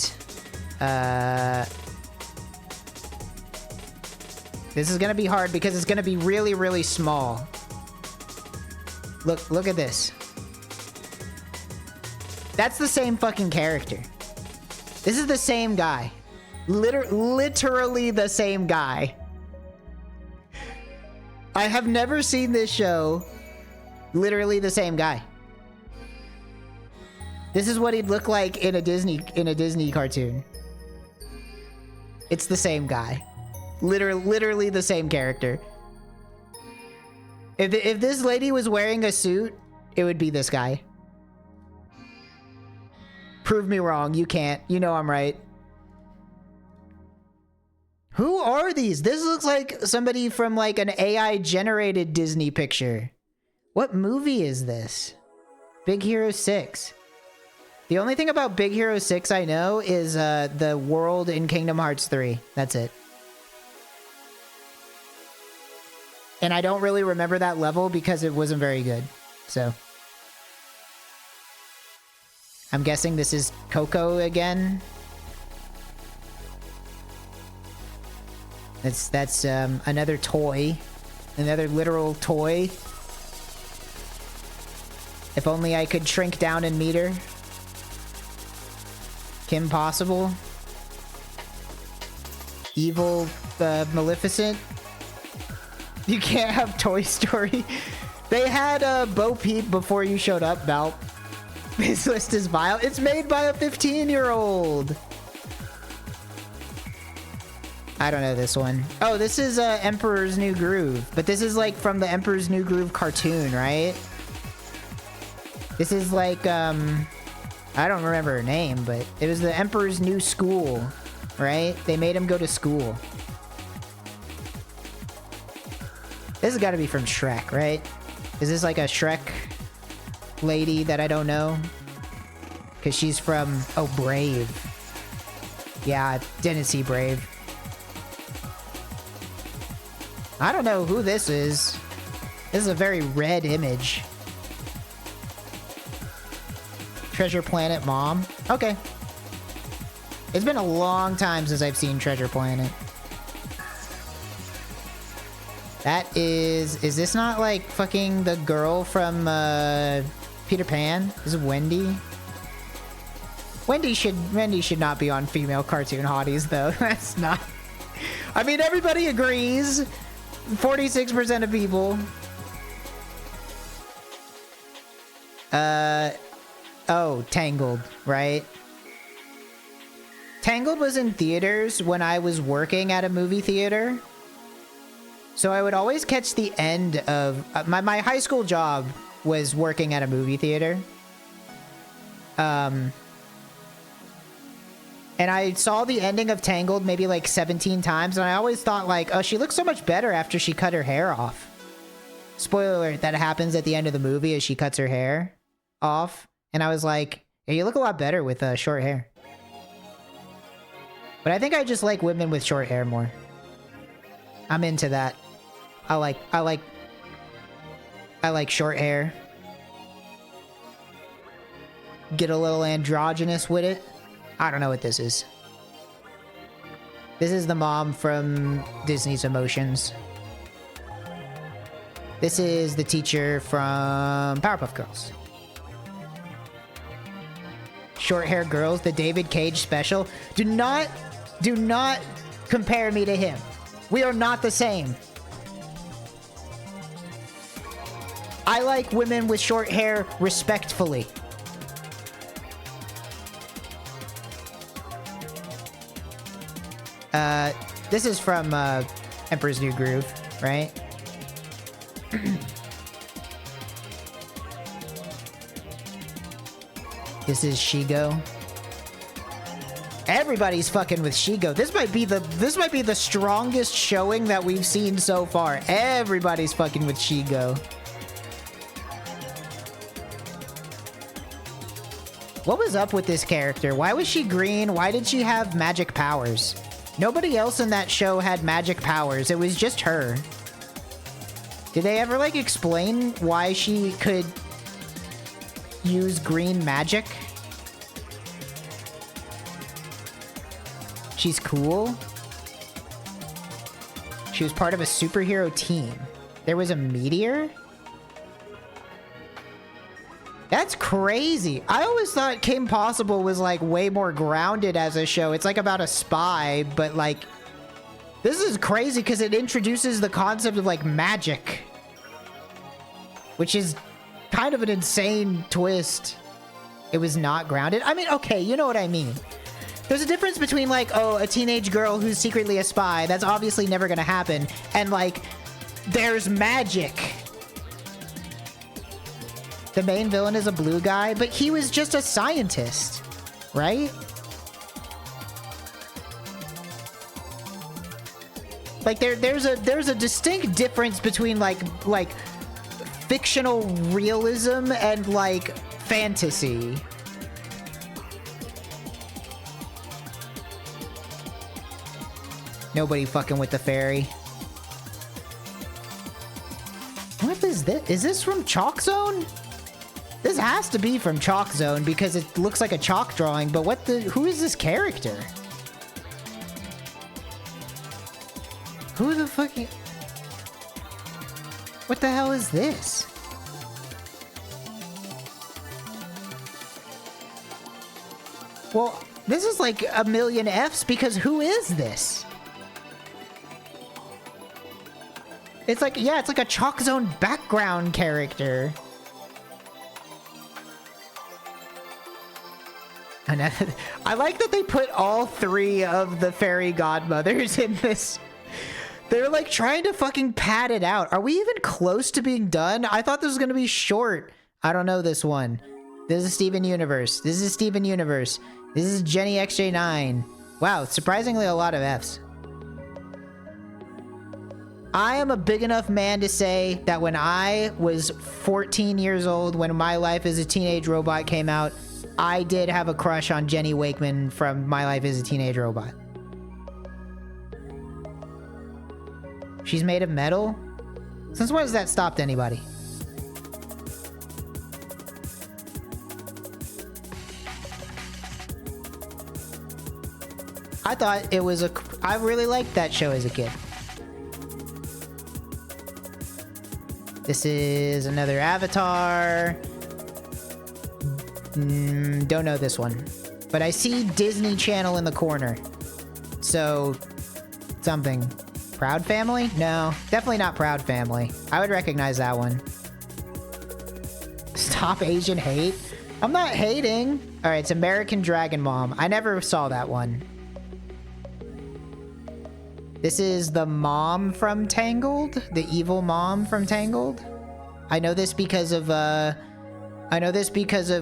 This is gonna be hard because it's gonna be really, really small. Look at this. That's the same fucking character. This is the same guy. Literally the same guy. I have never seen this show. Literally the same guy. This is what he'd look like in a Disney cartoon. It's the same guy. Literally the same character. If this lady was wearing a suit, it would be this guy. Prove me wrong. You can't. You know I'm right. Who are these? This looks like somebody from like an AI generated Disney picture. What movie is this? Big Hero 6. The only thing about Big Hero 6 I know is the world in Kingdom Hearts 3. That's it. And I don't really remember that level because it wasn't very good. So I'm guessing this is Coco again. That's another toy. Another literal toy. If only I could shrink down and meet her. Kim Possible. Evil Maleficent. You can't have Toy Story. They had Bo Peep before you showed up, Val. This list is vile. It's made by a 15-year-old. I don't know this one. Oh, this is Emperor's New Groove. But this is like from the Emperor's New Groove cartoon, right? This is like, I don't remember her name, but it was the Emperor's New School, right? They made him go to school. This has got to be from Shrek, right? Is this like a Shrek lady that I don't know? Because she's from... Oh, Brave. Yeah, I didn't see Brave. I don't know who this is. This is a very red image. Treasure Planet Mom. Okay. It's been a long time since I've seen Treasure Planet. That is this not like fucking the girl from Peter Pan? This is Wendy. Wendy should not be on female cartoon hotties though. That's not. I mean, everybody agrees. 46% of people. Oh, Tangled, right? Tangled was in theaters when I was working at a movie theater. So I would always catch the end of... my high school job was working at a movie theater. And I saw the ending of Tangled maybe like 17 times, and I always thought like, oh, she looks so much better after she cut her hair off. Spoiler alert, that happens at the end of the movie as she cuts her hair off. And I was like, yeah, you look a lot better with short hair. But I think I just like women with short hair more. I'm into that. I like short hair. Get a little androgynous with it. I don't know what this is. This is the mom from Disney's Emotions. This is the teacher from Powerpuff Girls. Short-haired girls, the David Cage special. Do not compare me to him. We are not the same. I like women with short hair respectfully. This is from Emperor's New Groove, right? This is Shigo. Everybody's fucking with Shigo. This might be the strongest showing that we've seen so far. Everybody's fucking with Shigo. What was up with this character? Why was she green? Why did she have magic powers? Nobody else in that show had magic powers. It was just her. Did they ever, like, explain why she could use green magic? She's cool. She was part of a superhero team. There was a meteor? That's crazy. I always thought Kim Possible was like way more grounded as a show. It's like about a spy, but like this is crazy because it introduces the concept of like magic, which is kind of an insane twist. It was not grounded. I mean, okay, you know what I mean. There's a difference between like, oh, a teenage girl who's secretly a spy. That's obviously never gonna happen. And like, there's magic. The main villain is a blue guy, but he was just a scientist, right? Like there's a distinct difference between like fictional realism and like fantasy. Nobody fucking with the fairy. What is this? Is this from Chalk Zone? This has to be from Chalk Zone because it looks like a chalk drawing, but who is this character? Who the fuck? What the hell is this? Well, this is like a million Fs because who is this? It's like, yeah, it's like a Chalk Zone background character. I like that they put all three of the fairy godmothers in this. They're like trying to fucking pad it out. Are we even close to being done? I thought this was gonna be short. I don't know this one. This is Steven Universe. This is Steven Universe. This is Jenny XJ9. Wow, surprisingly a lot of Fs. I am a big enough man to say that when I was 14 years old, when My Life as a Teenage Robot came out, I did have a crush on Jenny Wakeman from My Life as a Teenage Robot. She's made of metal? Since when has that stopped anybody? I thought it was I really liked that show as a kid. This is another Avatar. Don't know this one. But I see Disney Channel in the corner. So, something. Proud Family? No, definitely not Proud Family. I would recognize that one. Stop Asian Hate? I'm not hating. Alright, it's American Dragon Mom. I never saw that one. This is the mom from Tangled? The evil mom from Tangled? I know this because of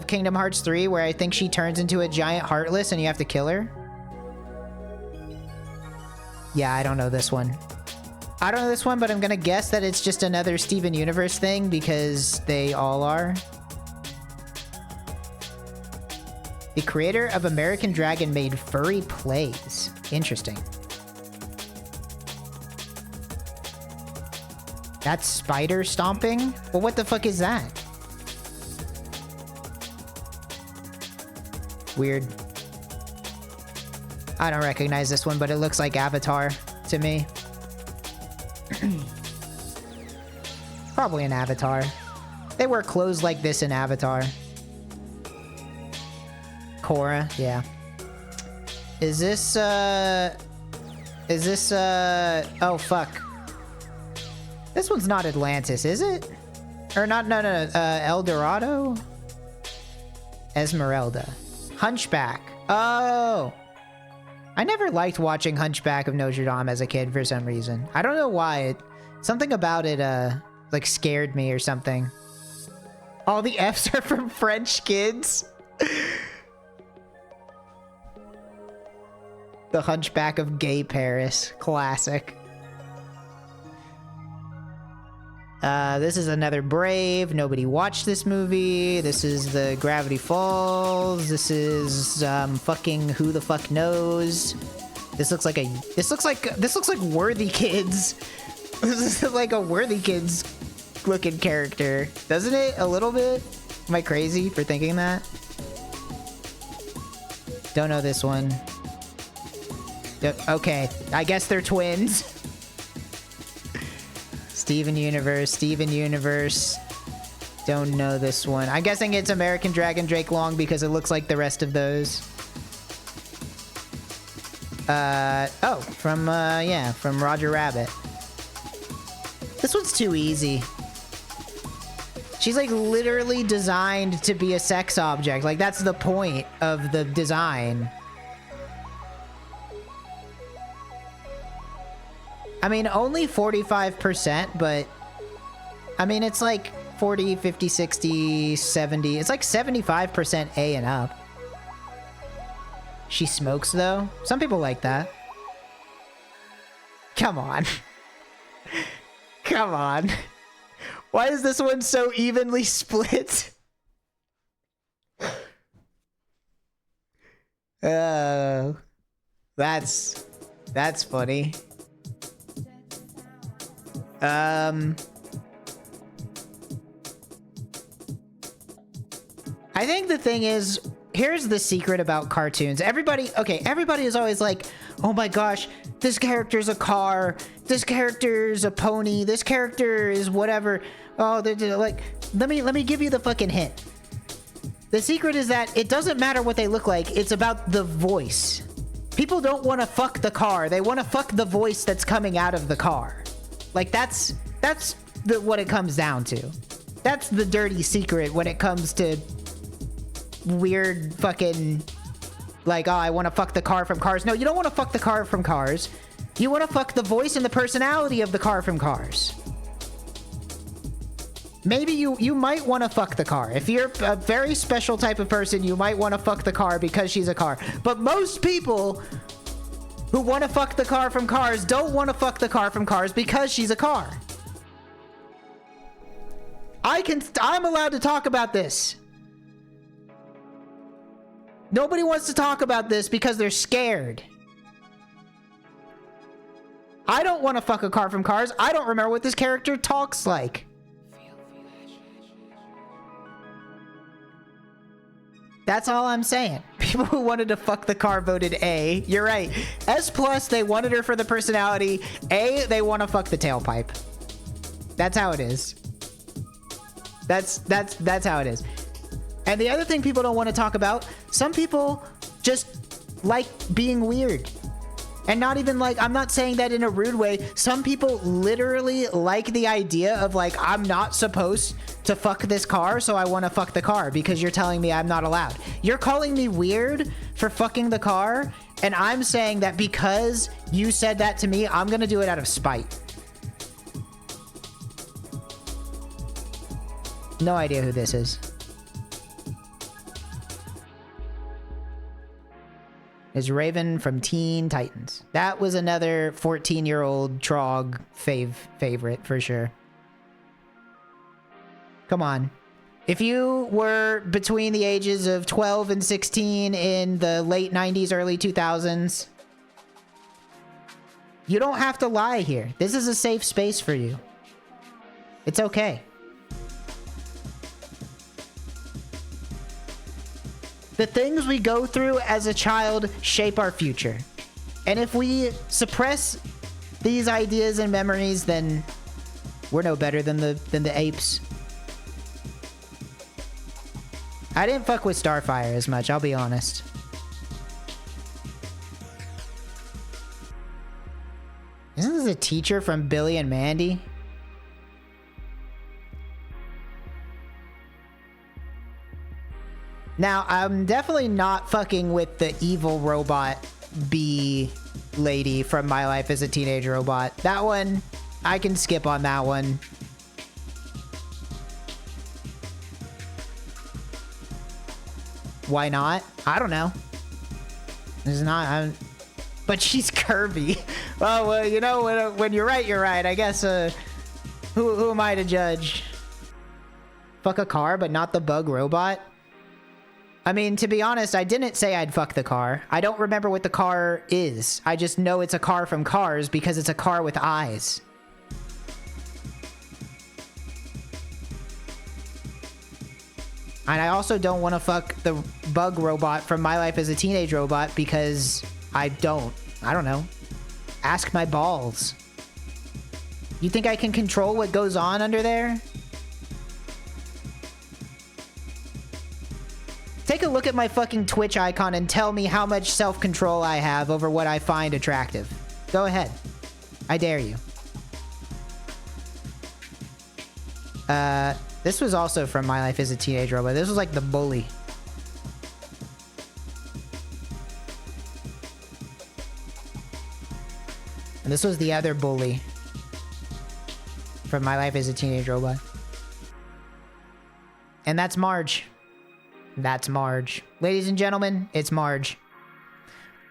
Kingdom Hearts 3, where I think she turns into a giant Heartless and you have to kill her. Yeah, I don't know this one. I don't know this one, but I'm gonna guess that it's just another Steven Universe thing because they all are. The creator of American Dragon made furry plays. Interesting. That's spider stomping? Well, what the fuck is that? Weird. I don't recognize this one, but it looks like Avatar to me. Probably an Avatar. They wear clothes like this in Avatar. Korra, yeah. Is this, oh, fuck. This one's not Atlantis, is it? Or not, no, El Dorado? Esmeralda. Hunchback. Oh! I never liked watching Hunchback of Notre Dame as a kid for some reason. I don't know why. Something about it, like, scared me or something. All the F's are from French kids. The Hunchback of Gay Paris. Classic. This is another Brave. Nobody watched this movie. This is the Gravity Falls. This is fucking Who the Fuck Knows. This looks like Worthy Kids. This is like a Worthy Kids looking character, doesn't it? A little bit. Am I crazy for thinking that? Don't know this one. Okay, I guess they're twins. Steven Universe. Don't know this one. I'm guessing it's American Dragon Drake Long because it looks like the rest of those. Oh, from Roger Rabbit. This one's too easy. She's like literally designed to be a sex object. Like that's the point of the design. I mean, only 45%, but I mean, it's like 40, 50, 60, 70. It's like 75% A and up. She smokes, though. Some people like that. Come on. Come on. Why is this one so evenly split? Oh. That's funny. I think the thing is, here's the secret about cartoons. Everybody is always like, oh my gosh, this character's a car, this character's a pony, this character is whatever. Oh, they're like, let me give you the fucking hint. The secret is that it doesn't matter what they look like, it's about the voice. People don't want to fuck the car, they want to fuck the voice that's coming out of the car. Like, that's what it comes down to. That's the dirty secret when it comes to weird fucking, like, oh, I want to fuck the car from Cars. No, you don't want to fuck the car from Cars. You want to fuck the voice and the personality of the car from Cars. Maybe you might want to fuck the car. If you're a very special type of person, you might want to fuck the car because she's a car. But most people who want to fuck the car from Cars don't want to fuck the car from Cars because she's a car. I'm allowed to talk about this. Nobody wants to talk about this because they're scared. I don't want to fuck a car from Cars. I don't remember what this character talks like. That's all I'm saying. People who wanted to fuck the car voted A. You're right. S+, they wanted her for the personality. A, they want to fuck the tailpipe. That's how it is. That's how it is. And the other thing people don't want to talk about, some people just like being weird. And not even like, I'm not saying that in a rude way. Some people literally like the idea of like, I'm not supposed to fuck this car, so I want to fuck the car because you're telling me I'm not allowed. You're calling me weird for fucking the car, and I'm saying that because you said that to me, I'm gonna do it out of spite. No idea who this is. Is Raven from Teen Titans. That was another 14-year-old Trog favorite for sure. Come on. If you were between the ages of 12 and 16 in the late 90s, early 2000s, you don't have to lie here. This is a safe space for you. It's okay. The things we go through as a child shape our future. And if we suppress these ideas and memories, then we're no better than the apes. I didn't fuck with Starfire as much, I'll be honest. Isn't this a teacher from Billy and Mandy? Now, I'm definitely not fucking with the evil robot bee lady from My Life as a Teenage Robot. That one, I can skip on that one. Why not? I don't know. It's not... but she's curvy. Well, you know, when you're right, you're right. I guess, who am I to judge? Fuck a car, but not the bug robot? I mean, to be honest, I didn't say I'd fuck the car. I don't remember what the car is. I just know it's a car from Cars because it's a car with eyes. And I also don't want to fuck the bug robot from My Life as a Teenage Robot because I don't know. Ask my balls. You think I can control what goes on under there? Take a look at my fucking Twitch icon and tell me how much self-control I have over what I find attractive. Go ahead. I dare you. This was also from My Life as a Teenage Robot. This was like the bully. And this was the other bully from My Life as a Teenage Robot. And that's Marge. That's Marge. Ladies and gentlemen, it's Marge.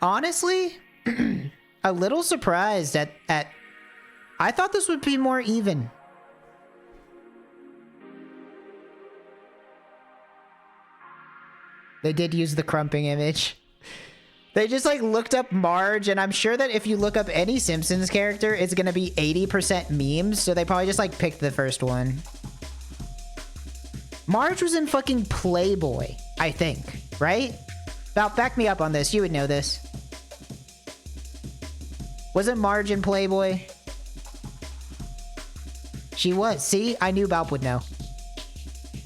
Honestly, a little surprised at... I thought this would be more even. They did use the crumping image. They just like looked up Marge, and I'm sure that if you look up any Simpsons character, it's gonna be 80% memes, so they probably just like picked the first one. Marge was in fucking Playboy, I think, right? Val, back me up on this. You would know this. Wasn't Marge in Playboy? She was. See? I knew Balp would know.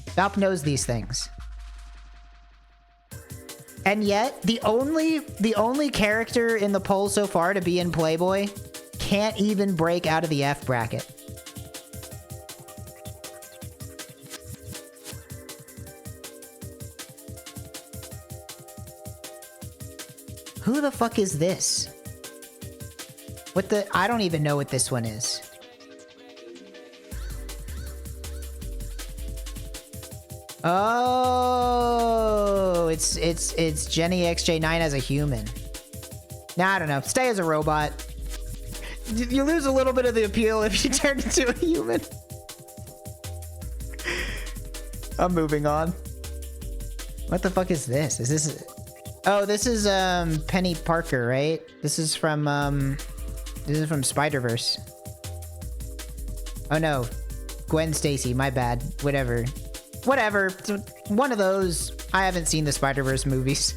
Balp knows these things. And yet, the only character in the poll so far to be in Playboy can't even break out of the F bracket. Who the fuck is this? What the... I don't even know what this one is. Oh, it's Jenny XJ9 as a human. Nah, I don't know. Stay as a robot. You lose a little bit of the appeal if you turn into a human. I'm moving on. What the fuck is this? Is this... Oh, this is Penny Parker, right? This is from Spider-Verse. Oh no, Gwen Stacy, my bad. Whatever. One of those. I haven't seen the Spider-Verse movies.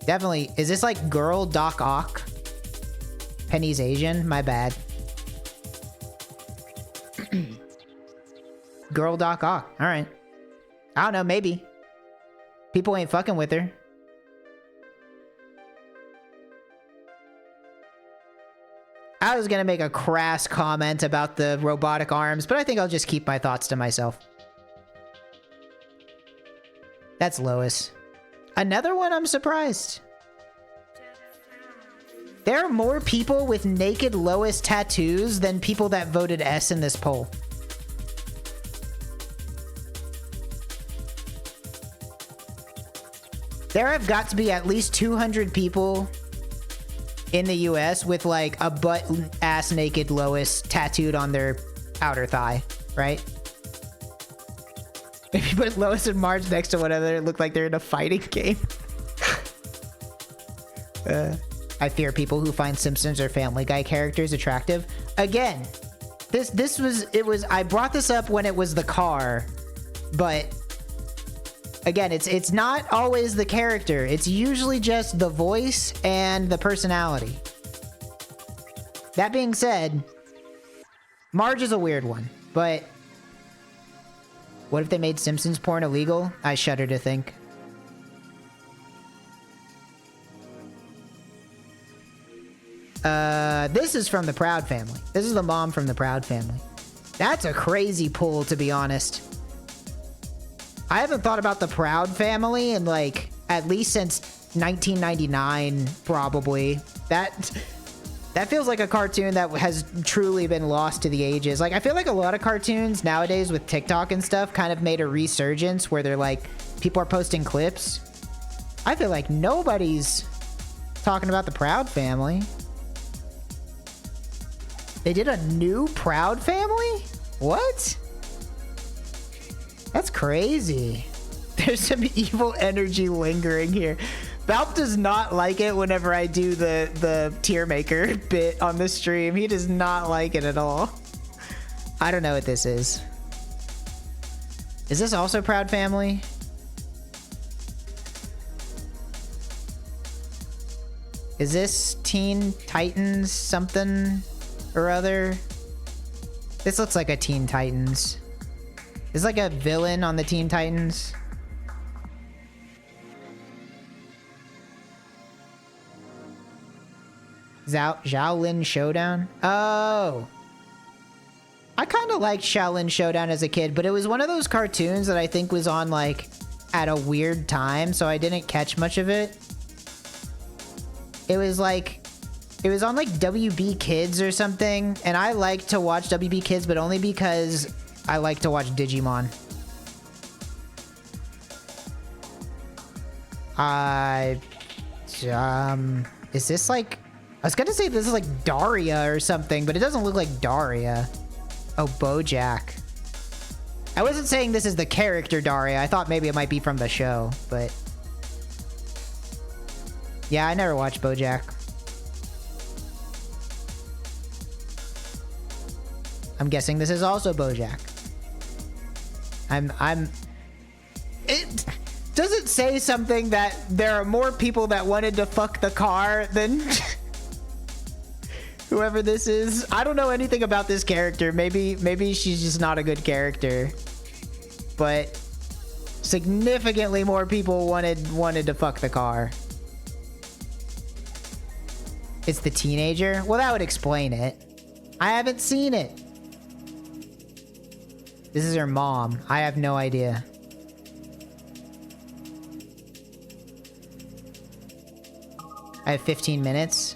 Definitely. Is this like Girl Doc Ock? Penny's Asian? My bad. Girl Doc Ock. Alright. I don't know, maybe. People ain't fucking with her. I was gonna make a crass comment about the robotic arms, but I think I'll just keep my thoughts to myself. That's Lois. Another one I'm surprised. There are more people with naked Lois tattoos than people that voted S in this poll. There have got to be at least 200 people in the US with like a butt-ass naked Lois tattooed on their outer thigh, right? If you put Lois and Marge next to one another, it looked like they're in a fighting game. I fear people who find Simpsons or Family Guy characters attractive. Again, I brought this up when it was the car, but again, it's not always the character. It's usually just the voice and the personality. That being said, Marge is a weird one, but what if they made Simpsons porn illegal? I shudder to think. This is from the Proud Family. This is the mom from the Proud Family. That's a crazy pull, to be honest. I haven't thought about the Proud Family in, like, at least since 1999, probably. That feels like a cartoon that has truly been lost to the ages. Like, I feel like a lot of cartoons nowadays with TikTok and stuff kind of made a resurgence where they're like, people are posting clips. I feel like nobody's talking about the Proud Family. They did a new Proud Family? What? That's crazy. There's some evil energy lingering here. Balp does not like it whenever I do the tier maker bit on the stream. He does not like it at all. I don't know what this is. Is this also Proud Family? Is this Teen Titans something or other? This looks like a Teen Titans. It's like a villain on the Teen Titans. Shaolin Showdown? Oh. I kind of liked Shaolin Showdown as a kid, but it was one of those cartoons that I think was on, like, at a weird time, so I didn't catch much of it. It was on, like, WB Kids or something, and I like to watch WB Kids, but only because I like to watch Digimon. Is this like... I was gonna say this is like Daria or something, but it doesn't look like Daria. Oh, BoJack. I wasn't saying this is the character Daria. I thought maybe it might be from the show, but... Yeah, I never watched BoJack. I'm guessing this is also BoJack. It doesn't say something that there are more people that wanted to fuck the car than whoever this is. I don't know anything about this character. Maybe she's just not a good character. But significantly more people wanted to fuck the car. It's the teenager? Well, that would explain it. I haven't seen it. This is her mom. I have no idea. I have 15 minutes.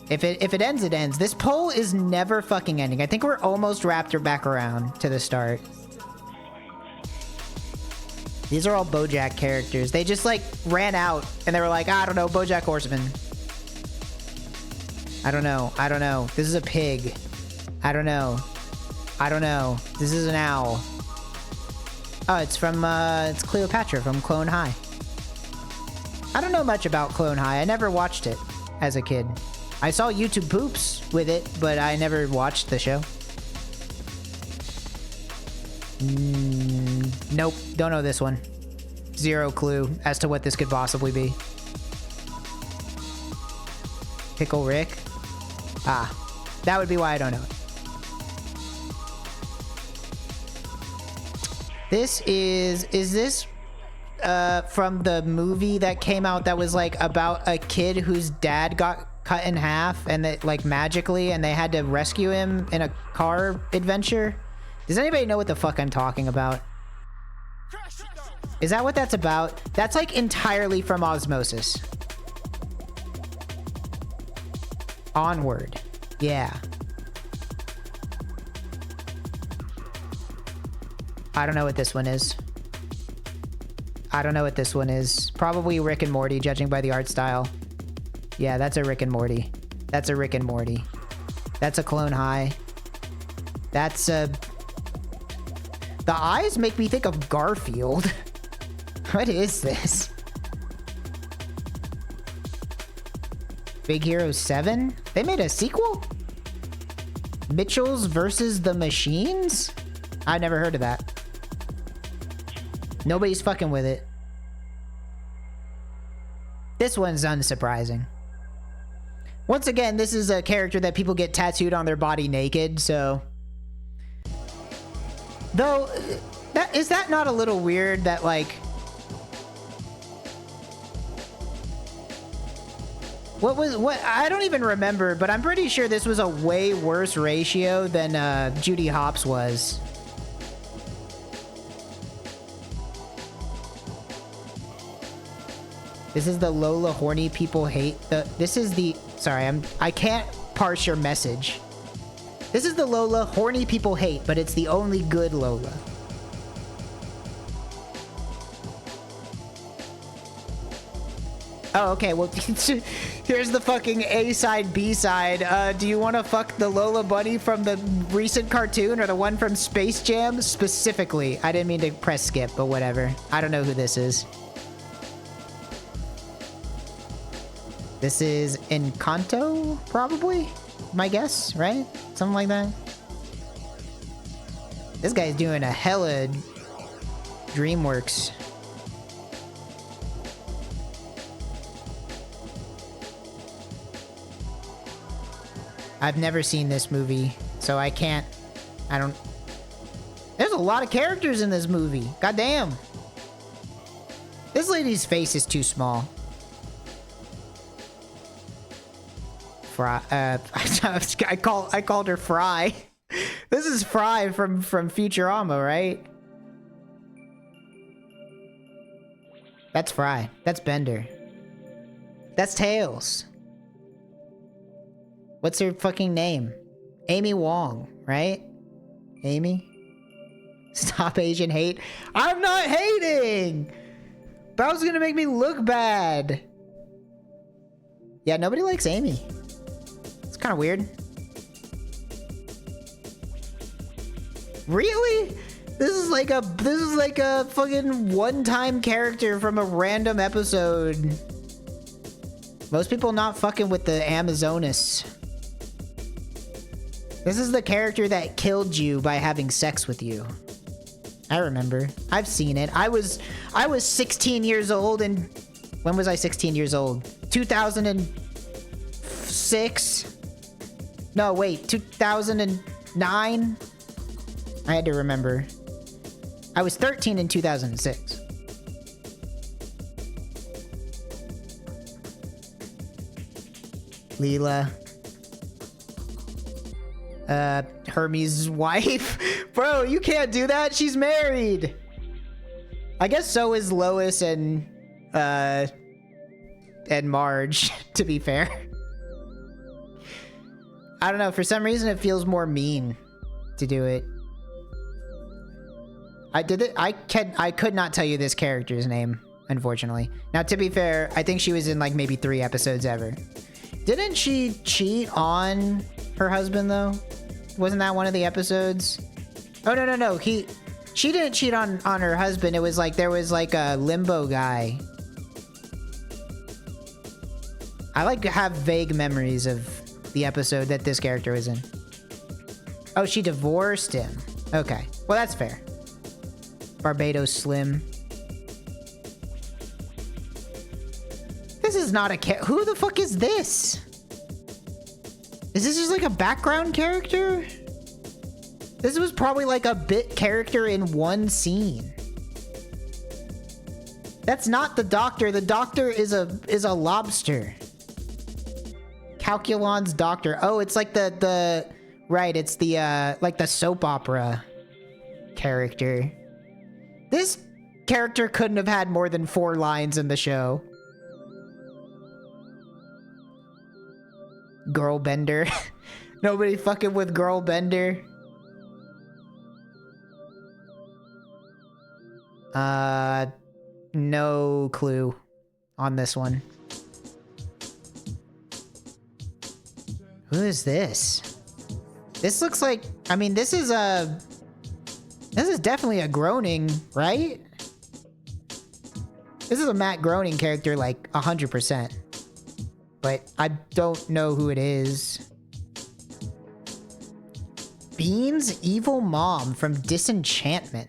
If it ends, it ends. This poll is never fucking ending. I think we're almost wrapped her back around to the start. These are all BoJack characters. They just, like, ran out, and they were like, I don't know, BoJack Horseman. I don't know. I don't know. This is a pig. I don't know. I don't know. This is an owl. Oh, it's from, it's Cleopatra from Clone High. I don't know much about Clone High. I never watched it as a kid. I saw YouTube poops with it, but I never watched the show. Nope. Don't know this one. Zero clue as to what this could possibly be. Pickle Rick? Ah. That would be why I don't know it. This is this from the movie that came out that was like about a kid whose dad got cut in half and that like magically and they had to rescue him in a car adventure? Does anybody know what the fuck I'm talking about? Is that what that's about? That's like entirely from Osmosis. Onward. Yeah. I don't know what this one is. I don't know what this one is. Probably Rick and Morty, judging by the art style. Yeah, that's a Rick and Morty. That's a Rick and Morty. That's a Clone High. That's a... The eyes make me think of Garfield. What is this? Big Hero 7? They made a sequel? Mitchell's versus the Machines? I never heard of that. Nobody's fucking with it. This one's unsurprising. Once again, this is a character that people get tattooed on their body naked, so... Though, is that not a little weird that, like... What, I don't even remember, but I'm pretty sure this was a way worse ratio than Judy Hopps was. This is the Lola horny people hate. This is the... Sorry, I can't parse your message. This is the Lola horny people hate, but it's the only good Lola. Oh, okay, well, here's the fucking A-side, B-side. Do you want to fuck the Lola bunny from the recent cartoon or the one from Space Jam? Specifically. I didn't mean to press skip, but whatever. I don't know who this is. This is Encanto, probably? My guess, right? Something like that. This guy's doing a hella DreamWorks. I've never seen this movie, so I don't... There's a lot of characters in this movie. Goddamn. This lady's face is too small. Fry, I called her Fry. This is Fry from Futurama, right? That's Fry. That's Bender. That's Tails. What's her fucking name? Amy Wong, right? Amy? Stop Asian hate. I'm not hating! That was gonna make me look bad. Yeah, nobody likes Amy. It's kind of weird. Really? This is like a fucking one-time character from a random episode. Most people not fucking with the Amazonas. This is the character that killed you by having sex with you. I remember. I've seen it. I was 16 years old and... When was I 16 years old? 2006? No, wait. 2009? I had to remember. I was 13 in 2006. Leela. Hermes' wife. Bro, you can't do that. She's married. I guess so is Lois and Marge, to be fair. I don't know. For some reason, it feels more mean to do it. I did it. I could not tell you this character's name, unfortunately. Now, to be fair, I think she was in like maybe 3 episodes ever. Didn't she cheat on her husband though? Wasn't that one of the episodes? Oh no. She didn't cheat on her husband. It was like there was like a limbo guy. I like to have vague memories of the episode that this character was in. Oh, she divorced him. Okay. Well, that's fair. Barbados Slim. This is not a who the fuck is this? Is this just like a background character? This was probably like a bit character in one scene. That's not the doctor. The doctor is a lobster. Calculon's doctor. Oh, it's like the right, it's the like the soap opera character. This character couldn't have had more than 4 lines in the show. Girl Bender. Nobody fucking with Girl Bender. No clue on this one. Who is this? This looks like, I mean, this is definitely a Groening, right? This is a Matt Groening character, like 100%. But I don't know who it is. Bean's evil mom from Disenchantment.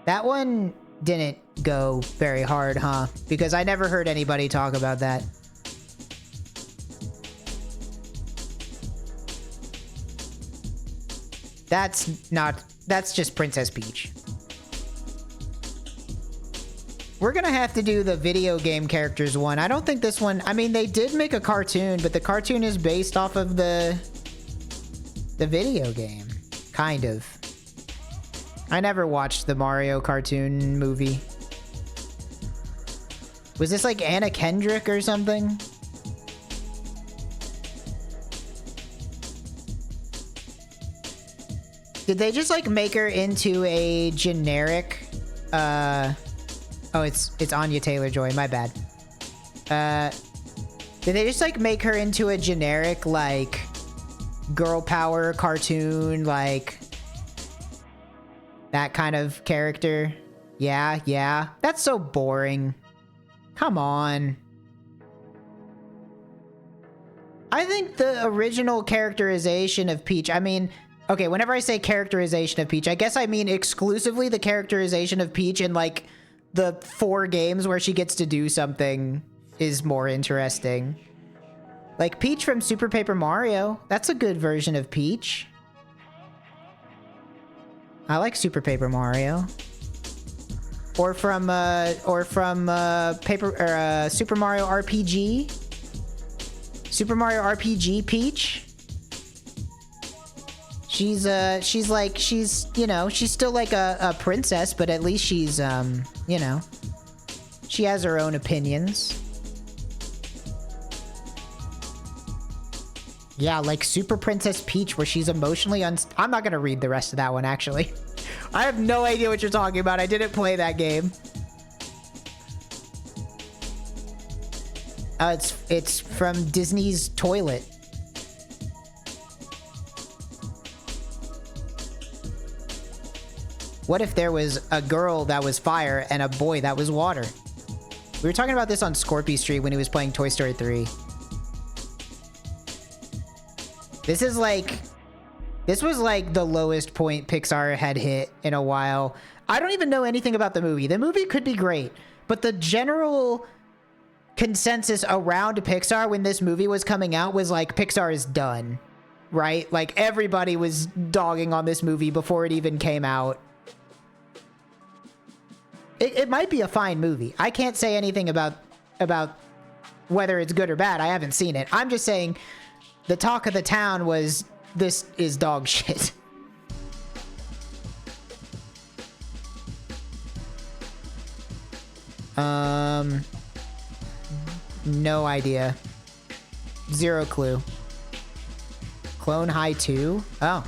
That one didn't go very hard, huh? Because I never heard anybody talk about that. That's just Princess Peach. We're gonna have to do the video game characters one. I don't think this one, I mean, they did make a cartoon, but the cartoon is based off of the video game. Kind of. I never watched the Mario cartoon movie. Was this like Anna Kendrick or something? Did they just like make her into a generic, oh, it's Anya Taylor-Joy, my bad. Did they just like make her into a generic like girl power cartoon, like that kind of character? Yeah. That's so boring. Come on. I think the original characterization of Peach, I mean, okay, whenever I say characterization of Peach, I guess I mean exclusively the characterization of Peach in like the 4 games where she gets to do something is more interesting. Like Peach from Super Paper Mario, that's a good version of Peach. I like Super Paper Mario. Or from Super Mario RPG. Super Mario RPG Peach. She's you know, she's still like a princess, but at least she's, you know, she has her own opinions. Yeah, like Super Princess Peach, where she's emotionally I'm not gonna read the rest of that one, actually. I have no idea what you're talking about. I didn't play that game. It's from Disney's Toilet. What if there was a girl that was fire and a boy that was water? We were talking about this on Scorpy Street when he was playing Toy Story 3. This was like the lowest point Pixar had hit in a while. I don't even know anything about the movie. The movie could be great, but the general consensus around Pixar when this movie was coming out was like, Pixar is done, right? Like everybody was dogging on this movie before it even came out. It might be a fine movie. I can't say anything about whether it's good or bad. I haven't seen it. I'm just saying the talk of the town was, this is dog shit. No idea. Zero clue. Clone High 2? Oh.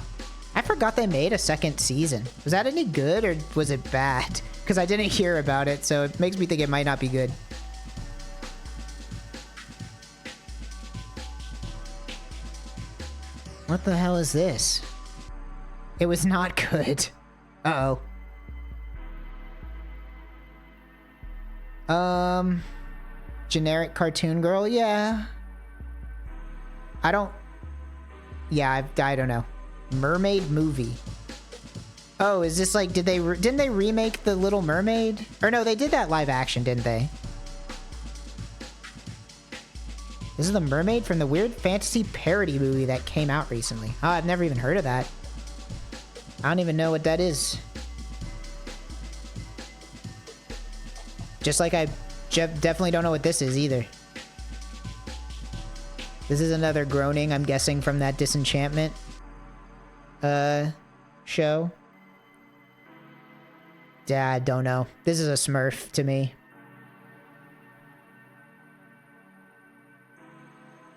I forgot they made a second season. Was that any good or was it bad? Because I didn't hear about it, so it makes me think it might not be good. What the hell is this? It was not good. Uh-oh. Generic cartoon girl? Yeah. I don't know. Mermaid movie. Oh, is this like, didn't they remake The Little Mermaid? Or no, they did that live action, didn't they? This is the mermaid from the weird fantasy parody movie that came out recently. Oh, I've never even heard of that. I don't even know what that is. Just like I definitely don't know what this is either. This is another groaning, I'm guessing, from that Disenchantment show. Yeah, I don't know. This is a Smurf to me.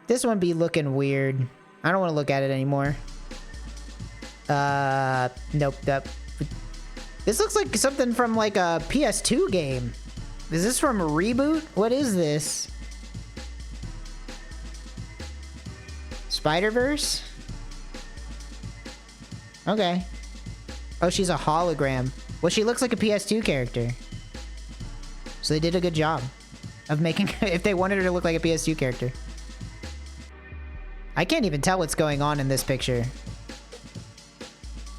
This one be looking weird. I don't want to look at it anymore. Nope. This looks like something from like a PS2 game. Is this from a Reboot? What is this? Spider-Verse? Okay. Oh, she's a hologram. Well, she looks like a PS2 character. So they did a good job of making if they wanted her to look like a PS2 character. I can't even tell what's going on in this picture.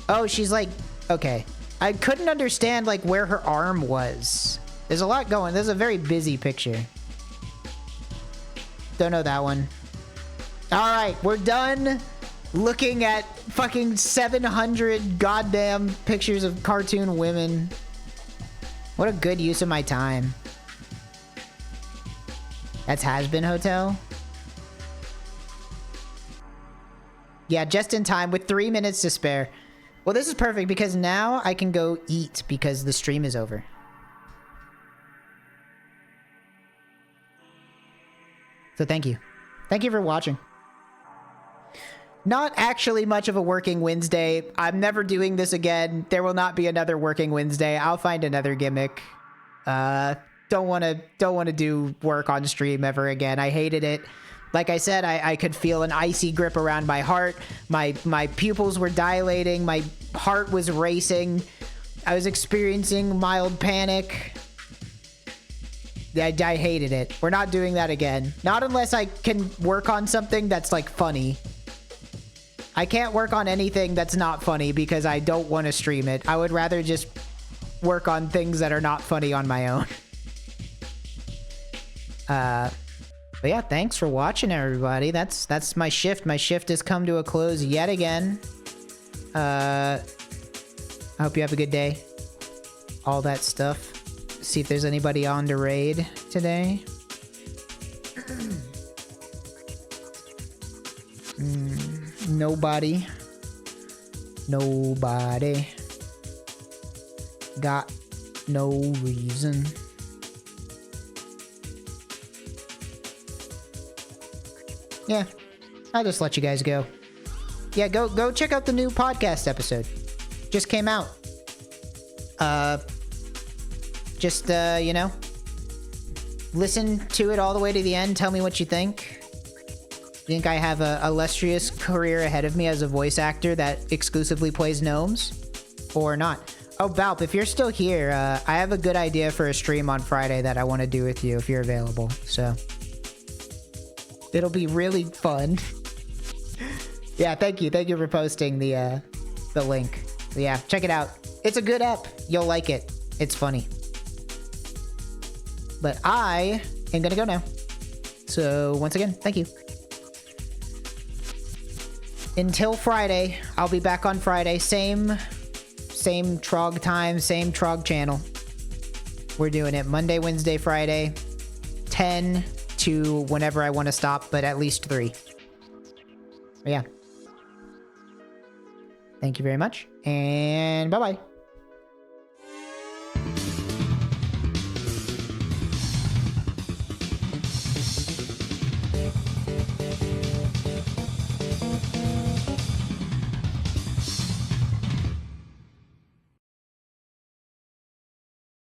Oh, she's like... Okay. I couldn't understand, like, where her arm was. There's a lot going. This is a very busy picture. Don't know that one. Alright, we're done looking at fucking 700 goddamn pictures of cartoon women. What a good use of my time. That's Has-Been Hotel? Yeah, just in time with 3 minutes to spare. Well, this is perfect because now I can go eat because the stream is over. So thank you. Thank you for watching. Not actually much of a working Wednesday. I'm never doing this again. There will not be another working Wednesday. I'll find another gimmick. Don't want to do work on stream ever again. I hated it. Like I said, I could feel an icy grip around my heart. My pupils were dilating. My heart was racing. I was experiencing mild panic. I hated it. We're not doing that again. Not unless I can work on something that's like funny. I can't work on anything that's not funny because I don't want to stream it. I would rather just work on things that are not funny on my own. But yeah, thanks for watching, everybody. That's my shift. My shift has come to a close yet again. I hope you have a good day. All that stuff. See if there's anybody on to raid today. Nobody. Nobody. Got no reason. Yeah, I'll just let you guys go. Yeah, go check out the new podcast episode. Just came out. You know, listen to it all the way to the end. Tell me what you think. Think I have a illustrious career ahead of me as a voice actor that exclusively plays gnomes? Or not? Oh, Balp, if you're still here, I have a good idea for a stream on Friday that I want to do with you if you're available, so... It'll be really fun. Yeah, thank you. Thank you for posting the link. Yeah, check it out. It's a good app. You'll like it. It's funny. But I am gonna go now. So, once again, thank you. Until Friday. I'll be back on Friday. Same Trog time, same Trog channel. We're doing it Monday, Wednesday, Friday. 10 to whenever I want to stop, but at least 3. But yeah. Thank you very much, and bye-bye.